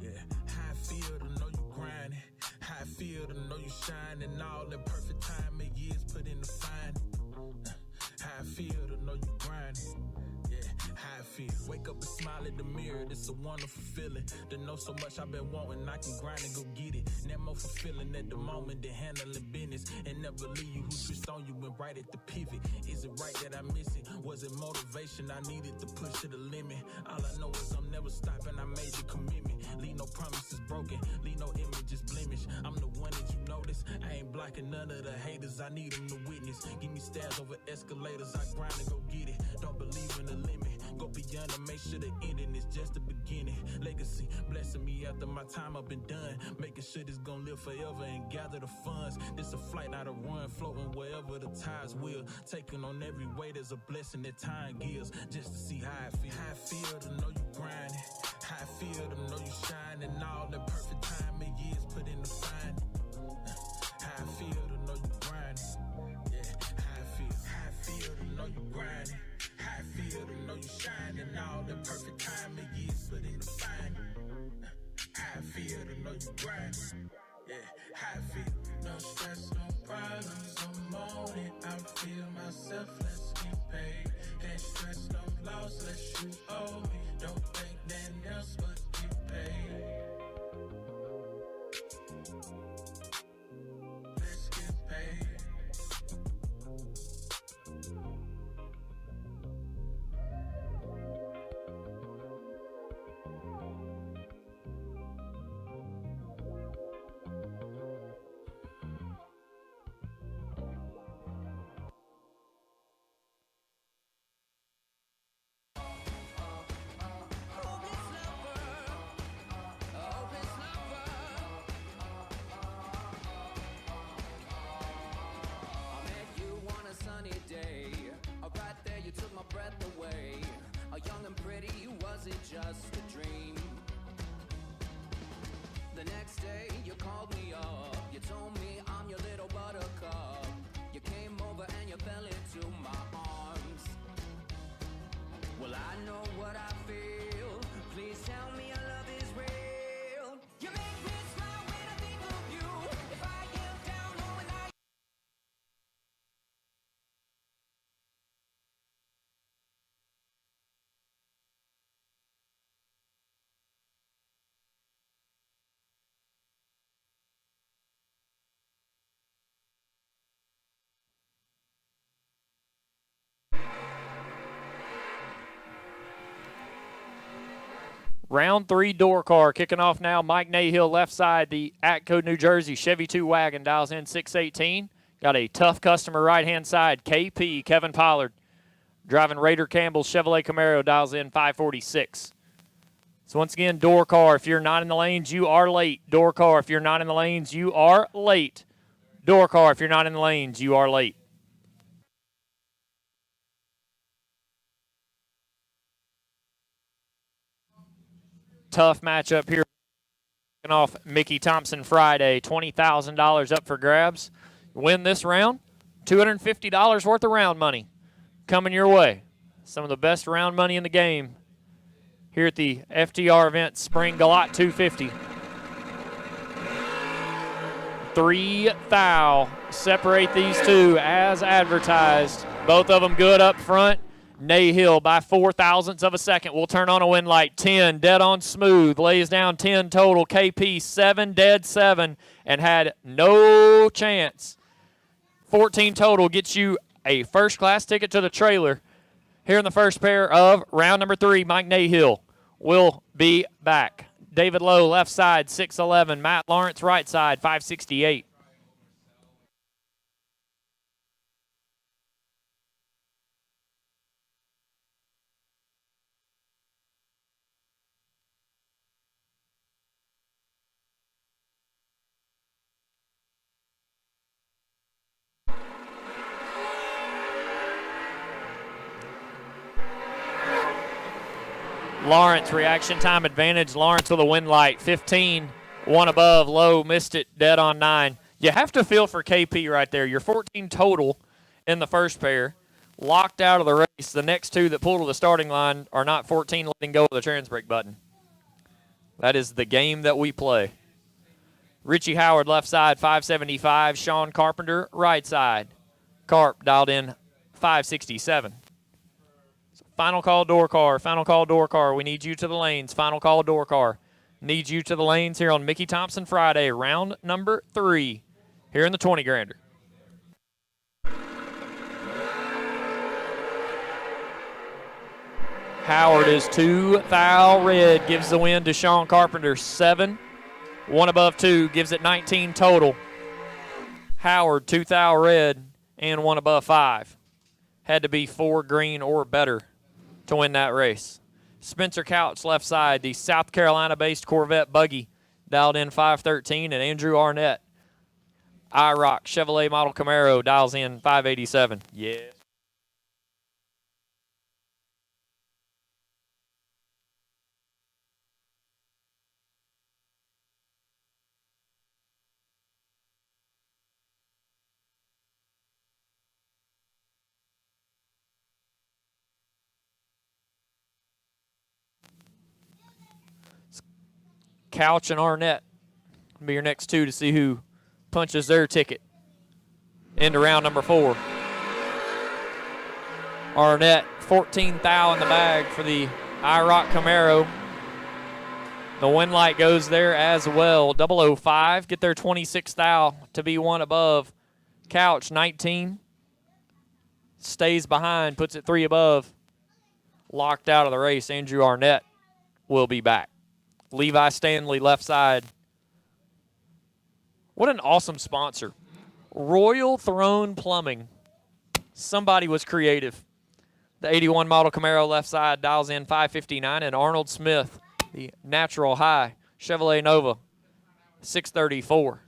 Yeah, how I feel to know you grinding, how I feel to know you shining, all in perfect time and years put in the fine. How I feel to know you grinding. Yeah, how I feel. Wake up and smile at the mirror, it's a wonderful feeling. To know so much I've been wanting, I can grind and go get it. Never more fulfilling at the moment than handling business. And never leave you who switched on you went right at the pivot. Is it right that I miss it? Was it motivation I needed to push to the limit? All I know is I'm never stopping, I made the commitment. Leave no promises broken, leave no images blemished. I'm the one that you notice, I ain't blocking none of the haters, I need them to witness. Give me stairs over escalators, I grind and go get it. Don't believe in the limit, go beyond and make sure the ending is just the beginning. Legacy, blessing me after my time up and done. Making sure this gon' live forever and gather the funds. This a flight, not a run, floating wherever the tides will. Taking on every weight is a blessing that time gives. Just to see how I feel. How I feel to know you grinding. How I feel to know you shining. All in perfect time and years put in the fine. How I feel to know you grinding. Yeah, how I feel. How I feel to know you grinding. How I feel to know you shining. All in perfect time and years put in the fine. How I feel to know you grinding. Yeah, how I feel. No stress, no feel myself, let's get paid. Can't stress, don't loss, let's you owe me. Don't think nothing else but get paid. Let's get paid. Just a dream. The next day you called me up. You told me I'm your little buttercup. You came over and you fell into my arms. Well, I know what I feel. Please tell me your love is real. You make me smile when I think of you. If I get down or when I Round 3 door car kicking off now. Mike Nahill left side, the Atco, New Jersey Chevy 2 wagon dials in 618. Got a tough customer right hand side, KP, Kevin Pollard. Driving Raider Campbell's Chevrolet Camaro dials in 546. So once again, door car, if you're not in the lanes, you are late. Door car, if you're not in the lanes, you are late. Door car, if you're not in the lanes, you are late. Tough matchup here. Off Mickey Thompson Friday, $20,000 up for grabs. Win this round, $250 worth of round money coming your way. Some of the best round money in the game here at the FTR event, Spring GALOT 250. 3 thou separate these two as advertised. Both of them good up front. Nahill by 4 thousandths of a second will turn on a win light. 10 dead on smooth, lays down 10 total. KP 7 dead 7 and had no chance. 14 total gets you a first class ticket to the trailer. Here in the first pair of round number 3, Mike Nahill will be back. David Lowe left side 611, Matt Lawrence right side 568. Lawrence, reaction time advantage. Lawrence with a win light. 15, one above. Low missed it, dead on 9. You have to feel for KP right there. You're 14 total in the first pair. Locked out of the race. The next two that pull to the starting line are not 14 letting go of the trans brake button. That is the game that we play. Richie Howard left side 575. Sean Carpenter right side. Carp dialed in 567. Final call door car, final call door car. We need you to the lanes. Final call door car. Need you to the lanes here on Mickey Thompson Friday, round number 3 here in the 20 grander. Howard is 2 thou red, gives the win to Sean Carpenter. 7, 1 above 2, gives it 19 total. Howard 2 thou red and 1 above 5. Had to be 4 green or better to win that race. Spencer Couch left side, the South Carolina-based Corvette buggy, dialed in 513, and Andrew Arnett, IROC Chevrolet model Camaro, dials in 587. Yeah. Couch and Arnett will be your next two to see who punches their ticket into round number 4. Arnett, 14 thou in the bag for the IROC Camaro. The win light goes there as well. 005, get their 26 thou to be one above. Couch, 19. Stays behind, puts it 3 above. Locked out of the race. Andrew Arnett will be back. Levi Stanley, left side. What an awesome sponsor. Royal Throne Plumbing. Somebody was creative. The 81 model Camaro left side dials in 559, and Arnold Smith, the Natural High Chevrolet Nova, 634.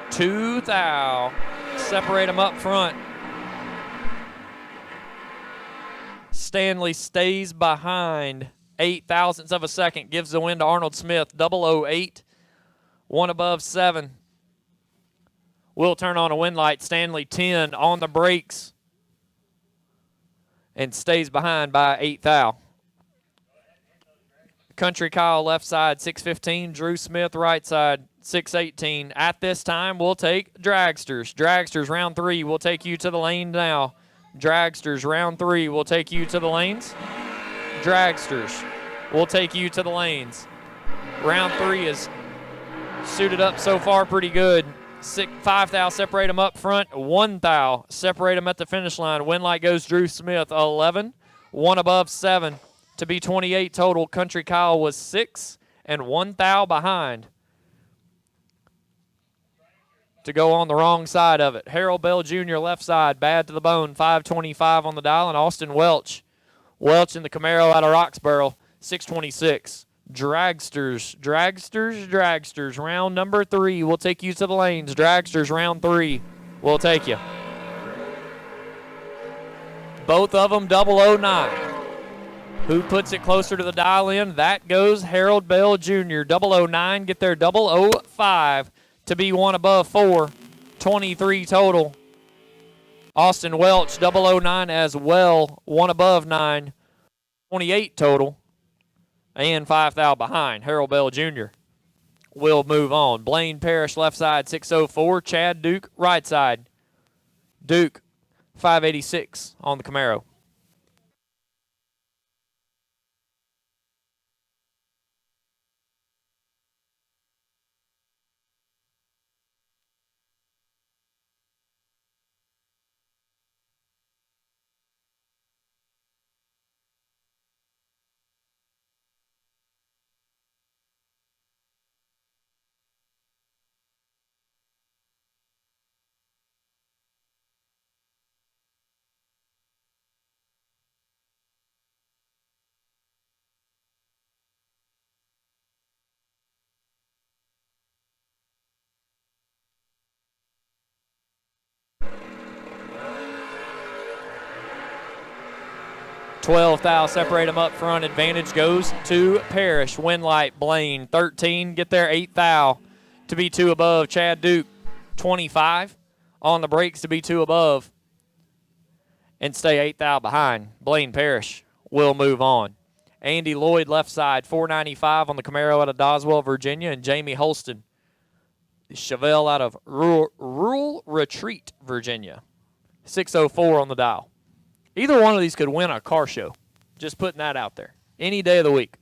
Two thou. Separate them up front. Stanley stays behind 8 thousandths of a second. Gives the win to Arnold Smith. 008. One above 7. Will turn on a win light. Stanley 10 on the brakes. And stays behind by 8 thou. Country Kyle left side 615. Drew Smith right side 618. At this time, we'll take Dragsters. Dragsters round 3 will take you to the lane now. Dragsters round 3 will take you to the lanes. Dragsters will take you to the lanes. Round 3 is suited up so far pretty good. 5 thou separate them up front. 1 thou separate them at the finish line. Win light goes Drew Smith 11. One above 7 to be 28 total. Country Kyle was 6 and 1 thou behind to go on the wrong side of it. Harold Bell Jr. left side, bad to the bone, 525 on the dial, and Austin Welch. Welch in the Camaro out of Roxborough, 626. Dragsters, Dragsters, Dragsters. Round number 3 will take you to the lanes. Dragsters round 3 will take you. Both of them 009. Who puts it closer to the dial in? That goes Harold Bell Jr. 009, get their 005 to be one above 4. 23 total. Austin Welch 009 as well, one above 9. 28 total. And 5 thou behind. Harold Bell Jr. will move on. Blaine Parrish left side 604. Chad Duke right side. Duke 586 on the Camaro. $12 thou, separate them up front. Advantage goes to Parrish. Win light, Blaine, 13. Get there, 8 thou to be 2 above. Chad Duke, 25. On the brakes to be 2 above. And stay 8 thou behind. Blaine Parrish will move on. Andy Lloyd, left side, 495 on the Camaro out of Doswell, Virginia. And Jamie Holston, Chevelle out of Rural Retreat, Virginia. 604 on the dial. Either one of these could win a car show. Just putting that out there. Any day of the week.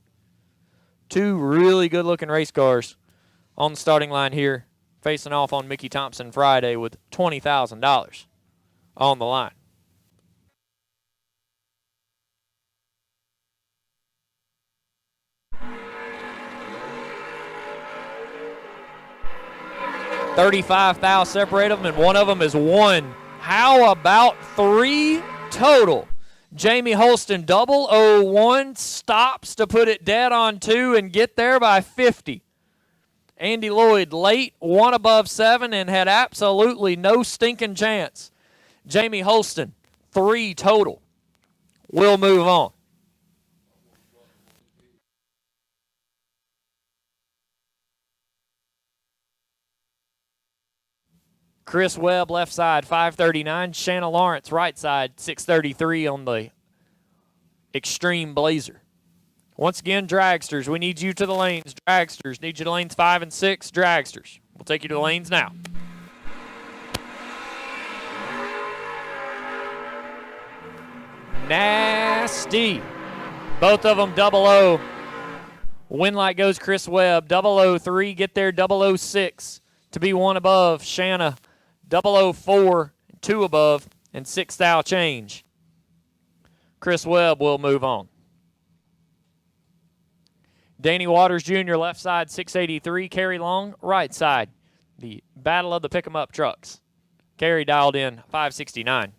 2 really good-looking race cars on the starting line here, facing off on Mickey Thompson Friday with $20,000 on the line. $35 thou separate them, and one of them is 1. How about 3 total? Jamie Holston 001 stops to put it dead on 2 and get there by 50. Andy Lloyd late, 1 above 7, and had absolutely no stinking chance. Jamie Holston 3 total. We'll move on. Chris Webb, left side, 539. Shanna Lawrence, right side, 633 on the Extreme Blazer. Once again, Dragsters, we need you to the lanes. Dragsters, need you to lanes 5 and 6. Dragsters, we'll take you to the lanes now. Nasty. Both of them 00. Win light goes Chris Webb. 003, get there 006 to be 1 above. Shanna 004, 2 above, and 6 thou change. Chris Webb will move on. Danny Waters Jr., left side, 683. Carrie Long, right side. The battle of the pick-em-up trucks. Carrie dialed in 569.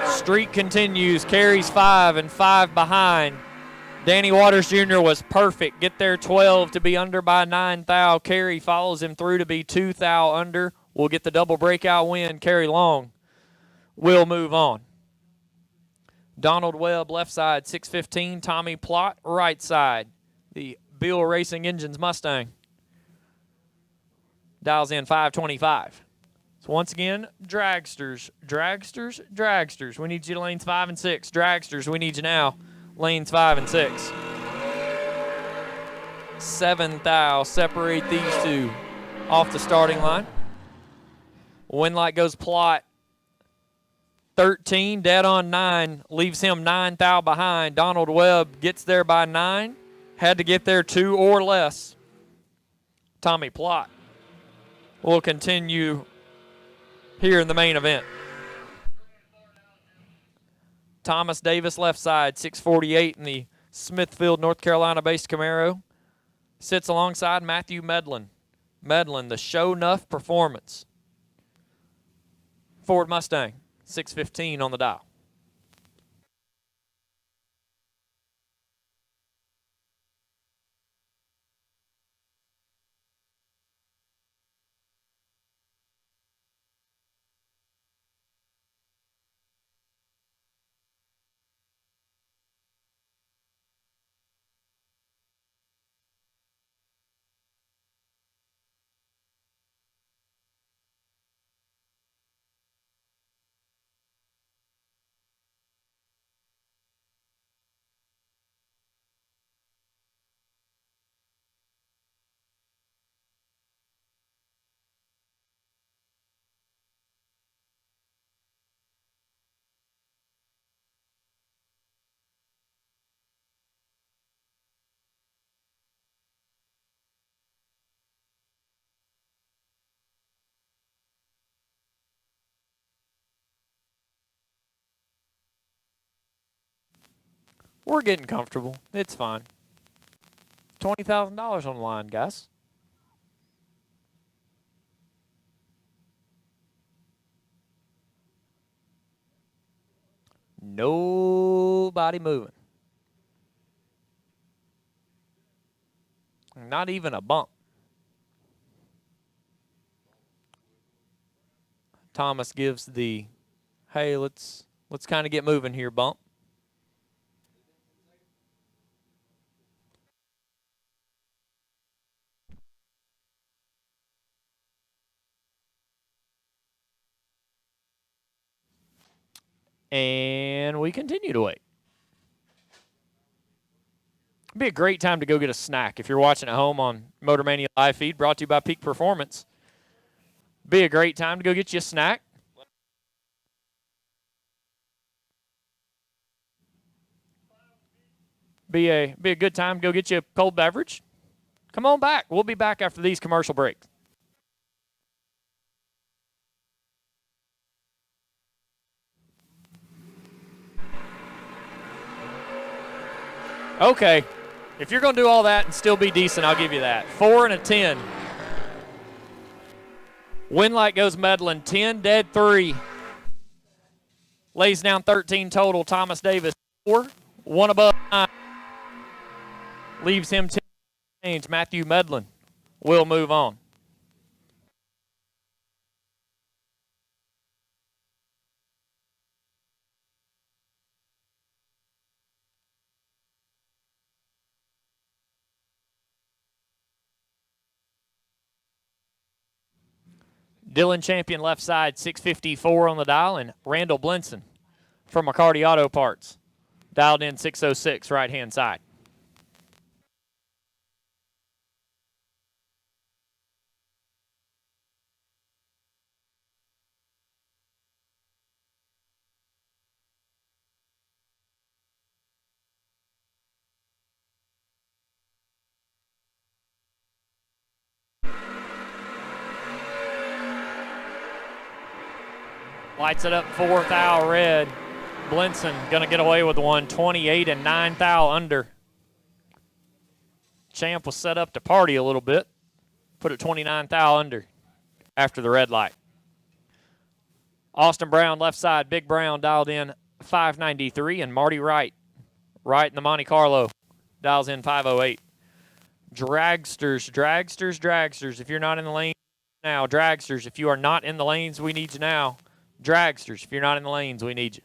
Streak continues. Carries 5 and 5 behind. Danny Waters Jr. was perfect. Get there 12 to be under by 9 thou. Carey follows him through to be 2 thou under. We'll get the double breakout win. Carey Long will move on. Donald Webb, left side, 615. Tommy Plott, right side. The Bill Racing Engines Mustang. Dials in 525. So once again, Dragsters, Dragsters, Dragsters. We need you to lanes 5 and 6. Dragsters, we need you now. Lanes 5 and 6. 7 thou. Separate these two off the starting line. Win light goes Plott. 13, dead on 9. Leaves him 9 thou behind. Donald Webb gets there by 9. Had to get there 2 or less. Tommy Plott will continue here in the main event. Thomas Davis, left side, 648 in the Smithfield, North Carolina-based Camaro. Sits alongside Matthew Medlin. Medlin, the Show Nuff Performance. Ford Mustang, 615 on the dial. We're getting comfortable. It's fine. $20,000 on the line, guys. Nobody moving. Not even a bump. Thomas gives the, hey, let's kind of get moving here bump. And we continue to wait. It'd be a great time to go get a snack if you're watching at home on Motor Mania live feed, brought to you by Peak Performance. Be a great time to go get you a snack. Be a good time to go get you a cold beverage. Come on back. We'll be back after these commercial breaks. Okay, if you're going to do all that and still be decent, I'll give you that. 4 and a 10. Win light goes Medlin. 10, dead 3. Lays down 13 total. Thomas Davis, 4. 1 above 9. Leaves him 10 change. Matthew Medlin will move on. Dylan Champion left side, 654 on the dial, and Randall Blinson from McCarty Auto Parts, dialed in 606 right-hand side. Lights it up, 4th thou red. Blinson going to get away with one, 28 and 9 thou under. Champ was set up to party a little bit. Put it 29 thou under after the red light. Austin Brown left side, Big Brown dialed in 593, and Marty Wright in the Monte Carlo dials in 508. Dragsters. If you're not in the lane now, Dragsters. If you are not in the lanes, we need you now. Dragsters, if you're not in the lanes, we need you.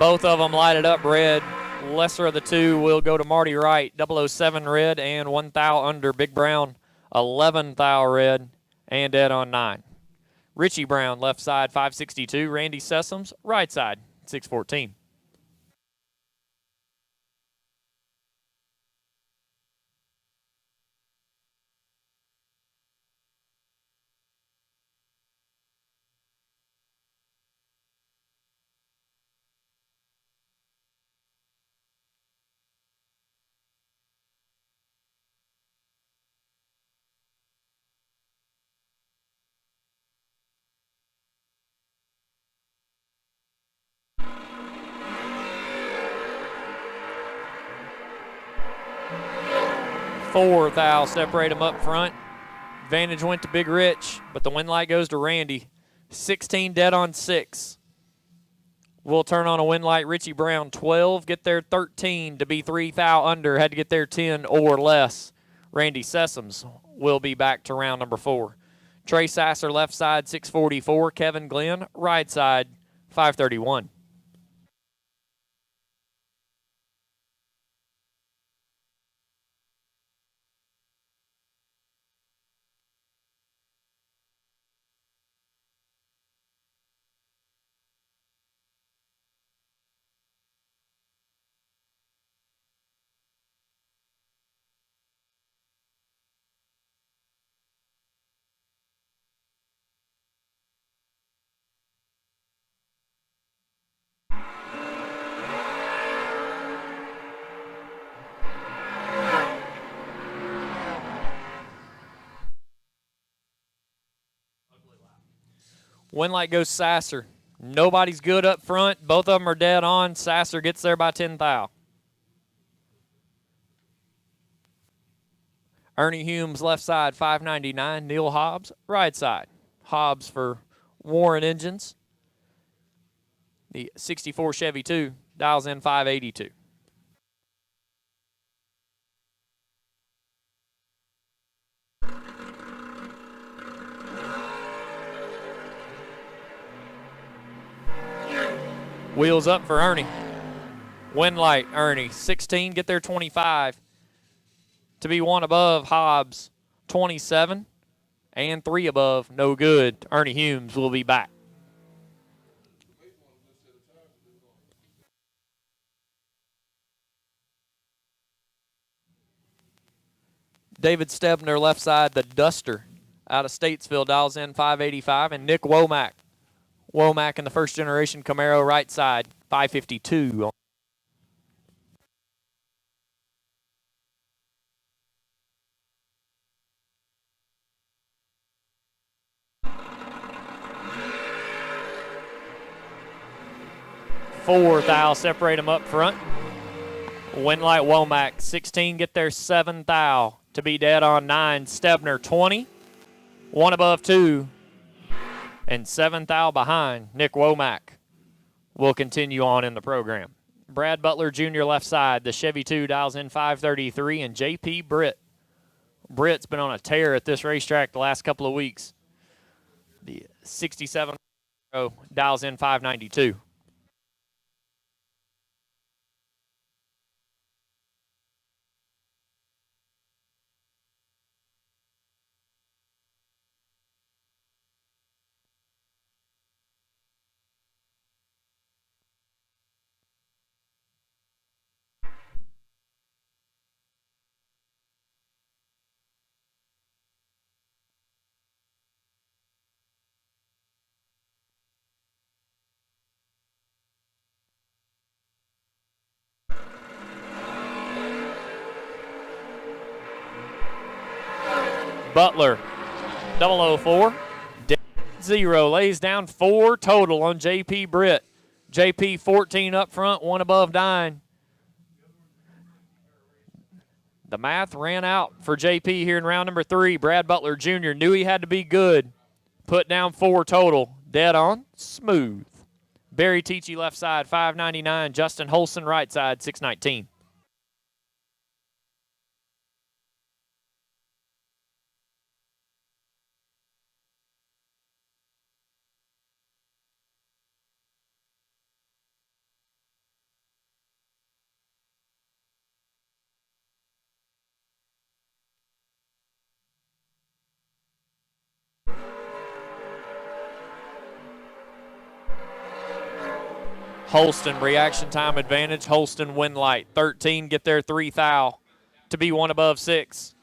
Both of them lighted up red. Lesser of the two will go to Marty Wright, 007 red and 1 thou under. Big Brown, 11 thou red and dead on 9. Richie Brown, left side, 562. Randy Sessoms, right side, 614. Four thou, separate them up front. Advantage went to Big Rich, but the win light goes to Randy. 16 dead on 6. We'll turn on a win light. Richie Brown, 12. Get there 13 to be 3 thou under. Had to get there 10 or less. Randy Sessoms will be back to round number 4. Trey Sasser, left side, 644. Kevin Glenn, right side, 531. Win light goes Sasser. Nobody's good up front. Both of them are dead on. Sasser gets there by 10 thou. Ernie Humes, left side, 599. Neil Hobbs, right side. Hobbs for Warren Engines. The 64 Chevy 2 dials in 582. Wheels up for Ernie. Win light, Ernie. 16, get there 25. To be 1 above, Hobbs, 27. And 3 above, no good. Ernie Humes will be back. David Stebner, left side, the Duster, out of Statesville, dials in 585. And Nick Womack. Womack in the first generation Camaro, right side, 552. 4 thou separate them up front. Winlight Womack, 16 get their 7 thou to be dead on 9. Stebner, 20. 1 above 2. And 7 thou behind. Nick Womack will continue on in the program. Brad Butler Jr. left side. The Chevy 2 dials in 533. And J.P. Britt. Britt's been on a tear at this racetrack the last couple of weeks. The 67 dials in 592. Butler, 004. 0 lays down 4 total on J.P. Britt. J.P. 14 up front, 1 above 9. The math ran out for J.P. here in round number 3. Brad Butler Jr. knew he had to be good. Put down 4 total. Dead on, smooth. Barry Teachy left side, 599. Justin Holson right side, 619. Holston, reaction time advantage. Holston, Winlight. 13 get their 3 thou to be 1 above 6.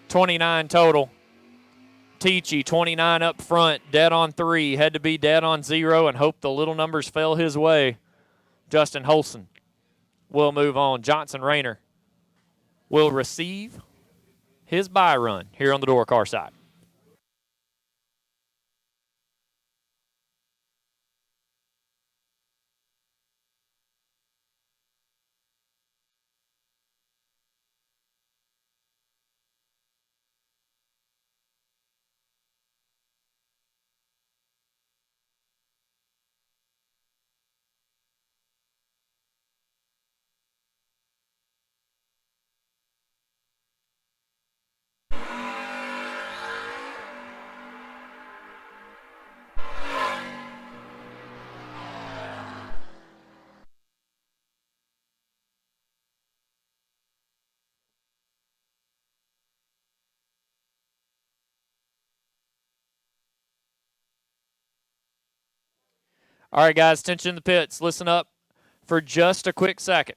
29 total. Teachy, 29 up front, dead on 3. Had to be dead on 0 and hope the little numbers fell his way. Justin Holston will move on. Johnson Rayner will receive his buy run here on the door car side. All right, guys, attention in the pits. Listen up for just a quick second.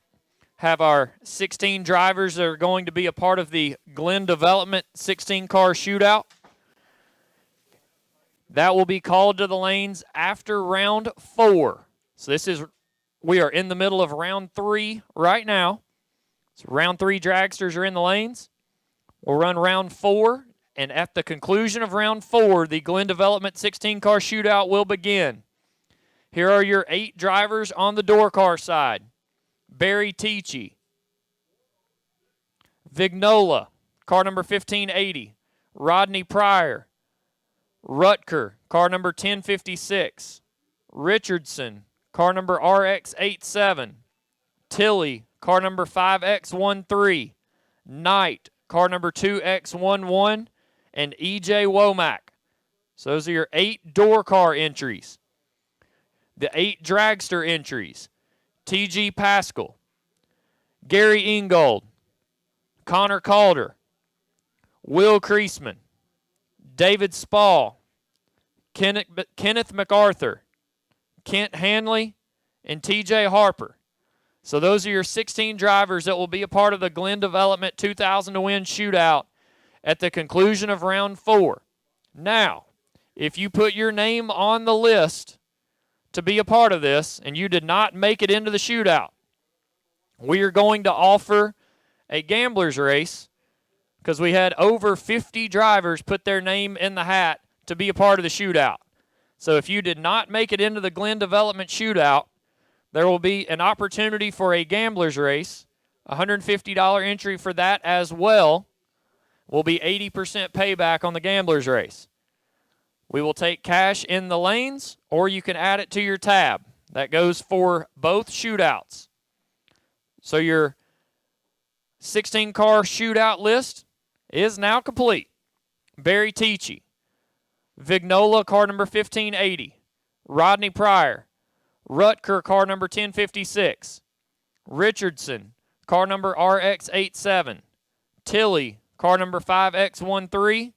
Have our 16 drivers that are going to be a part of the Glenn Development 16-car shootout. That will be called to the lanes after round 4. So we are in the middle of round 3 right now. So round 3 dragsters are in the lanes. We'll run round 4, and at the conclusion of round 4, the Glenn Development 16-car shootout will begin. Here are your 8 drivers on the door car side. Barry Teachy. Vignola, car number 1580. Rodney Pryor. Rutker, car number 1056. Richardson, car number RX87. Tilley, car number 5X13. Knight, car number 2X11. And EJ Womack. So those are your 8 door car entries. The 8 dragster entries. T.G. Pascal, Gary Ingold, Connor Calder, Will Kreisman, David Spall, Kenneth MacArthur, Kent Hanley, and T.J. Harper. So those are your 16 drivers that will be a part of the Glenn Development 2000 to win shootout at the conclusion of round 4. Now, if you put your name on the list to be a part of this, and you did not make it into the shootout, we are going to offer a gambler's race because we had over 50 drivers put their name in the hat to be a part of the shootout. So if you did not make it into the Glenn Development shootout, there will be an opportunity for a gambler's race. $150 entry for that as well. Will be 80% payback on the gambler's race. We will take cash in the lanes, or you can add it to your tab. That goes for both shootouts. So your 16-car shootout list is now complete. Barry Teachy, Vignola, car number 1580. Rodney Pryor, Rutger, car number 1056. Richardson, car number RX87. Tilley, car number 5X13.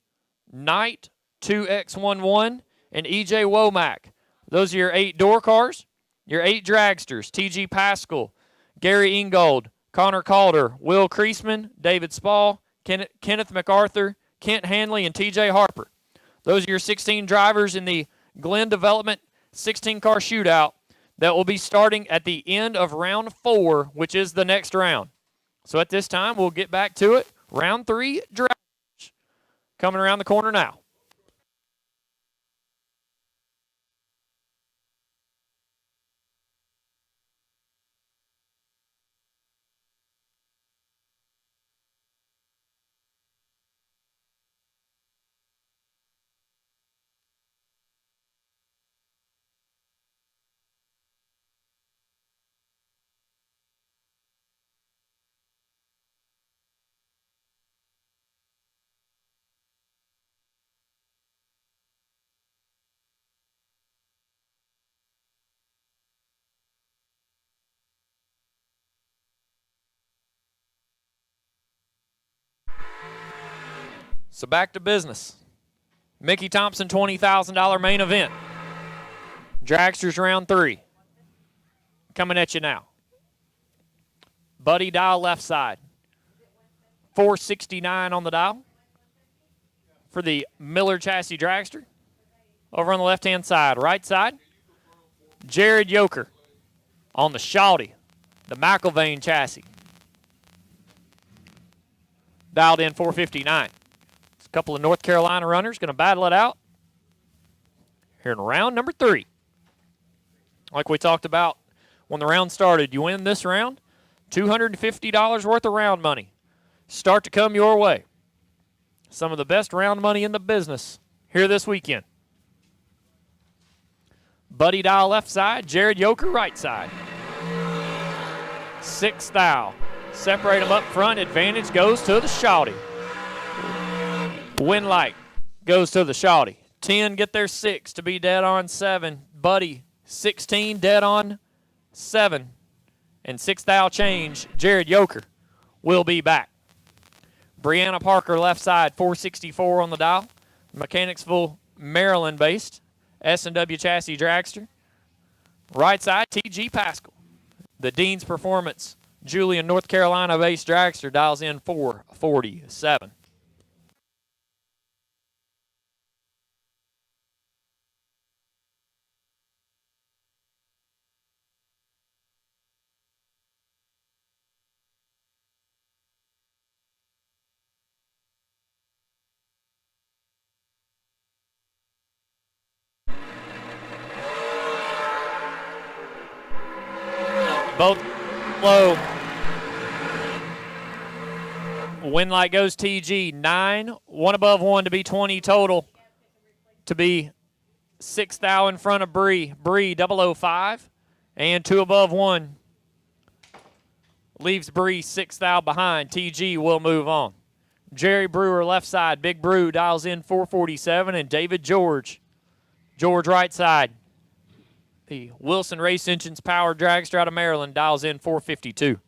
Knight, 2X11. And EJ Womack. Those are your 8 door cars. Your 8 dragsters. TG Pascal, Gary Ingold, Connor Calder, Will Creasman, David Spall, Kenneth MacArthur, Kent Hanley, and TJ Harper. Those are your 16 drivers in the Glenn Development 16-car shootout that will be starting at the end of round 4, which is the next round. So at this time, we'll get back to it. Round 3 drivers coming around the corner now. So back to business. Mickey Thompson, $20,000 main event. Dragsters round 3. Coming at you now. Buddy dial left side. 469 on the dial for the Miller chassis dragster. Over on the left-hand side. Right side, Jared Yoker on the Shawty, the McIlvain chassis. Dialed in 459. A couple of North Carolina runners going to battle it out here in round number 3. Like we talked about when the round started, you win this round, $250 worth of round money. Start to come your way. Some of the best round money in the business here this weekend. Buddy dial left side, Jared Yoker right side. 6th thou. Separate them up front. Advantage goes to the Shawty. Winlight goes to the Shawty. 10 get their 6 to be dead on 7. Buddy, 16 dead on 7. And 6th thou change, Jared Yoker will be back. Brianna Parker left side, 464 on the dial. Mechanicsville, Maryland-based S&W chassis dragster. Right side, TG Pascal. The Dean's Performance, Julian, North Carolina-based dragster, dials in 447. Both low. Winlight goes TG. 9. 1 above 1 to be 20 total. To be 6th thou in front of Bree. Bree 005. And 2 above 1 leaves Bree 6th thou behind. TG will move on. Jerry Brewer left side. Big Brew dials in 447. And David George. George right side. The Wilson Race Engines Power Dragster out of Maryland dials in 452.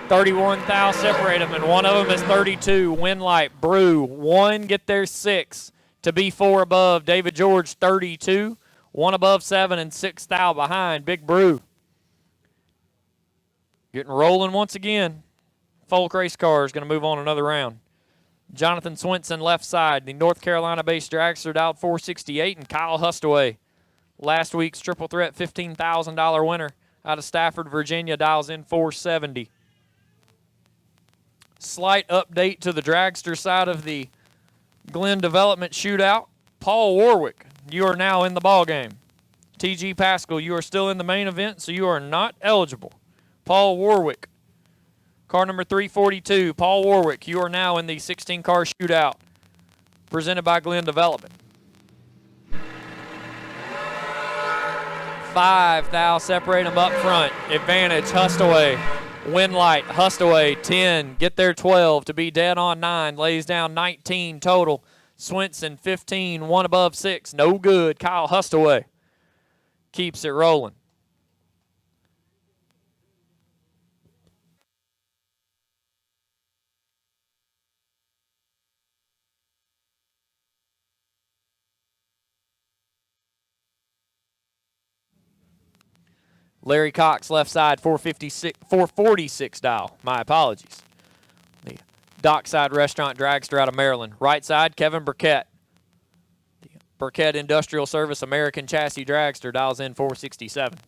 $31,000 separate them, and one of them is 32. Winlight, Brew, 1 get their 6 to be 4 above. David George, 32. 1 above 7 and 6 thou behind. Big Brew Getting rolling once again. Folk race car is going to move on another round. Jonathan Swinson left side, the North Carolina-based dragster, dialed 468, and Kyle Hustaway, last week's Triple Threat $15,000 winner out of Stafford, Virginia, dials in 470. Slight update to the dragster side of the Glenn Development Shootout. Paul Warwick, you are now in the ball game. T.G. Pascal, you are still in the main event, so you are not eligible. Paul Warwick, car number 342. Paul Warwick, you are now in the 16-car shootout presented by Glenn Development. 5 thou separate them up front. Advantage, Hustaway. Win light, Hustaway, 10. Get there, 12 to be dead on 9. Lays down 19 total. Swinson, 15. 1 above 6. No good. Kyle Hustaway keeps it rolling. Larry Cox, left side, 446 dial. My apologies. The Dockside Restaurant Dragster out of Maryland. Right side, Kevin Burkett. The Burkett Industrial Service American Chassis Dragster dials in 467.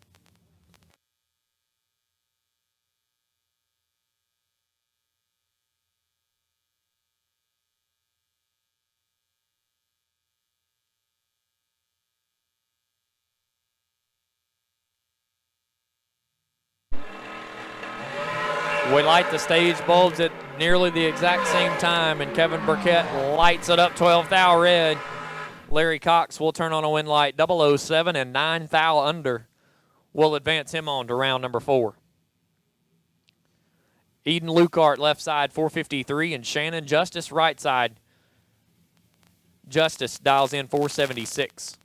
We light the stage bulbs at nearly the exact same time, and Kevin Burkett lights it up 12 thou red. Larry Cox will turn on a win light 007, and 9 thou under will advance him on to round number 4. Eden Lukart, left side, 453, and Shannon Justice, right side. Justice dials in 476.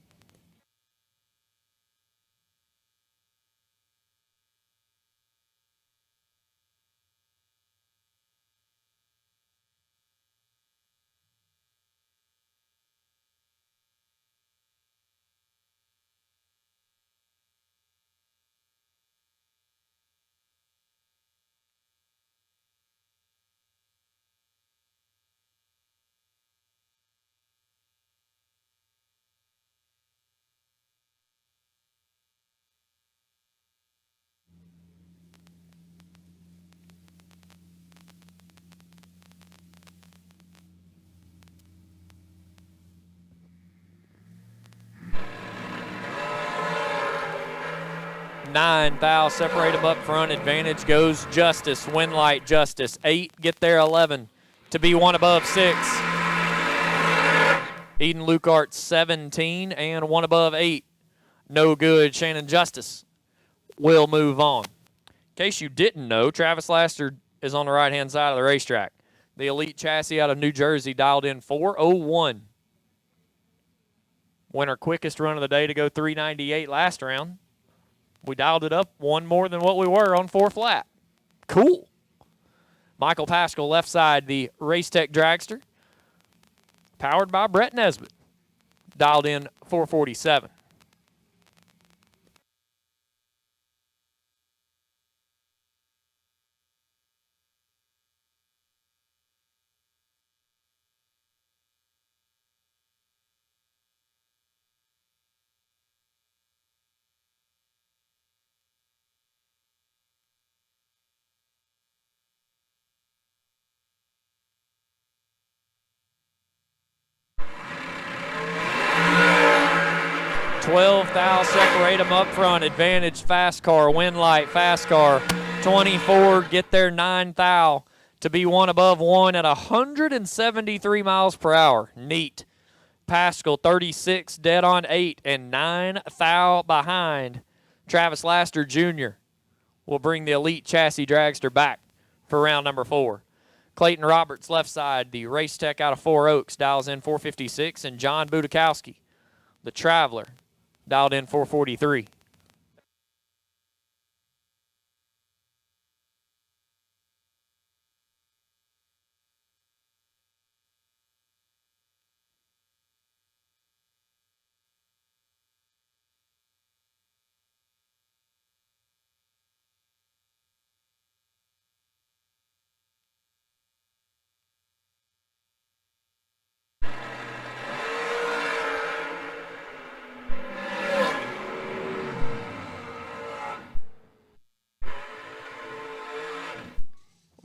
Nine thou separate them up front. Advantage goes Justice. Win light Justice. 8 get there 11 to be 1 above 6. Eden Lukart 17 and 1 above 8. No good. Shannon Justice will move on. In case you didn't know, Travis Laster is on the right-hand side of the racetrack. The Elite Chassis out of New Jersey dialed in 401. Winner quickest run of the day to go 398 last round. We dialed it up 1 more than what we were on 4 flat. Cool. Michael Pascal, left side, the Race Tech Dragster, powered by Brett Nesbitt, dialed in 447. Thou separate them up front. Advantage fast car. Win light fast car. 24 get there 9 thou to be 1 above 1 at 173 miles per hour. Neat. Pascal 36 dead on 8 and 9 thou behind. Travis Laster Jr. will bring the Elite Chassis Dragster back for round number 4. Clayton Roberts, left side, the Race Tech out of 4 Oaks, dials in 456, and John Budakowski, the Traveler, dialed in 443.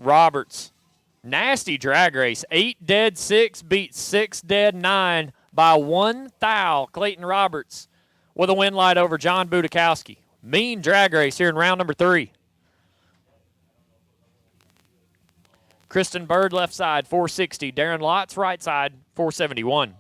Roberts. Nasty drag race. 8 dead 6 beats 6 dead 9 by 1 thou. Clayton Roberts with a win light over John Budakowski. Mean drag race here in round number 3. Kristen Bird left side, 460. Darren Lotz right side, 471.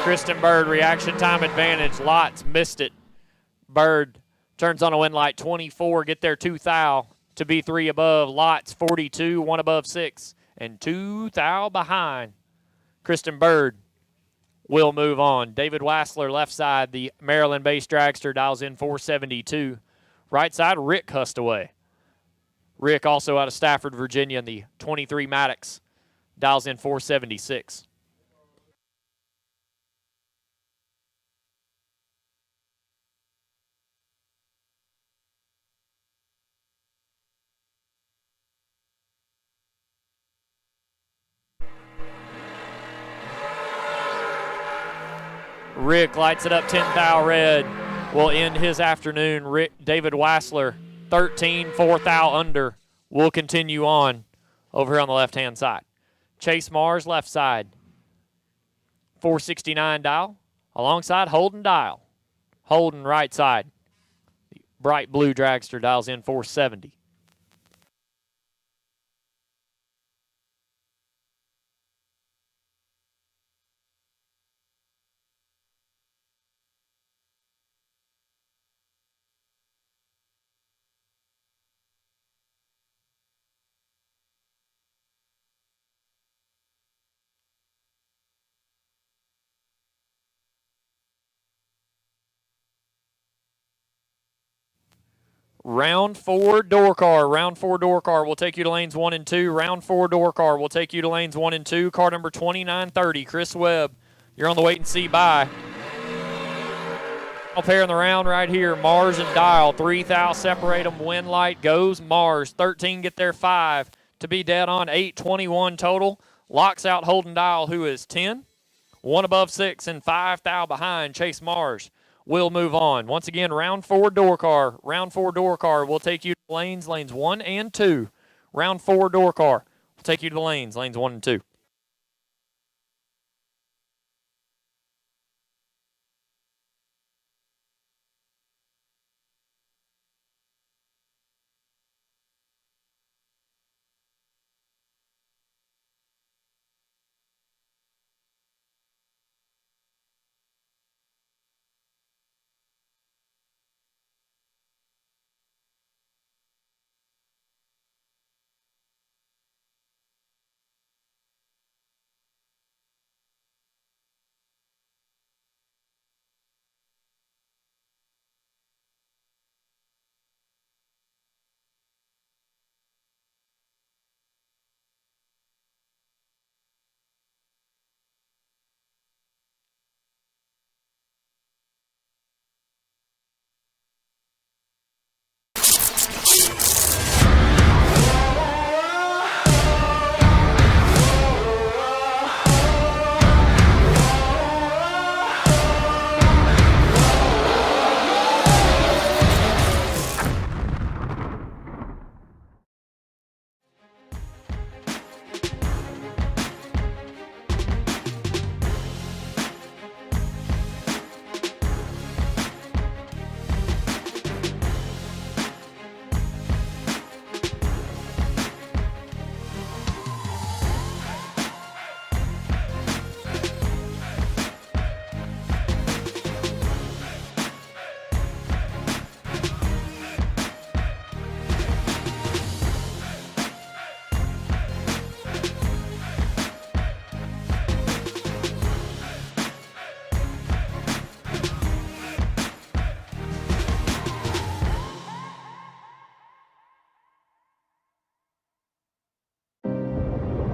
Kristen Bird, reaction time advantage. Lotz missed it. Bird turns on a win light, 24. Get there 2 thou to be 3 above. Lotz, 42, 1 above 6, and 2 thou behind. Kristen Bird will move on. David Wassler, left side, the Maryland-based dragster, dials in 472. Right side, Rick Hustaway. Rick, also out of Stafford, Virginia, in the 23 Maddox, dials in 476. Rick lights it up 10 thou red. Will end his afternoon. David Wassler, 13, 4 thou under. Will continue on over here on the left-hand side. Chase Mars, left side, 469 dial. Alongside Holden Dial. Holden, right side. The bright blue dragster dials in 470. Round 4 door car. Round 4 door car will take you to lanes 1 and 2. Round 4 door car will take you to lanes 1 and 2. Car number 2930, Chris Webb. You're on the wait and see bye. Final pair in the round right here. Mars and Dial. 3 thou separate them. Win light goes Mars. 13 get there 5 to be dead on. 821 total. Locks out Holden Dial, who is 10. 1 above 6 and 5 thou behind Chase Mars. Will move on. Once again, round 4 door car. Round 4 door car will take you to lanes 1 and 2. Round 4 door car will take you to the lanes 1 and 2.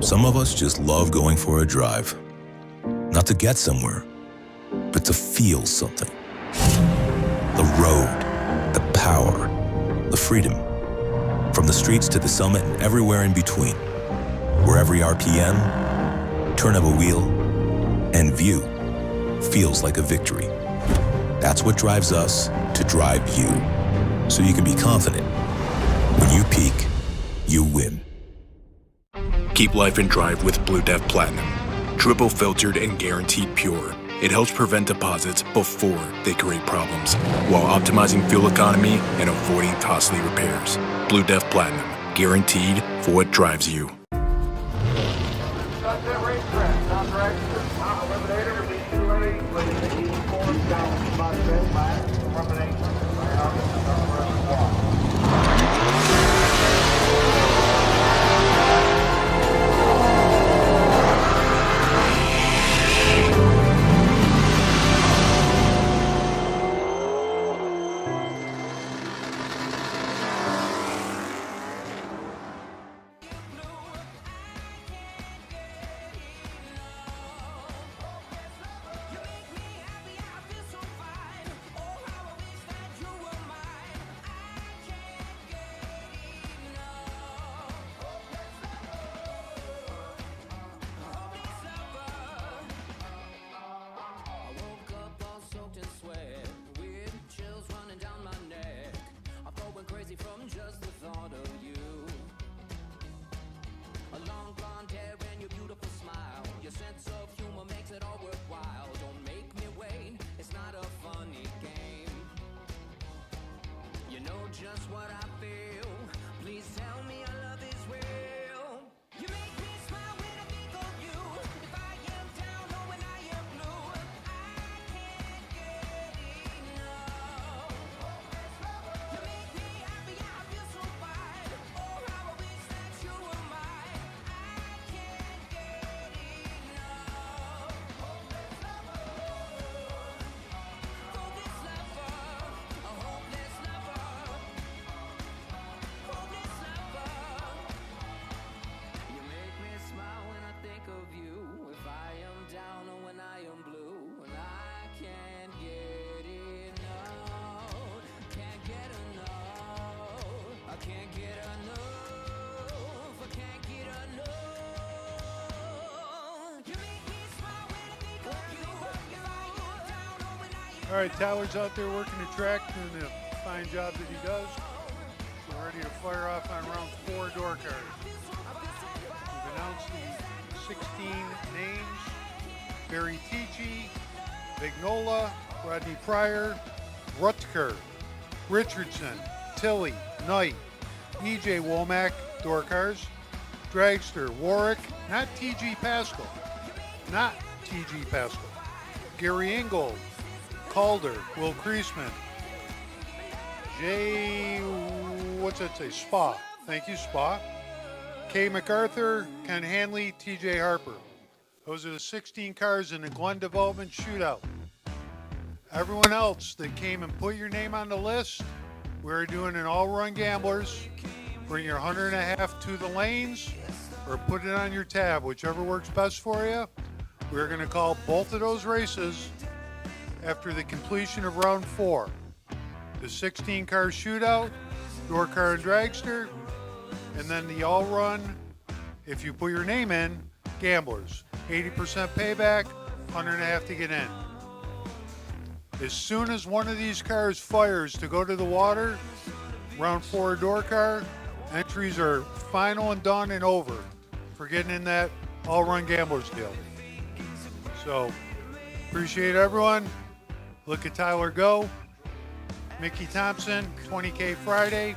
Some of us just love going for a drive. Not to get somewhere, but to feel something. The road, the power, the freedom. From the streets to the summit and everywhere in between. Where every RPM, turn of a wheel, and view feels like a victory. That's what drives us to drive you. So you can be confident. When you peak, you win. Keep life in drive with Blue Def Platinum. Triple filtered and guaranteed pure. It helps prevent deposits before they create problems, while optimizing fuel economy and avoiding costly repairs. Blue Def Platinum, guaranteed for what drives you. Just what I feel. Please tell me our love is real. You make me smile when I think of you. If I am down or when I am blue, I can't get enough. You make me happy, I feel so fine. Oh, how I wish that you were mine. I can't get enough. Hopeless lover, a hopeless lover. You make me smile when I think of you. If I am down or when I am blue, and I can't get enough. Can't get enough. I can't get enough. I can't get enough. You make me smile when I think of you. If I am down or when I am. All right, Tyler's out there working the track, doing the fine job that he does. We're ready to fire off on round 4 door card. We've announced the 16 names. Barry Ticci, Vignola, Rodney Pryor, Rutger, Richardson, Tilley, Knight, EJ Womack, door cars, Dragster, Warwick, not TG Pascal, Gary Ingold, Calder, Will Kreisman, Spa. Thank you, Spa. Kay MacArthur, Ken Hanley, TJ Harper. Those are the 16 cars in the Glen Development Shootout. Everyone else that came and put your name on the list, we're doing an all-run gamblers. Bring your 100.5 to the lanes or put it on your tab, whichever works best for you. We're going to call both of those races after the completion of round 4. The 16-car shootout, door car and dragster, and then the all-run, if you put your name in, gamblers. 80% payback, 100.5 to get in. As soon as one of these cars fires to go to the water, round 4 door car, entries are final and done and over for getting in that all-run gamblers deal. So, appreciate everyone. Look at Tyler go. Mickey Thompson, 20K Friday.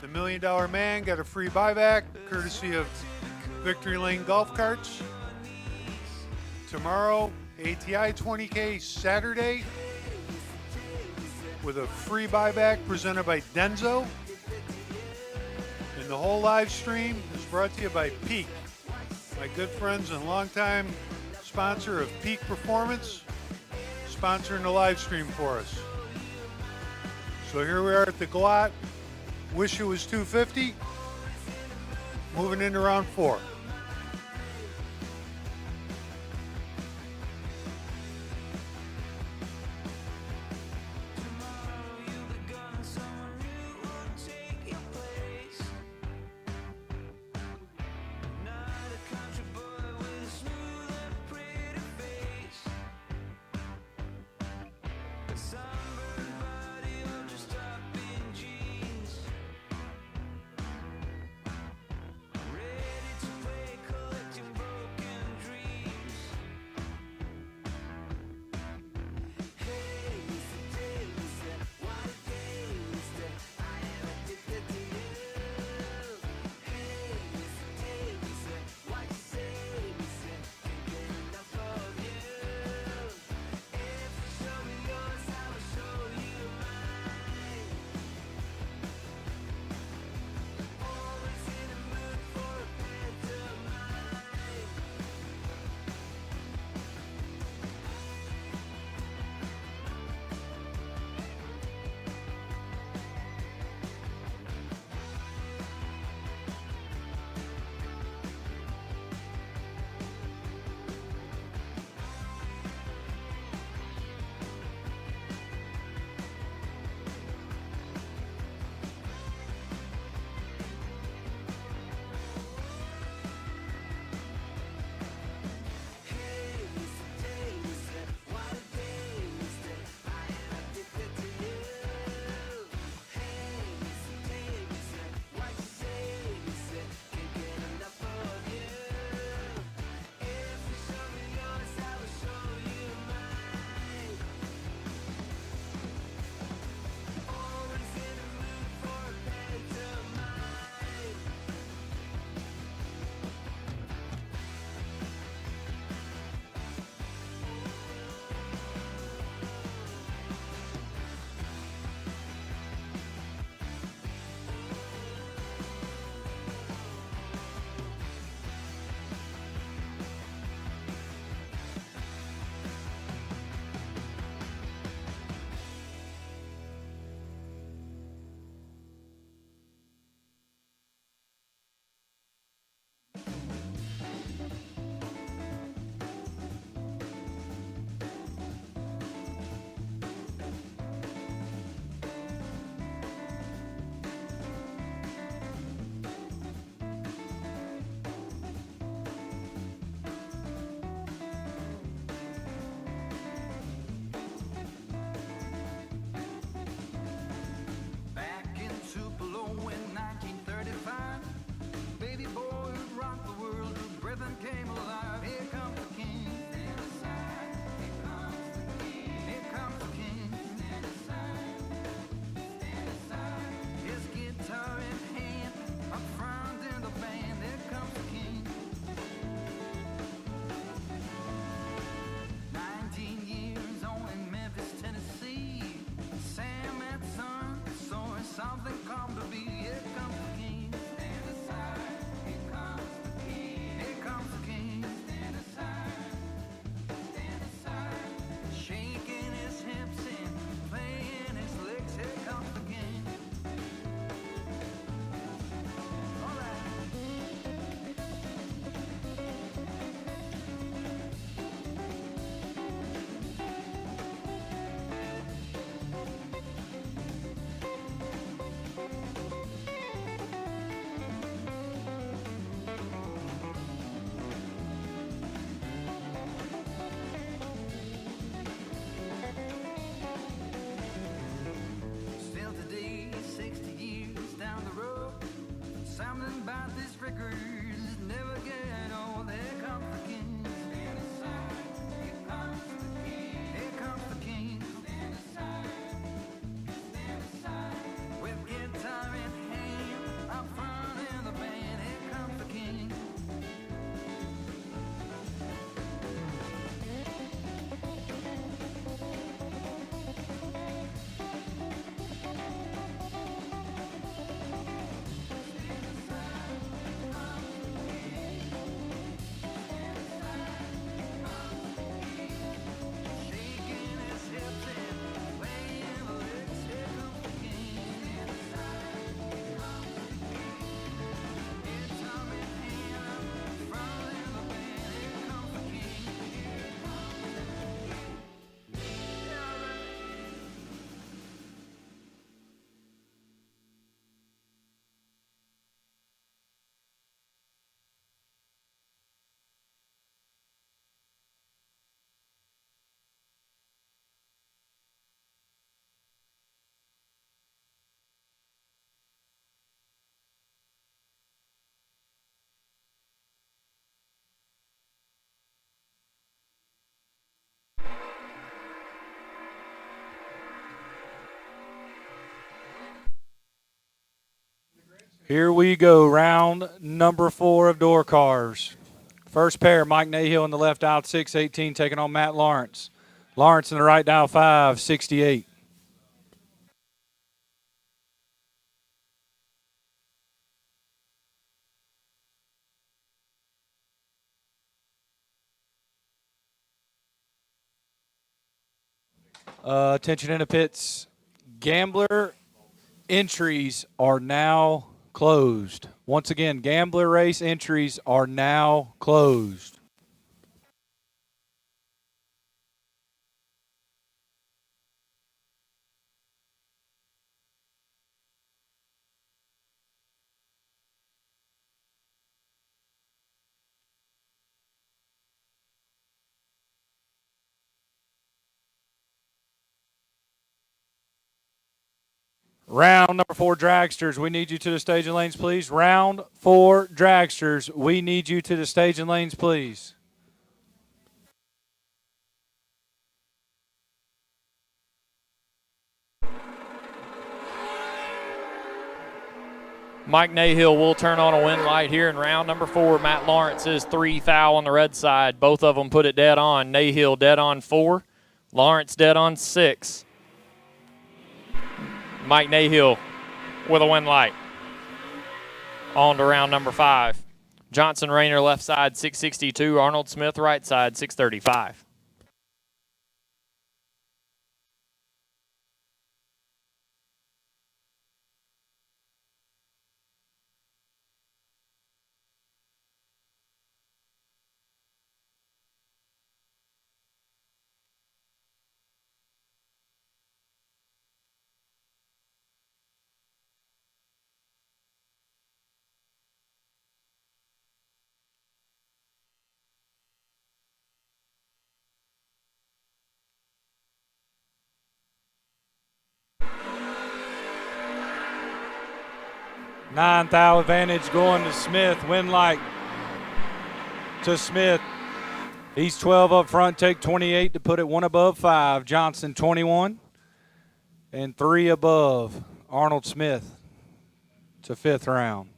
The $1 Million Man got a free buyback, courtesy of Victory Lane Golf Carts. Tomorrow, ATI 20K Saturday with a free buyback presented by Denso. And the whole live stream is brought to you by Peak, my good friends and longtime sponsor of Peak Performance, sponsoring the live stream for us. So here we are at the GALOT. Wish it was 250. moving into round 4. Here we go, round number 4 of door cars. First pair, Mike Nahill in the left aisle, 618, taking on Matt Lawrence. Lawrence in the right aisle, 568. Attention in the pits. Gambler entries are now closed. Once again, gambler race entries are now closed. Round number 4, Dragsters, we need you to the staging lanes, please. Round 4, Dragsters, we need you to the staging lanes, please. Mike Nahill will turn on a win light here in round number 4. Matt Lawrence is 3 foul on the red side. Both of them put it dead on. Nahill dead on 4. Lawrence dead on 6. Mike Nahill with a win light. On to round number 5. Johnson Rayner left side 662. Arnold Smith right side 635. Nine thou advantage going to Smith. Win light to Smith. He's 12 up front. Take 28 to put it 1 above 5. Johnson 21 and 3 above. Arnold Smith to 5th round.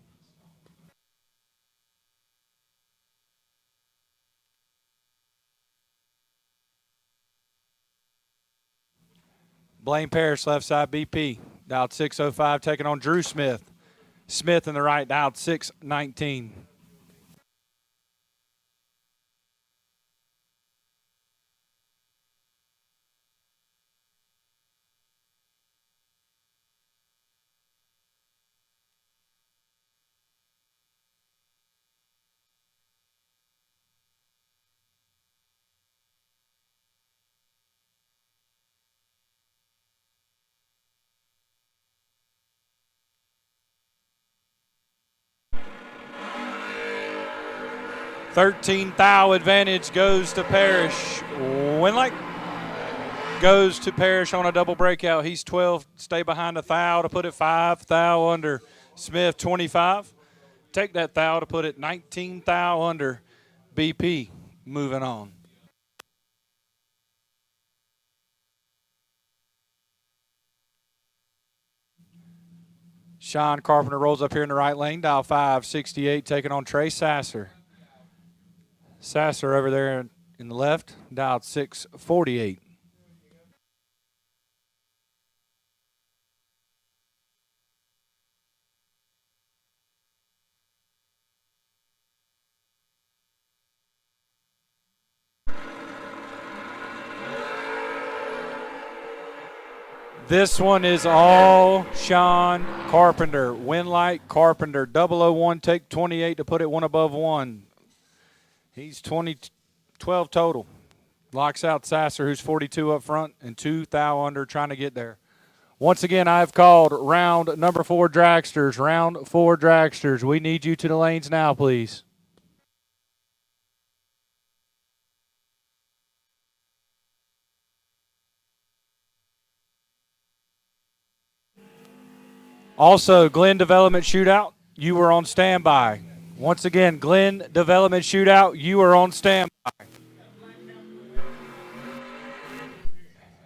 Blaine Parrish left side BP. Dialed 605 taking on Drew Smith. Smith in the right, dialed 619. $13 thou advantage goes to Parrish. Winlight goes to Parrish on a double breakout. He's 12. Stay behind a thou to put it 5 thou under. Smith 25. Take that thou to put it 19 thou under. BP moving on. Sean Carpenter rolls up here in the right lane. Dial 568 taking on Trey Sasser. Sasser over there in the left, dialed 648. This one is all Sean Carpenter. Win light Carpenter, 001, take 28 to put it 1 above 1. He's 12 total. Locks out Sasser, who's 42 up front, and 2 thou under trying to get there. Once again, I've called round number 4 Dragsters. Round 4 Dragsters. We need you to the lanes now, please. Also, Glenn Development Shootout, you were on standby. Once again, Glenn Development Shootout, you are on standby.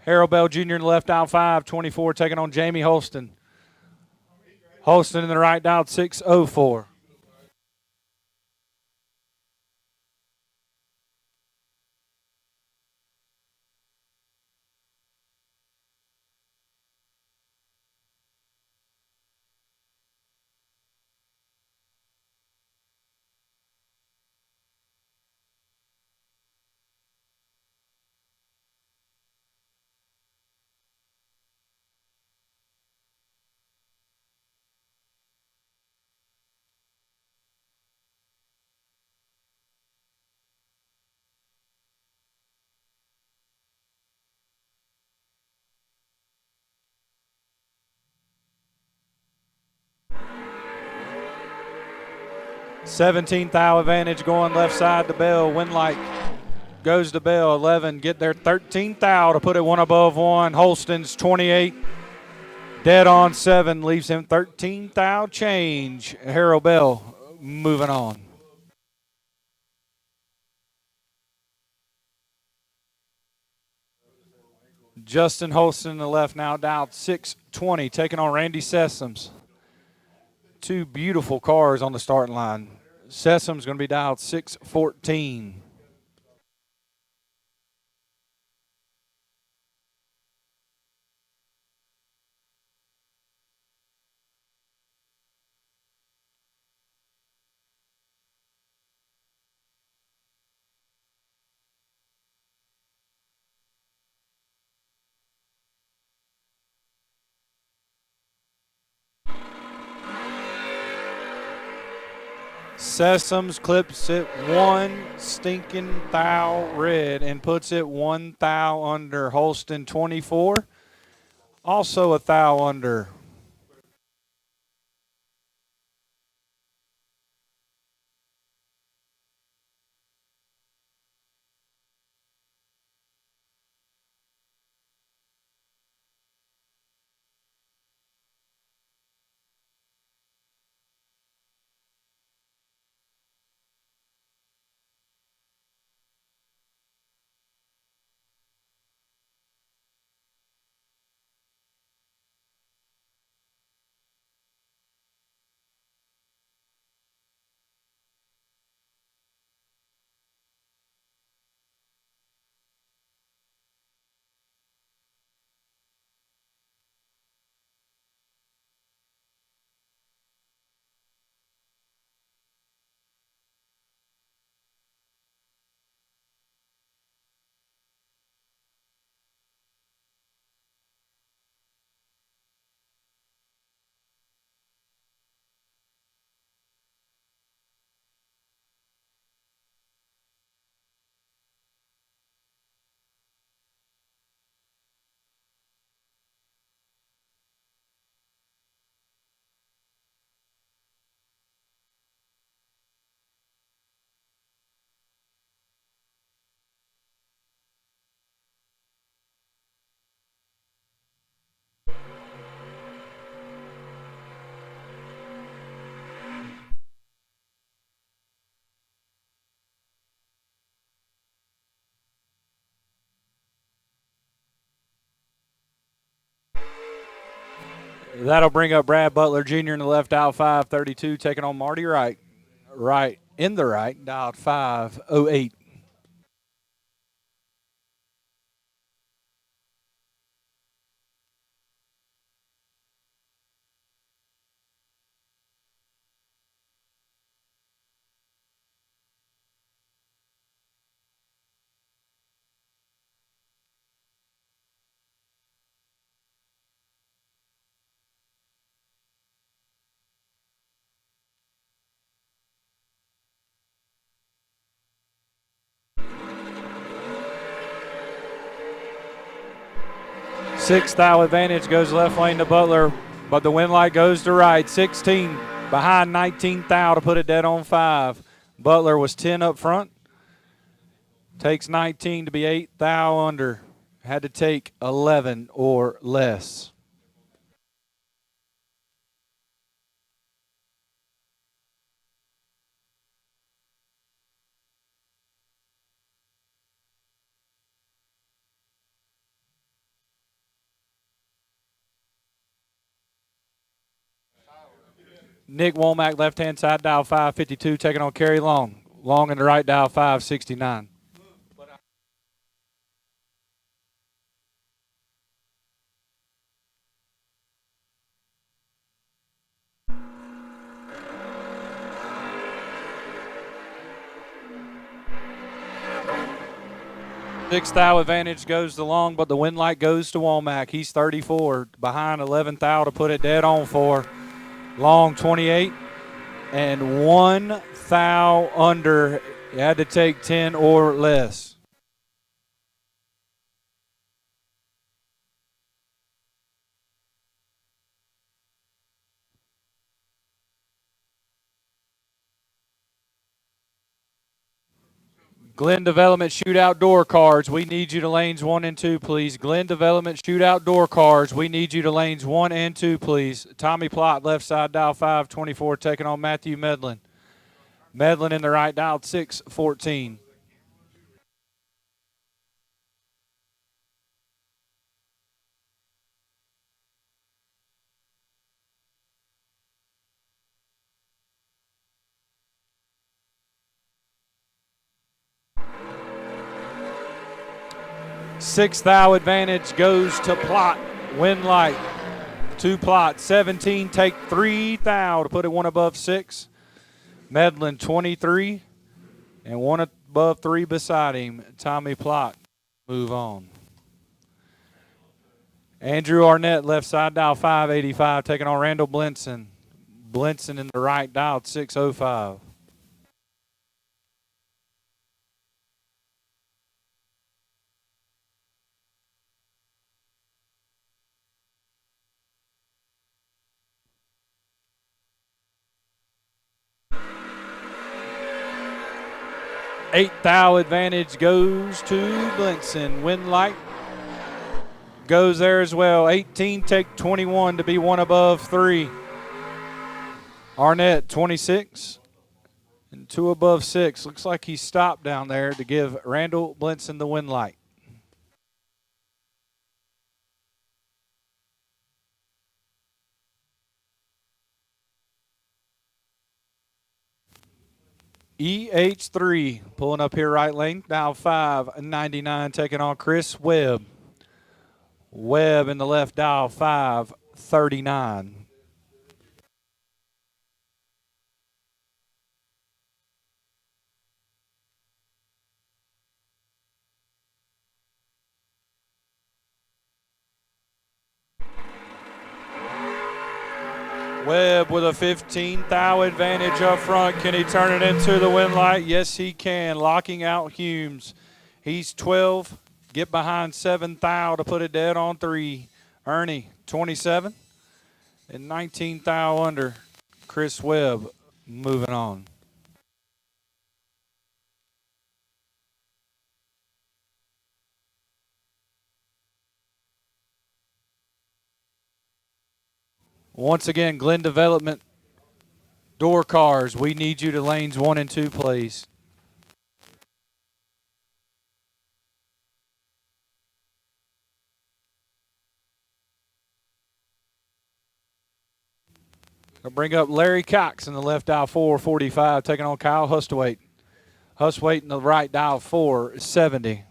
Harold Bell Jr. in the left aisle 5, 24, taking on Jamie Holston. Holston in the right, dialed 604. $17,000 advantage going left side to Bell. Winlight goes to Bell. 11 get there. $13,000 to put it one above one. Holston's 28. Dead on 7 leaves him $13,000 change. Harold Bell moving on. Justin Holston in the left now, dialed 620, taking on Randy Sessoms. Two beautiful cars on the starting line. Sessoms going to be dialed 614. Sessoms clips it one stinking thou red and puts it one thou under. Holston 24, also a thou under. That'll bring up Brad Butler Jr. in the left, dial 532, taking on Marty Wright. Right in the right, dialed 508. Sixth thou advantage goes left lane to Butler, but the win light goes to right. 16 behind 19 thou to put it dead on 5. Butler was 10 up front. Takes 19 to be 8 thou under. Had to take 11 or less. Nick Womack, left-hand side, dial 552, taking on Kerry Long. Long in the right, dial 569. Sixth thou advantage goes to Long, but the win light goes to Womack. He's 34, behind 11th thou to put it dead on for. Long 28, and 1 thou under. You had to take 10 or less. Glen Development Shootout door cards. We need you to lanes 1 and 2, please. Glen Development Shootout door cards. We need you to lanes 1 and 2, please. Tommy Plott, left side, dial 524, taking on Matthew Medlin. Medlin in the right, dial 614. Sixth thou advantage goes to Plott. Win light to Plott. 17, take 3 thou to put it 1 above 6. Medlin 23 and 1 above 3 beside him. Tommy Plott. Move on. Andrew Arnett, left side, dial 585, taking on Randall Blinson. Blinson in the right, dial 605. Eighth thou advantage goes to Blinson. Win light goes there as well. 18, take 21 to be 1 above 3. Arnett 26 and 2 above 6. Looks like he stopped down there to give Randall Blinson the win light. EH3 pulling up here right lane. Now 599 taking on Chris Webb. Webb in the left, dial 539. Webb with a 15 thou advantage up front. Can he turn it into the win light? Yes, he can. Locking out Humes. He's 12. Get behind 7 thou to put it dead on 3. Ernie, 27. And 19 thou under. Chris Webb moving on. Once again, Glen Development door cars. We need you to lanes 1 and 2, please. I'll bring up Larry Cox in the left, dial 445, taking on Kyle Hustwaite. Hustwaite in the right, dial 470.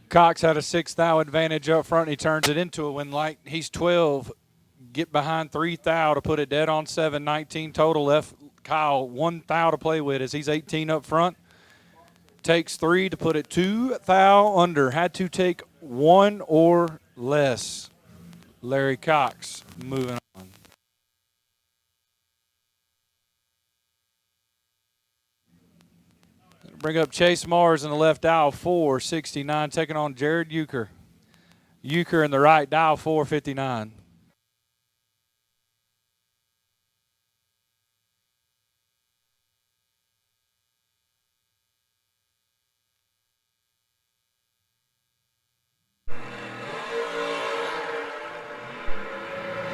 Cox had a 6 thou advantage up front. He turns it into a win light. He's 12. Get behind 3 thou to put it dead on 7. 19 total left. Kyle 1 thou to play with as he's 18 up front. Takes 3 to put it 2 thou under. Had to take 1 or less. Larry Cox moving on. Bring up Chase Mars in the left, dial 469, taking on Jared Euchre. Euchre in the right, dial 459.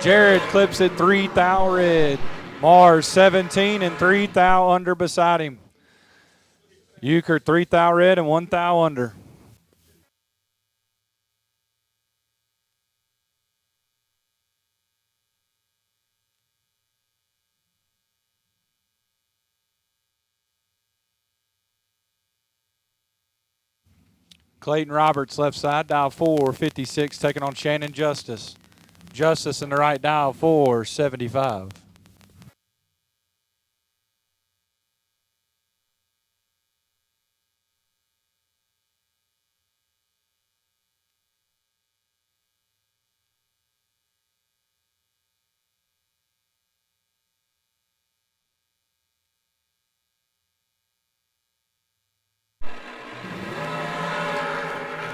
Jared clips it 3 thou red. Mars 17 and 3 thou under beside him. Euchre 3 thou red and 1 thou under. Clayton Roberts left side, dial 456, taking on Shannon Justice. Justice in the right dial 475.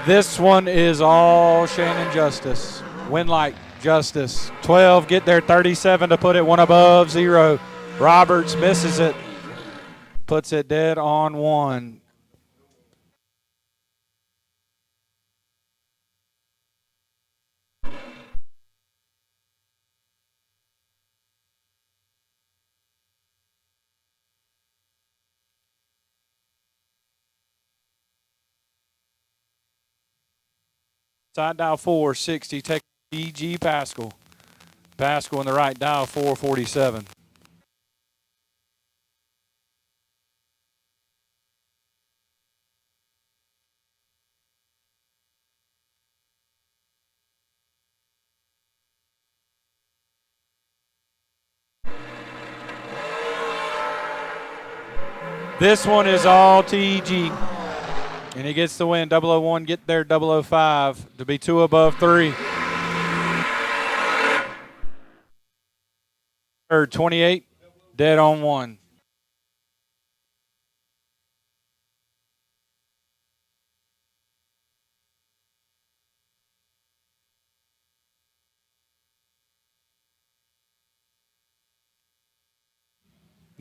This one is all Shannon Justice. Winlight Justice. 12, get there 37 to put it one above 0. Roberts misses it. Puts it dead on 1. Side dial 460, take E.G. Pascal. Pascal in the right dial 447. This one is all TG. And he gets the win. 001, get there 005 to be 2 above 3. Third 28, dead on 1.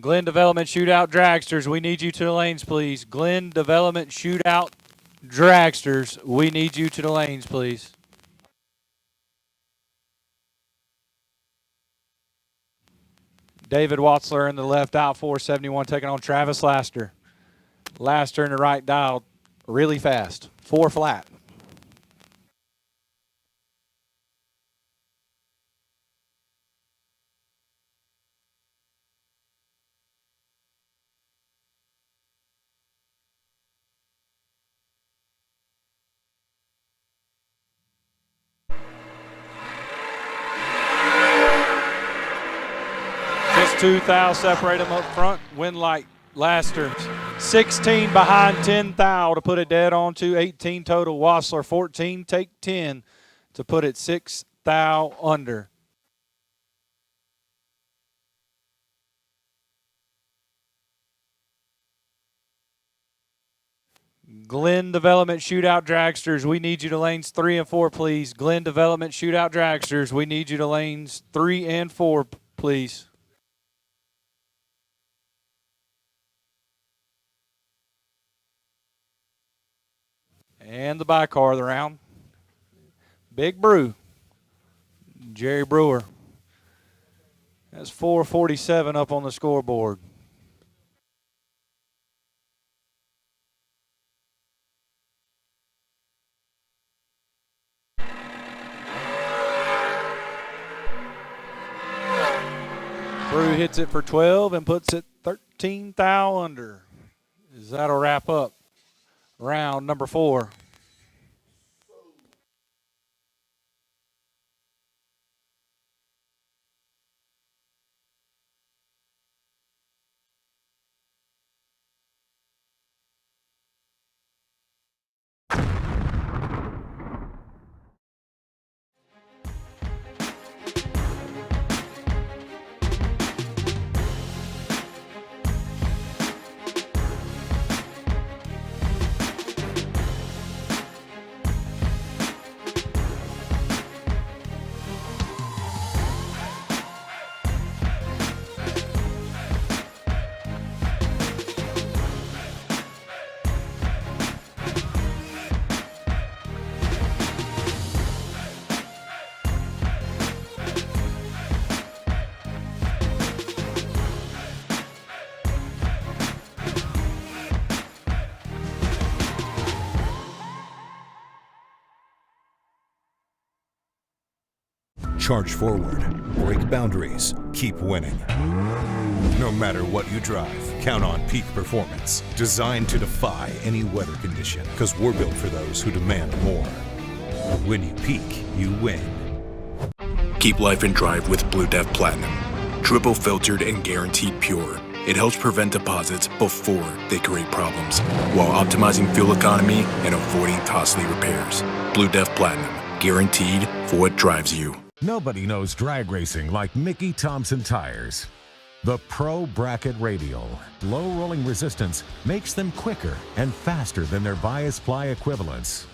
Glenn Development Shootout Dragsters, we need you to the lanes, please. Glenn Development Shootout Dragsters, we need you to the lanes, please. David Watzler in the left dial 471, taking on Travis Laster. Laster in the right dial, really fast, 4 flat. Just 2 thou separate them up front. Winlight Laster 16 behind 10 thou to put it dead on to 18 total. Wassler 14, take 10 to put it 6 thou under. Glenn Development Shootout Dragsters, we need you to lanes 3 and 4, please. Glenn Development Shootout Dragsters, we need you to lanes 3 and 4, please. And the by car of the round. Big Brew. Jerry Brewer. That's 447 up on the scoreboard. Brew hits it for 12 and puts it 13 thou under. That'll wrap up round number 4. Charge forward, break boundaries, keep winning. No matter what you drive, count on peak performance. Designed to defy any weather condition, because we're built for those who demand more. When you peak, you win. Keep life in drive with Blue Dev Platinum. Triple filtered and guaranteed pure. It helps prevent deposits before they create problems, while optimizing fuel economy and avoiding costly repairs. Blue Dev Platinum, guaranteed for what drives you. Nobody knows drag racing like Mickey Thompson tires. The Pro Bracket Radial, low rolling resistance, makes them quicker and faster than their bias ply equivalents.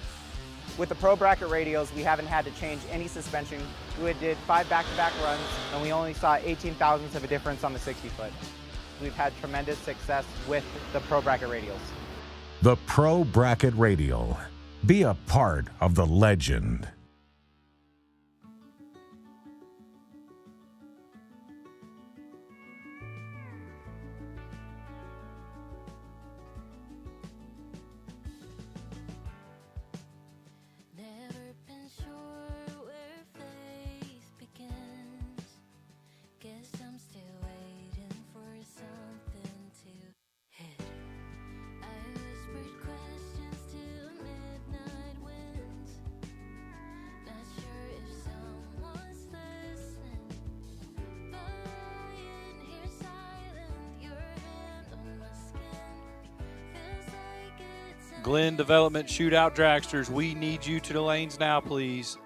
With the Pro Bracket radials, we haven't had to change any suspension. We did 5 back-to-back runs, and we only saw 18 thousandths of a difference on the 60-foot. We've had tremendous success with the Pro Bracket radials. The Pro Bracket Radial. Be a part of the legend. Never been sure where faith begins. Guess I'm still waiting for something to hit. I whispered questions till midnight winds. Not sure if someone's listening. Lying here silent, your hand on my skin. Feels like it's Glenn Development Shootout Dragsters, we need you to the lanes now, please.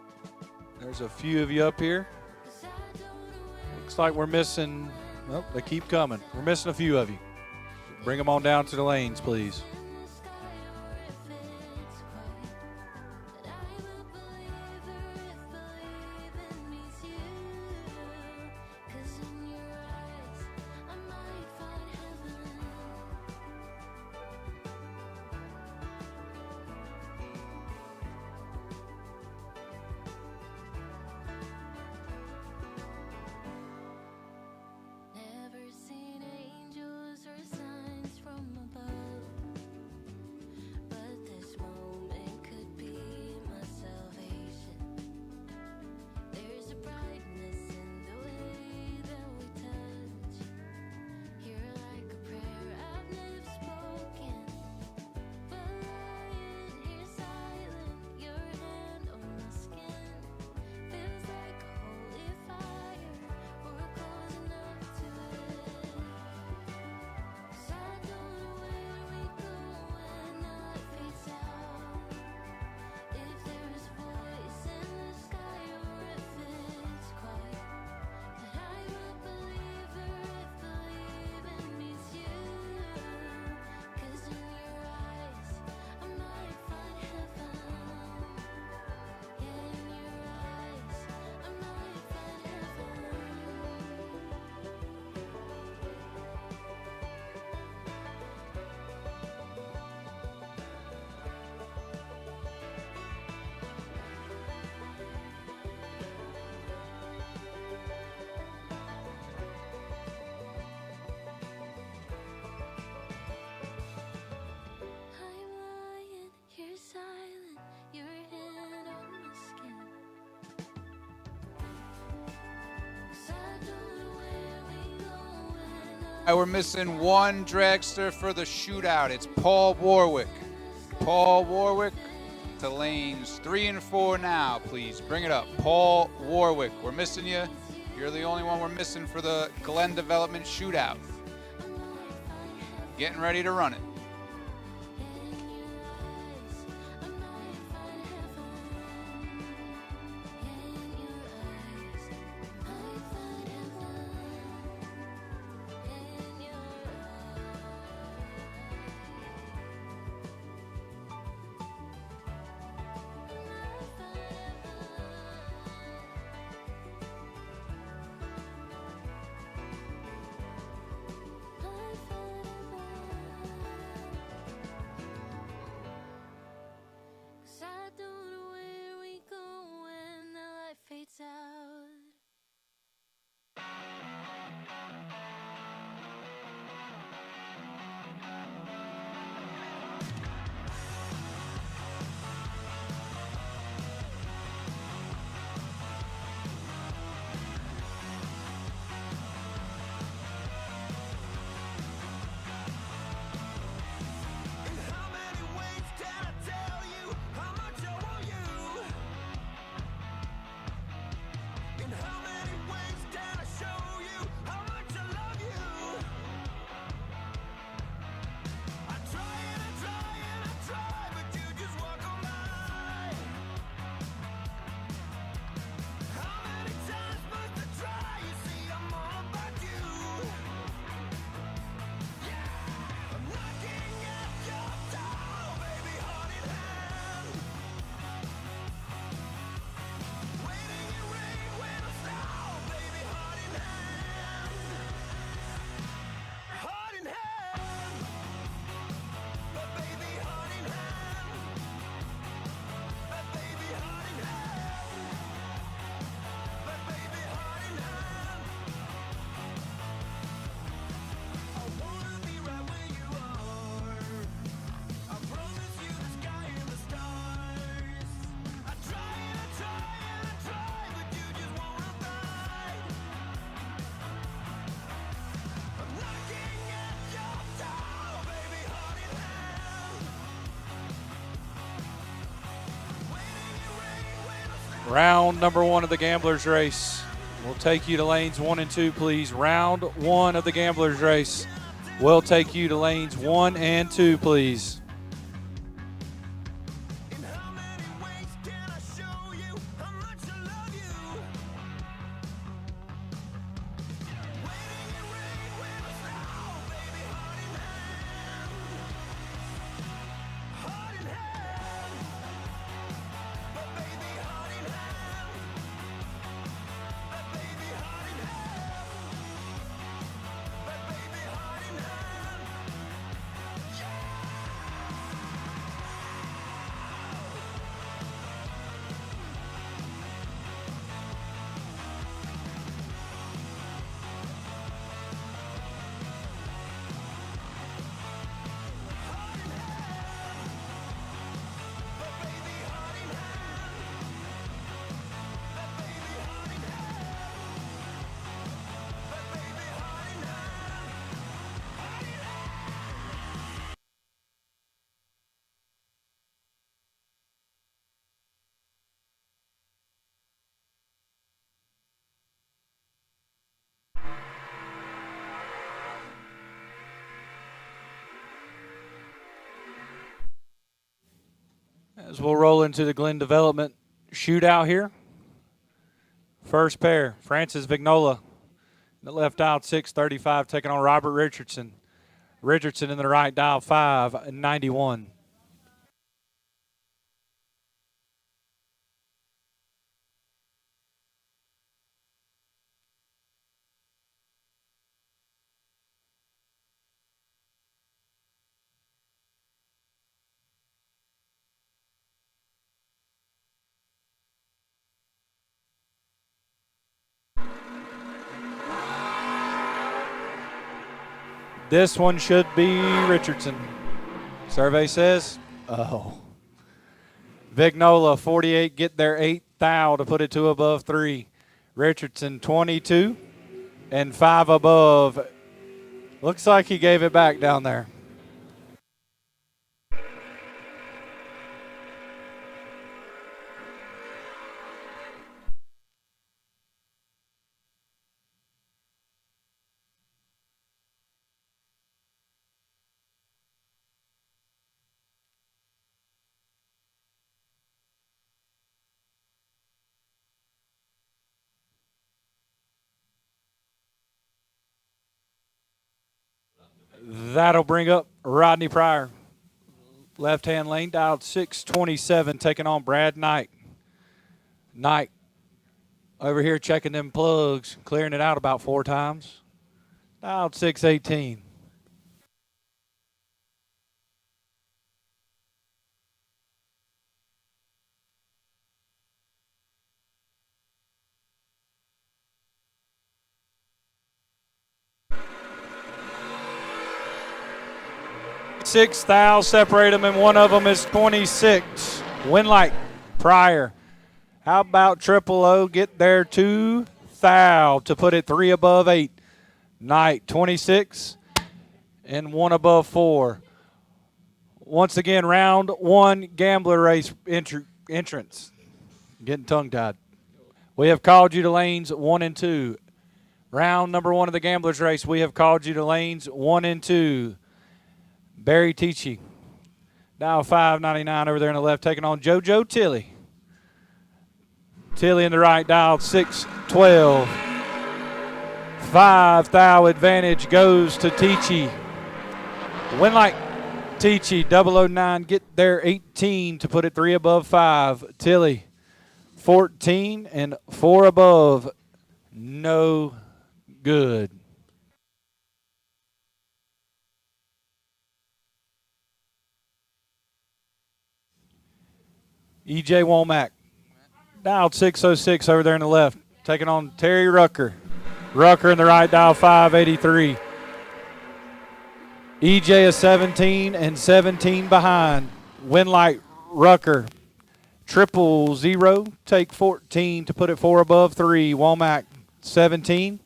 There's a few of you up here. Looks like we're missing, well, they keep coming. We're missing a few of you. Bring them on down to the lanes, please. Never seen angels or signs from above, but this moment could be my salvation. There's a brightness in the way that we touch. You're like a prayer I've never spoken, but lying here silent, your hand on my skin feels like a holy fire. We're close enough to it. 'Cause I don't know where we go when night fades out. If there's a voice in the sky or if it's quiet, that I will believe her if believing means you. 'Cause in your eyes I might find heaven. Yeah, in your eyes I might find heaven. I'm lying here silent, your hand on my skin. 'Cause I don't know where we go when All right, we're missing one dragster for the shootout. It's Paul Warwick. Paul Warwick to lanes 3 and 4 now, please. Bring it up. Paul Warwick. We're missing you. You're the only one we're missing for the Glen Development shootout. Getting ready to run it. Round number 1 of the Gamblers race. We'll take you to lanes 1 and 2, please. Round 1 of the Gamblers race. We'll take you to lanes 1 and 2, please. As we'll roll into the Glen Development shootout here. First pair, Francis Vignola, in the left dial 635, taking on Robert Richardson. Richardson in the right dial 591. This one should be Richardson. Survey says, oh. Vignola, 48, get their 8th thou to put it 2 above 3. Richardson, 22 and 5 above. Looks like he gave it back down there. That'll bring up Rodney Pryor. Left-hand lane, dialed 627, taking on Brad Knight. Knight over here checking them plugs, clearing it out about 4 times. Dialed 618. Six thou separate them, and one of them is 26. Winlight, Pryor. How about Triple O get their 2 thou to put it 3 above 8. Knight, 26 and 1 above 4. Once again, round 1 gambler race entrance. Getting tongue-tied. We have called you to lanes 1 and 2. Round number 1 of the gamblers race, we have called you to lanes 1 and 2. Barry Tichy, dial 599 over there on the left, taking on JoJo Tilley. Tilley in the right, dial 612. 5 thou advantage goes to Tichy. Winlight, Tichy, 009, get their 18 to put it 3 above 5. Tilley, 14 and 4 above, no good. E.J. Womack, dialed 606 over there on the left, taking on Terry Rucker. Rucker in the right, dial 583. E.J. is 17 and 17 behind. Winlight, Rucker. 000, take 14 to put it 4 above 3. Womack, 17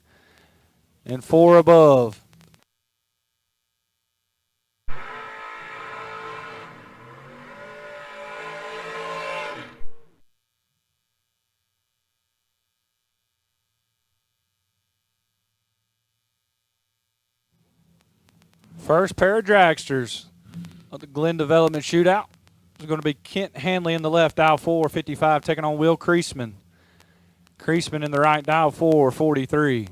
and 4 above. First pair of dragsters of the Glen Development Shootout is going to be Kent Hanley in the left, dial 455, taking on Will Creasman. Creasman in the right, dial 443.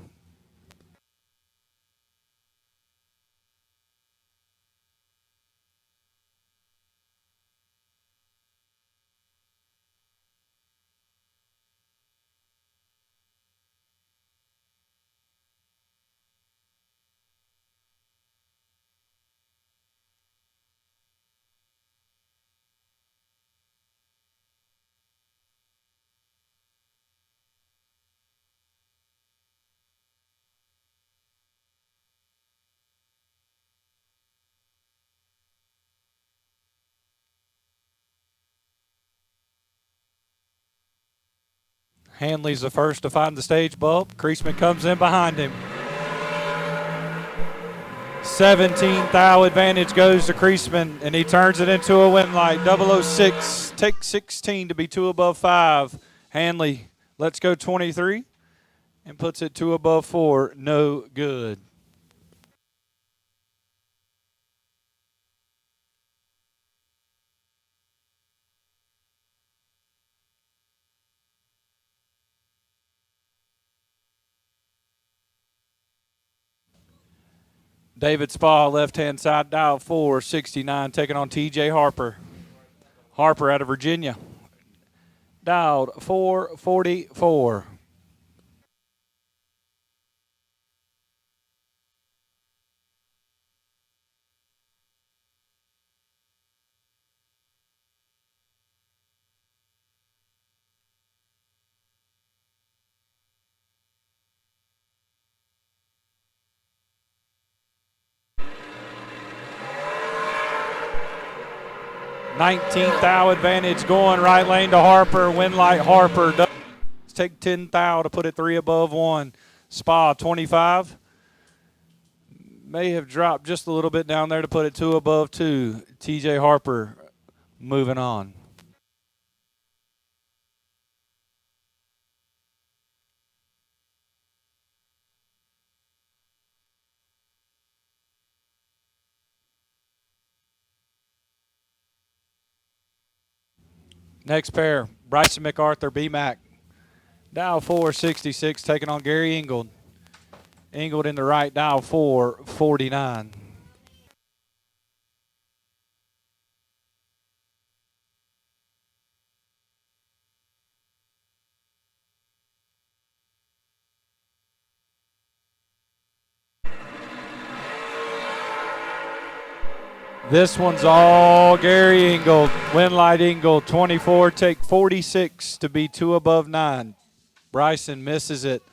Hanley's the first to find the stage bump. Creasman comes in behind him. 17 thou advantage goes to Creasman, and he turns it into a win light. 006, take 16 to be 2 above 5. Hanley, let's go 23, and puts it 2 above 4. No good. David Spa, left-hand side, dial 469, taking on TJ Harper. Harper out of Virginia, dialed 444. Nineteenth thou advantage going right lane to Harper. Win light Harper. Let's take 10 thou to put it 3 above 1. Spa 25. May have dropped just a little bit down there to put it 2 above 2. TJ Harper moving on. Next pair, Bryson MacArthur, BMAC. Dial 466, taking on Gary Ingold. Ingold in the right, dial 449. This one's all Gary Ingold. Winlight Ingold, 24, take 46 to be 2 above 9. Bryson misses it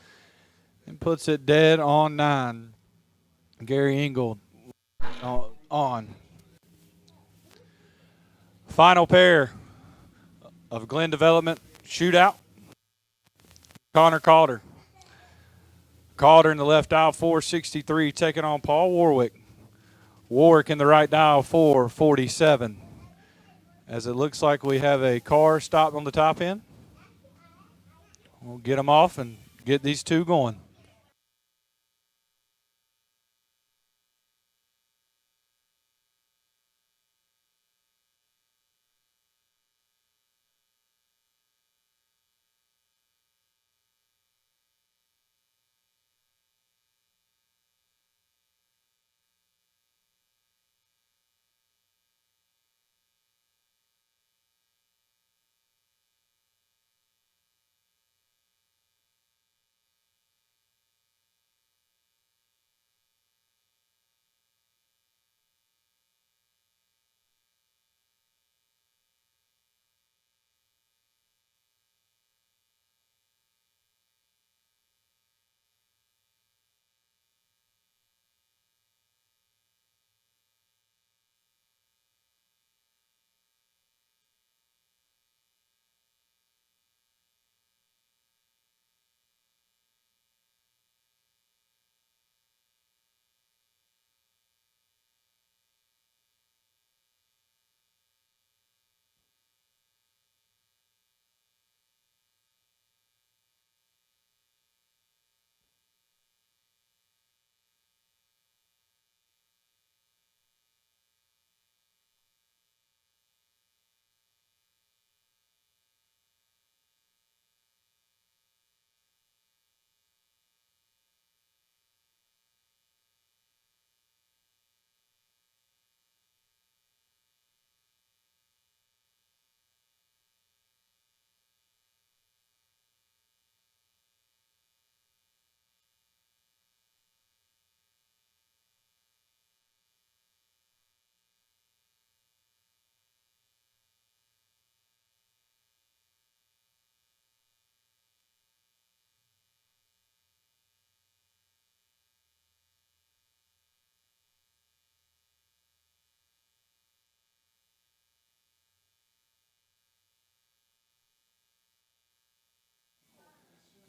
and puts it dead on 9. Gary Ingold on. Final pair of Glen Development Shootout. Connor Calder. Calder in the left dial, 463, taking on Paul Warwick. Warwick in the right dial, 447. As it looks like we have a car stopped on the top end. We'll get them off and get these two going.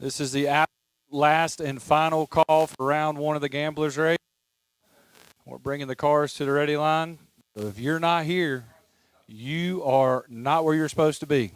This is the last and final call for round one of the Gamblers race. We're bringing the cars to the ready line. So if you're not here, you are not where you're supposed to be.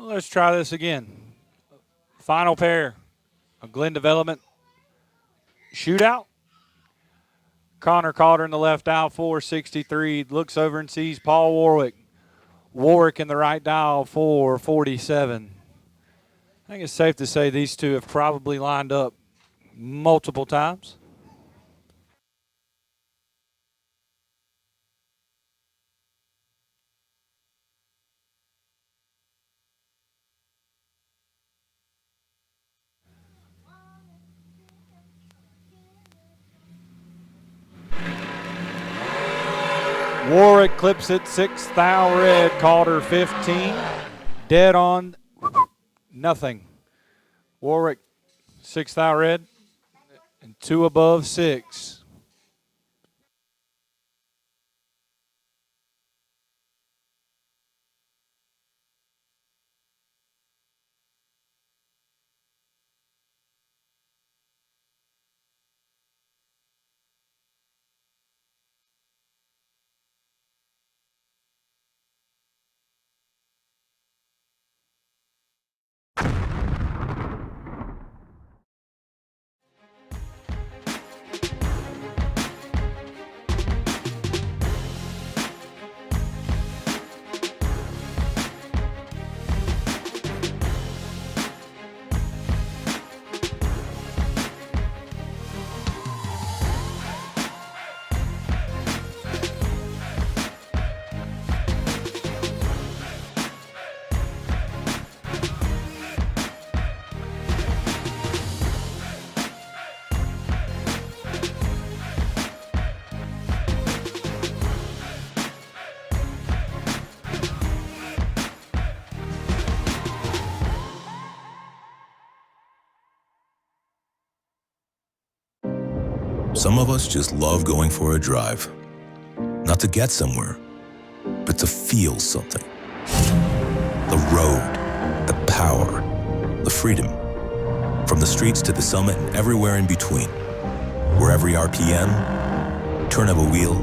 Let's try this again. Final pair of Glen Development Shootout. Connor Calder in the left dial, 463. Looks over and sees Paul Warwick. Warwick in the right dial, 447. I think it's safe to say these two have probably lined up multiple times. Warwick clips it, 6th thou red, Calder 15. Dead on nothing. Warwick, 6th thou red, and 2 above 6. Some of us just love going for a drive. Not to get somewhere, but to feel something. The road, the power, the freedom. From the streets to the summit and everywhere in between. Where every RPM, turn of a wheel,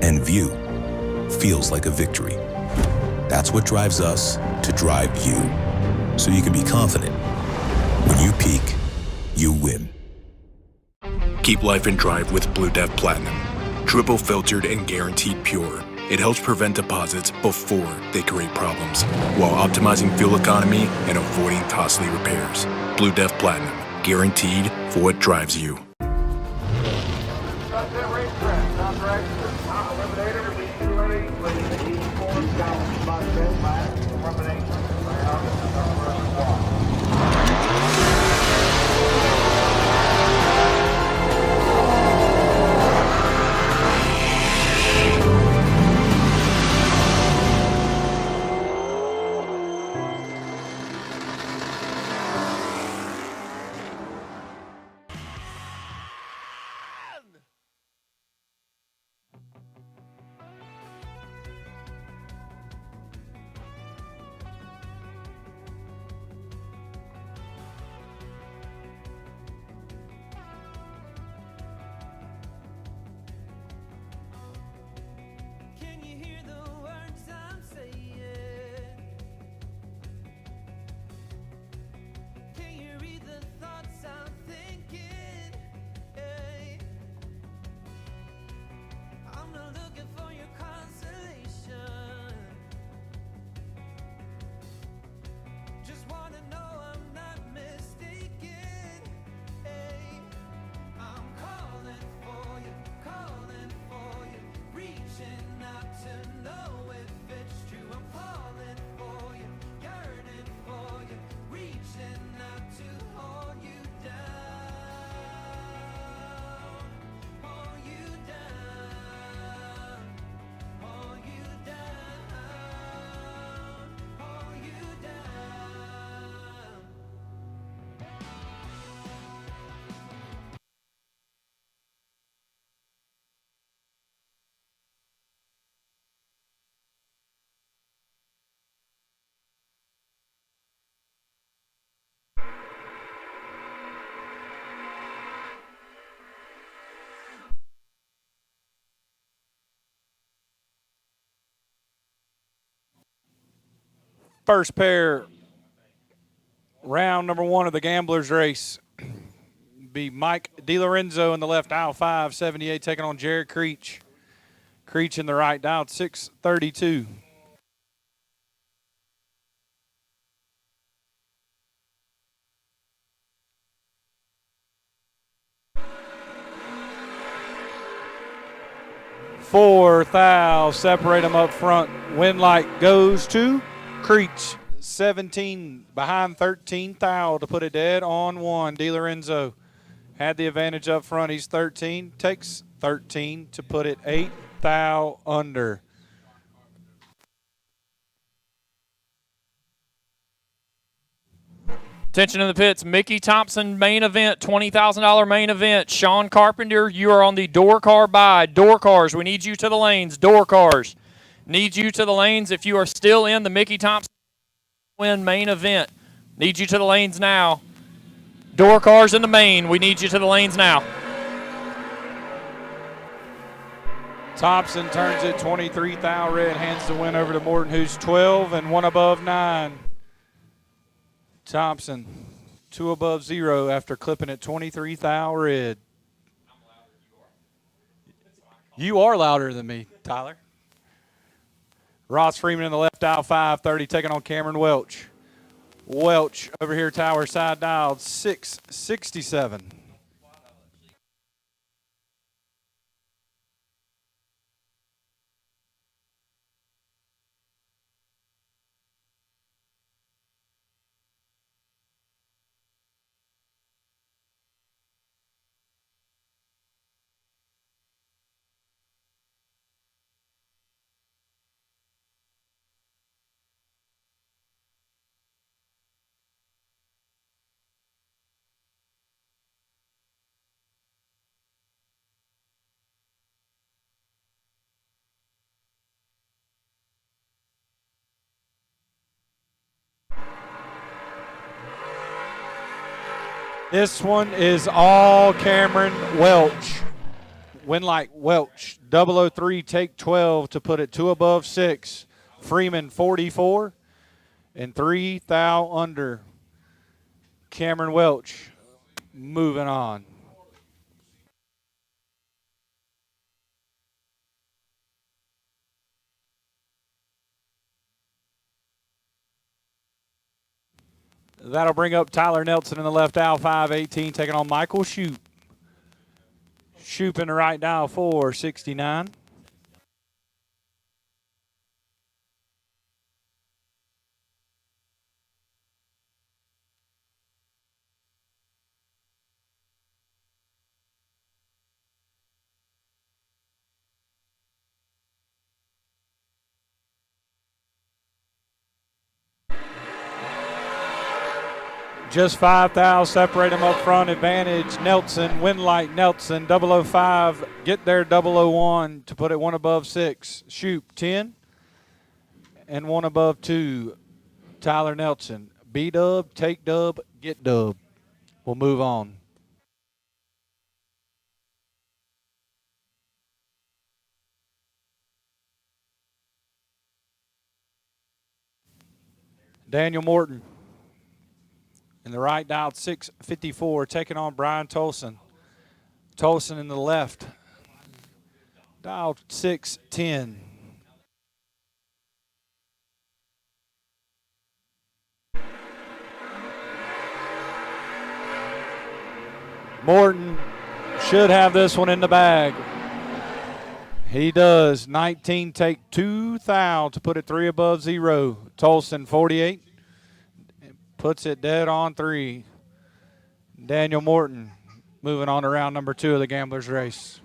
and view feels like a victory. That's what drives us to drive you. So you can be confident. When you peak, you win. Keep life in drive with Blue Death Platinum. Triple filtered and guaranteed pure. It helps prevent deposits before they create problems, while optimizing fuel economy and avoiding costly repairs. Blue Death Platinum, guaranteed for what drives you. First pair, round number 1 of the Gamblers race, be Mike DiLorenzo in the left aisle, 578, taking on Jared Creech. Creech in the right dial, 632. Four thou, separate them up front. Win light goes to Creech. 17 behind 13 thou to put it dead on 1. DiLorenzo had the advantage up front. He's 13, takes 13 to put it 8 thou under. Attention in the pits. Mickey Thompson main event, $20,000 main event. Sean Carpenter, you are on the door car buy. Door cars, we need you to the lanes. Door cars, need you to the lanes. If you are still in the Mickey Thompson win main event, need you to the lanes now. Door cars in the main, we need you to the lanes now. Thompson turns it 23 thou red, hands the win over to Morton, who's 12 and 1 above 9. Thompson, 2 above 0 after clipping it 23 thou red. You are louder than me, Tyler. Ross Freeman in the left dial, 530, taking on Cameron Welch. Welch over here, tower side dialed, 667. This one is all Cameron Welch. Win like Welch. 003, take 12 to put it 2 above 6. Freeman 44 and 3 thou under. Cameron Welch moving on. That'll bring up Tyler Nelson in the left dial, 518, taking on Michael Shoup. Shoup in the right dial, 469. Just 5,000, separate them up front, advantage, Nelson, Winlight, Nelson, 005, get there, 001 to put it 1 above 6. Shoup, 10, and 1 above 2, Tyler Nelson. B-dub, take dub, get dub. We'll move on. Daniel Morton. In the right dial, 654, taking on Brian Tolson. Tolson in the left. Dial 610. Morton should have this one in the bag. He does. 19, take 2 thou to put it 3 above 0. Tolson, 48. Puts it dead on 3. Daniel Morton moving on to round number 2 of the Gamblers race.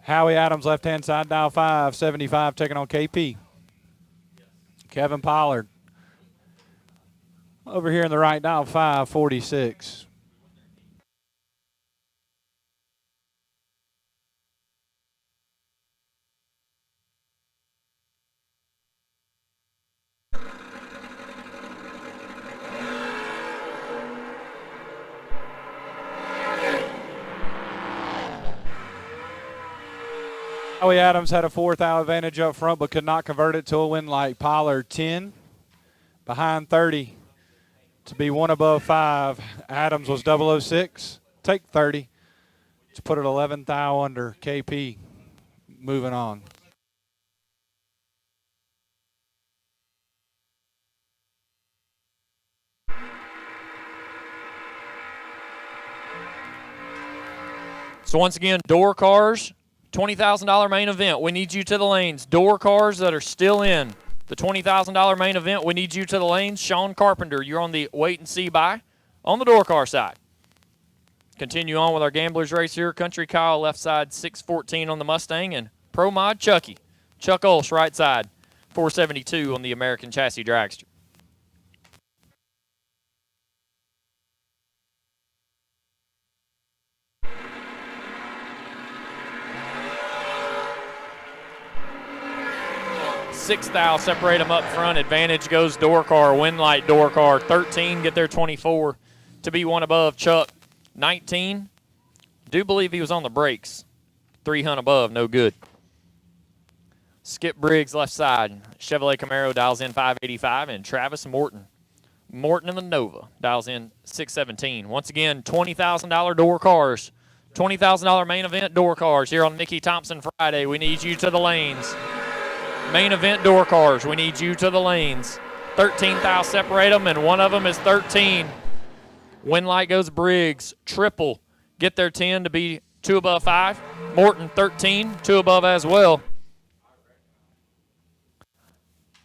Howie Adams, left-hand side, dial 575, taking on KP. Kevin Pollard over here in the right dial, 546. Howie Adams had a 4th out advantage up front, but could not convert it to a win like Pollard. 10, behind 30 to be 1 above 5. Adams was 006, take 30 to put it 11 thou under. KP moving on. So once again, door cars, $20,000 main event. We need you to the lanes. Door cars that are still in the $20,000 main event. We need you to the lanes. Sean Carpenter, you're on the wait and see buy on the door car side. Continue on with our gamblers race here. Country Kyle left side 614 on the Mustang, and Pro Mod Chucky. Chuck Olsh right side 472 on the American Chassis Dragster. Sixth thou separate them up front. Advantage goes door car, win light door car. 13 get their 24 to be one above Chuck. 19, do believe he was on the brakes. 300 above, no good. Skip Briggs left side. Chevrolet Camaro dials in 585, and Travis Morton. Morton in the Nova dials in 617. Once again, $20,000 door cars. $20,000 main event door cars here on Mickey Thompson Friday. We need you to the lanes. Main event door cars, we need you to the lanes. 13 thou separate them, and one of them is 13. Win light goes Briggs. Triple get their 10 to be 2 above 5. Morton 13, 2 above as well.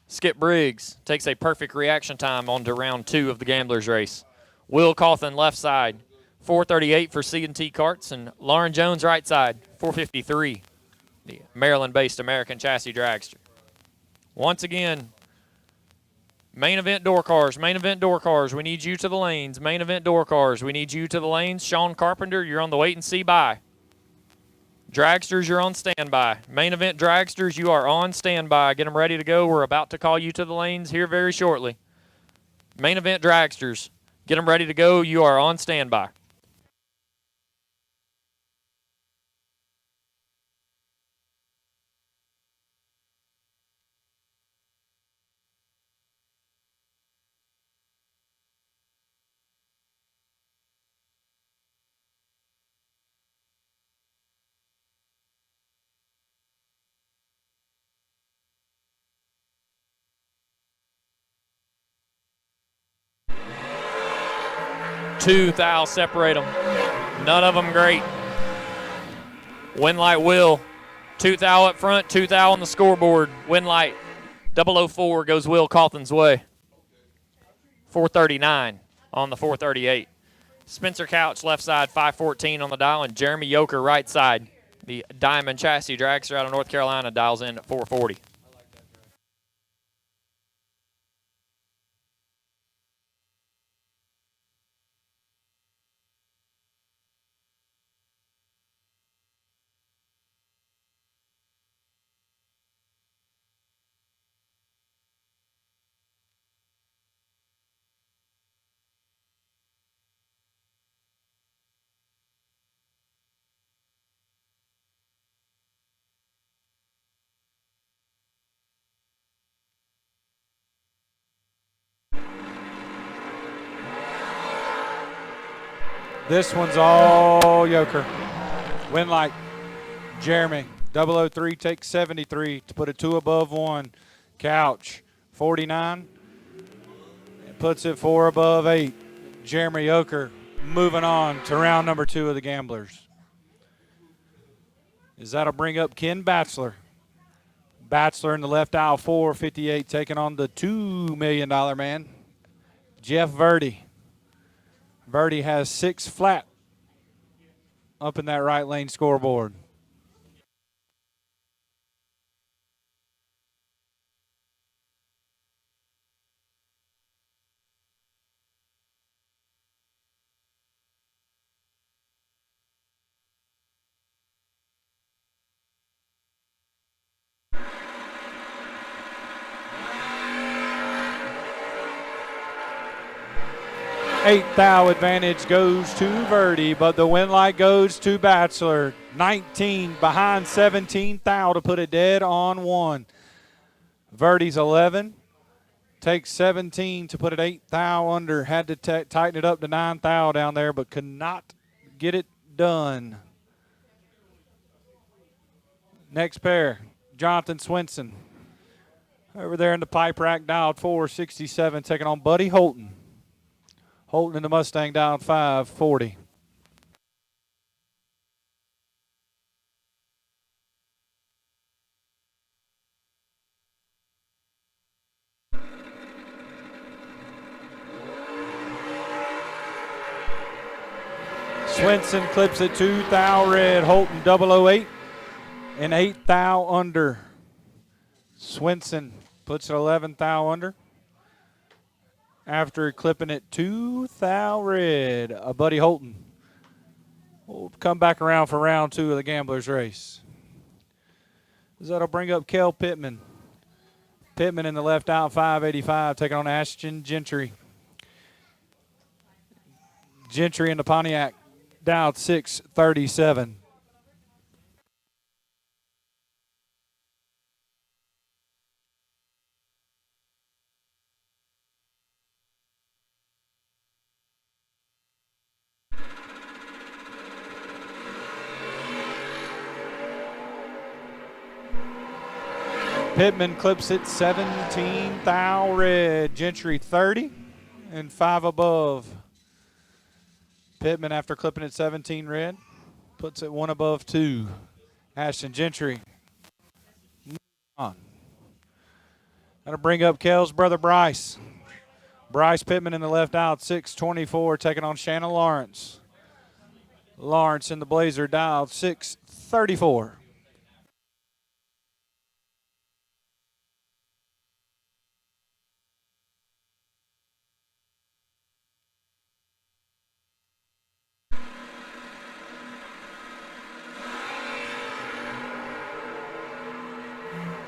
Skip Briggs takes a perfect reaction time on to round 2 of the gamblers race. Will Cawthon left side 438 for C&T Karts, and Lauren Jones right side 453, the Maryland-based American Chassis Dragster. Once again, main event door cars, main event door cars, we need you to the lanes. Main event door cars, we need you to the lanes. Sean Carpenter, you're on the wait and see bye. Dragsters, you're on standby. Main event dragsters, you are on standby. Get them ready to go. We're about to call you to the lanes here very shortly. Main event dragsters, get them ready to go. You are on standby. Two thou separate them. None of them great. Win light Will. 2 thou up front, 2 thou on the scoreboard. Win light 004 goes Will Cawthon's way. 439 on the 438. Spencer Couch left side 514 on the dial, and Jeremy Yoker right side. The Diamond Chassis Dragster out of North Carolina dials in at 440. This one's all Yoker. Win light. Jeremy, 003 takes 73 to put a 2 above 1. Couch, 49. It puts it 4 above 8. Jeremy Yoker moving on to round number 2 of the Gamblers. Is that'll bring up Ken Batchelor. Batchelor in the left aisle, 458, taking on the $2 million man, Jeff Verdi. Verdi has 6 flat up in that right lane scoreboard. Eighth thou advantage goes to Verdi, but the win light goes to Batchelor. 19 behind 17 thou to put it dead on 1. Verdi's 11. Takes 17 to put it 8 thou under. Had to tighten it up to 9 thou down there, but could not get it done. Next pair, Jonathan Swinson. Over there in the pipe rack, dialed 467, taking on Buddy Holton. Holton in the Mustang down 540. Swenson clips it 2 thou red. Holton 008 and 8 thou under. Swenson puts it 11 thou under after clipping it 2 thou red. Buddy Holton will come back around for round 2 of the Gamblers race. That'll bring up Kel Pittman. Pittman in the left out, 585, taking on Ashton Gentry. Gentry in the Pontiac, down 637. Pittman clips it 17 thou red. Gentry 30 and 5 above. Pittman, after clipping it 17 red, puts it 1 above 2. Ashton Gentry on. That'll bring up Kel's brother Bryce. Bryce Pittman in the left out, 624, taking on Shannon Lawrence. Lawrence in the Blazer dialed 634.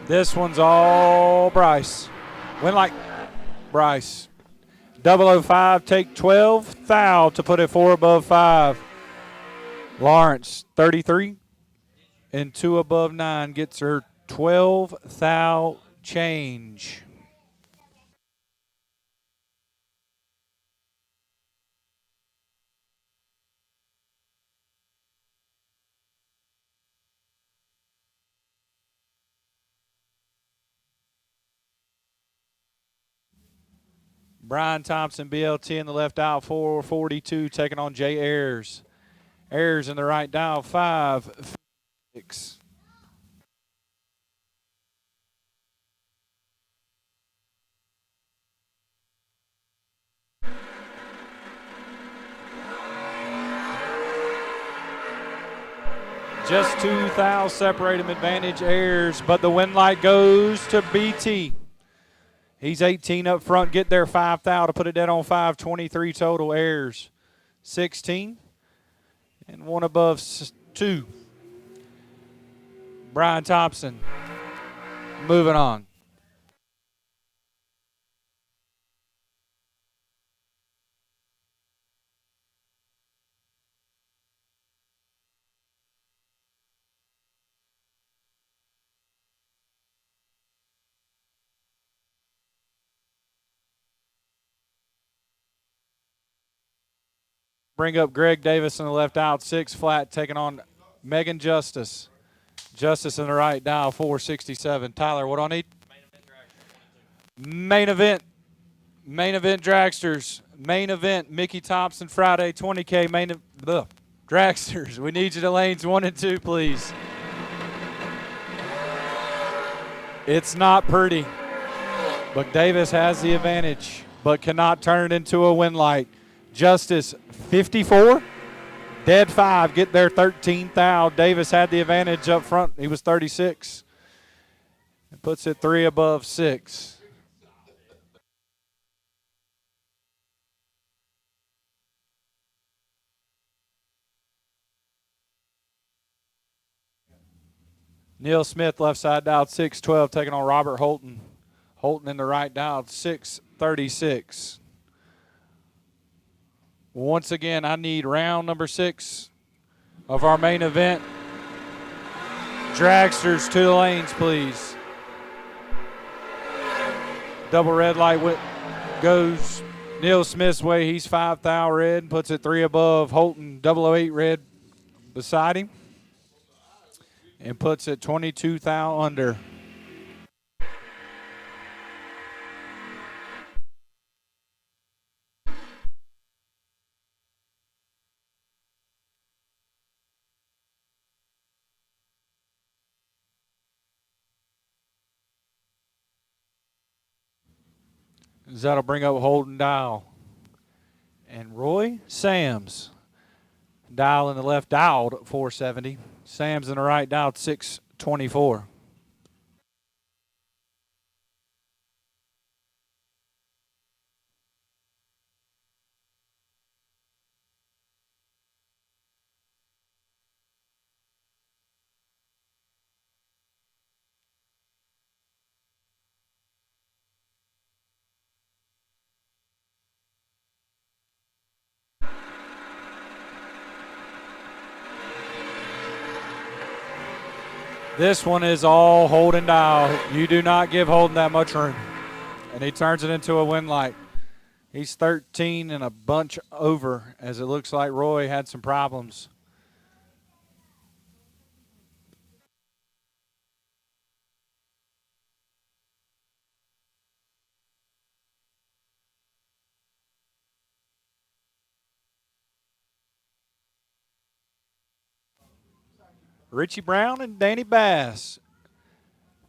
This one's all Bryce. Win like Bryce. 005, take 12 thou to put it 4 above 5. Lawrence, 33 and 2 above 9, gets her 12 thou change. Brian Thompson, BLT in the left dial, 442, taking on Jay Ayers. Ayers in the right dial, 556. Just 2 thou separate him, advantage Ayers, but the win light goes to BT. He's 18 up front, get there 5 thou to put it dead on 5, 23 total. Ayers 16 and 1 above 2. Brian Thompson moving on. Bring up Greg Davis in the left out, 6 flat, taking on Megan Justice. Justice in the right dial, 467. Tyler, what do I need? Main event. Main event Dragsters. Main event Mickey Thompson Friday 20K. Dragsters. We need you to lanes 1 and 2, please. It's not pretty, but Davis has the advantage, but cannot turn it into a win light. Justice 54, dead 5, get there 13 thou. Davis had the advantage up front. He was 36. It puts it 3 above 6. Neil Smith left side dialed 612, taking on Robert Holton. Holton in the right dialed 636. Once again, I need round number 6 of our main event. Dragsters to the lanes, please. Double red light goes Neil Smith's way. He's 5 thou red, puts it 3 above. Holton 008 red beside him and puts it 22 thou under. That'll bring up Holden Dial. And Roy Sams Dial in the left dialed 470. Sam's in the right dialed 624. This one is all Holden dial. You do not give Holden that much room. And he turns it into a win light. He's 13 and a bunch over, as it looks like Roy had some problems. Richie Brown and Danny Bass.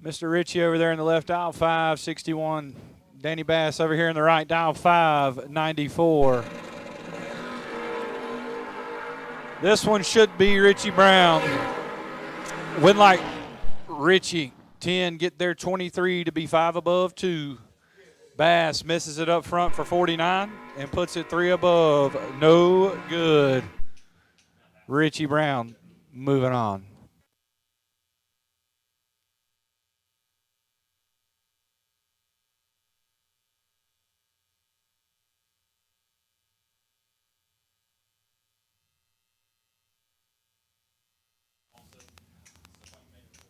Mr. Richie over there in the left dial, 561. Danny Bass over here in the right dial, 594. This one should be Richie Brown. Win like Richie, 10, get there 23 to be 5 above 2. Bass misses it up front for 49 and puts it 3 above. No good. Richie Brown moving on.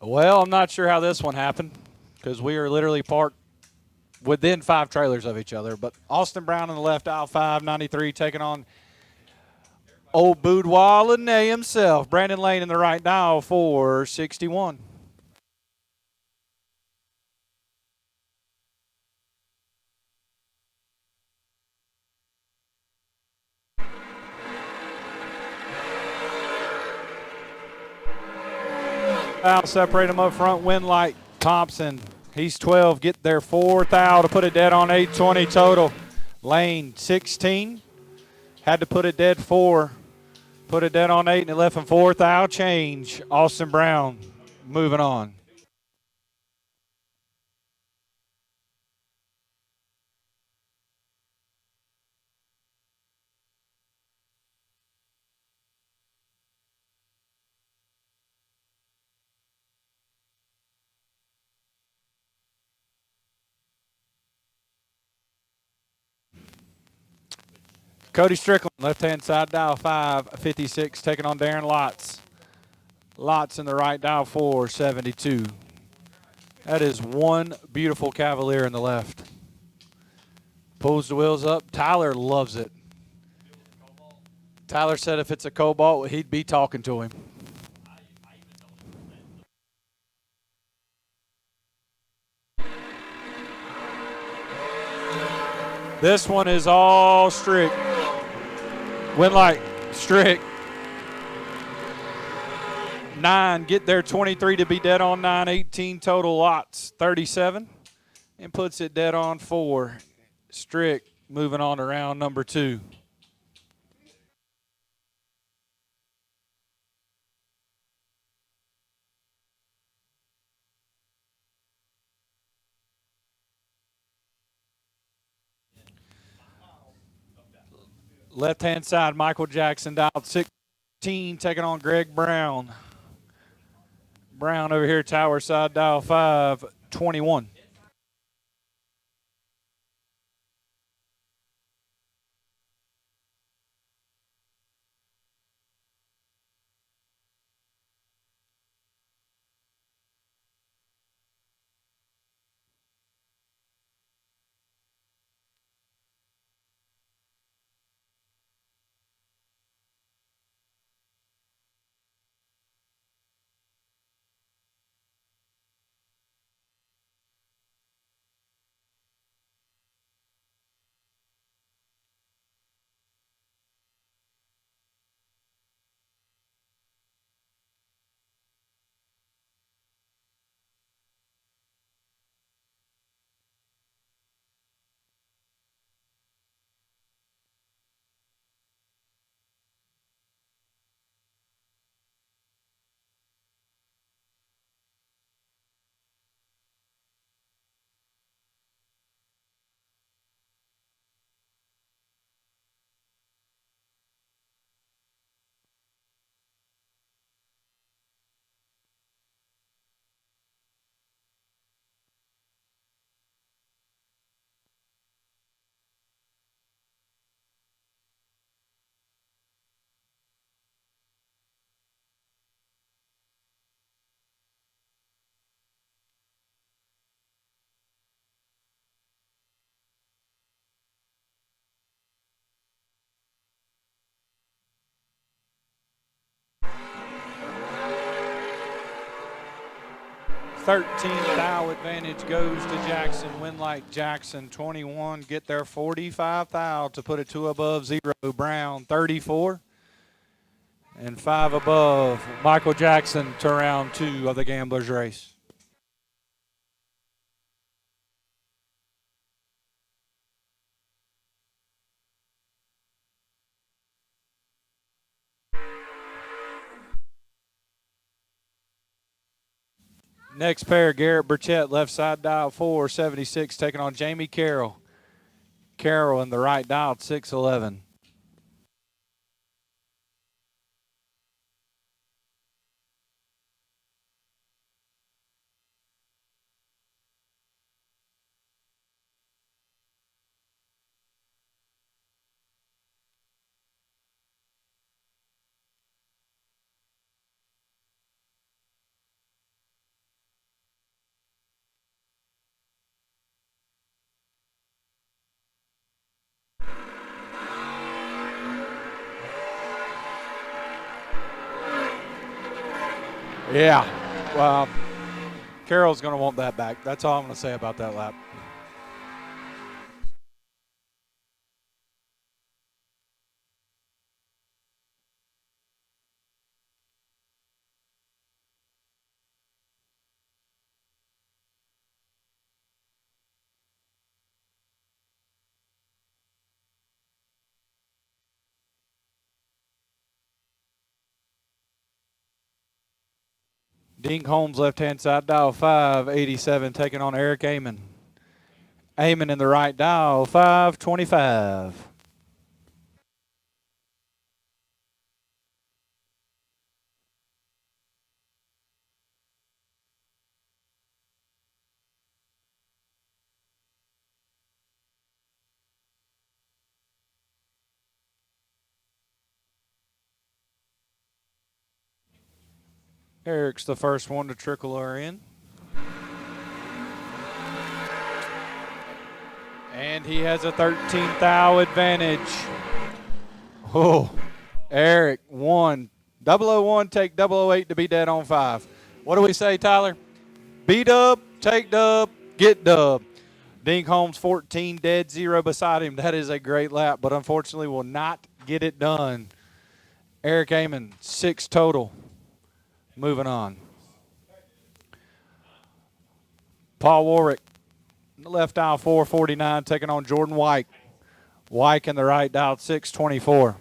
Well, I'm not sure how this one happened because we are literally parked within 5 trailers of each other. But Austin Brown in the left aisle, 593, taking on old Boudoir Lene himself. Brandon Lane in the right dial, 461. Out, separate them up front, win like Thompson. He's 12, get there 4 thou to put it dead on 820 total. Lane 16, had to put it dead 4. Put it dead on 8 and it left him 4 thou change. Austin Brown moving on. Cody Strickland, left-hand side dial, 556, taking on Darren Lotz. Lotz in the right dial, 472. That is one beautiful Cavalier in the left. Pulls the wheels up. Tyler loves it. Tyler said if it's a Cobalt, he'd be talking to him. This one is all strict. Win like strict. 9, get there 23 to be dead on 9, 18 total lots, 37. And puts it dead on 4. Strict moving on to round number 2. Left-hand side, Michael Jackson dialed 16, taking on Greg Brown. Brown over here, tower side, dial 521. 13 thou advantage goes to Jackson. Winlight Jackson 21 get their 45 thou to put it 2 above 0. Brown 34 and 5 above. Michael Jackson to round 2 of the Gamblers race. Next pair, Garrett Burchett, left side dial 476, taking on Jamie Carroll. Carroll in the right dial 611. Yeah, well, Carroll's going to want that back. That's all I'm going to say about that lap. Dink Holmes, left-hand side dial 587, taking on Eric Amon. Amon in the right dial 525. Eric's the first one to trickle her in. And he has a 13 thou advantage. Oh, Eric won. 001, take 008 to be dead on 5. What do we say, Tyler? B dub, take dub, get dub. Dink Holmes 14, dead 0 beside him. That is a great lap, but unfortunately will not get it done. Eric Amon, 6 total. Moving on. Paul Warwick, left dial 449, taking on Jordan White. White in the right dial 624.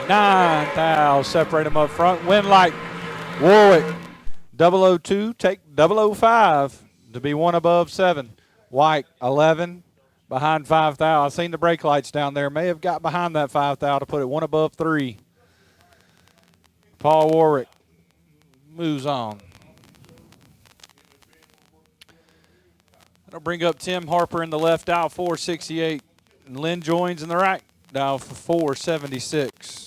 Nine thou separate them up front. Winlight Warwick 002, take 005 to be 1 above 7. White 11 behind 5 thou. I've seen the brake lights down there. May have got behind that 5 thou to put it 1 above 3. Paul Warwick moves on. That'll bring up Tim Harper in the left dial 468. And Lynn joins in the right dial for 476.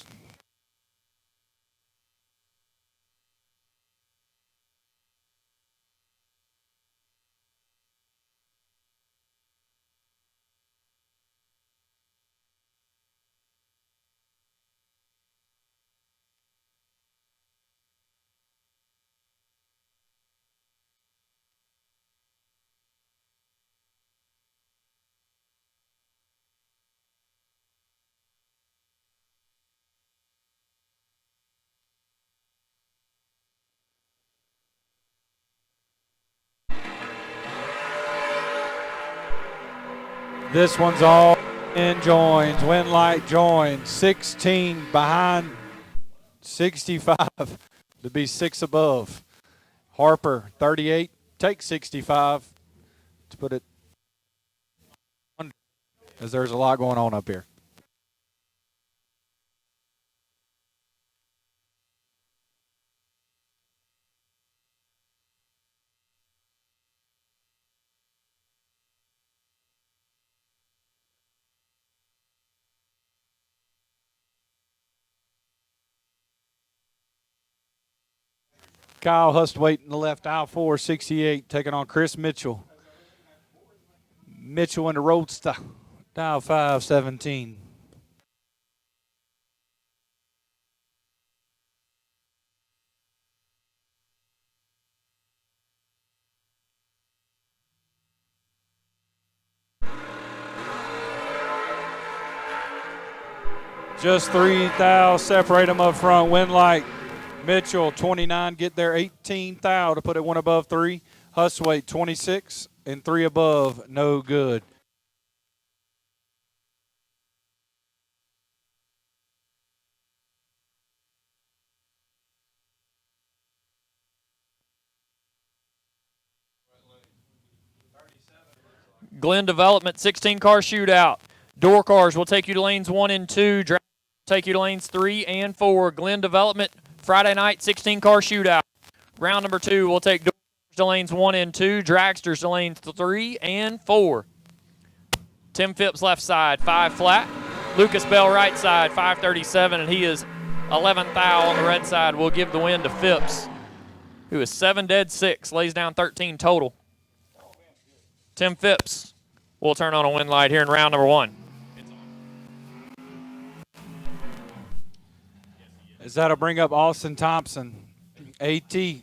This one's all in joins. Winlight joins. 16 behind 65 to be 6 above. Harper, 38, take 65 to put it under, as there's a lot going on up here. Kyle Hustwaite in the left aisle, 468, taking on Chris Mitchell. Mitchell in the Roadster, dial 517. Just 3 thou separate them up front. Win light. Mitchell, 29, get there 18 thou to put it one above 3. Hustwaite, 26 and 3 above, no good. Glen Development 16-car shootout. Door cars will take you to lanes 1 and 2. Dragster will take you to lanes 3 and 4. Glen Development Friday night 16-car shootout. Round number 2 will take door cars to lanes 1 and 2. Dragsters to lanes 3 and 4. Tim Phipps left side, 5 flat. Lucas Bell right side, 537, and he is 11th thou on the red side. Will give the win to Phipps, who is 7 dead 6, lays down 13 total. Tim Phipps will turn on a win light here in round number 1. As that'll bring up Austin Thompson, AT, in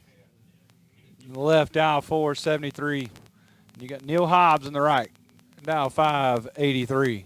the left, dial 473. You got Neil Hobbs in the right, dial 583.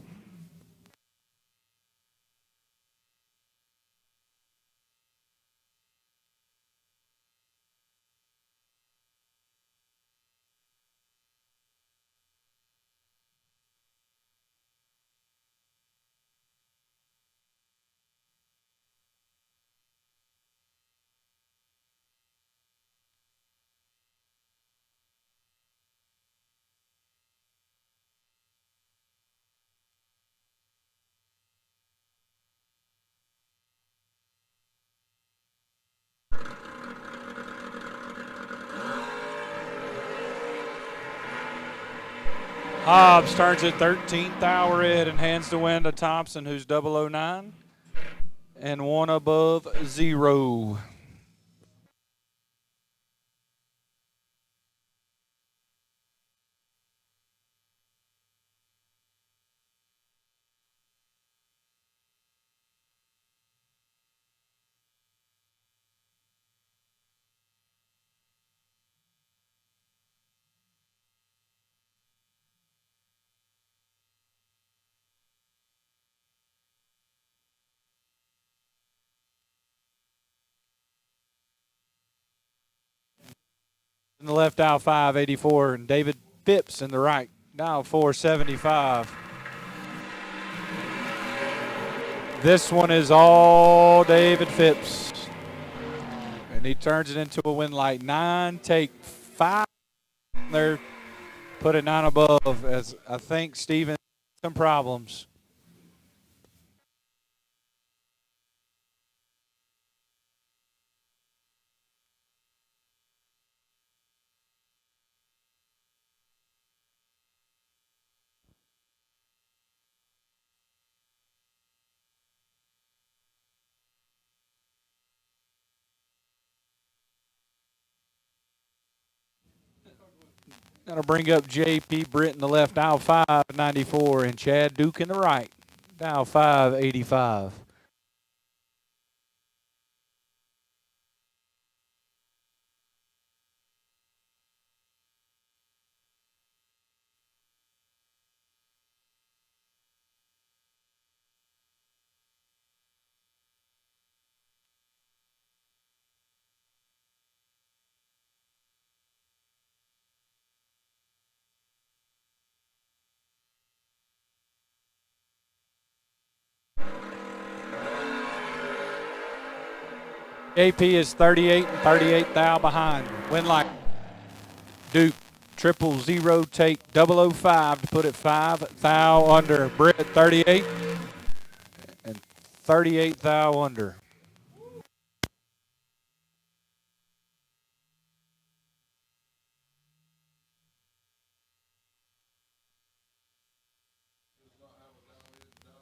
Hobbs turns it 13th thou red and hands the win to Thompson, who's 009 and 1 above 0. In the left, dial 584, and David Phipps in the right, dial 475. This one is all David Phipps. And he turns it into a win light. 9, take 5 there. Put it 9 above, as I think Steven had some problems. That'll bring up J.P. Britt in the left, dial 594, and Chad Duke in the right, dial 585. AP is 38 and 38 thou behind. Win light. Duke, 000, take 005 to put it 5 thou under. Britt 38 and 38 thou under.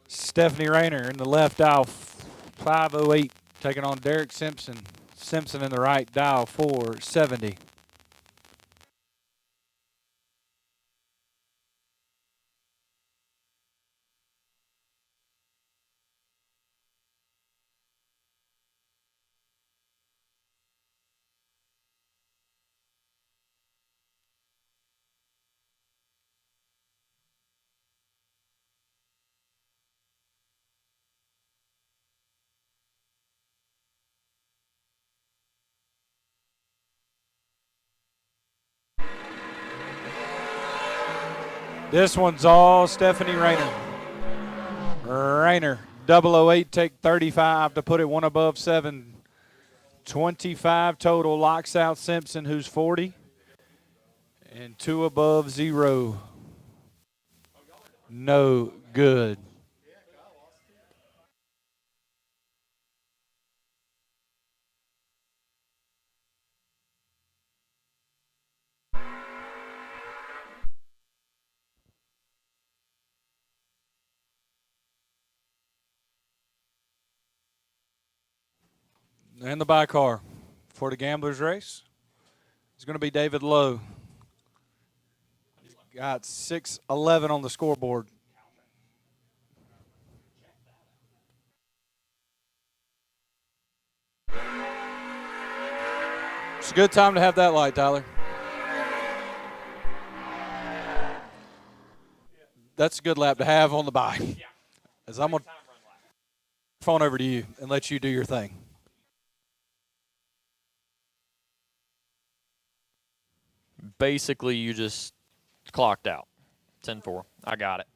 Stephanie Rayner in the left, dial 508. Taking on Derek Simpson, Simpson in the right, dial 470. This one's all Stephanie Rayner. Rayner, 008, take 35 to put it one above 7. 25 total. Locks out Simpson, who's 40. And 2 above 0. No good. And the buy car for the Gamblers race is going to be David Lowe. He's got 611 on the scoreboard. It's a good time to have that light, Tyler. That's a good lap to have on the buy. As I'm going to phone over to you and let you do your thing. Basically, you just clocked out. 10-4. I got it.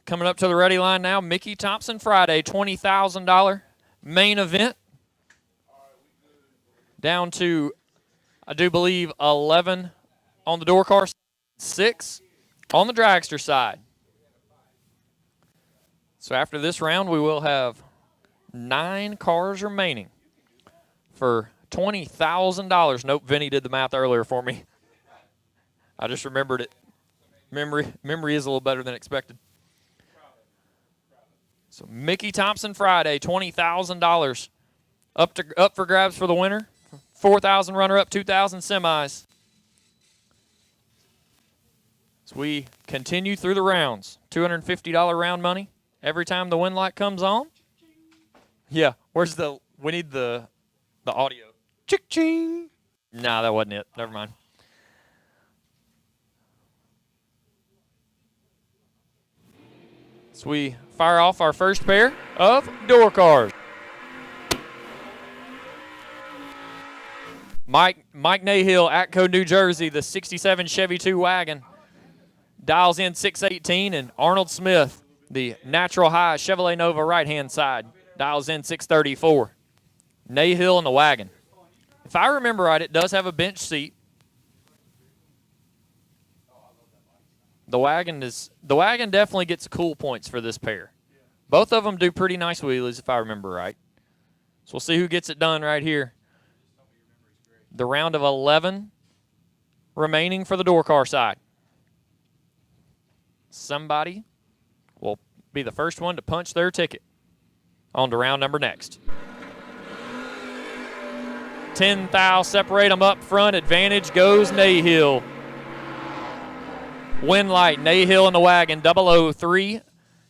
Coming up to the ready line now, Mickey Thompson Friday, $20,000 main event. Down to, I do believe, 11 on the door car, 6 on the dragster side. So after this round, we will have 9 cars remaining for $20,000. Nope, Vinny did the math earlier for me. I just remembered it. Memory is a little better than expected. So Mickey Thompson Friday, $20,000 up for grabs for the winner. 4,000 runner-up, 2,000 semis. As we continue through the rounds, $250 round money every time the win light comes on. Yeah, where's the? We need the audio. Chick-ching. Nah, that wasn't it. Never mind. So we fire off our first pair of door cars. Mike Nahill, Atco, New Jersey, the 67 Chevy 2 wagon. Dials in 618, and Arnold Smith, the Natural High Chevrolet Nova right-hand side, dials in 634. Nahill in the wagon. If I remember right, it does have a bench seat. The wagon definitely gets cool points for this pair. Both of them do pretty nice wheelies, if I remember right. So we'll see who gets it done right here. The round of 11 remaining for the door car side. Somebody will be the first one to punch their ticket. On to round number next. 10 thou separate them up front. Advantage goes Nahill. Win light, Nahill in the wagon, 003.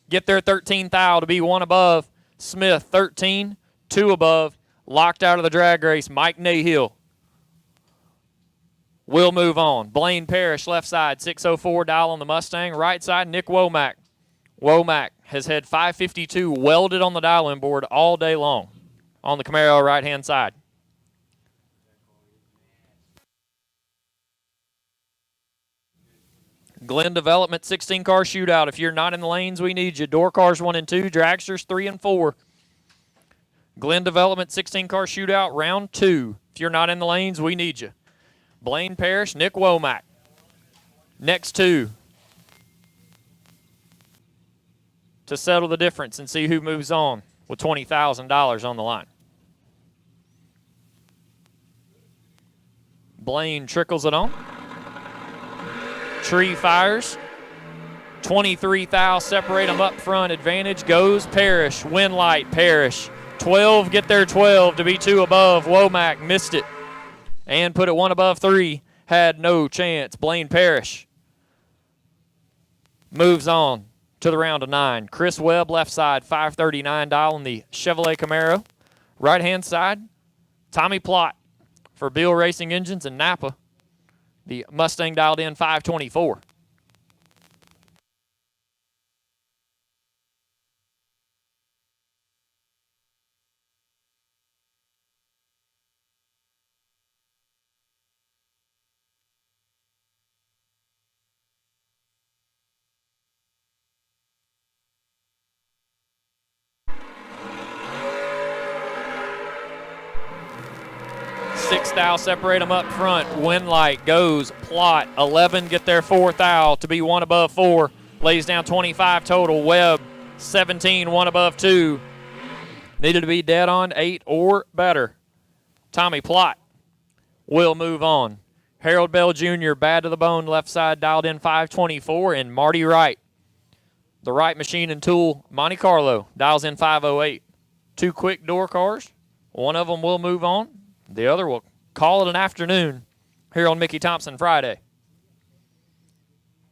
Get there 13 thou to be 1 above. Smith, 13, 2 above. Locked out of the drag race, Mike Nahill. We'll move on. Blaine Parrish, left side, 604 dial on the Mustang. Right side, Nick Womack. Womack has had 552 welded on the dial-in board all day long on the Camaro right-hand side. Glenn Development 16-car shootout. If you're not in the lanes, we need you. Door cars 1 and 2, dragsters 3 and 4. Glenn Development 16-car shootout, round 2. If you're not in the lanes, we need you. Blaine Parrish, Nick Womack. Next 2. To settle the difference and see who moves on with $20,000 on the line. Blaine trickles it on. Tree fires. 23 thou separate them up front. Advantage goes Parrish. Win light Parrish. 12 get there 12 to be 2 above. Womack missed it and put it 1 above 3. Had no chance. Blaine Parrish moves on to the round of 9. Chris Webb, left side, 539 dial in the Chevrolet Camaro. Right-hand side, Tommy Plott for Beal Racing Engines in Napa. The Mustang dialed in 524. Six thou separate them up front. Winlight goes Plot. 11 get their 4th thou to be 1 above 4. Lays down 25 total. Webb 17, 1 above 2. Needed to be dead on 8 or better. Tommy Plott will move on. Harold Bell Jr. bad to the bone, left side dialed in 524. And Marty Wright, the Wright Machine and Tool Monte Carlo, dials in 508. 2 quick door cars. One of them will move on. The other will call it an afternoon here on Mickey Thompson Friday.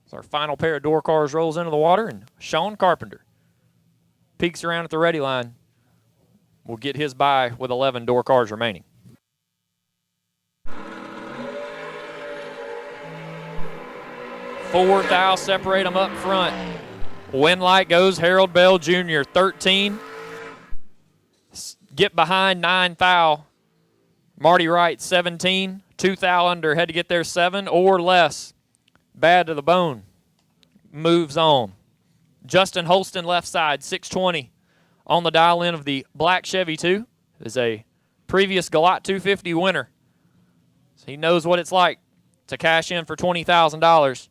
So our final pair of door cars rolls into the water, and Sean Carpenter peeks around at the ready line. Will get his bye with 11 door cars remaining. Fourth thou separate them up front. Winlight goes Harold Bell Jr. 13. Get behind 9 thou. Marty Wright, 17. 2 thou under. Had to get there 7 or less. Bad to the bone. Moves on. Justin Holston, left side, 620. On the dial in of the black Chevy 2. Is a previous GALOT 250 winner. So he knows what it's like to cash in for $20,000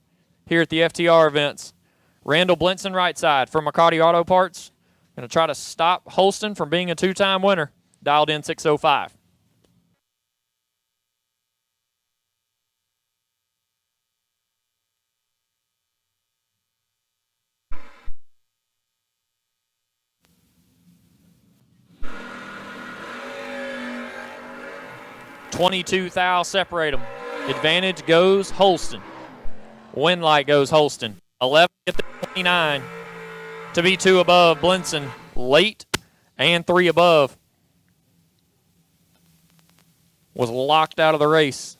here at the FTR events. Randall Blinson, right side from McCarty Auto Parts. Going to try to stop Holston from being a 2-time winner. Dialed in 605. $22 thou separate them. Advantage goes Holston. Winlight goes Holston. 11 get the 29 to be 2 above. Blinson late and 3 above. Was locked out of the race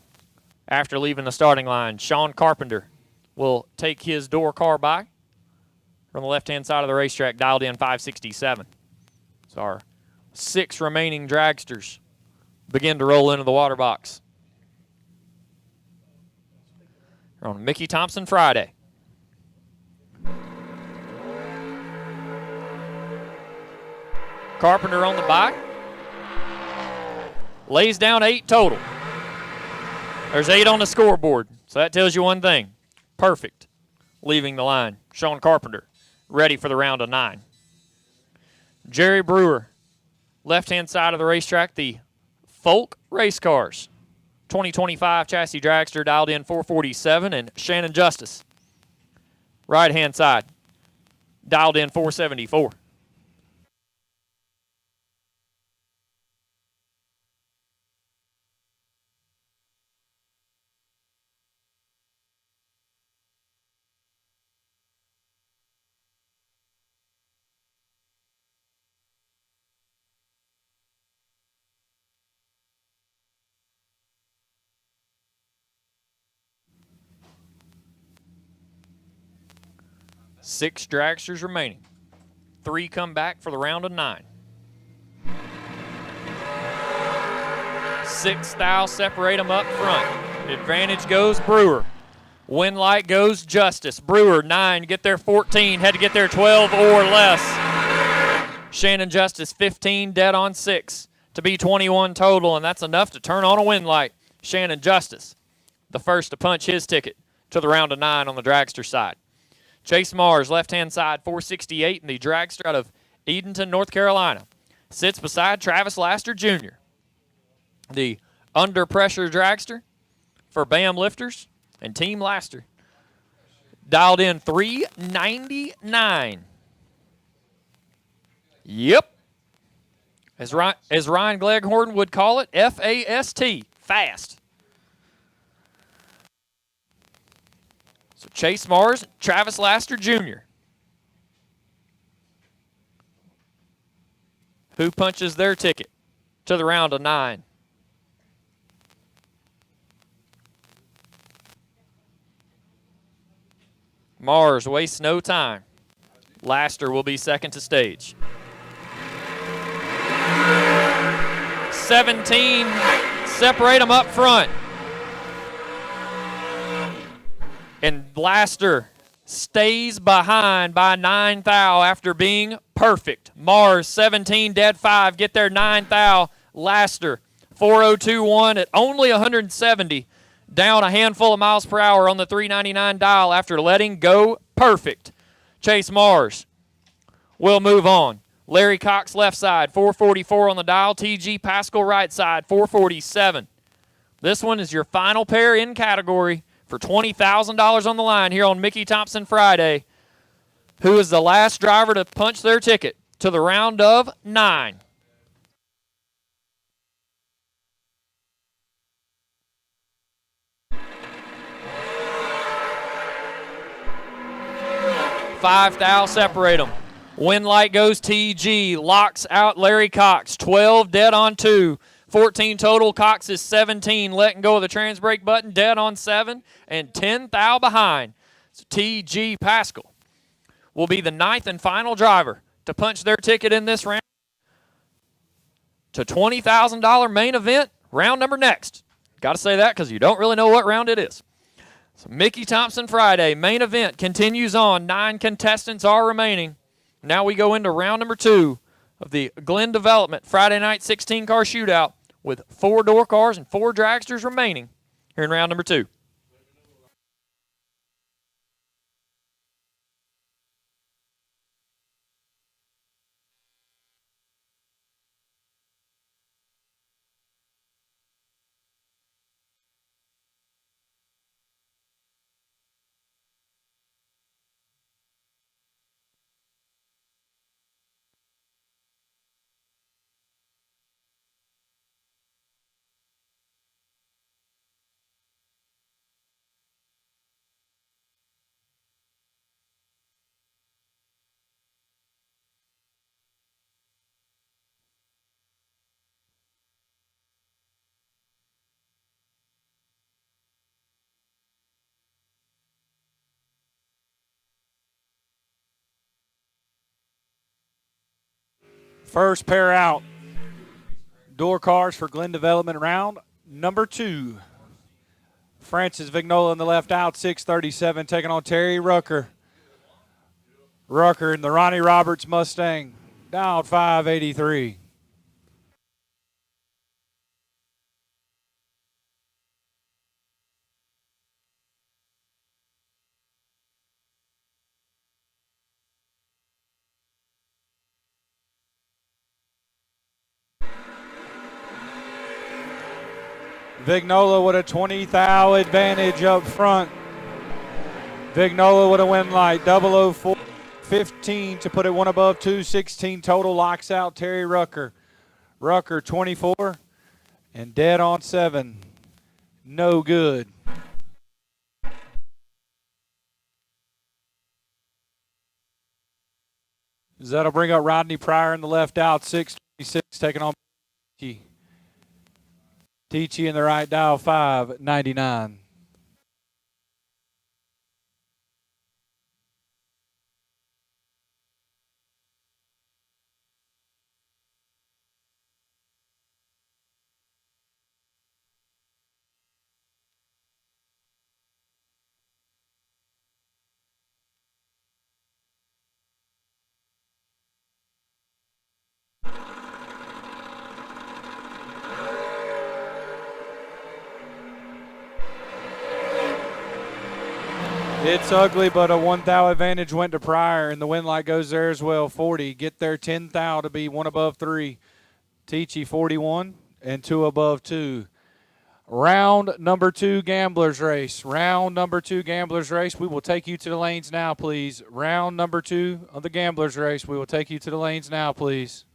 after leaving the starting line. Sean Carpenter will take his door car by from the left-hand side of the racetrack, dialed in 567. So our 6 remaining dragsters begin to roll into the water box. We're on Mickey Thompson Friday. Carpenter on the bike. Lays down 8 total. There's 8 on the scoreboard, so that tells you one thing. Perfect. Leaving the line. Sean Carpenter, ready for the round of 9. Jerry Brewer, left-hand side of the racetrack, the Folk Race Cars. 2025 chassis dragster, dialed in 447. And Shannon Justice, right-hand side, dialed in 474. Six dragsters remaining. 3 come back for the round of 9. 6 thou separate them up front. Advantage goes Brewer. Winlight goes Justice. Brewer 9, get there 14. Had to get there 12 or less. Shannon Justice 15, dead on 6 to be 21 total, and that's enough to turn on a Winlight. Shannon Justice, the first to punch his ticket to the round of 9 on the dragster side. Chase Mars, left-hand side, 468, in the dragster out of Edenton, North Carolina. Sits beside Travis Laster Jr., the under-pressure dragster for BAM Lifters and Team Laster. Dialed in 399. Yep. As Ryan Gleghorn would call it, F-A-S-T, fast. So Chase Mars, Travis Laster Jr. Who punches their ticket to the round of 9? Mars wastes no time. Laster will be second to stage. 17 separate them up front. And Laster stays behind by 9 thou after being perfect. Mars 17 dead 5, get their 9 thou. Laster 4:02.1 at only 170, down a handful of miles per hour on the 399 dial after letting go perfect. Chase Mars will move on. Larry Cox left side 444 on the dial. TG Pascal right side 447. This one is your final pair in category for $20,000 on the line here on Mickey Thompson Friday. Who is the last driver to punch their ticket to the round of 9? Five thou separate them. Win light goes TG, locks out Larry Cox, 12 dead on 2. 14 total. Cox is 17, letting go of the trans brake button, dead on 7, and 10 thou behind. So TG Pascal will be the 9th and final driver to punch their ticket in this round to $20,000 main event, round number next. Got to say that because you don't really know what round it is. So Mickey Thompson Friday, main event continues on. 9 contestants are remaining. Now we go into round number 2 of the Glen Development Friday night 16-car shootout with 4 door cars and 4 dragsters remaining here in round number 2. First pair out. Door cars for Glen Development round number 2. Francis Vignola in the left out, 637, taking on Terry Rucker. Rucker in the Ronnie Roberts Mustang, down 583. Vignola with a 20 thou advantage up front. Vignola with a win light, 004, 15 to put it one above 2, 16 total, locks out Terry Rucker. Rucker 24 and dead on 7. No good. That'll bring up Rodney Pryor in the left out, 626, taking on Teachy in the right dial, 599. It's ugly, but a 1 thou advantage went to Pryor, and the win light goes there as well, 40. Get there 10 thou to be 1 above 3. Teachy 41 and 2 above 2. Round number 2 Gamblers Race. Round number 2 Gamblers Race. We will take you to the lanes now, please. Round number 2 of the Gamblers Race. We will take you to the lanes now, please.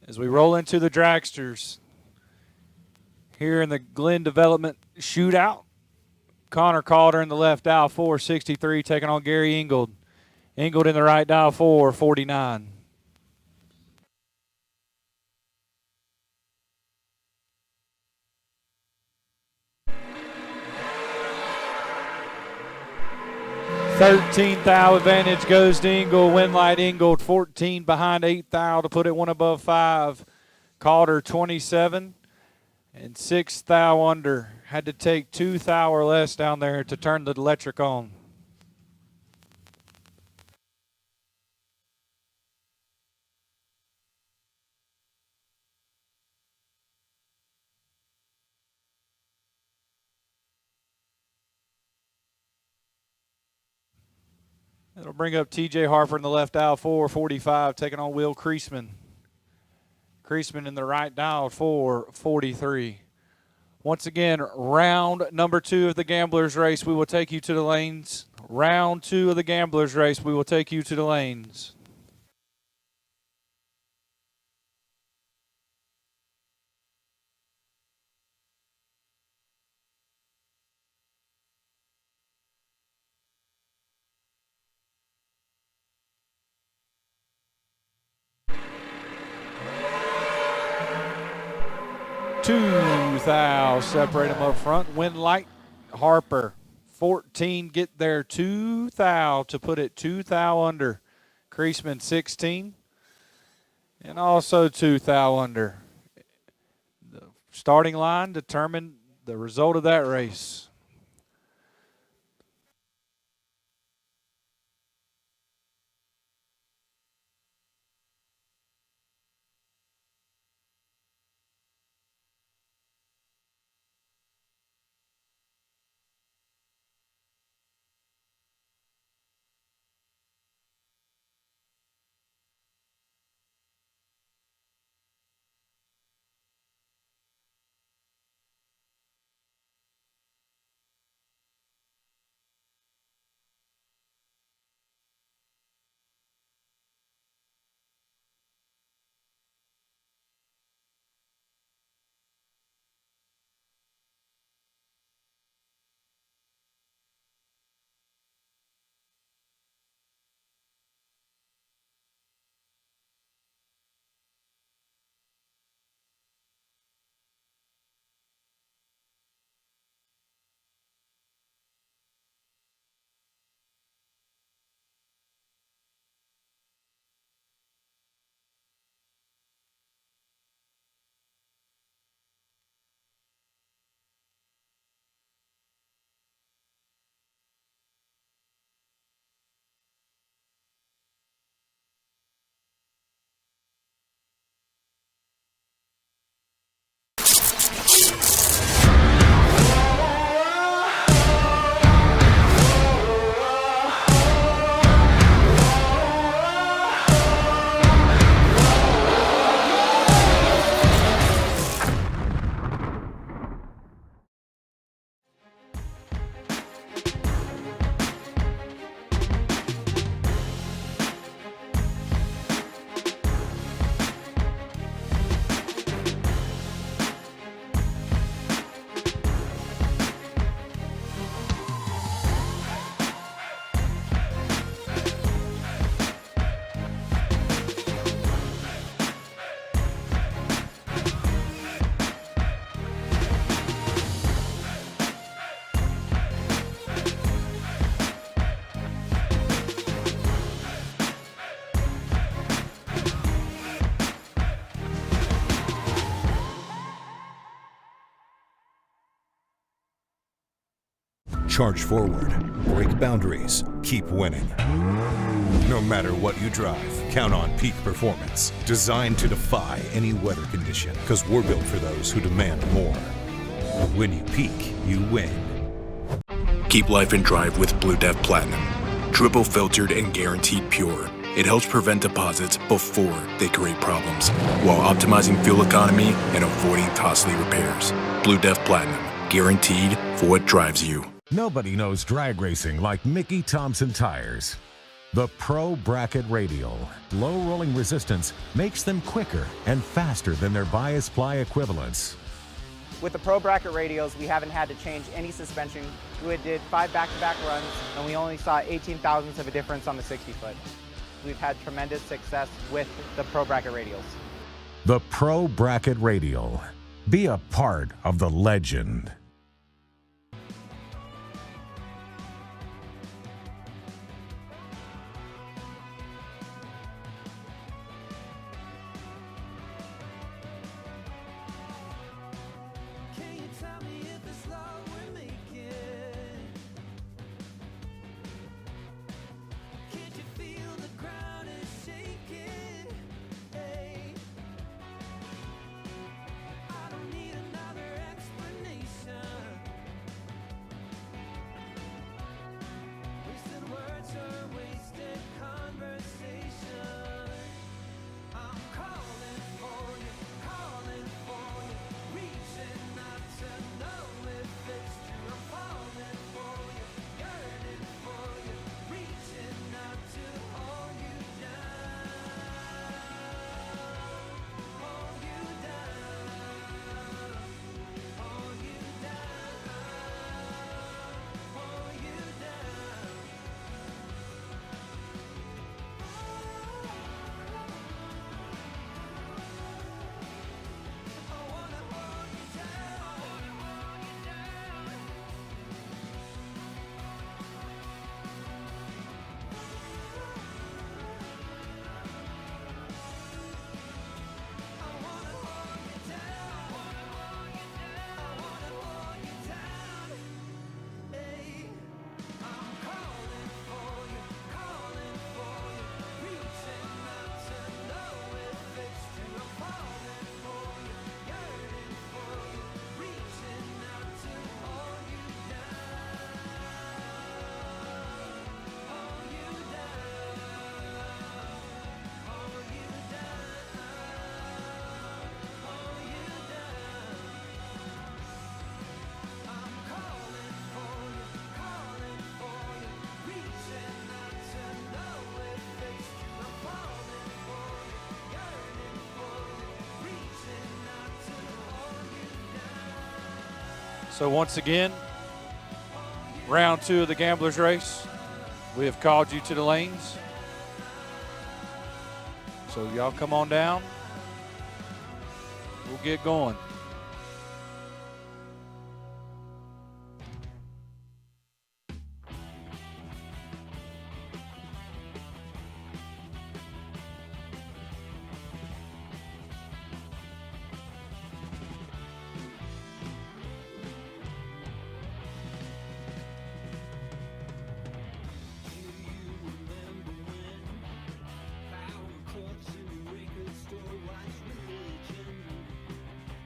As we roll into the Dragsters here in the Glen Development Shootout. Connor Calder in the left dial 463, taking on Gary Ingold. Ingold in the right dial 449. $13 thou advantage goes to Ingold. Winlight Ingold 14 behind 8 thou to put it one above 5. Calder 27 and 6 thou under. Had to take 2 thou or less down there to turn the electric on. It'll bring up TJ Harper in the left dial 445, taking on Will Creasman. Creasman in the right dial 443. Once again, round number 2 of the Gamblers race, we will take you to the lanes. Round 2 of the Gamblers race, we will take you to the lanes. Two thou separate them up front. Winlight Harper 14 get there 2 thou to put it 2 thou under. Creasman 16 and also 2 thou under. The starting line determined the result of that race. Charge forward, break boundaries, keep winning. No matter what you drive, count on peak performance. Designed to defy any weather condition, because we're built for those who demand more. When you peak, you win. Keep life in drive with Blue Dev Platinum. Triple filtered and guaranteed pure. It helps prevent deposits before they create problems, while optimizing fuel economy and avoiding costly repairs. Blue Dev Platinum, guaranteed for what drives you. Nobody knows drag racing like Mickey Thompson Tires. The Pro Bracket Radial. Low rolling resistance makes them quicker and faster than their bias ply equivalents. With the Pro Bracket radials, we haven't had to change any suspension. We did 5 back-to-back runs, and we only saw 18 thousandths of a difference on the 60-foot. We've had tremendous success with the Pro Bracket radials. The Pro Bracket Radial. Be a part of the legend. Can you tell me if it's love we're making? Can't you feel the ground is shaking? Hey, I don't need another explanation. Wasted words or wasted conversation. I'm calling for you, reaching out to know if it's true. I'm falling for you, yearning for you, reaching out to hold you down, hold you down, hold you down, hold you down. So once again, round 2 of the Gamblers Race. We have called you to the lanes. So y'all come on down. We'll get going.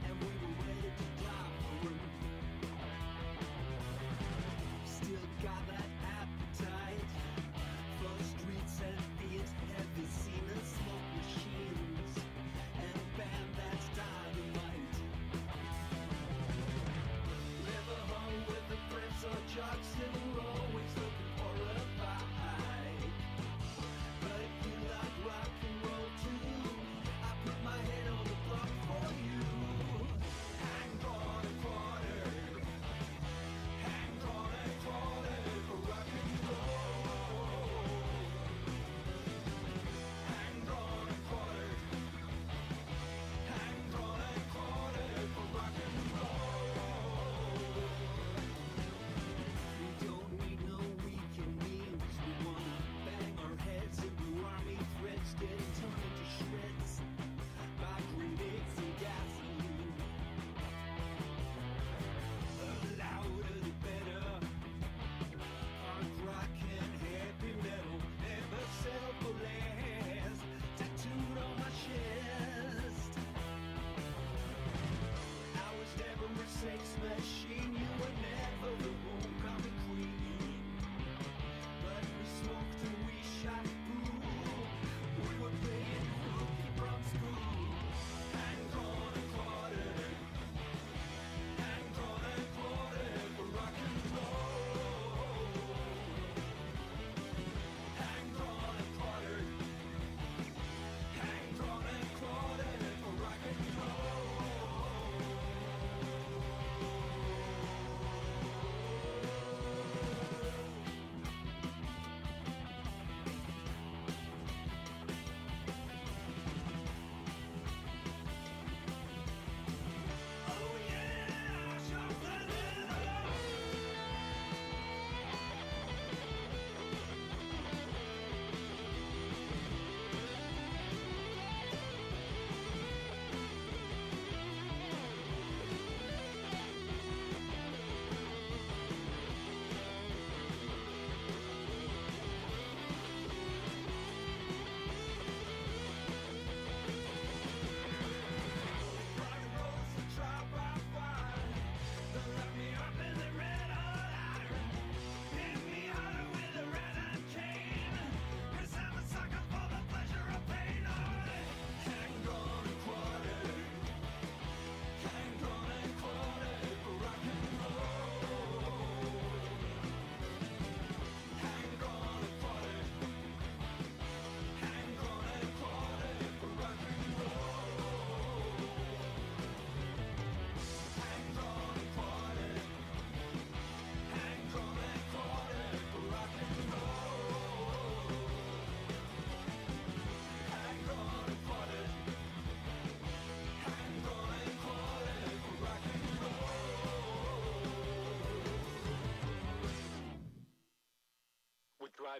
And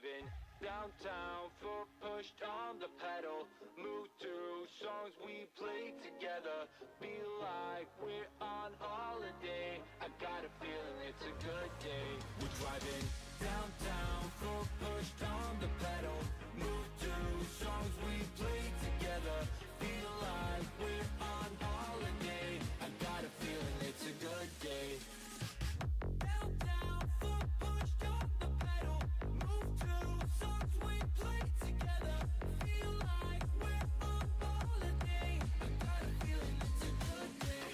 driving downtown, foot pushed on the pedal. Move through songs we play together. Feel like we're on holiday. I got a feeling it's a good day. We're driving downtown, foot pushed on the pedal. Move through songs we play together. Feel like we're on holiday. I got a feeling it's a good day. Downtown, foot pushed on the pedal. Move through songs we play together. Feel like we're on holiday. I got a feeling it's a good day.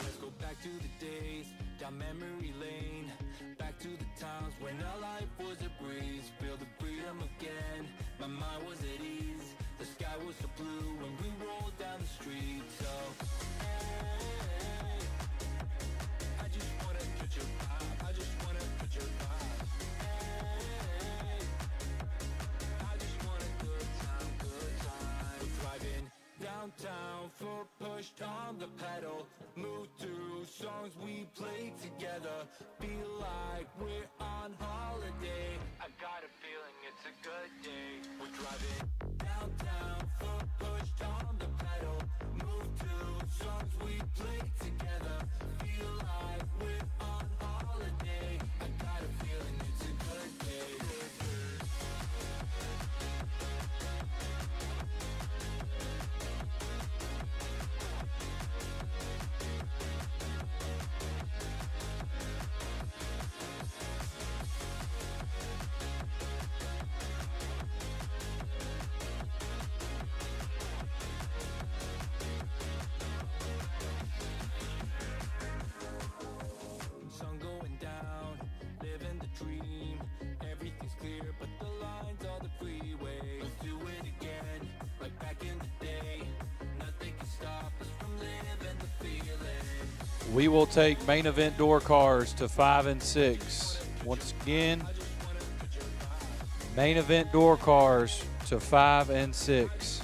Let's go back to the days, down memory lane. Back to the times when our life was a breeze. Feel the freedom again, my mind was at ease. The sky was so blue when we rolled down the street. So, hey, I just wanna catch your vibe. I just wanna catch your vibe. Hey, I just want a good time, good time. Driving downtown, foot pushed on the pedal. Move through songs we play together. Feel like we're on holiday. I got a feeling it's a good day. We're driving downtown, foot pushed on the pedal. Move through songs we play together. Feel like we're on holiday. I got a feeling it's a good day. Sun going down, living the dream. Everything's clear, but the lines are the freeway. Let's do it again, like back in the day. Nothing can stop us from living the feeling. We will take main event door cars to 5 and 6. Once again, main event door cars to 5 and 6.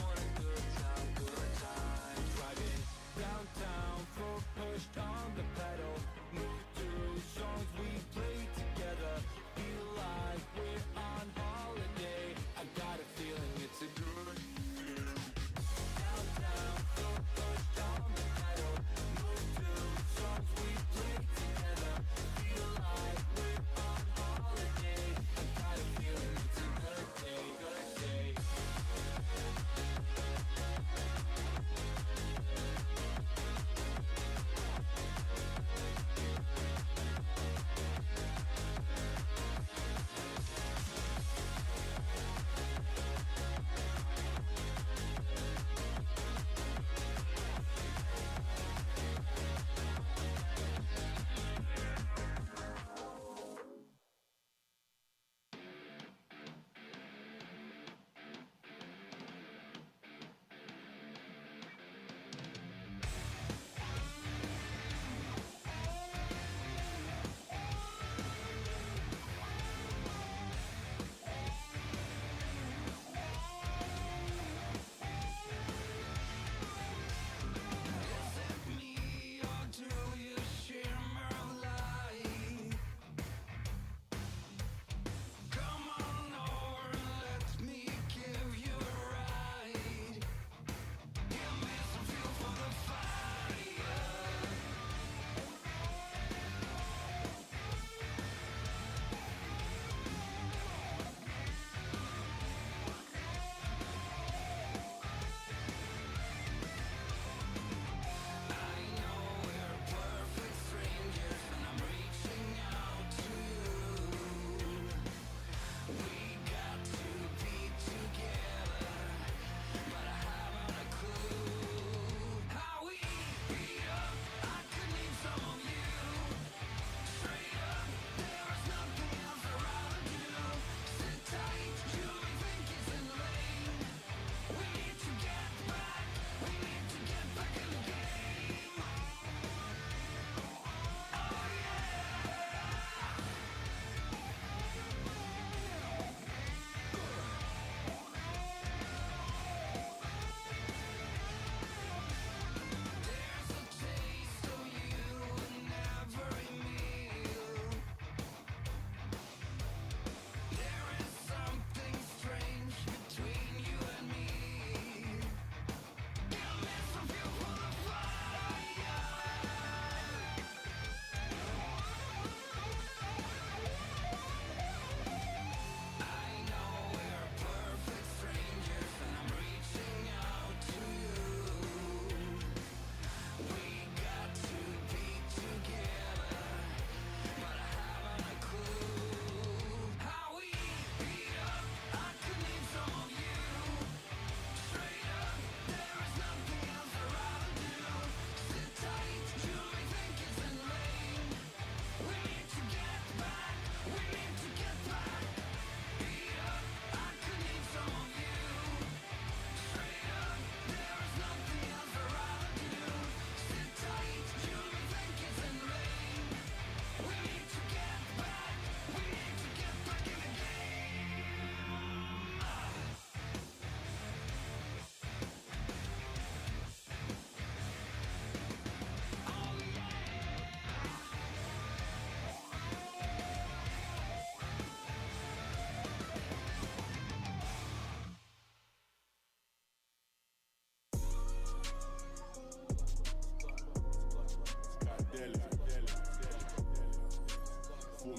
Surf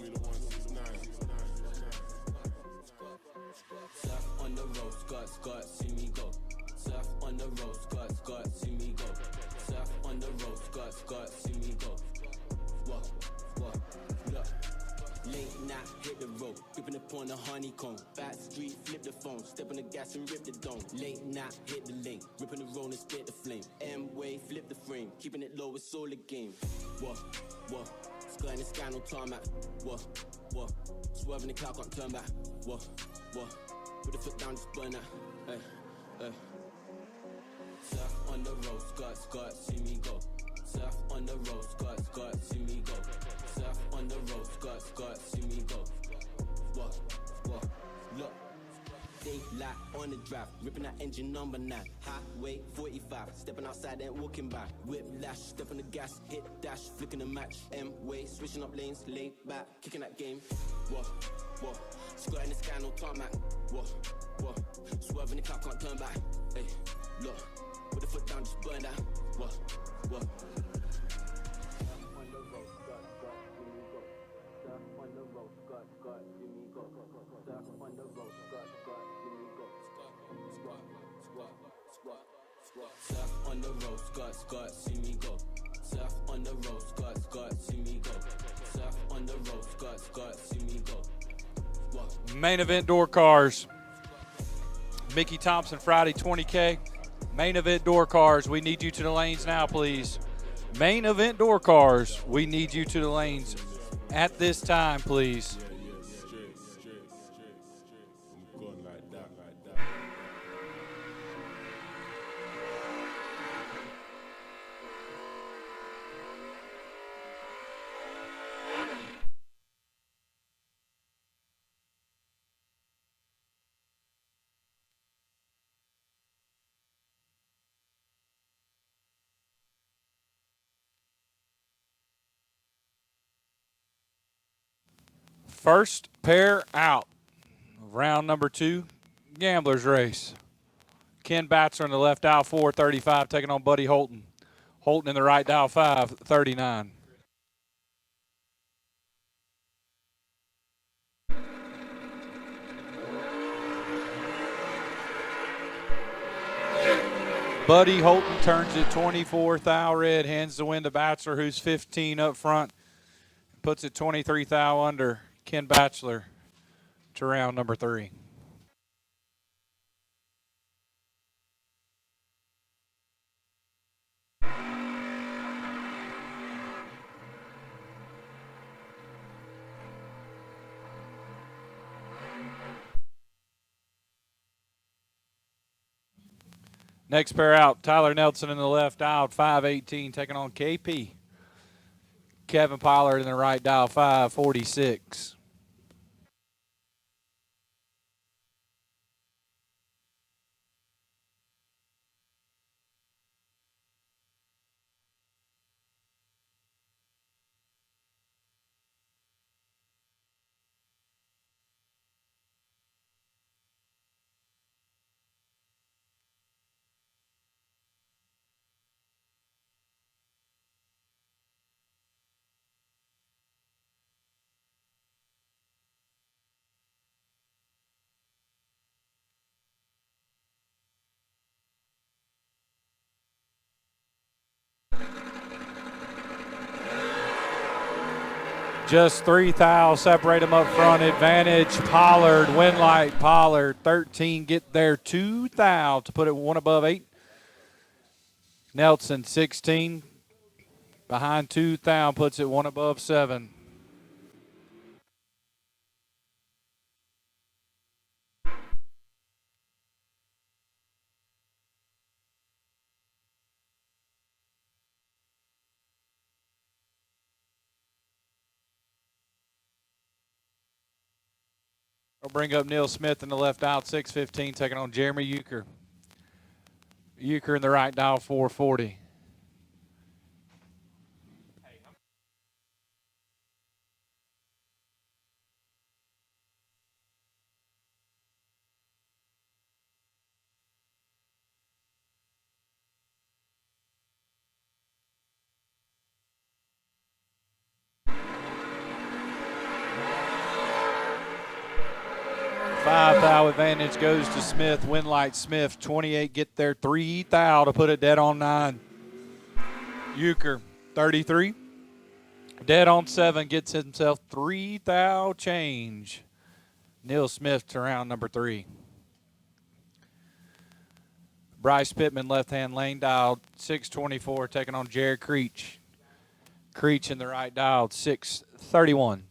on the road, skirt, skirt, see me go. Surf on the road, skirt, skirt, see me go. Surf on the road, skirt, skirt, see me go. What, look. Late night, hit the road, gripping upon the honeycomb. Back street, flip the phone, step on the gas and rip the dome. Late night, hit the lane, ripping the roll and spit the flame. M-way, flip the frame, keeping it low, it's all a game. What, sky in the sky, no tarmac. What, swerving the cloud, can't turn back. What, put the foot down, just burn that. Surf on the road, skirt, skirt, see me go. Surf on the road, skirt, skirt, see me go. Surf on the road, skirt, skirt, see me go. What, look. Daylight on the drive, ripping that engine number 9. Highway 45, stepping outside and walking by. Whiplash, step on the gas, hit dash, flicking the match. M-way, switching up lanes, laid back, kicking that game. What, skirt in the sky, no tarmac. What, swerving the car, can't turn back. Hey, look, put the foot down, just burn that. What? Surf on the road, skirt, skirt, see me go. Surf on the road, skirt, skirt, see me go. Surf on the road, skirt, skirt, see me go. Main event door cars. Mickey Thompson Friday 20K. Main event door cars. We need you to the lanes now, please. Main event door cars. We need you to the lanes at this time, please. First pair out. Round number 2, Gamblers Race. Ken Batzer in the left dial 435 taking on Buddy Holton. Holton in the right dial 539. Buddy Holton turns it 24 thou red, hands the win to Batzer, who's 15 up front. Puts it 23 thou under. Ken Batchelor to round number 3. Next pair out, Tyler Nelson in the left dial, 518, taking on KP. Kevin Pollard in the right dial, 546. Just 3 thou separate them up front. Advantage Pollard, Winlight Pollard, 13 get there, 2 thou to put it 1 above 8. Nelson 16 behind 2 thou puts it 1 above 7. I'll bring up Neil Smith in the left dial, 615, taking on Jeremy Euchre. Euchre in the right dial, 440. 5 thou advantage goes to Smith. Winlight Smith, 28, get there 3 thou to put it dead on 9. Euchre, 33. Dead on 7, gets himself 3 thou change. Neil Smith to round number 3. Bryce Pittman, left-hand lane dialed, 624, taking on Jared Creech. Creech in the right dialed, 631.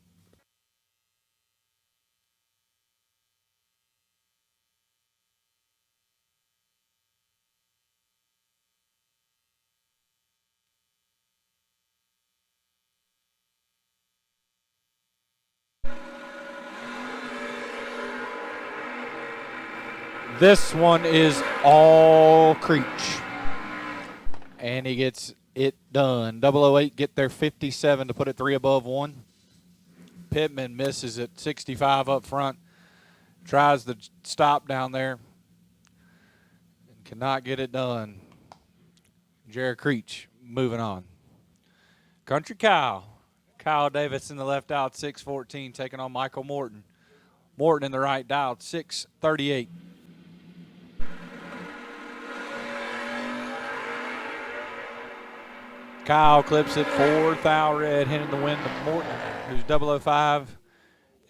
This one is all Creech. And he gets it done. 008 get there 57 to put it 3 above 1. Pittman misses at 65 up front. Tries the stop down there. And cannot get it done. Jared Creech moving on. Country Kyle. Kyle Davis in the left out, 614, taking on Michael Morton. Morton in the right dialed, 638. Kyle clips it 4 thou red, hitting the win to Morton, who's 005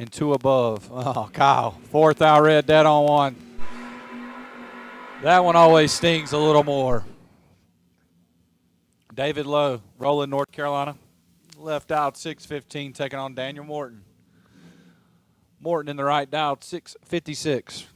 and 2 above. Oh, Kyle, 4 thou red, dead on 1. That one always stings a little more. David Lowe, Roland, North Carolina. Left out, 615, taking on Daniel Morton. Morton in the right dial, 656.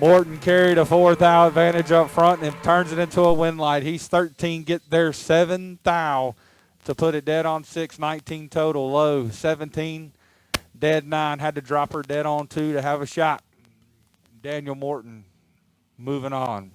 Morton carried a 4 thou advantage up front and turns it into a win light. He's 13, get there 7 thou to put it dead on 6, 19 total. Low 17, dead 9, had to drop her dead on 2 to have a shot. Daniel Morton moving on.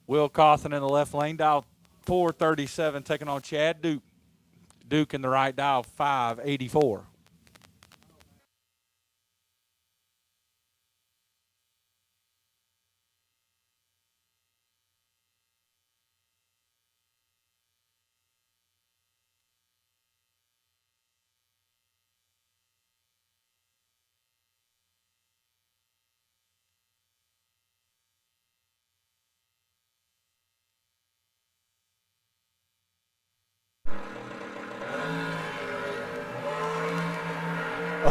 Will Cawthon in the left lane, dial 437, taking on Chad Duke. Duke in the right dial, 584.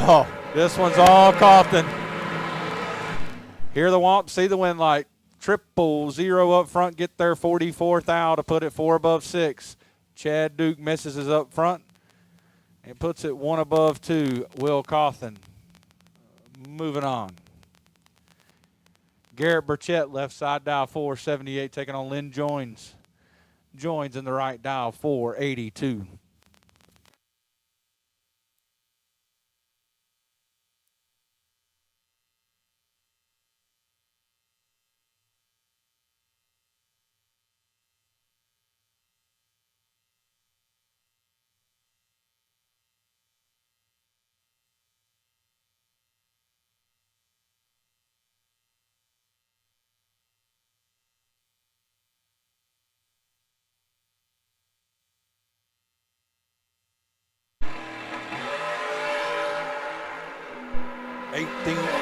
Oh, this one's all Cawthon. Hear the womp, see the win light. 000 up front, get there 44 thou to put it 4 above 6. Chad Duke misses his up front and puts it 1 above 2. Will Cawthon moving on. Garrett Burchett, left side dial 478, taking on Lynn Joins. Joins in the right dial 482.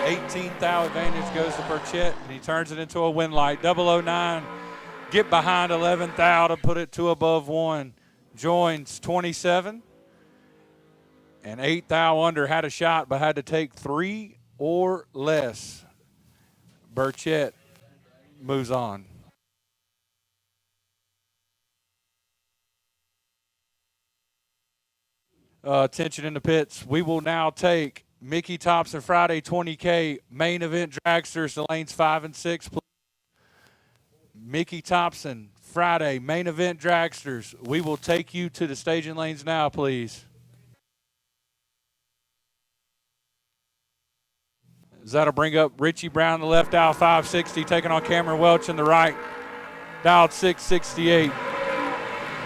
Eighteen thou advantage goes to Burchett, and he turns it into a win light. 009, get behind 11 thou to put it 2 above 1. Joins 27, and 8 thou under, had a shot but had to take 3 or less. Burchett moves on. Attention in the pits. We will now take Mickey Thompson, Friday, 20K. Main event dragsters to lanes 5 and 6, please. Mickey Thompson, Friday, main event dragsters. We will take you to the staging lanes now, please. That'll bring up Richie Brown, the left dial 560, taking on Cameron Welch in the right, dialed 668.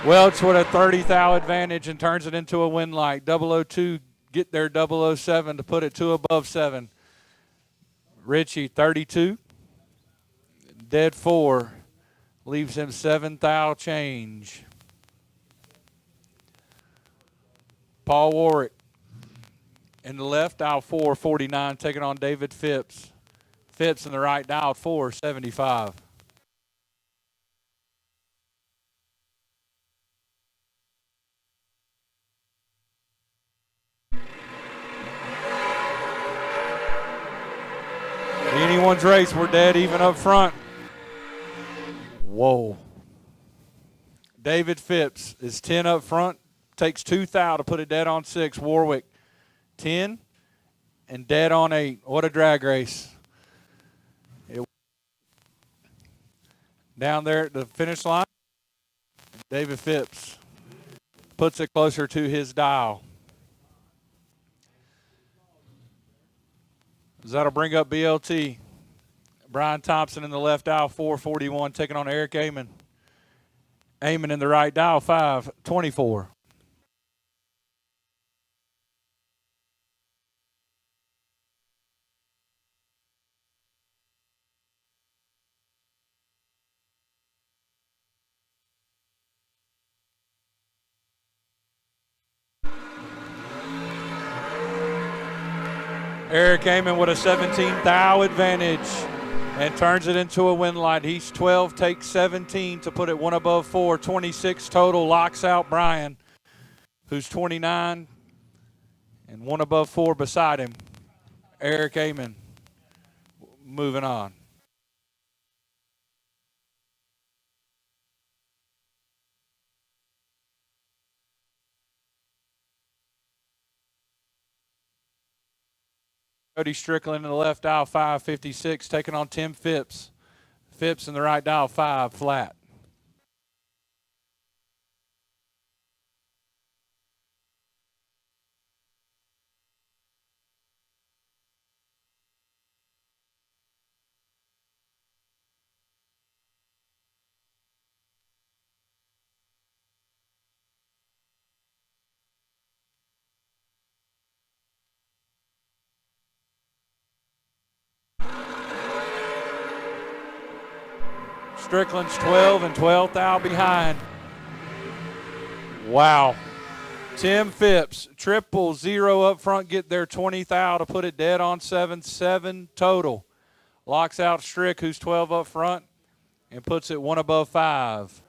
Welch with a 30th thou advantage and turns it into a win light. 002 get there 007 to put it 2 above 7. Richie 32, dead 4, leaves him 7 thou change. Paul Warwick in the left, dial 449, taking on David Phipps. Phipps in the right, dial 475. Anyone's race, we're dead even up front. Whoa. David Phipps is 10 up front, takes 2 thou to put it dead on 6. Warwick 10 and dead on 8. What a drag race. Down there at the finish line, David Phipps puts it closer to his dial. That'll bring up BLT. Brian Thompson in the left dial, 441, taking on Eric Amon. Amon in the right dial, 524. Eric Amon with a 17 thou advantage and turns it into a win light. He's 12, takes 17 to put it 1 above 4. 26 total, locks out Brian, who's 29, and 1 above 4 beside him. Eric Amon moving on. Cody Strickland in the left dial, 556, taking on Tim Phipps. Phipps in the right dial, 5 flat. Strickland's 12 and 12 thou behind. Wow. Tim Phipps, 000 up front, get their 20 thou to put it dead on 7, 7 total. Locks out Strick, who's 12 up front, and puts it 1 above 5.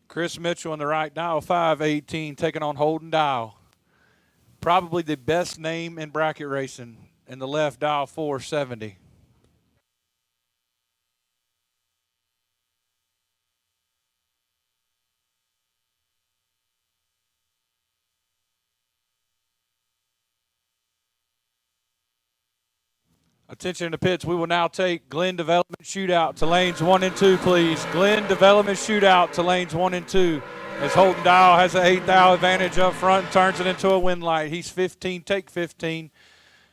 Chris Mitchell in the right dial, 518, taking on Holden Dial. Probably the best name in bracket racing in the left dial, 470. Attention in the pits. We will now take Glenn Development Shootout to lanes 1 and 2, please. Glenn Development Shootout to lanes 1 and 2. As Holden Dial has an 8 thou advantage up front and turns it into a win light. He's 15, take 15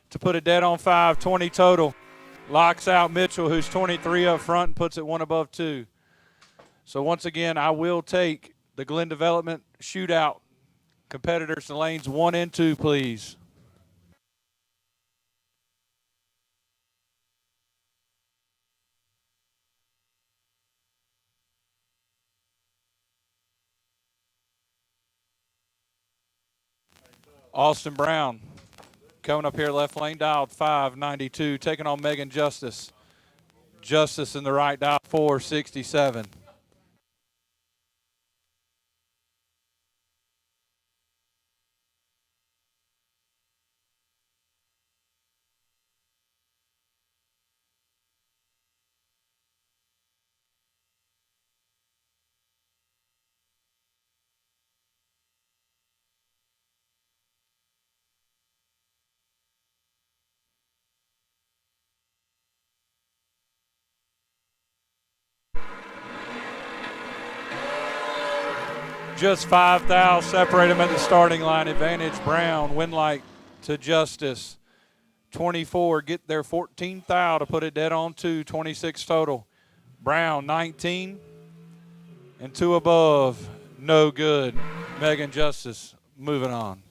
to put it dead on 5, 20 total. Locks out Mitchell, who's 23 up front, and puts it 1 above 2. So once again, I will take the Glenn Development Shootout competitors to lanes 1 and 2, please. Austin Brown coming up here, left lane, dialed 592, taking on Megan Justice. Justice in the right, dial 467. Just 5 thou separate them at the starting line. Advantage Brown. Winlight to Justice. 24 get their 14th thou to put it dead on 2. 26 total. Brown 19 and 2 above. No good. Megan Justice moving on.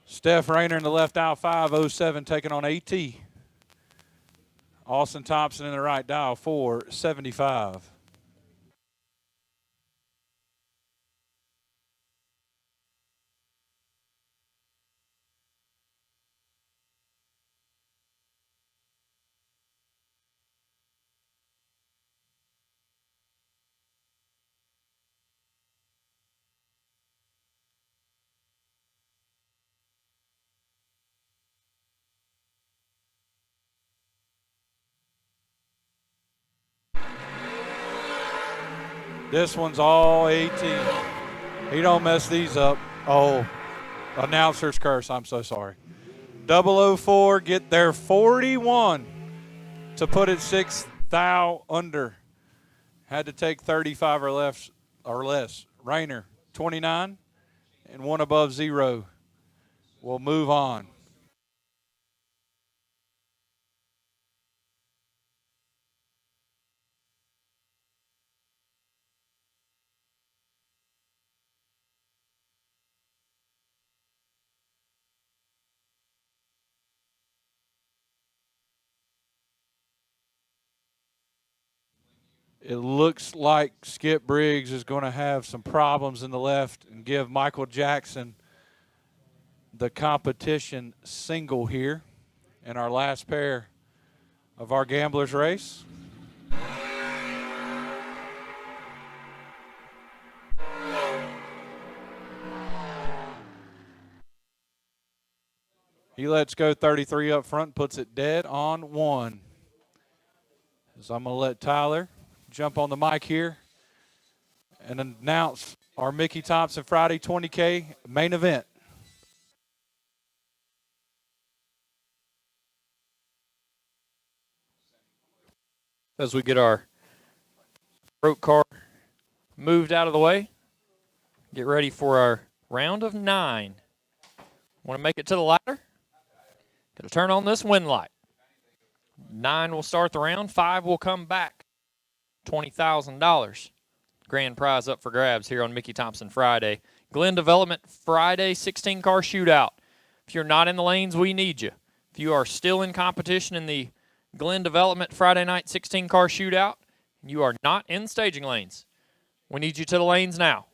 Steph Rayner in the left dial 507 taking on AT. Austin Thompson in the right dial 475. This one's all 18. He don't mess these up. Oh, announcer's curse. I'm so sorry. 004 get their 41 to put it 6 thou under. Had to take 35 or less. Rayner 29 and 1 above 0. We'll move on. It looks like Skip Briggs is going to have some problems in the left and give Michael Jackson the competition single here in our last pair of our gamblers race. He lets go 33 up front, puts it dead on 1. So I'm going to let Tyler jump on the mic here and announce our Mickey Thompson Friday 20K main event. As we get our road car moved out of the way, get ready for our round of 9. Want to make it to the ladder? Got to turn on this wind light. 9 will start the round. 5 will come back. $20,000. Grand prize up for grabs here on Mickey Thompson Friday. Glen Development Friday 16-car shootout. If you're not in the lanes, we need you. If you are still in competition in the Glen Development Friday night 16-car shootout, and you are not in staging lanes, we need you to the lanes now.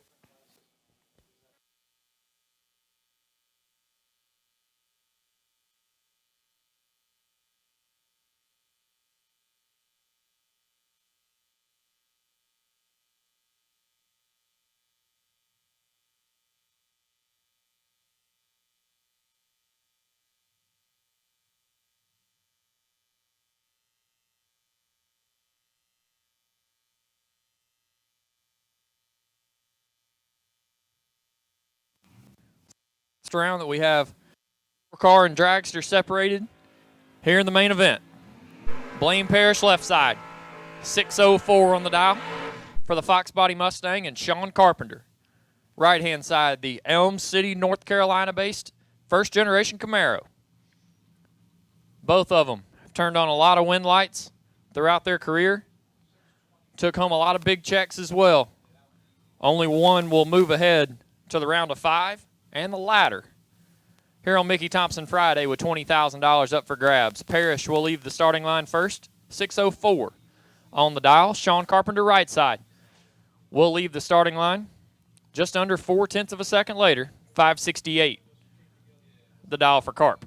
Round that we have car and dragster separated here in the main event. Blaine Parrish left side, 604 on the dial for the Fox Body Mustang, and Sean Carpenter right hand side, the Elm City, North Carolina based first generation Camaro. Both of them have turned on a lot of wind lights throughout their career, took home a lot of big checks as well. Only one will move ahead to the round of 5 and the ladder here on Mickey Thompson Friday with $20,000 up for grabs. Parrish will leave the starting line first, 604 on the dial. Sean Carpenter right side will leave the starting line just under 0.4 of a second later, 568 the dial for Carp.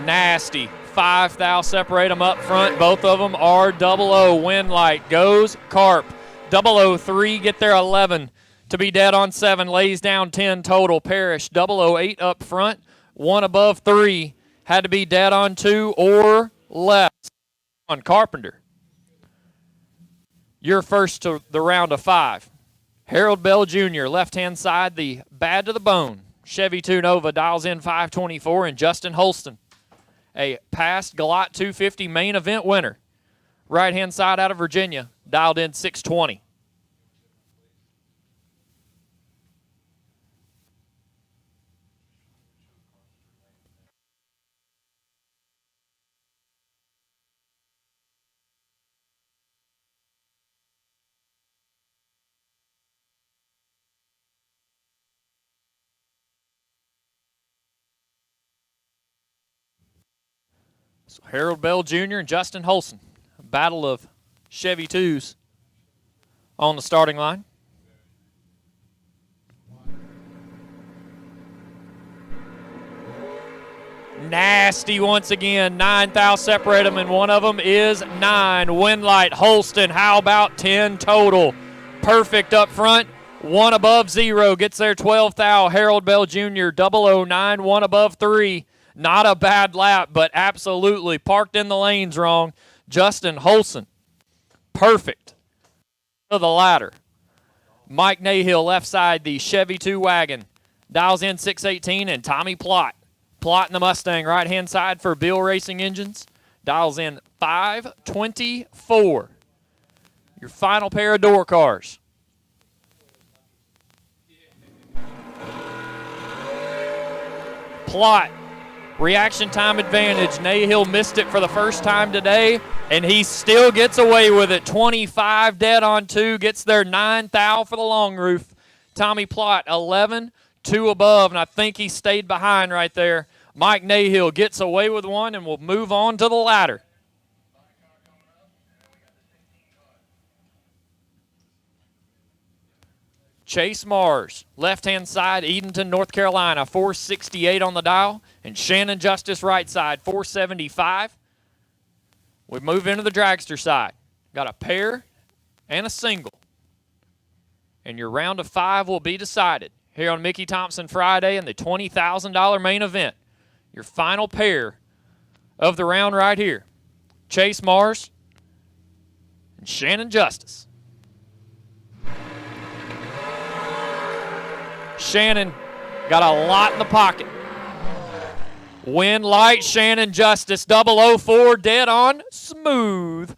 Nasty. 5 thou separate them up front. Both of them are 00. Wind light goes Carp. 003 get their 11 to be dead on 7. Lays down 10 total. Parrish 008 up front. 1 above 3 had to be dead on 2 or less. on Carpenter. You're first to the round of 5. Harold Bell Jr., left-hand side, the bad to the bone. Chevy 2 Nova dials in 524, and Justin Holston, a past GALOT 250 main event winner. Right-hand side out of Virginia, dialed in 620. So Harold Bell Jr. and Justin Holston, a battle of Chevy 2s on the starting line. Nasty once again. 9 thou separate them, and one of them is 9. Winlight, Holston, how about 10 total? Perfect up front. 1 above 0 gets there 12 thou. Harold Bell Jr. 009, 1 above 3. Not a bad lap, but absolutely parked in the lanes wrong. Justin Holston, perfect to the ladder. Mike Nahill, left side, the Chevy 2 wagon, dials in 618, and Tommy Plott in the Mustang, right-hand side for Bill Racing Engines, dials in 524. Your final pair of door cars. Plott, reaction time advantage. Nahill missed it for the first time today, and he still gets away with it. 25 dead on 2, gets there 9 thou for the long roof. Tommy Plott, 11, 2 above, and I think he stayed behind right there. Mike Nahill gets away with 1, and we'll move on to the ladder. Chase Mars, left-hand side, Edenton, North Carolina, 468 on the dial. And Shannon Justice, right side, 475. We move into the dragster side. Got a pair and a single. And your round of 5 will be decided here on Mickey Thompson Friday in the $20,000 main event. Your final pair of the round right here. Chase Mars and Shannon Justice. Shannon got a lot in the pocket. Win light, Shannon Justice, 004, dead on, smooth.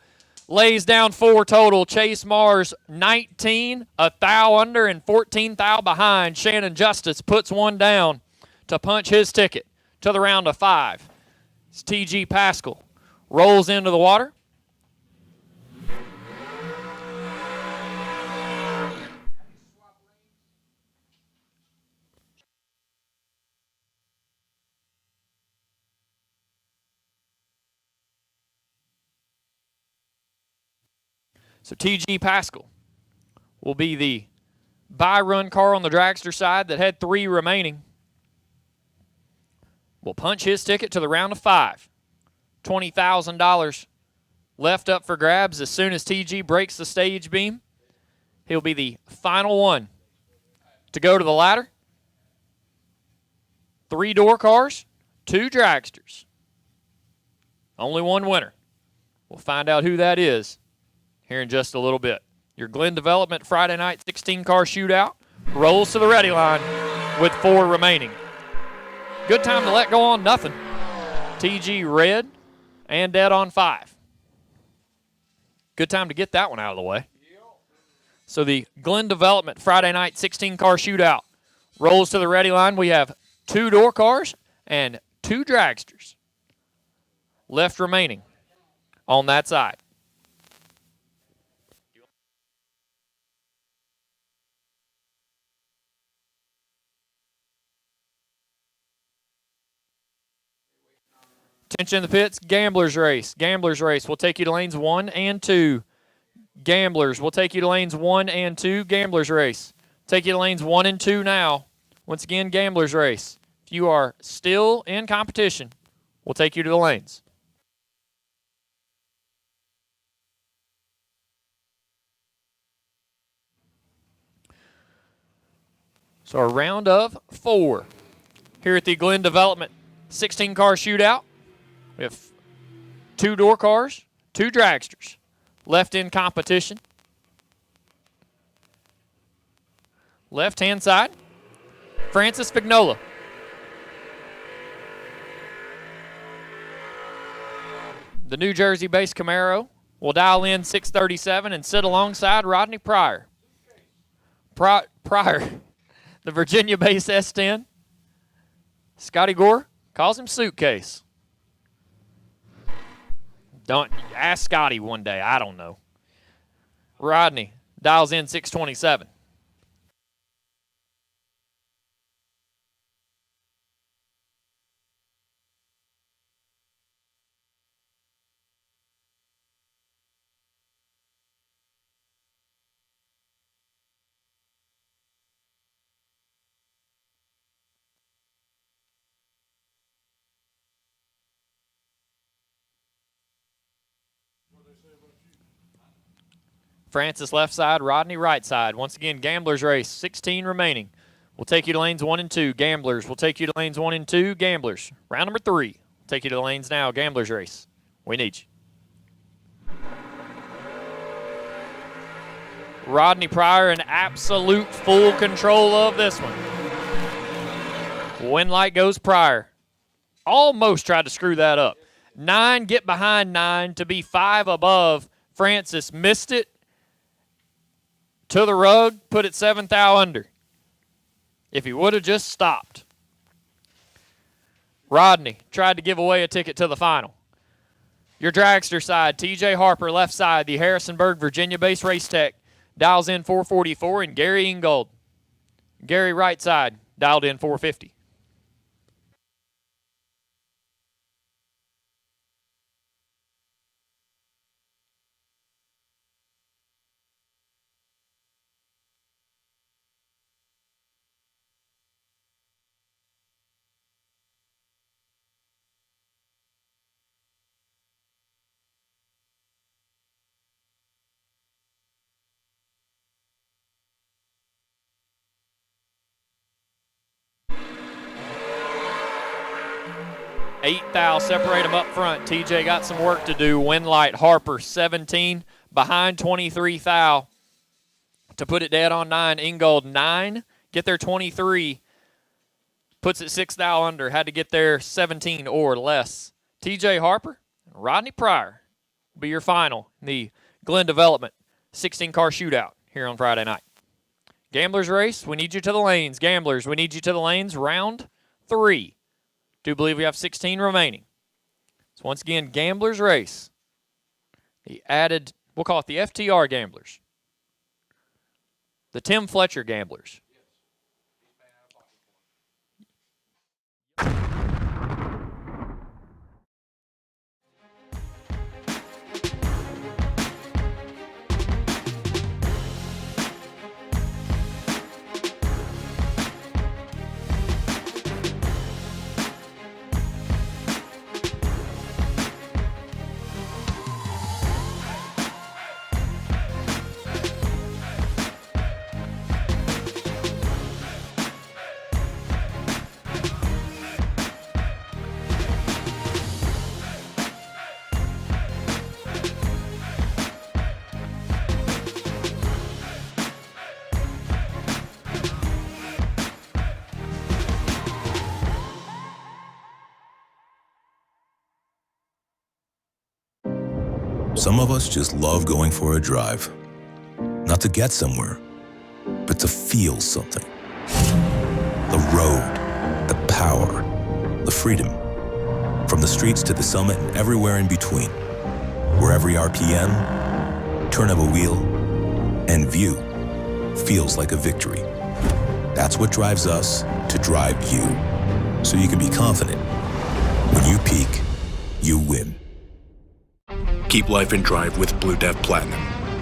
Lays down 4 total. Chase Mars, 19, a thou under and 14 thou behind. Shannon Justice puts 1 down to punch his ticket to the round of 5. It's T.G. Pascal. Rolls into the water. So T.G. Pascal will be the buy-run car on the dragster side that had 3 remaining. Will punch his ticket to the round of 5. $20,000 left up for grabs as soon as T.G. breaks the stage beam. He'll be the final one to go to the ladder. 3 door cars, 2 dragsters. Only 1 winner. We'll find out who that is here in just a little bit. Your Glenn Development Friday night 16-car shootout rolls to the ready line with 4 remaining. Good time to let go on nothing. TG red and dead on 5. Good time to get that one out of the way. So the Glenn Development Friday night 16-car shootout rolls to the ready line. We have 2 door cars and 2 dragsters left remaining on that side. Attention in the pits, Gamblers Race. Gamblers Race will take you to lanes 1 and 2. Gamblers will take you to lanes 1 and 2. Gamblers Race. Take you to lanes 1 and 2 now. Once again, Gamblers Race. If you are still in competition, we'll take you to the lanes. So a round of 4 here at the Glenn Development 16-car shootout. We have 2 door cars, 2 dragsters left in competition. Left-hand side, Francis Fignola. The New Jersey-based Camaro will dial in 637 and sit alongside Rodney Pryor. Pryor, the Virginia-based S10. Scotty Gore calls him Suitcase. Don't ask Scotty one day. I don't know. Rodney dials in 627. Francis left side, Rodney right side. Once again, Gamblers race, 16 remaining. We'll take you to lanes 1 and 2. Gamblers. We'll take you to lanes 1 and 2. Gamblers. Round number 3. Take you to the lanes now. Gamblers race. We need you. Rodney Pryor in absolute full control of this one. Win light goes Pryor. Almost tried to screw that up. 9, get behind 9 to be 5 above. Francis missed it. To the rug, put it 7th thou under. If he would have just stopped. Rodney tried to give away a ticket to the final. Your dragster side, TJ Harper, left side, the Harrisonburg, Virginia-based race tech, dials in 444, and Gary Ingold. Gary right side, dialed in 450. Eight thou separate them up front. TJ got some work to do. Win light, Harper 17 behind 23 thou to put it dead on 9. Ingold 9, get there 23, puts it 6 thou under. Had to get there 17 or less. TJ Harper and Rodney Pryor will be your final in the Glen Development 16-car shootout here on Friday night. Gamblers race, we need you to the lanes. Gamblers, we need you to the lanes. Round 3. Do believe we have 16 remaining. So once again, Gamblers race. The added, we'll call it the FTR Gamblers. The Tim Fletcher Gamblers. Some of us just love going for a drive. Not to get somewhere, but to feel something. The road, the power, the freedom. From the streets to the summit and everywhere in between. Where every RPM, turn of a wheel, and view feels like a victory. That's what drives us to drive you. So you can be confident. When you peak, you win. Keep life in drive with Blue Dev Platinum.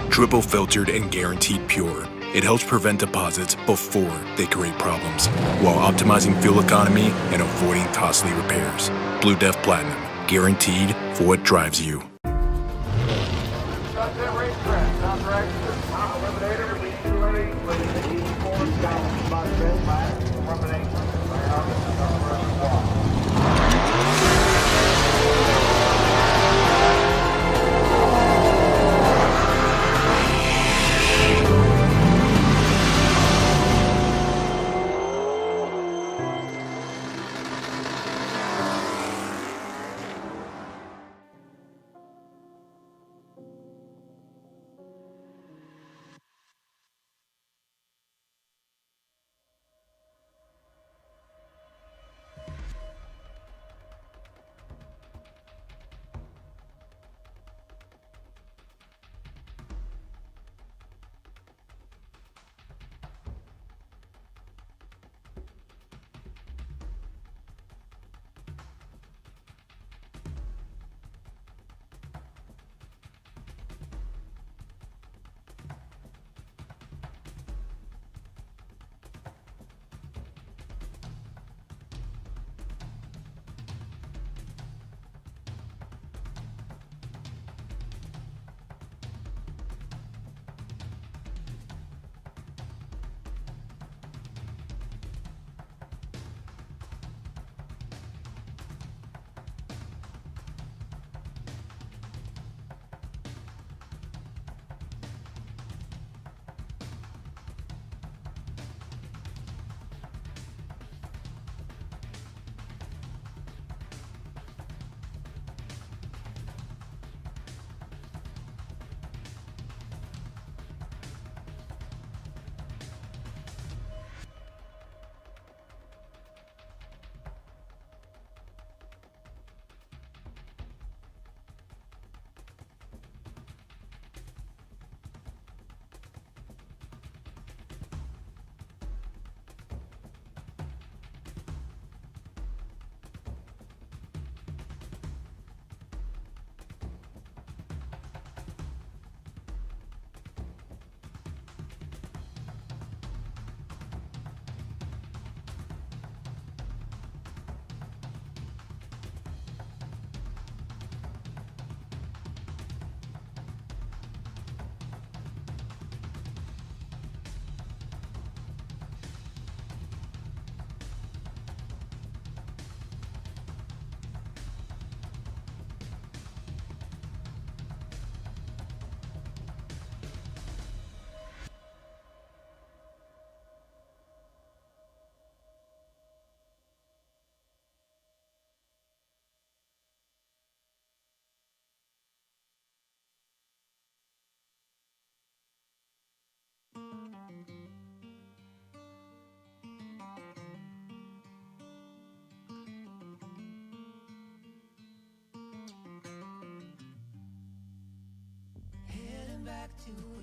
Triple filtered and guaranteed pure. It helps prevent deposits before they create problems, while optimizing fuel economy and avoiding costly repairs. Blue Dev Platinum, guaranteed for what drives you.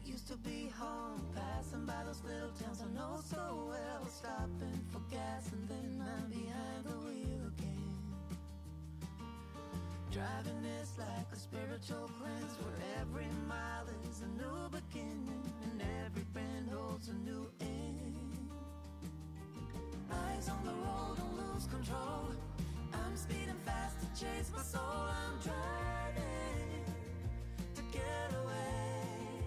used to be home, passing by those little towns I know so well, stopping for gas and then I'm behind the wheel again. Driving is like a spiritual cleanse where every mile is a new beginning and every bend holds a new end. Eyes on the road, don't lose control. I'm speeding fast to chase my soul. I'm driving to get away,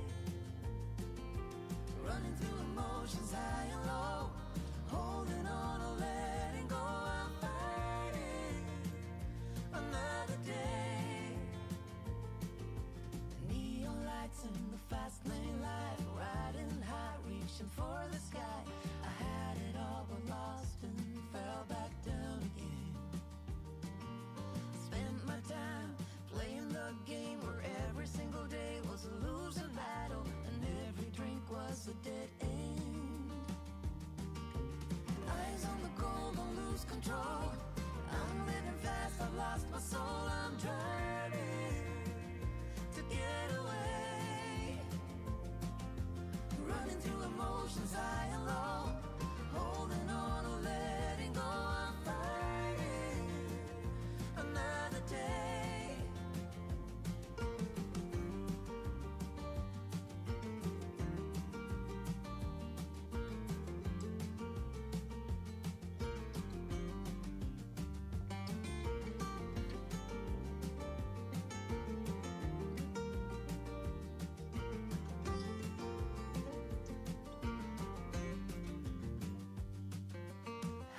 running through emotions high and low, holding on or letting go. I'm fighting another day. Neon lights in the fast lane light, riding high, reaching for the sky. I had it all but lost and fell back down again. Spent my time playing the game where every single day was a losing battle and every drink was a dead end. Eyes on the goal, don't lose control. I'm living fast, I've lost my soul. I'm driving to get away, running through emotions high and low, holding on or letting go. I'm fighting another day.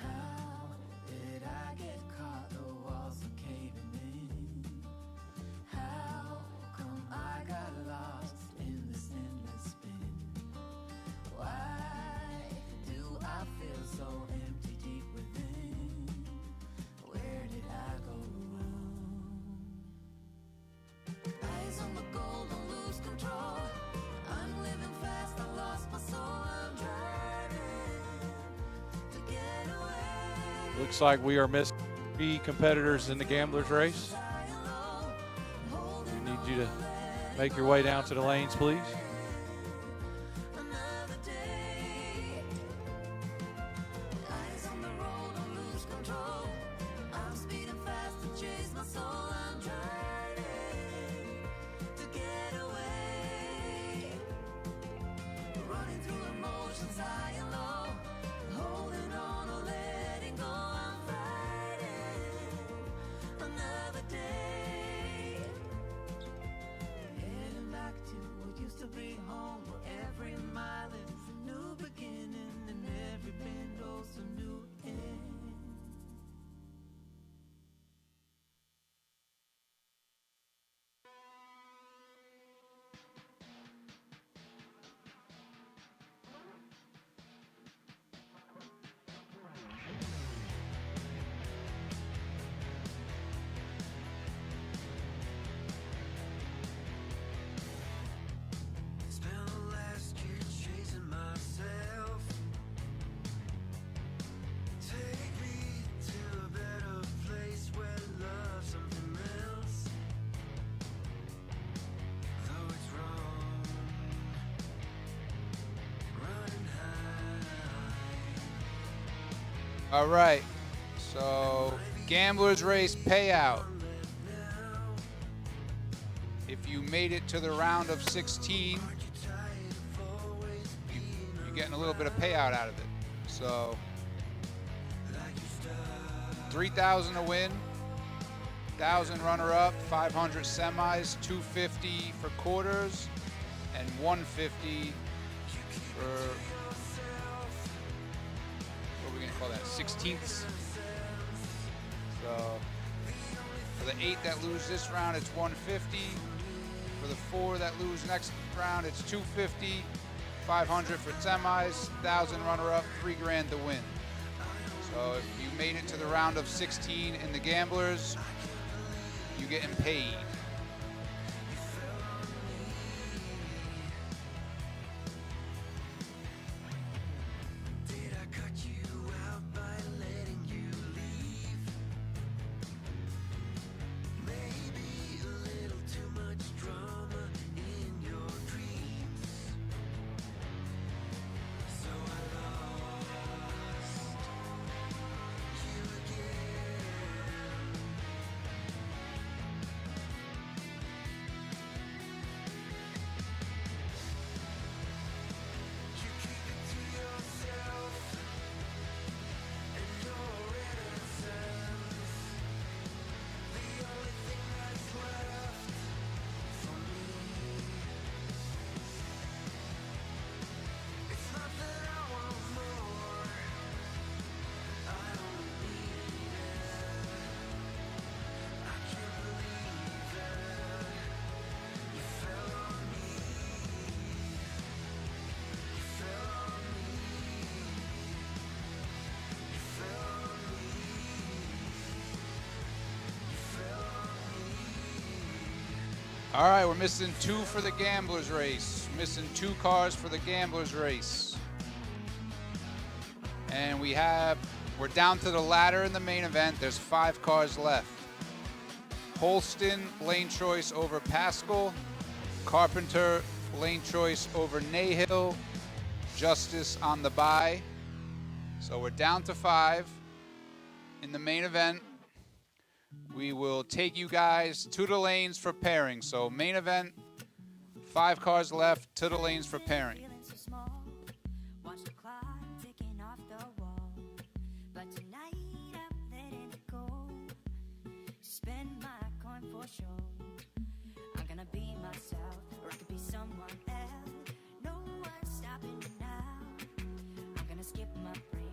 How did I get caught? The walls are caving in. How come I got lost in this endless spin? Why do I feel so empty deep within? Where did I go wrong? Eyes on the goal, don't lose control. I'm living fast, I lost my soul. I'm driving to get away. Looks like we are missing 3 competitors in the Gamblers race. We need you to make your way down to the lanes, please. Eyes on the road, don't lose control. I'm speeding fast to chase my soul. I'm driving to get away, running through emotions high and low, holding on or letting go. I'm fighting another day, heading back to what used to be home, where every mile is a new beginning and every bend goes a new end. Spent the last year chasing myself. Take me to a better place where love's something else. Though it's wrong, running high. All right. So, Gamblers Race payout. If you made it to the round of 16, you're getting a little bit of payout out of it. So, 3,000 to win, 1,000 runner-up, 500 semis, 250 for quarters, and 150 for, what are we gonna call that, 16ths. So for the 8 that lose this round, it's 150. For the 4 that lose next round, it's 250, 500 for semis, 1,000 runner-up, $3,000 to win. So if you made it to the round of 16 in the Gamblers, you're getting paid. Did I cut you out by letting you leave? Maybe a little too much drama in your dreams. All right, we're missing 2 for the Gamblers race. Missing 2 cars for the Gamblers race. And we're down to the ladder in the main event. There's 5 cars left. Holston, lane choice over Pascal. Carpenter, lane choice over Nahill. Justice on the bye. So we're down to 5 in the main event. We will take you guys to the lanes for pairing. So main event, 5 cars left, to the lanes for pairing. Watch the clock ticking off the wall. But tonight I'm letting it go. Spend my coin for sure. I'm gonna be myself, or I could be someone else. No one's stopping me now. I'm gonna skip my breaks.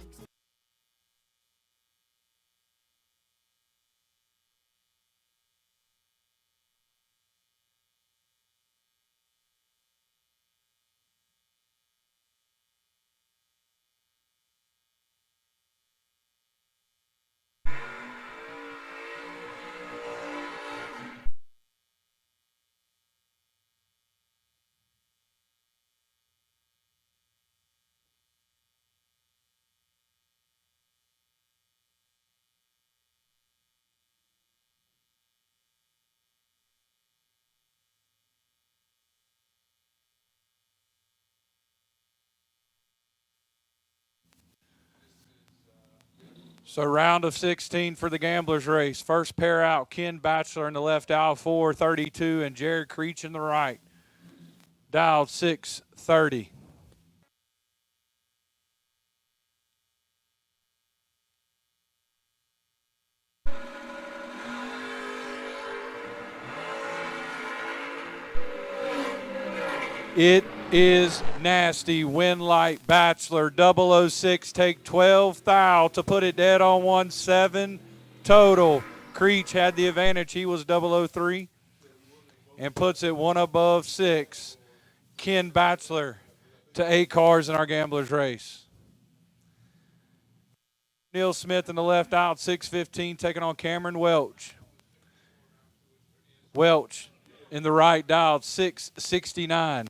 So round of 16 for the Gamblers race. First pair out, Ken Batchelor in the left, dial 432, and Jared Creech in the right, dial 630. It is nasty. Win light, Batchelor, 006, take 12 thou to put it dead on 17 total. Creech had the advantage. He was 003 and puts it 1 above 6. Ken Batchelor to 8 cars in our Gamblers race. Neil Smith in the left out, 615, taking on Cameron Welch. Welch in the right, dialed 669.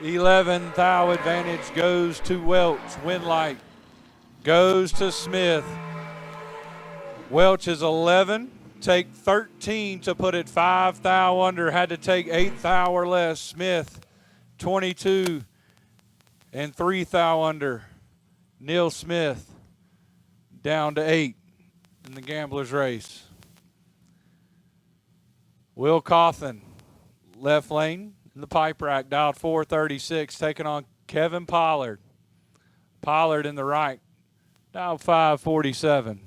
$11 thou advantage goes to Welch. Win light goes to Smith. Welch is 11. Take 13 to put it 5 thou under. Had to take 8 thou or less. Smith 22 and 3 thou under. Neil Smith down to 8 in the Gamblers race. Will Cawthon, left lane in the pipe rack, dialed 436, taking on Kevin Pollard. Pollard in the right, dialed 547.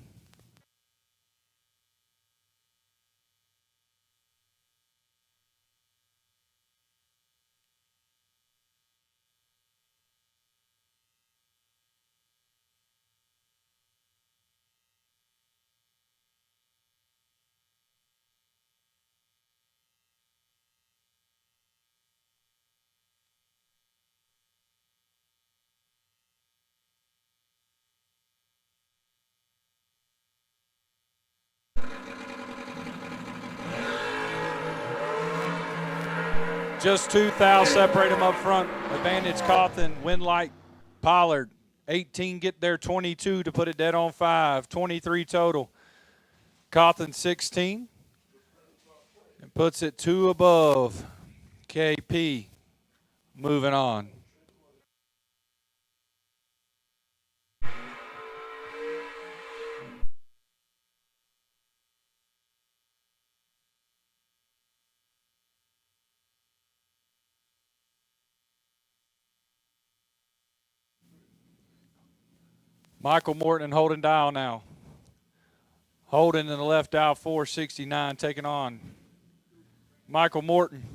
Just 2 thou separate them up front. Advantage Cawthon, win light Pollard. 18 get there, 22 to put it dead on 5. 23 total. Cawthon 16 and puts it 2 above. KP moving on. Michael Morton and Holden Dial now. Holden in the left dial 469 taking on Michael Morton.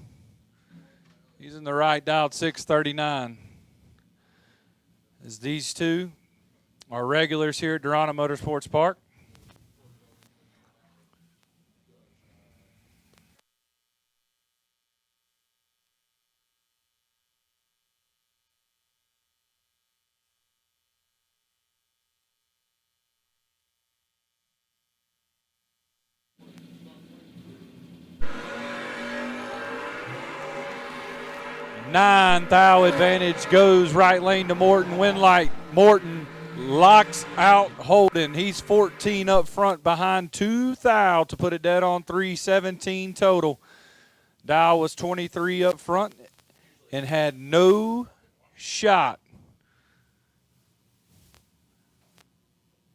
He's in the right dial 639. As these two are regulars here at Darana Motorsports Park. 9 thou advantage goes right lane to Morton Winlight. Morton locks out Holden. He's 14 up front behind 2 thou to put it dead on 317 total. Dow was 23 up front and had no shot.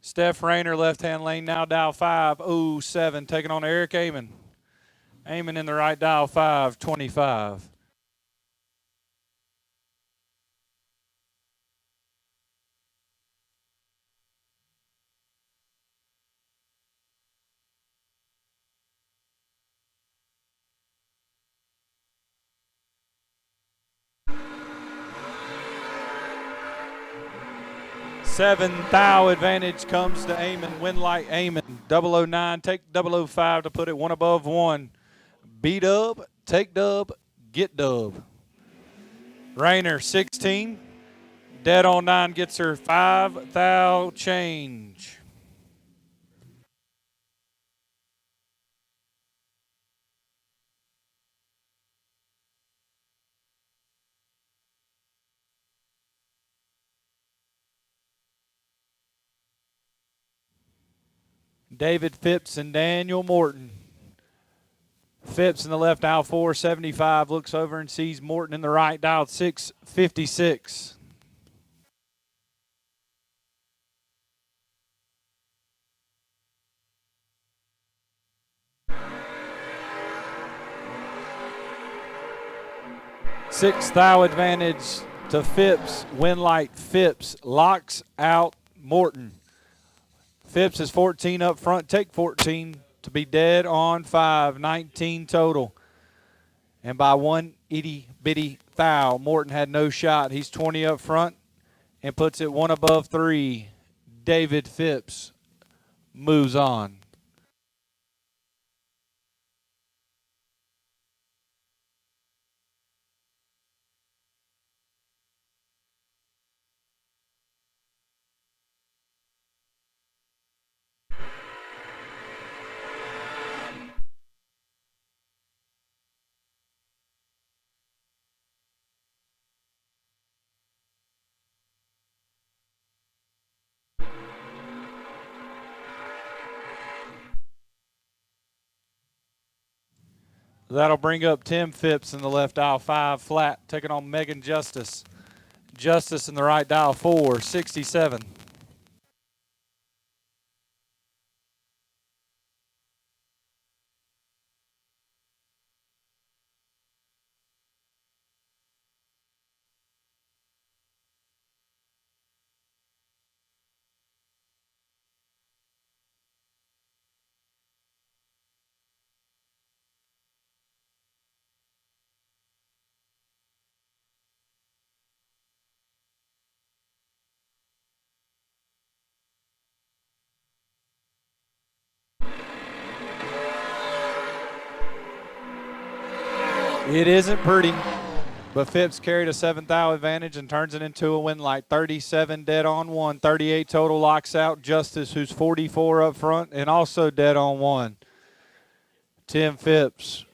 Steph Rayner, left-hand lane, now dial 507, taking on Eric Amon. Amon in the right dial 525. Seven thou advantage comes to Amon. Winlight Amon. 009, take 005 to put it one above one. B-dub, take dub, get dub. Rayner, 16. Dead on 9 gets her 5 thou change. David Phipps and Daniel Morton. Phipps in the left dial 475, looks over and sees Morton in the right dial 656. Six thou advantage to Phipps. Winlight Phipps locks out Morton. Phipps is 14 up front, take 14 to be dead on 5, 19 total. And by one itty bitty thou, Morton had no shot. He's 20 up front and puts it one above 3. David Phipps moves on. That'll bring up Tim Phipps in the left dial 5 flat, taking on Megan Justice. Justice in the right dial 467. It isn't pretty, but Phipps carried a 7 thou advantage and turns it into a win light. 37 dead on 1, 38 total locks out Justice, who's 44 up front and also dead on 1. Tim Phipps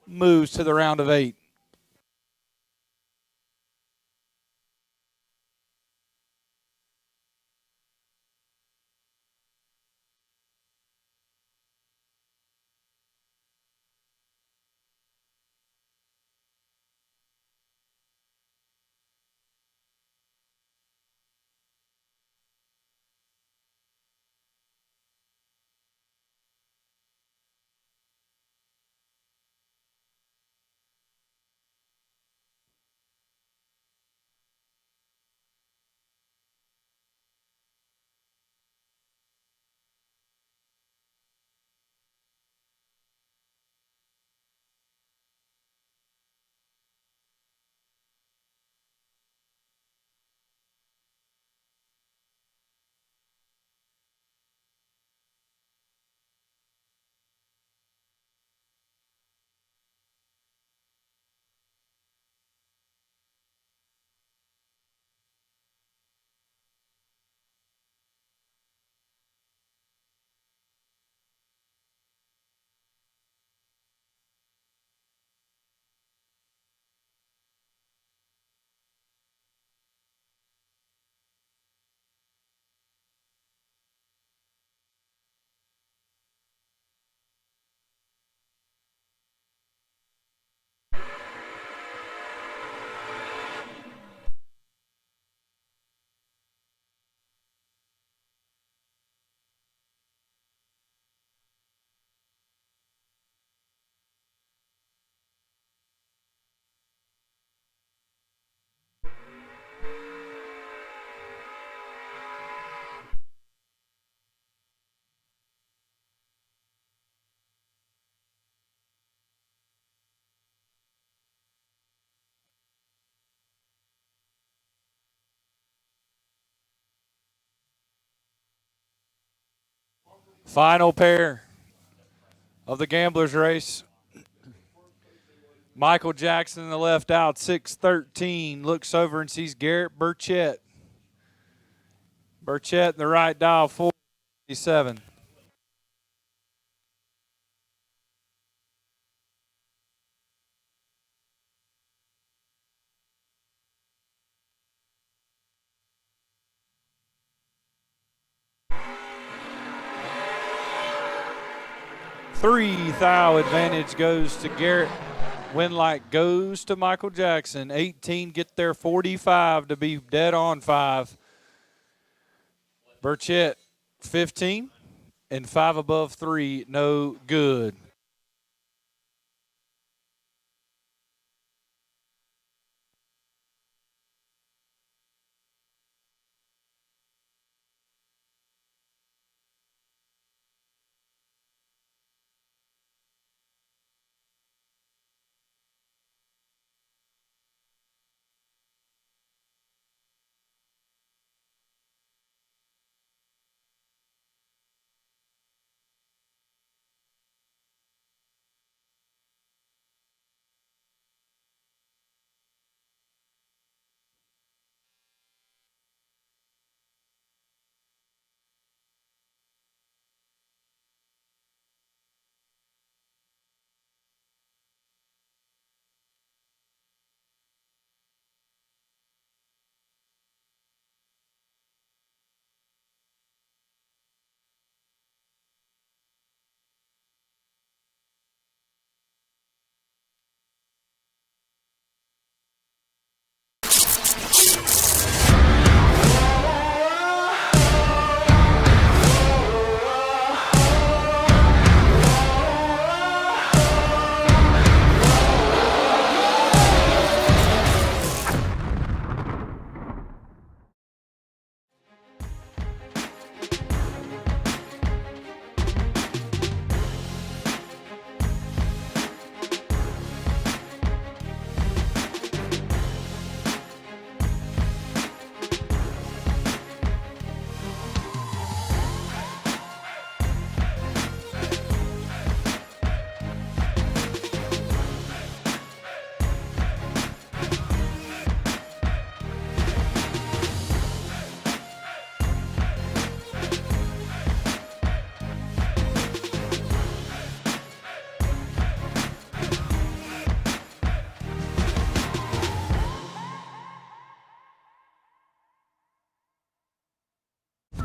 moves to the round of 8. Final pair of the Gamblers race. Michael Jackson in the left out, 613. Looks over and sees Garrett Burchett. Burchett in the right dial, 457. Three thou advantage goes to Garrett. Winlight goes to Michael Jackson. 18 get there, 45 to be dead on 5. Burchett 15 and 5 above 3, no good.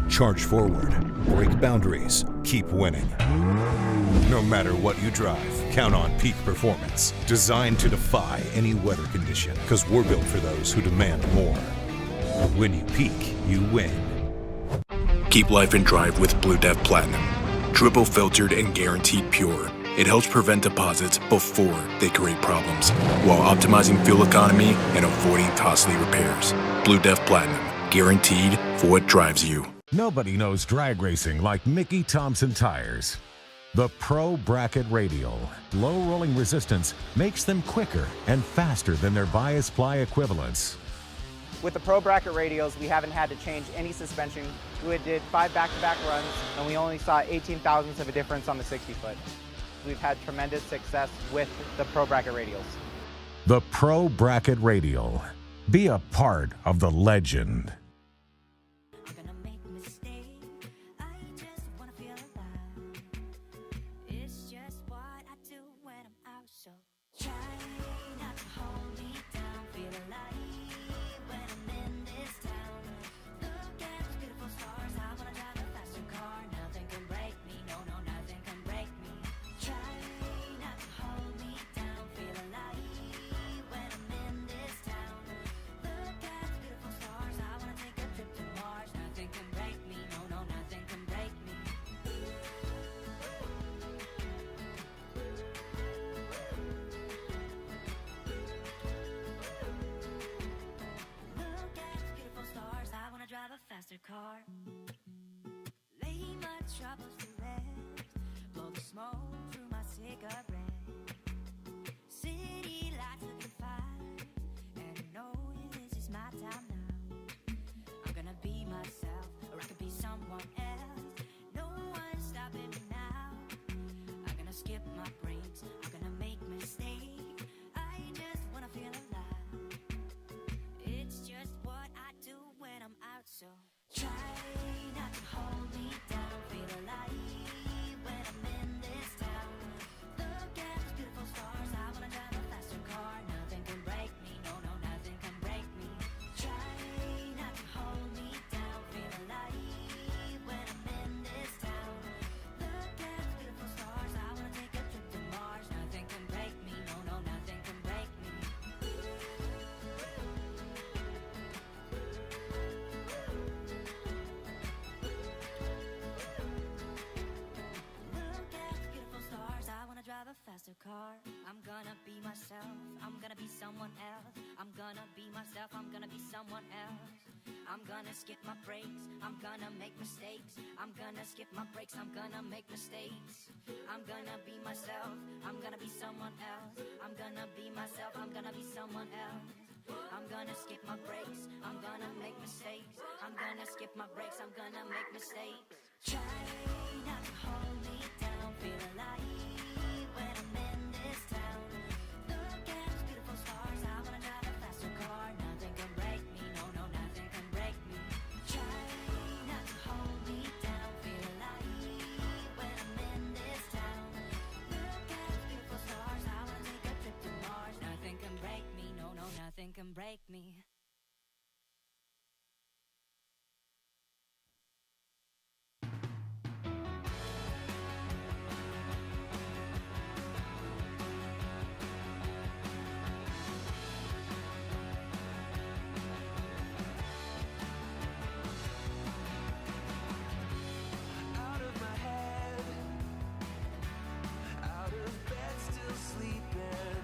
Charge forward, break boundaries, keep winning. No matter what you drive, count on peak performance. Designed to defy any weather condition, because we're built for those who demand more. When you peak, you win. Keep life in drive with Blue Death Platinum. Triple filtered and guaranteed pure. It helps prevent deposits before they create problems, while optimizing fuel economy and avoiding costly repairs. Blue Death Platinum, guaranteed for what drives you. Nobody knows drag racing like Mickey Thompson tires. The Pro Bracket Radial low rolling resistance makes them quicker and faster than their bias ply equivalents. With the Pro Bracket radials, we haven't had to change any suspension. We did 5 back-to-back runs, and we only saw 18 thousandths of a difference on the 60-foot. We've had tremendous success with the Pro Bracket radials. The Pro Bracket Radial. Be a part of the legend. Car. Lay my troubles to rest, blow the smoke through my cigarette. City lights looking fine, and I know this is my time now. I'm gonna be myself, or I could be someone else. No one's stopping car. I'm gonna be myself. I'm gonna be someone else. I'm gonna be myself. I'm gonna be someone else. I'm gonna skip my breaks. I'm gonna make mistakes. I'm gonna skip my breaks. I'm gonna make mistakes. I'm gonna be myself. I'm gonna be someone else. I'm gonna be myself. I'm gonna be someone else. I'm gonna skip my breaks. I'm gonna make mistakes. I'm gonna skip my breaks. I'm gonna make mistakes. Try not to hold me down. Feel alive when I'm in this town. Look at those beautiful stars. I wanna drive a faster car. Nothing can break me. No, no, nothing can break me. Try not to hold me down. Feel alive when I'm in this town. Look at those beautiful stars. I wanna take a trip to Mars. Nothing can break me. No, no, nothing can break me. Out of my head, out of bed, still sleeping.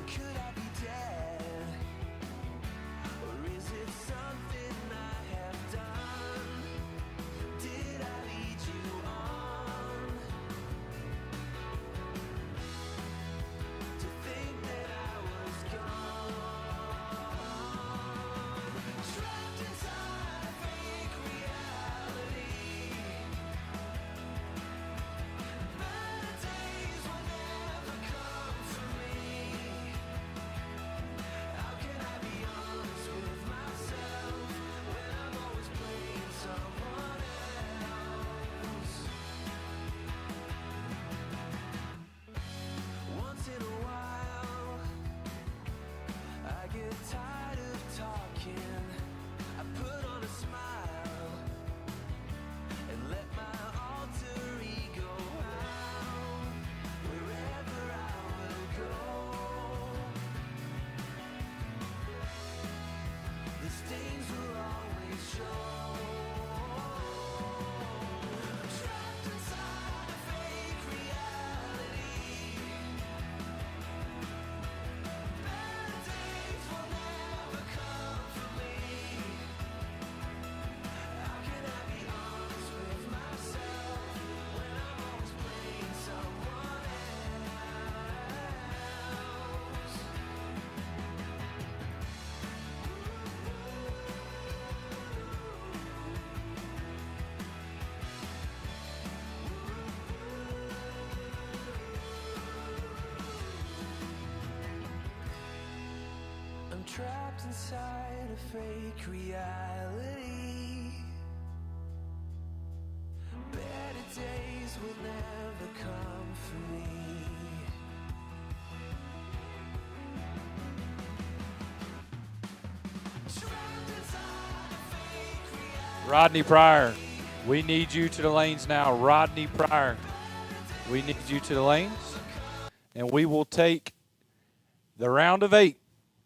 Could I be dead? Or is it something I have done? Did I lead you on to think that I was gone? Trapped inside a fake reality. Better days will never come for me. How can I be honest with myself when I'm always playing someone else? Once in a while, I get tired of talking. I put on a smile and let my alter ego out wherever I will go. The stains will always show. Trapped inside a fake reality. Better days will never come for me. How can I be honest with myself when I'm always playing someone else? I'm trapped inside a fake reality. Better days will never come for me. Trapped inside a fake reality. Rodney Pryor, we need you to the lanes now. Rodney Pryor, we need you to the lanes. And we will take the round of 8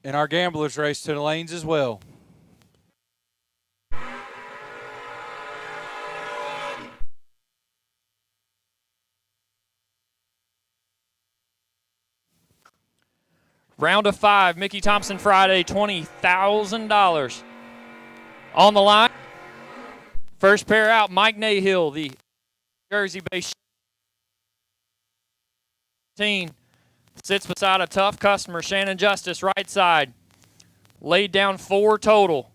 in our gamblers race to the lanes as well. Round of 5, Mickey Thompson Friday, $20,000 on the line. First pair out, Mike Nahill, the Jersey-based team, sits beside a tough customer, Shannon Justice, right side. Laid down 4 total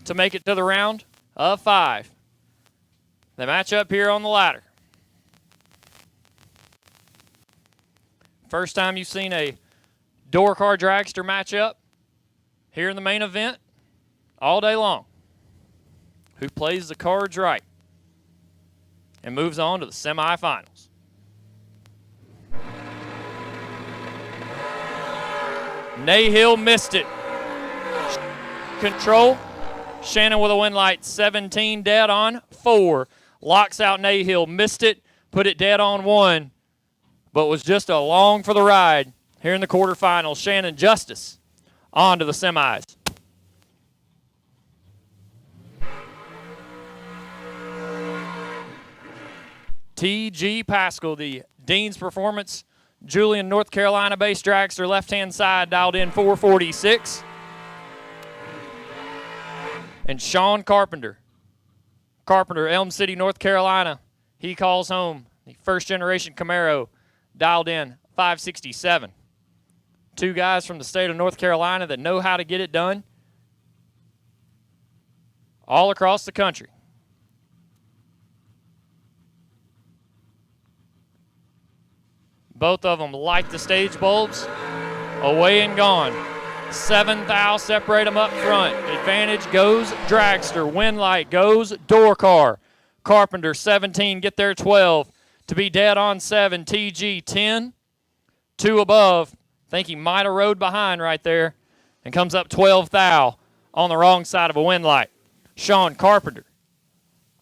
to make it to the round of 5. They match up here on the ladder. First time you've seen a door car dragster matchup here in the main event all day long. Who plays the cards right and moves on to the semifinals. Nahill missed it. Control. Shannon with a win light, 17 dead on 4. Locks out Nahill, missed it, put it dead on 1, but was just along for the ride here in the quarterfinals. Shannon Justice on to the semis. T.G. Pascal, the Dean's Performance Julian, North Carolina-based dragster, left-hand side, dialed in 446. And Sean Carpenter. Carpenter, Elm City, North Carolina. He calls home the first-generation Camaro, dialed in 567. Two guys from the state of North Carolina that know how to get it done all across the country. Both of them light the stage bulbs. Away and gone. 7 thou separate them up front. Advantage goes Dragster. Win light goes Door Car. Carpenter 17, get there 12. To be dead on 7, TG 10. 2 above. Think he might have rode behind right there. And comes up 12 thou on the wrong side of a win light. Sean Carpenter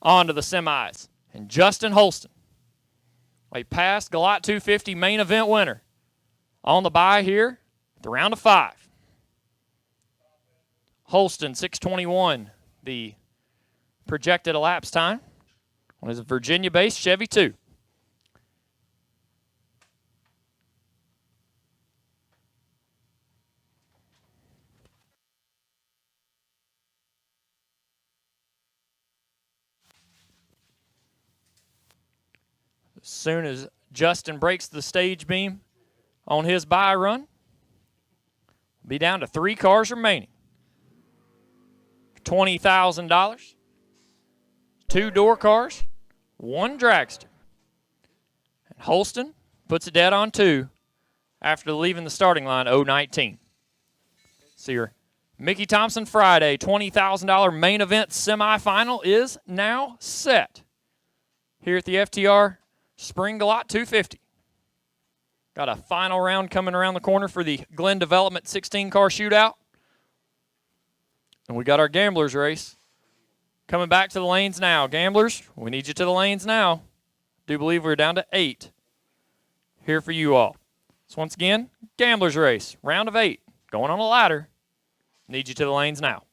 on to the semis. And Justin Holston, a past GALOT 250 main event winner, on the bye here at the round of 5. Holston, 6:21, the projected elapsed time on his Virginia-based Chevy 2. As soon as Justin breaks the stage beam on his bye run, be down to 3 cars remaining. $20,000, 2 door cars, 1 dragster. And Holston puts it dead on 2 after leaving the starting line 0-19. So your Mickey Thompson Friday $20,000 main event semifinal is now set here at the FTR Spring GALOT 250. Got a final round coming around the corner for the Glen Development 16-car shootout. And we got our Gamblers race coming back to the lanes now. Gamblers, we need you to the lanes now. Do believe we're down to 8 here for you all. So once again, Gamblers race, round of 8, going on a ladder. Need you to the lanes now.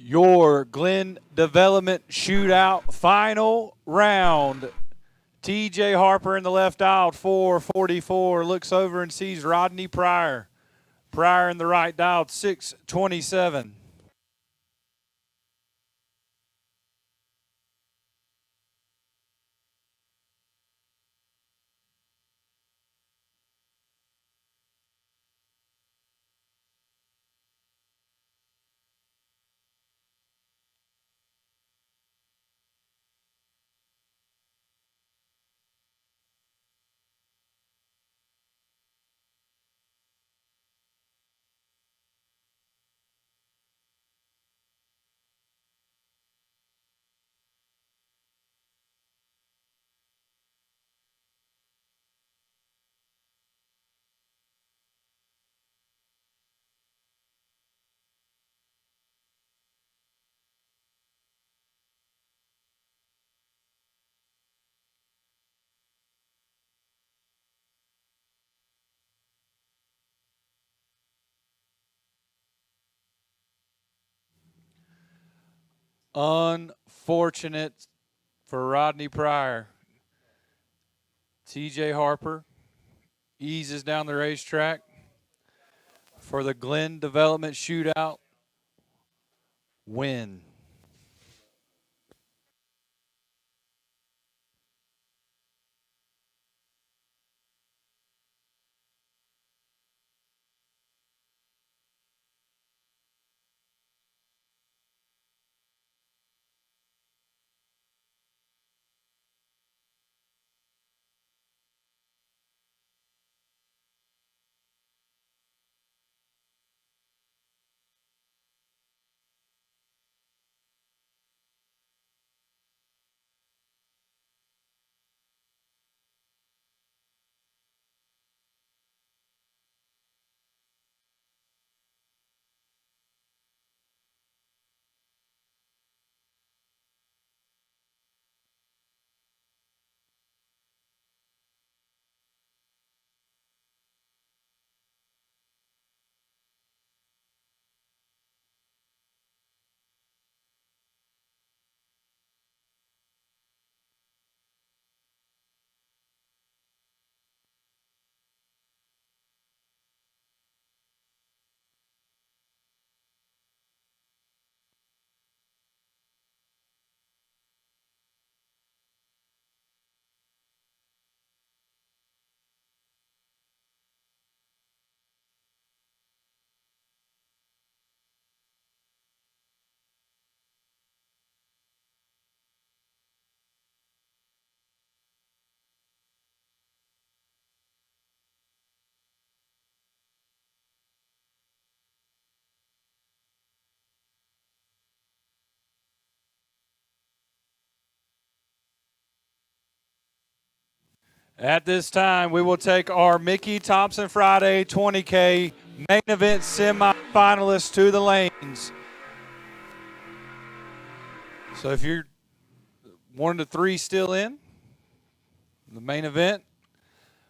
Your Glen Development Shootout final round. TJ Harper in the left aisle, 444, looks over and sees Rodney Pryor. Pryor in the right dial, 627. Unfortunate for Rodney Pryor. TJ Harper eases down the racetrack for the Glen Development Shootout win. At this time, we will take our Mickey Thompson Friday 20K main event semifinalists to the lanes. So if you're 1 to 3 still in the main event,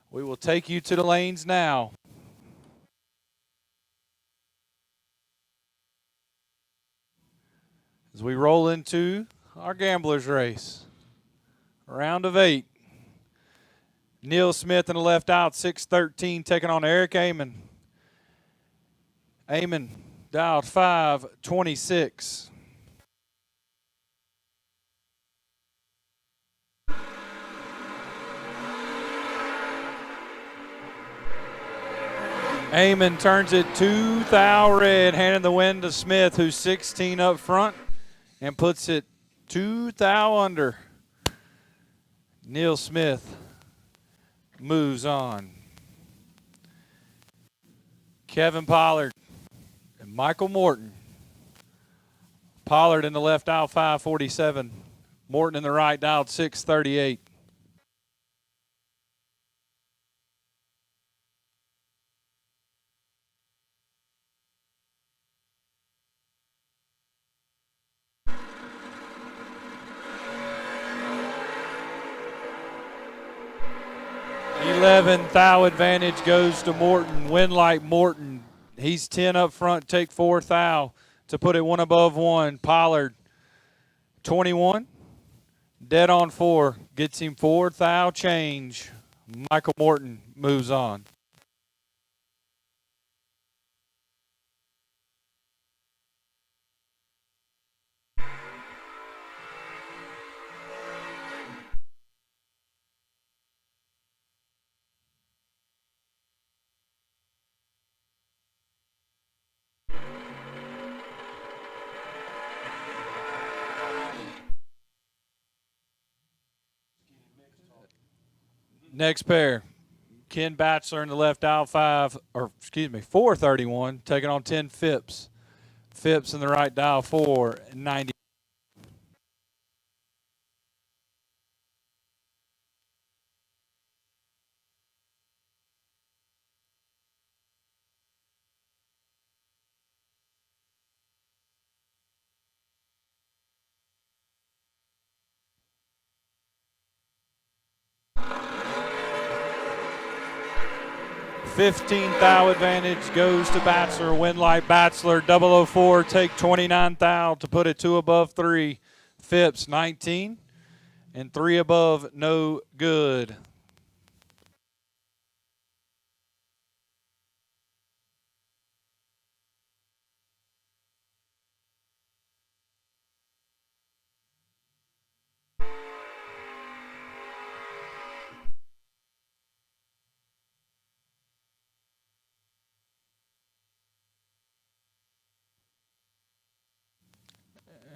we will take you to the lanes now. As we roll into our gamblers race, round of 8. Neil Smith in the left out, 613, taking on Eric Amon. Amon dialed 526. Amon turns it 2-thou red, handing the win to Smith, who's 16 up front, and puts it 2-thou under. Neil Smith moves on. Kevin Pollard and Michael Morton. Pollard in the left dial, 547. Morton in the right dial, 638. Thou advantage goes to Morton. Win like Morton. He's 10 up front, take 4 thou. to put it one above one. Pollard, 21. Dead on 4. Gets him 4 thou change. Michael Morton moves on. Next pair, Ken Batchelor in the left aisle 431, taking on 10 Phipps. Phipps in the right dial 490. $15,000 advantage goes to Batchelor. Win like Batchelor. 004 take 29,000 to put it 2 above 3. Phipps 19 and 3 above no good.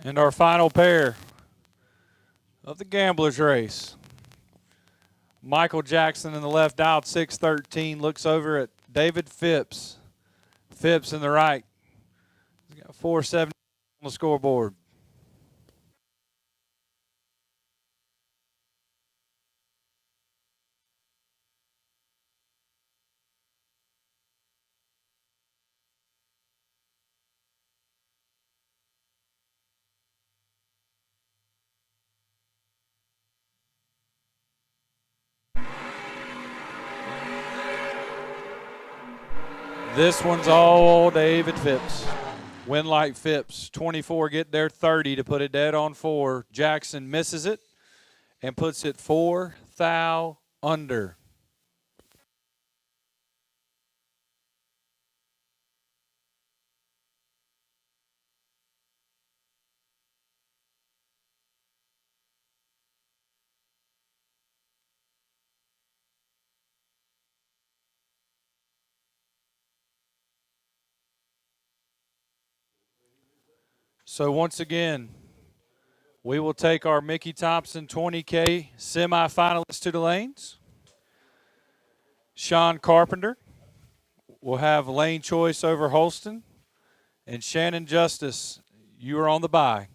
And our final pair of the Gamblers race. Michael Jackson in the left out, 613, looks over at David Phipps. Phipps in the right. He's got 470 on the scoreboard. This one's all David Phipps. Win like Phipps. 24 get there 30 to put it dead on 4. Jackson misses it and puts it 4 thou under. So once again, we will take our Mickey Thompson 20K semifinalists to the lanes. Sean Carpenter will have lane choice over Holston. And Shannon Justice, you are on the bye.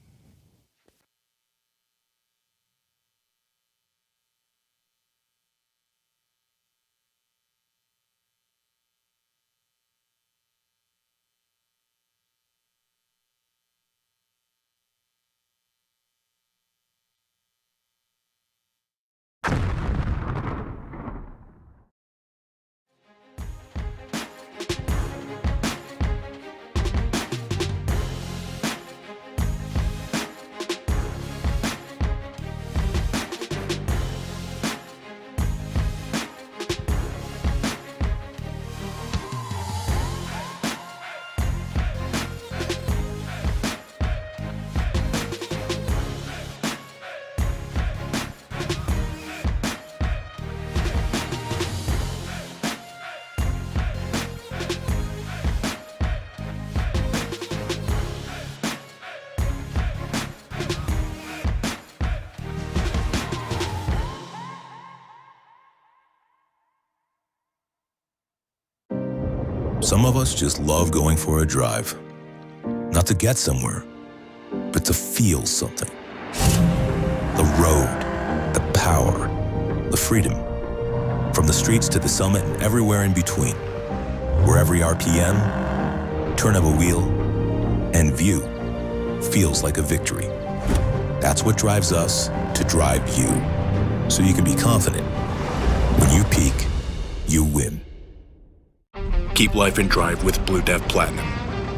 Some of us just love going for a drive. Not to get somewhere, but to feel something. The road, the power, the freedom. From the streets to the summit and everywhere in between. Where every RPM, turn of a wheel, and view feels like a victory. That's what drives us to drive you. So you can be confident. When you peak, you win. Keep life in drive with Blue Dev Platinum.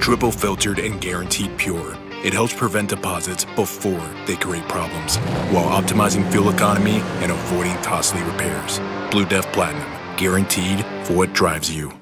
Triple filtered and guaranteed pure. It helps prevent deposits before they create problems, while optimizing fuel economy and avoiding costly repairs. Blue Def Platinum, guaranteed for what drives you.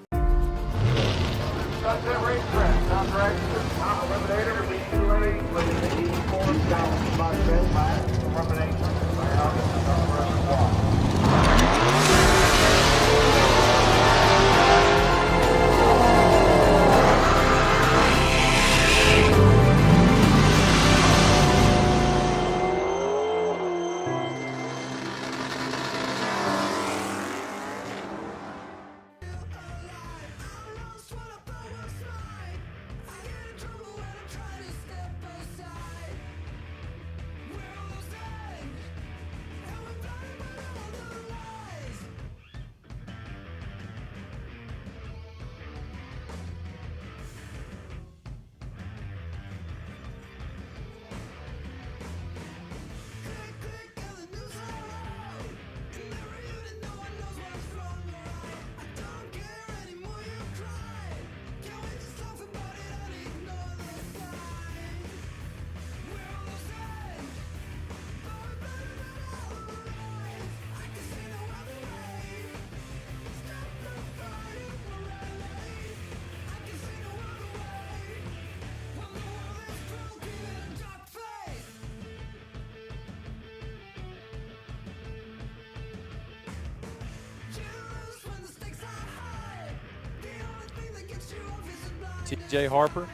TJ Harper,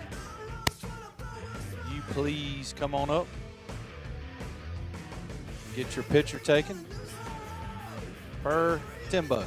you please come on up. Get your picture taken. Per Timbo.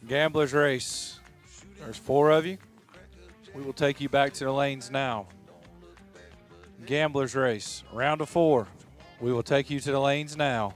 Gamblers race. There's 4 of you. We will take you back to the lanes now. Gamblers race. Round of 4. We will take you to the lanes now.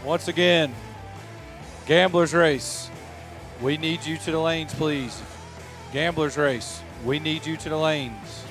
Once again, Gamblers Race. We need you to the lanes, please. Gamblers Race. We need you to the lanes.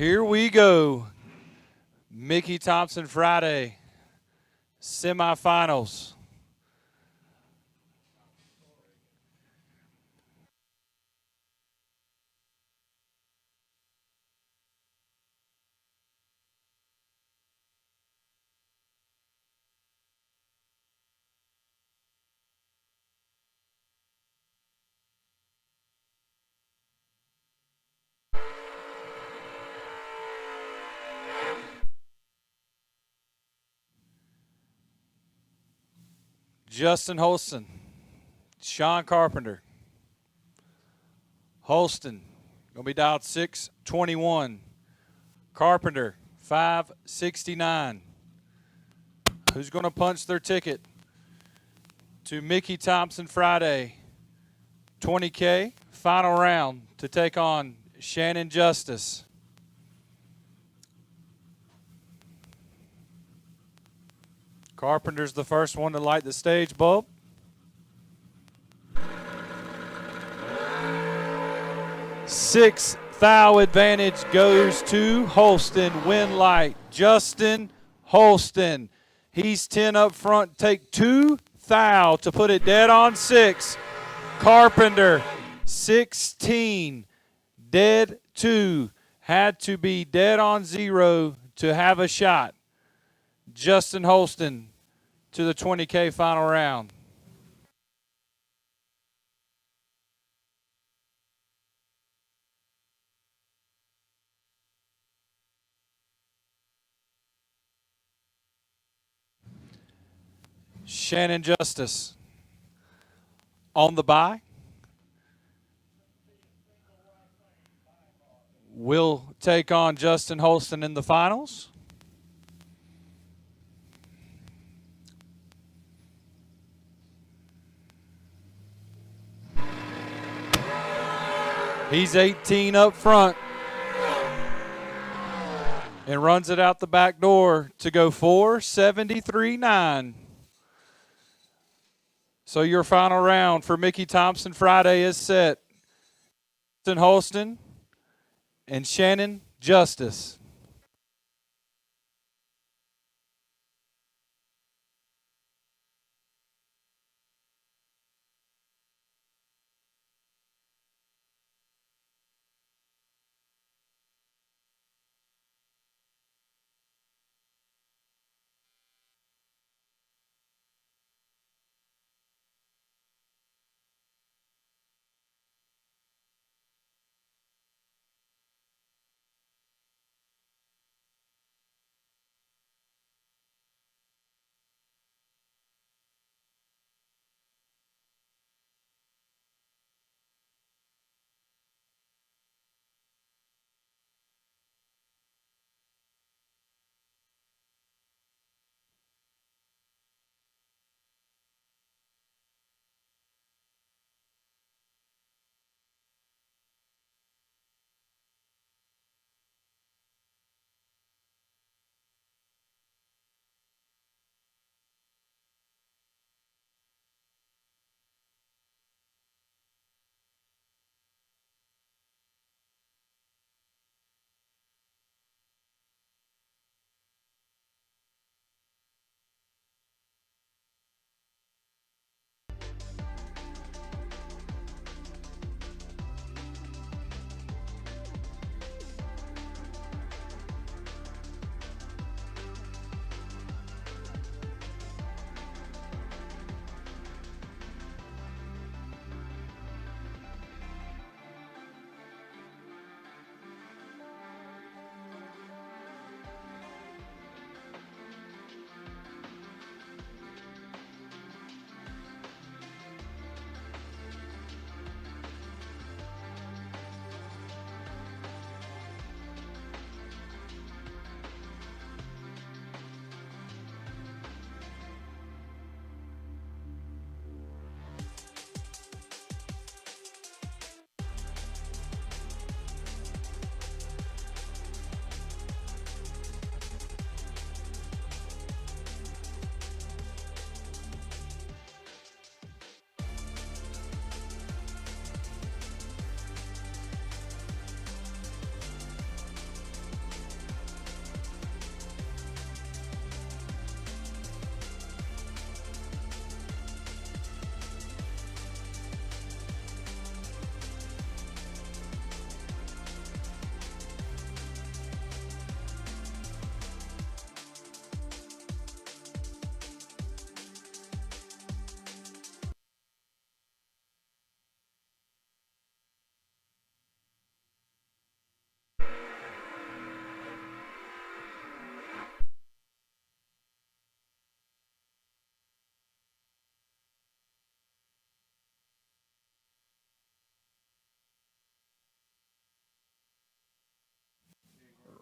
Here we go. Mickey Thompson Friday, semifinals. Justin Holston, Sean Carpenter. Holston, going to be dialed 621. Carpenter, 569. Who's going to punch their ticket to Mickey Thompson Friday? 20K, final round to take on Shannon Justice. Carpenter's the first one to light the stage bulb. Six thou advantage goes to Holston. Win light. Justin Holston. He's 10 up front. Take 2 thou to put it dead on 6. Carpenter, 16. Dead 2. Had to be dead on 0 to have a shot. Justin Holston to the 20K final round. Shannon Justice on the bye. Will take on Justin Holston in the finals. He's 18 up front and runs it out the back door to go 473.9. So your final round for Mickey Thompson Friday is set. Justin Holston and Shannon Justice.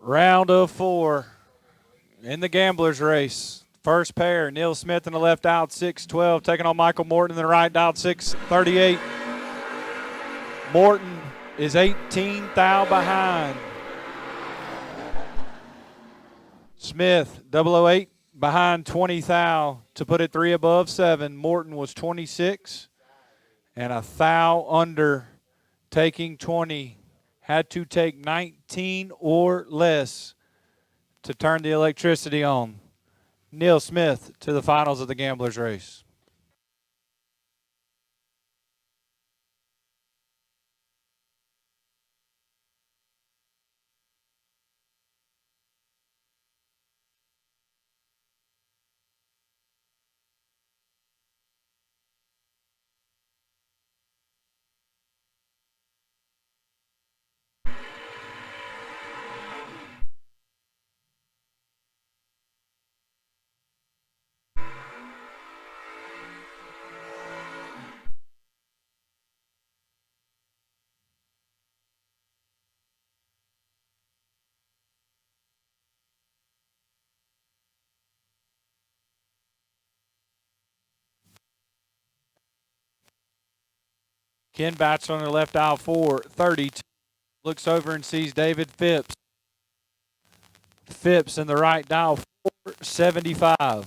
Round of 4 in the gamblers race. First pair, Neil Smith in the left out, 6-12, taking on Michael Morton in the right out, 6-38. Morton is 18 thou behind. Smith, 008, behind 20 thou to put it 3 above 7. Morton was 26 and a thou under, taking 20. Had to take 19 or less to turn the electricity on. Neil Smith to the finals of the gamblers race. Ken Batchelor on the left aisle, 4-32. Looks over and sees David Phipps. Phipps in the right dial, 4-75.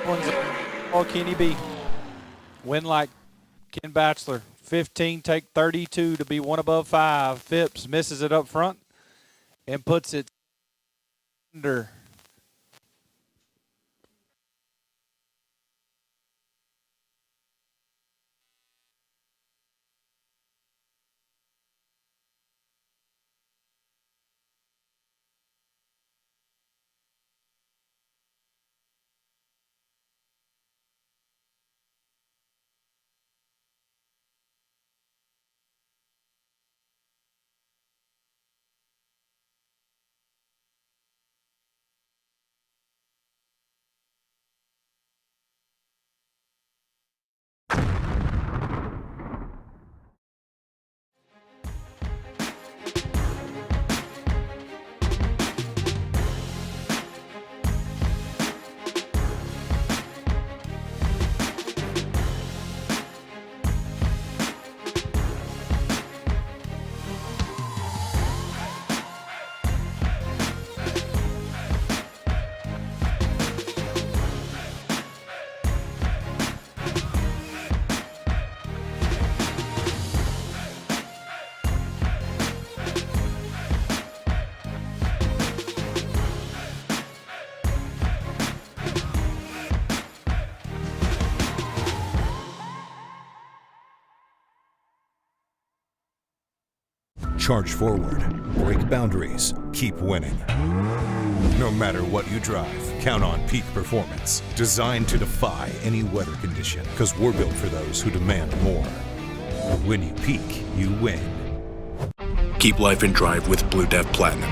One's all Kenny B. Win like Ken Batchelor. 15, take 32 to be 1 above 5. Phipps misses it up front and puts it under. Charge forward, break boundaries, keep winning. No matter what you drive, count on peak performance. Designed to defy any weather condition, because we're built for those who demand more. When you peak, you win. Keep life in drive with Blue Def Platinum.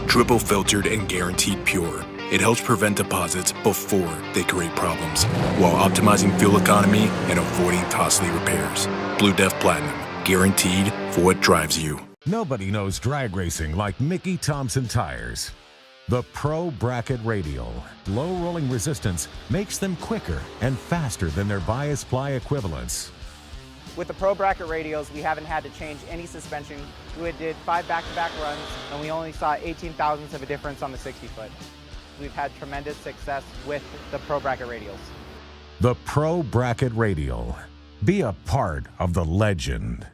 Triple filtered and guaranteed pure. It helps prevent deposits before they create problems, while optimizing fuel economy and avoiding costly repairs. Blue Def Platinum, guaranteed for what drives you. Nobody knows drag racing like Mickey Thompson tires. The Pro Bracket Radial. Low rolling resistance makes them quicker and faster than their bias ply equivalents. With the Pro Bracket radials, we haven't had to change any suspension. We did 5 back-to-back runs, and we only saw 18 thousandths of a difference on the 60-foot. We've had tremendous success with the Pro Bracket radials. The Pro Bracket Radial. Be a part of the legend.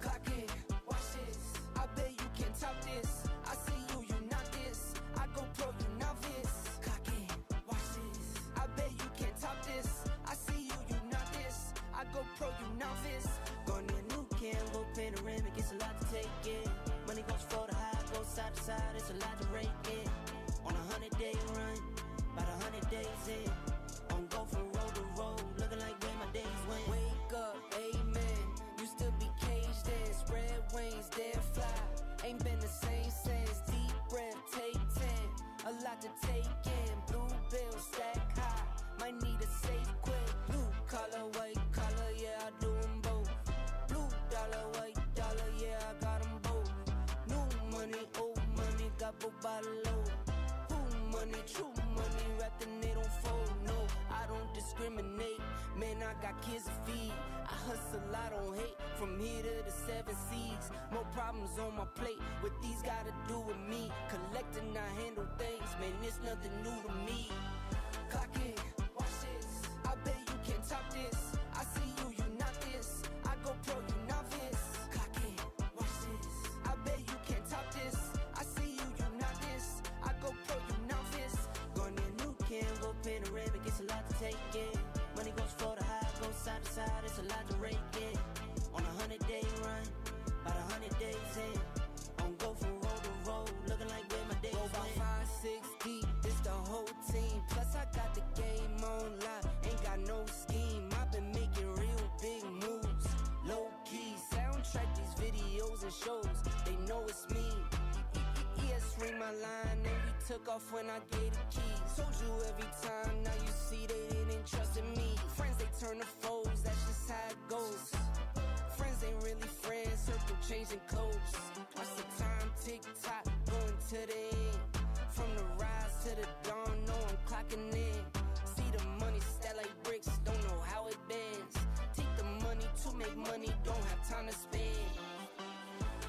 Clock in, watch this. I bet you can novice. Going to a new Cambo panoramic, it's a lot to take in. Money goes for the high, goes side to side, it's a lot to rake in. On a 100-day run, about 100 days in. On go from road to road, looking like where my days went. Wake up, amen. Used to be caged in, spread wings, dead fly. Ain't been the same since. Deep breath, take 10. A lot to take in. Blue bill, stack high. Might need a safe quit. Blue collar, white collar, yeah, I do them both. Blue dollar, white dollar, yeah, I got them both. New money, old money, got both by the load. Who money, true money, wrapped and they don't fold. No, I don't discriminate. Man, I got kids to feed. I hustle, I don't hate. From here to the 7 seas. More problems on my plate. What these gotta do with me? Collecting, I handle things. Man, it's nothing new to me. Clock it, watch this. I bet you can't top this. I see you, you not this. I go pro, you novice. Clock it, watch this. I bet you can't top this. I see you, you not this. I go pro, you novice. Going to a new Cambo panoramic, it's a lot to take in. Money goes for the high, goes side to side, it's a lot to rake in. On a 100-day run, about 100 days in. On go from road to road, looking like where my days went. Go about 5, 6 deep, this the whole team. Plus I got the game on lock, ain't got no scheme. I've been making real big moves, low key. Soundtrack these videos and shows, they know it's me. ES ring my line, and we took off when I gave the keys. Told you every time, now you see they didn't trust in me. Friends, they turn to foes, that's just how it goes. Friends ain't really friends, circle changing codes. Watch the time tick tock, going to the end. From the rise to the dawn, no I'm clocking in. See the money stack like bricks, don't know how it bends. Take the money to make money, don't have time to spend.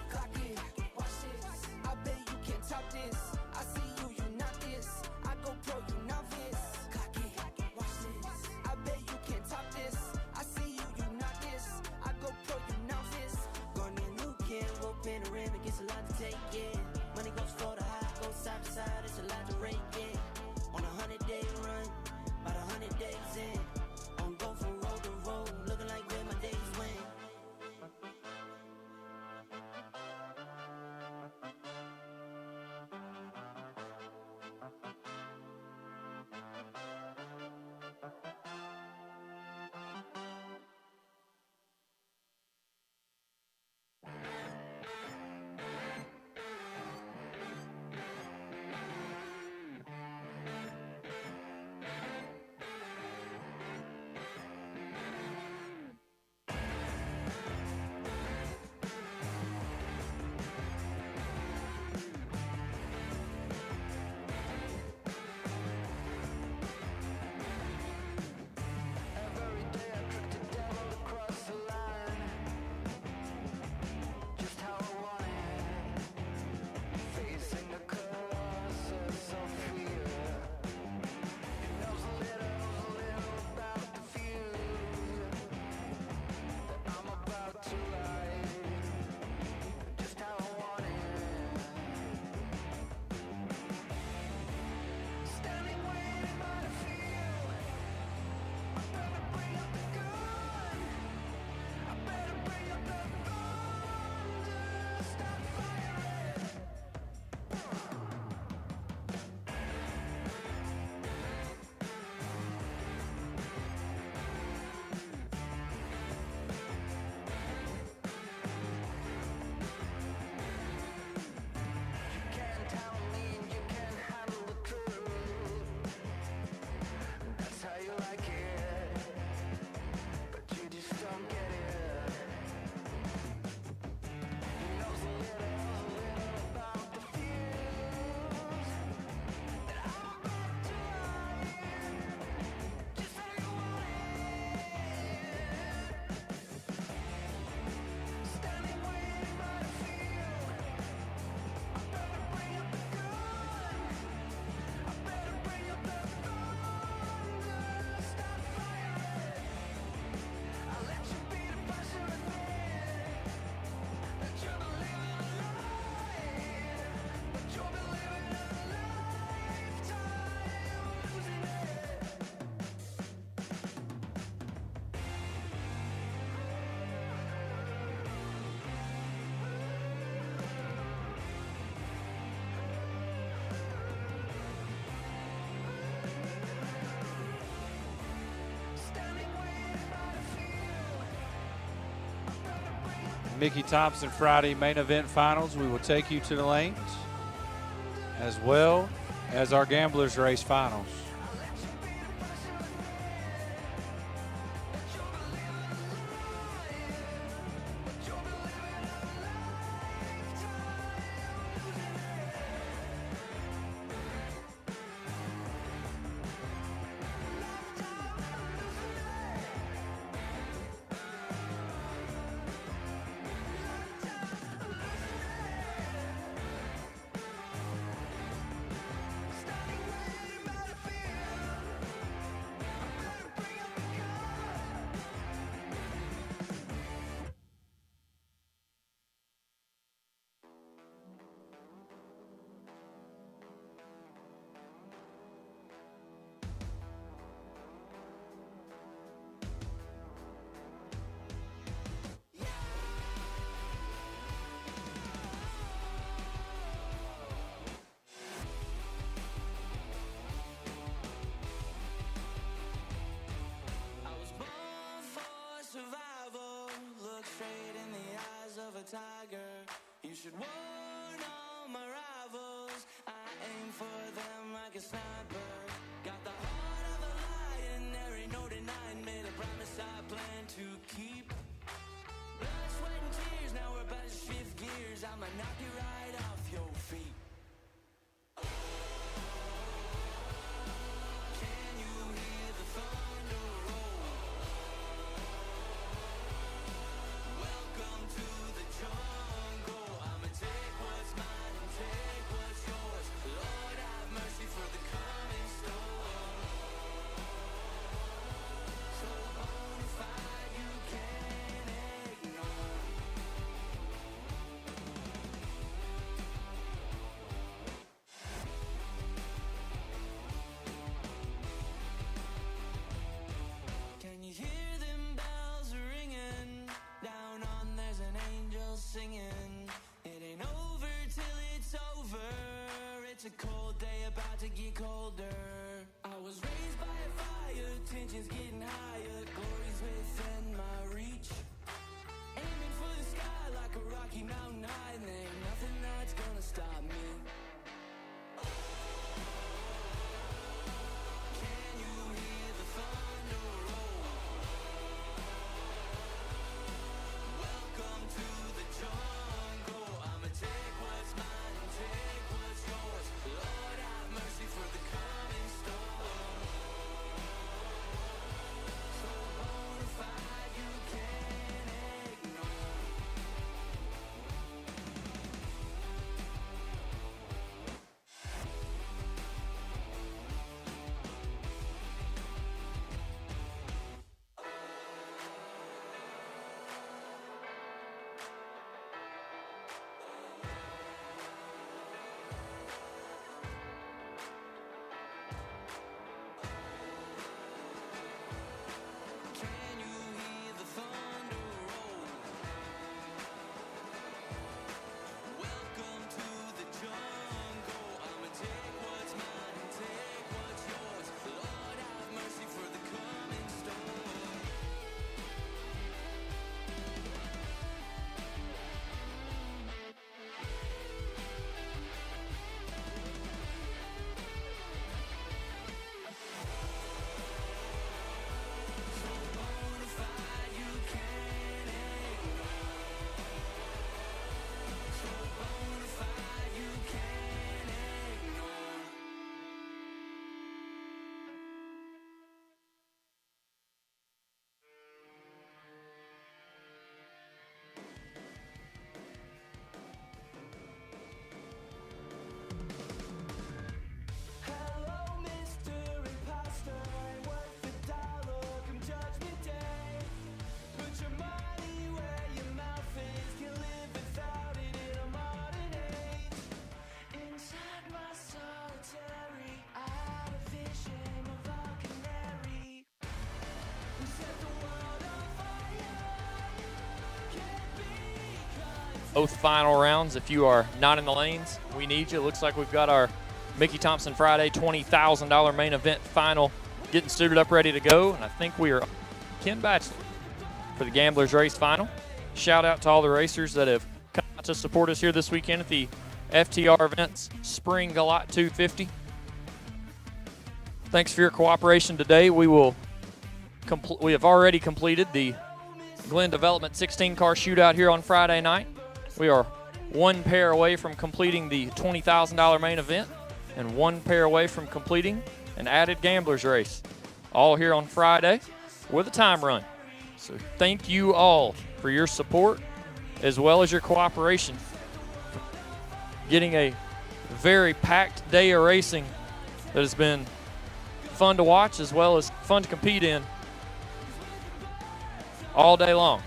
Clock it, watch this. I bet you can't top this. I see you, you not this. I go pro, you novice. Clock it, watch this. I bet you can't top this. I see you, you not this. I go pro, you novice. Going to a new Cambo panoramic, it's a lot to take in. Money goes for the high, goes side to side, it's a lot to rake in. On a 100-day run, about 100 days in. On go from road to road, looking like where my days went. Mickey Thompson Friday main event finals. We will take you to the lanes as well as our Gamblers Race finals. Tiger, you should warn all my rivals. I aim for them like a sniper. Got the heart of a lion, there ain't no denying. Made a promise I plan to keep. Blood, sweat, and tears, now we're about to shift gears. I'ma knock you right off your feet. Can you hear the thunder roll? Welcome to the jungle. I'ma take what's mine and take what's yours. Lord have mercy for the coming storm. So bonafide you can't ignore. Can you hear them bells ringing? Down on there's an angel singing. It ain't over till it's over. It's a cold day about to get colder. I was raised by a fire, tension's getting higher. Glory's within my reach. Aiming for the sky like a Rocky Mountain high. And there ain't nothing that's gonna stop me. Can you hear the thunder roll? Welcome to the jungle. I'ma take what's mine and take what's yours. Lord have mercy for the coming storm. So bonafide you can't ignore. Can you hear the thunder roll? Welcome to the jungle. I'ma take what's mine and take what's yours. Lord have mercy for the coming storm. So bonafide you can't ignore. So bonafide you can't ignore. Hello, Mr. Imposter. Ain't worth the dollar come Judgment Day. Put your money where your mouth is. Can live without it in a modern age. Inside my solitary, I had a vision of a canary. We set the world on fire. Can't be contained. Both final rounds. If you are not in the lanes, we need you. It looks like we've got our Mickey Thompson Friday $20,000 main event final getting suited up, ready to go. And I think we are Ken Batchelor for the Gamblers Race final. shout out to all the racers that have come out to support us here this weekend at the FTR Events Spring GALOT 250. Thanks for your cooperation today. We have already completed the Glen Development 16-car shootout here on Friday night. We are one pair away from completing the $20,000 main event and one pair away from completing an added gamblers race, all here on Friday with a time run. So thank you all for your support as well as your cooperation. Getting a very packed day of racing that has been fun to watch as well as fun to compete in all day long.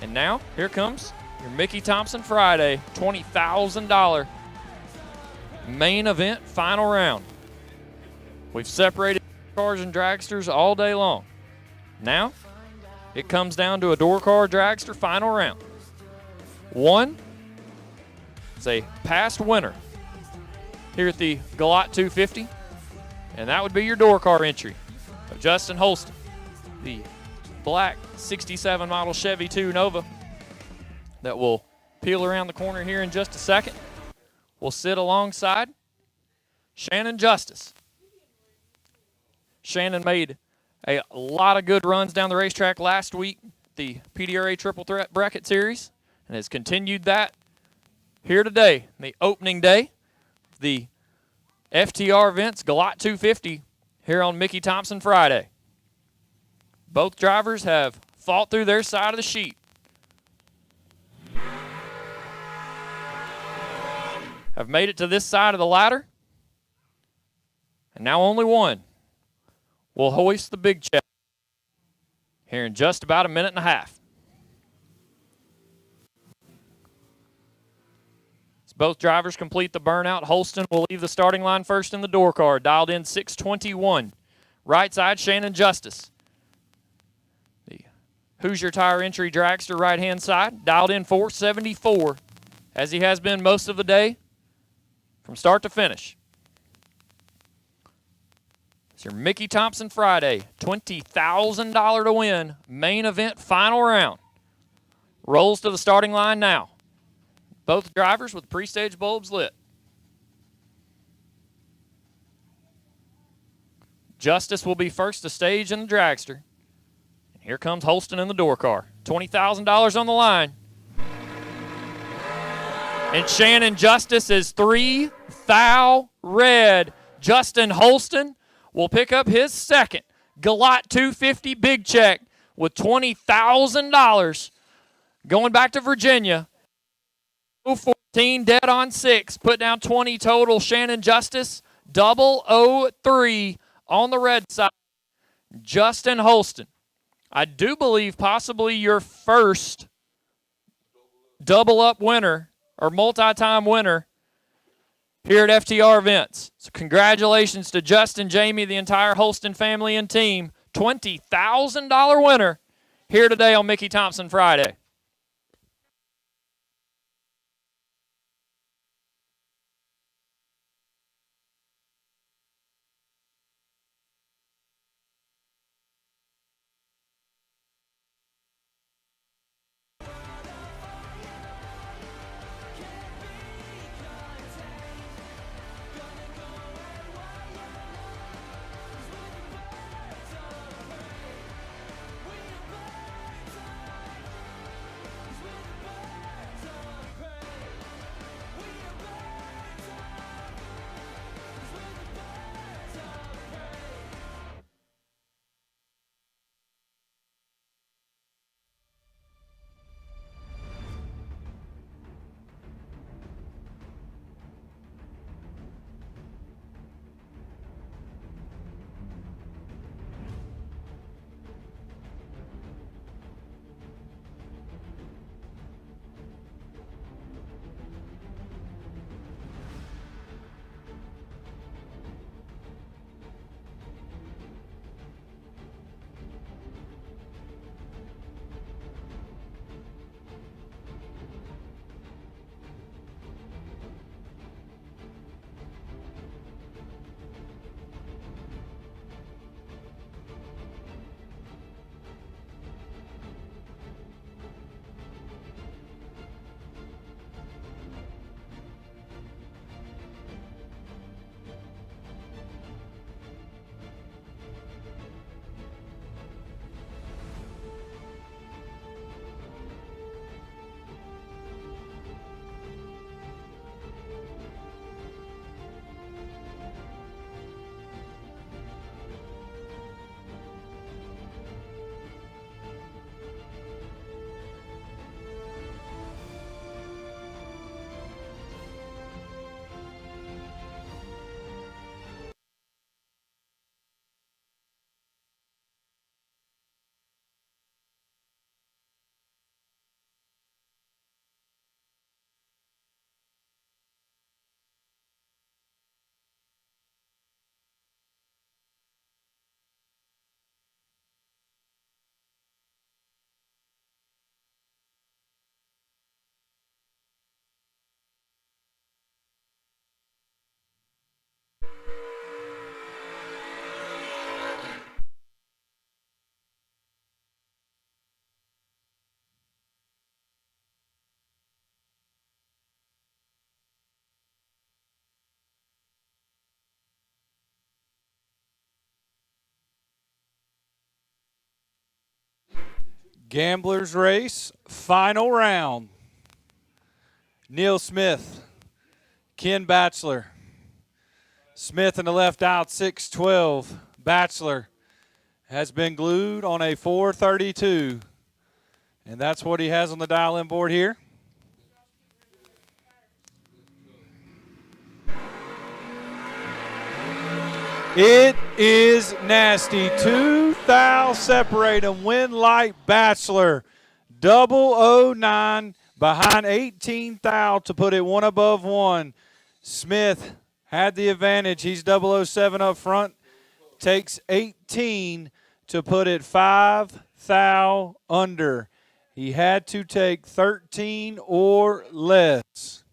And now, here comes your Mickey Thompson Friday $20,000 main event final round. We've separated cars and dragsters all day long. Now, it comes down to a door car dragster final round. One is a past winner here at the GALOT 250, and that would be your door car entry of Justin Holston, the black 67 model Chevy 2 Nova that will peel around the corner here in just a second. Will sit alongside Shannon Justice. Shannon made a lot of good runs down the racetrack last week, the PDRA Triple Threat Bracket Series, and has continued that here today, the opening day, the FTR Events GALOT 250 here on Mickey Thompson Friday. Both drivers have fought through their side of the sheet. Have made it to this side of the ladder. And now only one will hoist the big check here in just about a minute and a half. As both drivers complete the burnout, Holston will leave the starting line first in the door car, dialed in 621. Right side, Shannon Justice. The Hoosier Tire Entry dragster right-hand side, dialed in 474, as he has been most of the day from start to finish. It's your Mickey Thompson Friday, $20,000 to win, main event final round. Rolls to the starting line now. Both drivers with pre-stage bulbs lit. Justice will be first to stage in the dragster. And here comes Holston in the door car. $20,000 on the line. And Shannon Justice is 3,000 red. Justin Holston will pick up his second GALOT 250 big check with $20,000 going back to Virginia. 14 dead on 6. Put down 20 total. Shannon Justice 003 on the red side. Justin Holston, I do believe possibly your first double-up winner or multi-time winner here at FTR Events. So congratulations to Justin, Jamie, the entire Holston family and team. $20,000 winner here today on Mickey Thompson Friday. Gamblers race, final round. Neil Smith, Ken Batchelor. Smith in the left out, 612. Batchelor has been glued on a 432. And that's what he has on the dial-in board here. It is nasty. 2 thou separate them. Win Light Batchelor. 009 behind 18 thou to put it one above one. Smith had the advantage. He's 007 up front. Takes 18 to put it 5 thou under. He had to take 13 or less.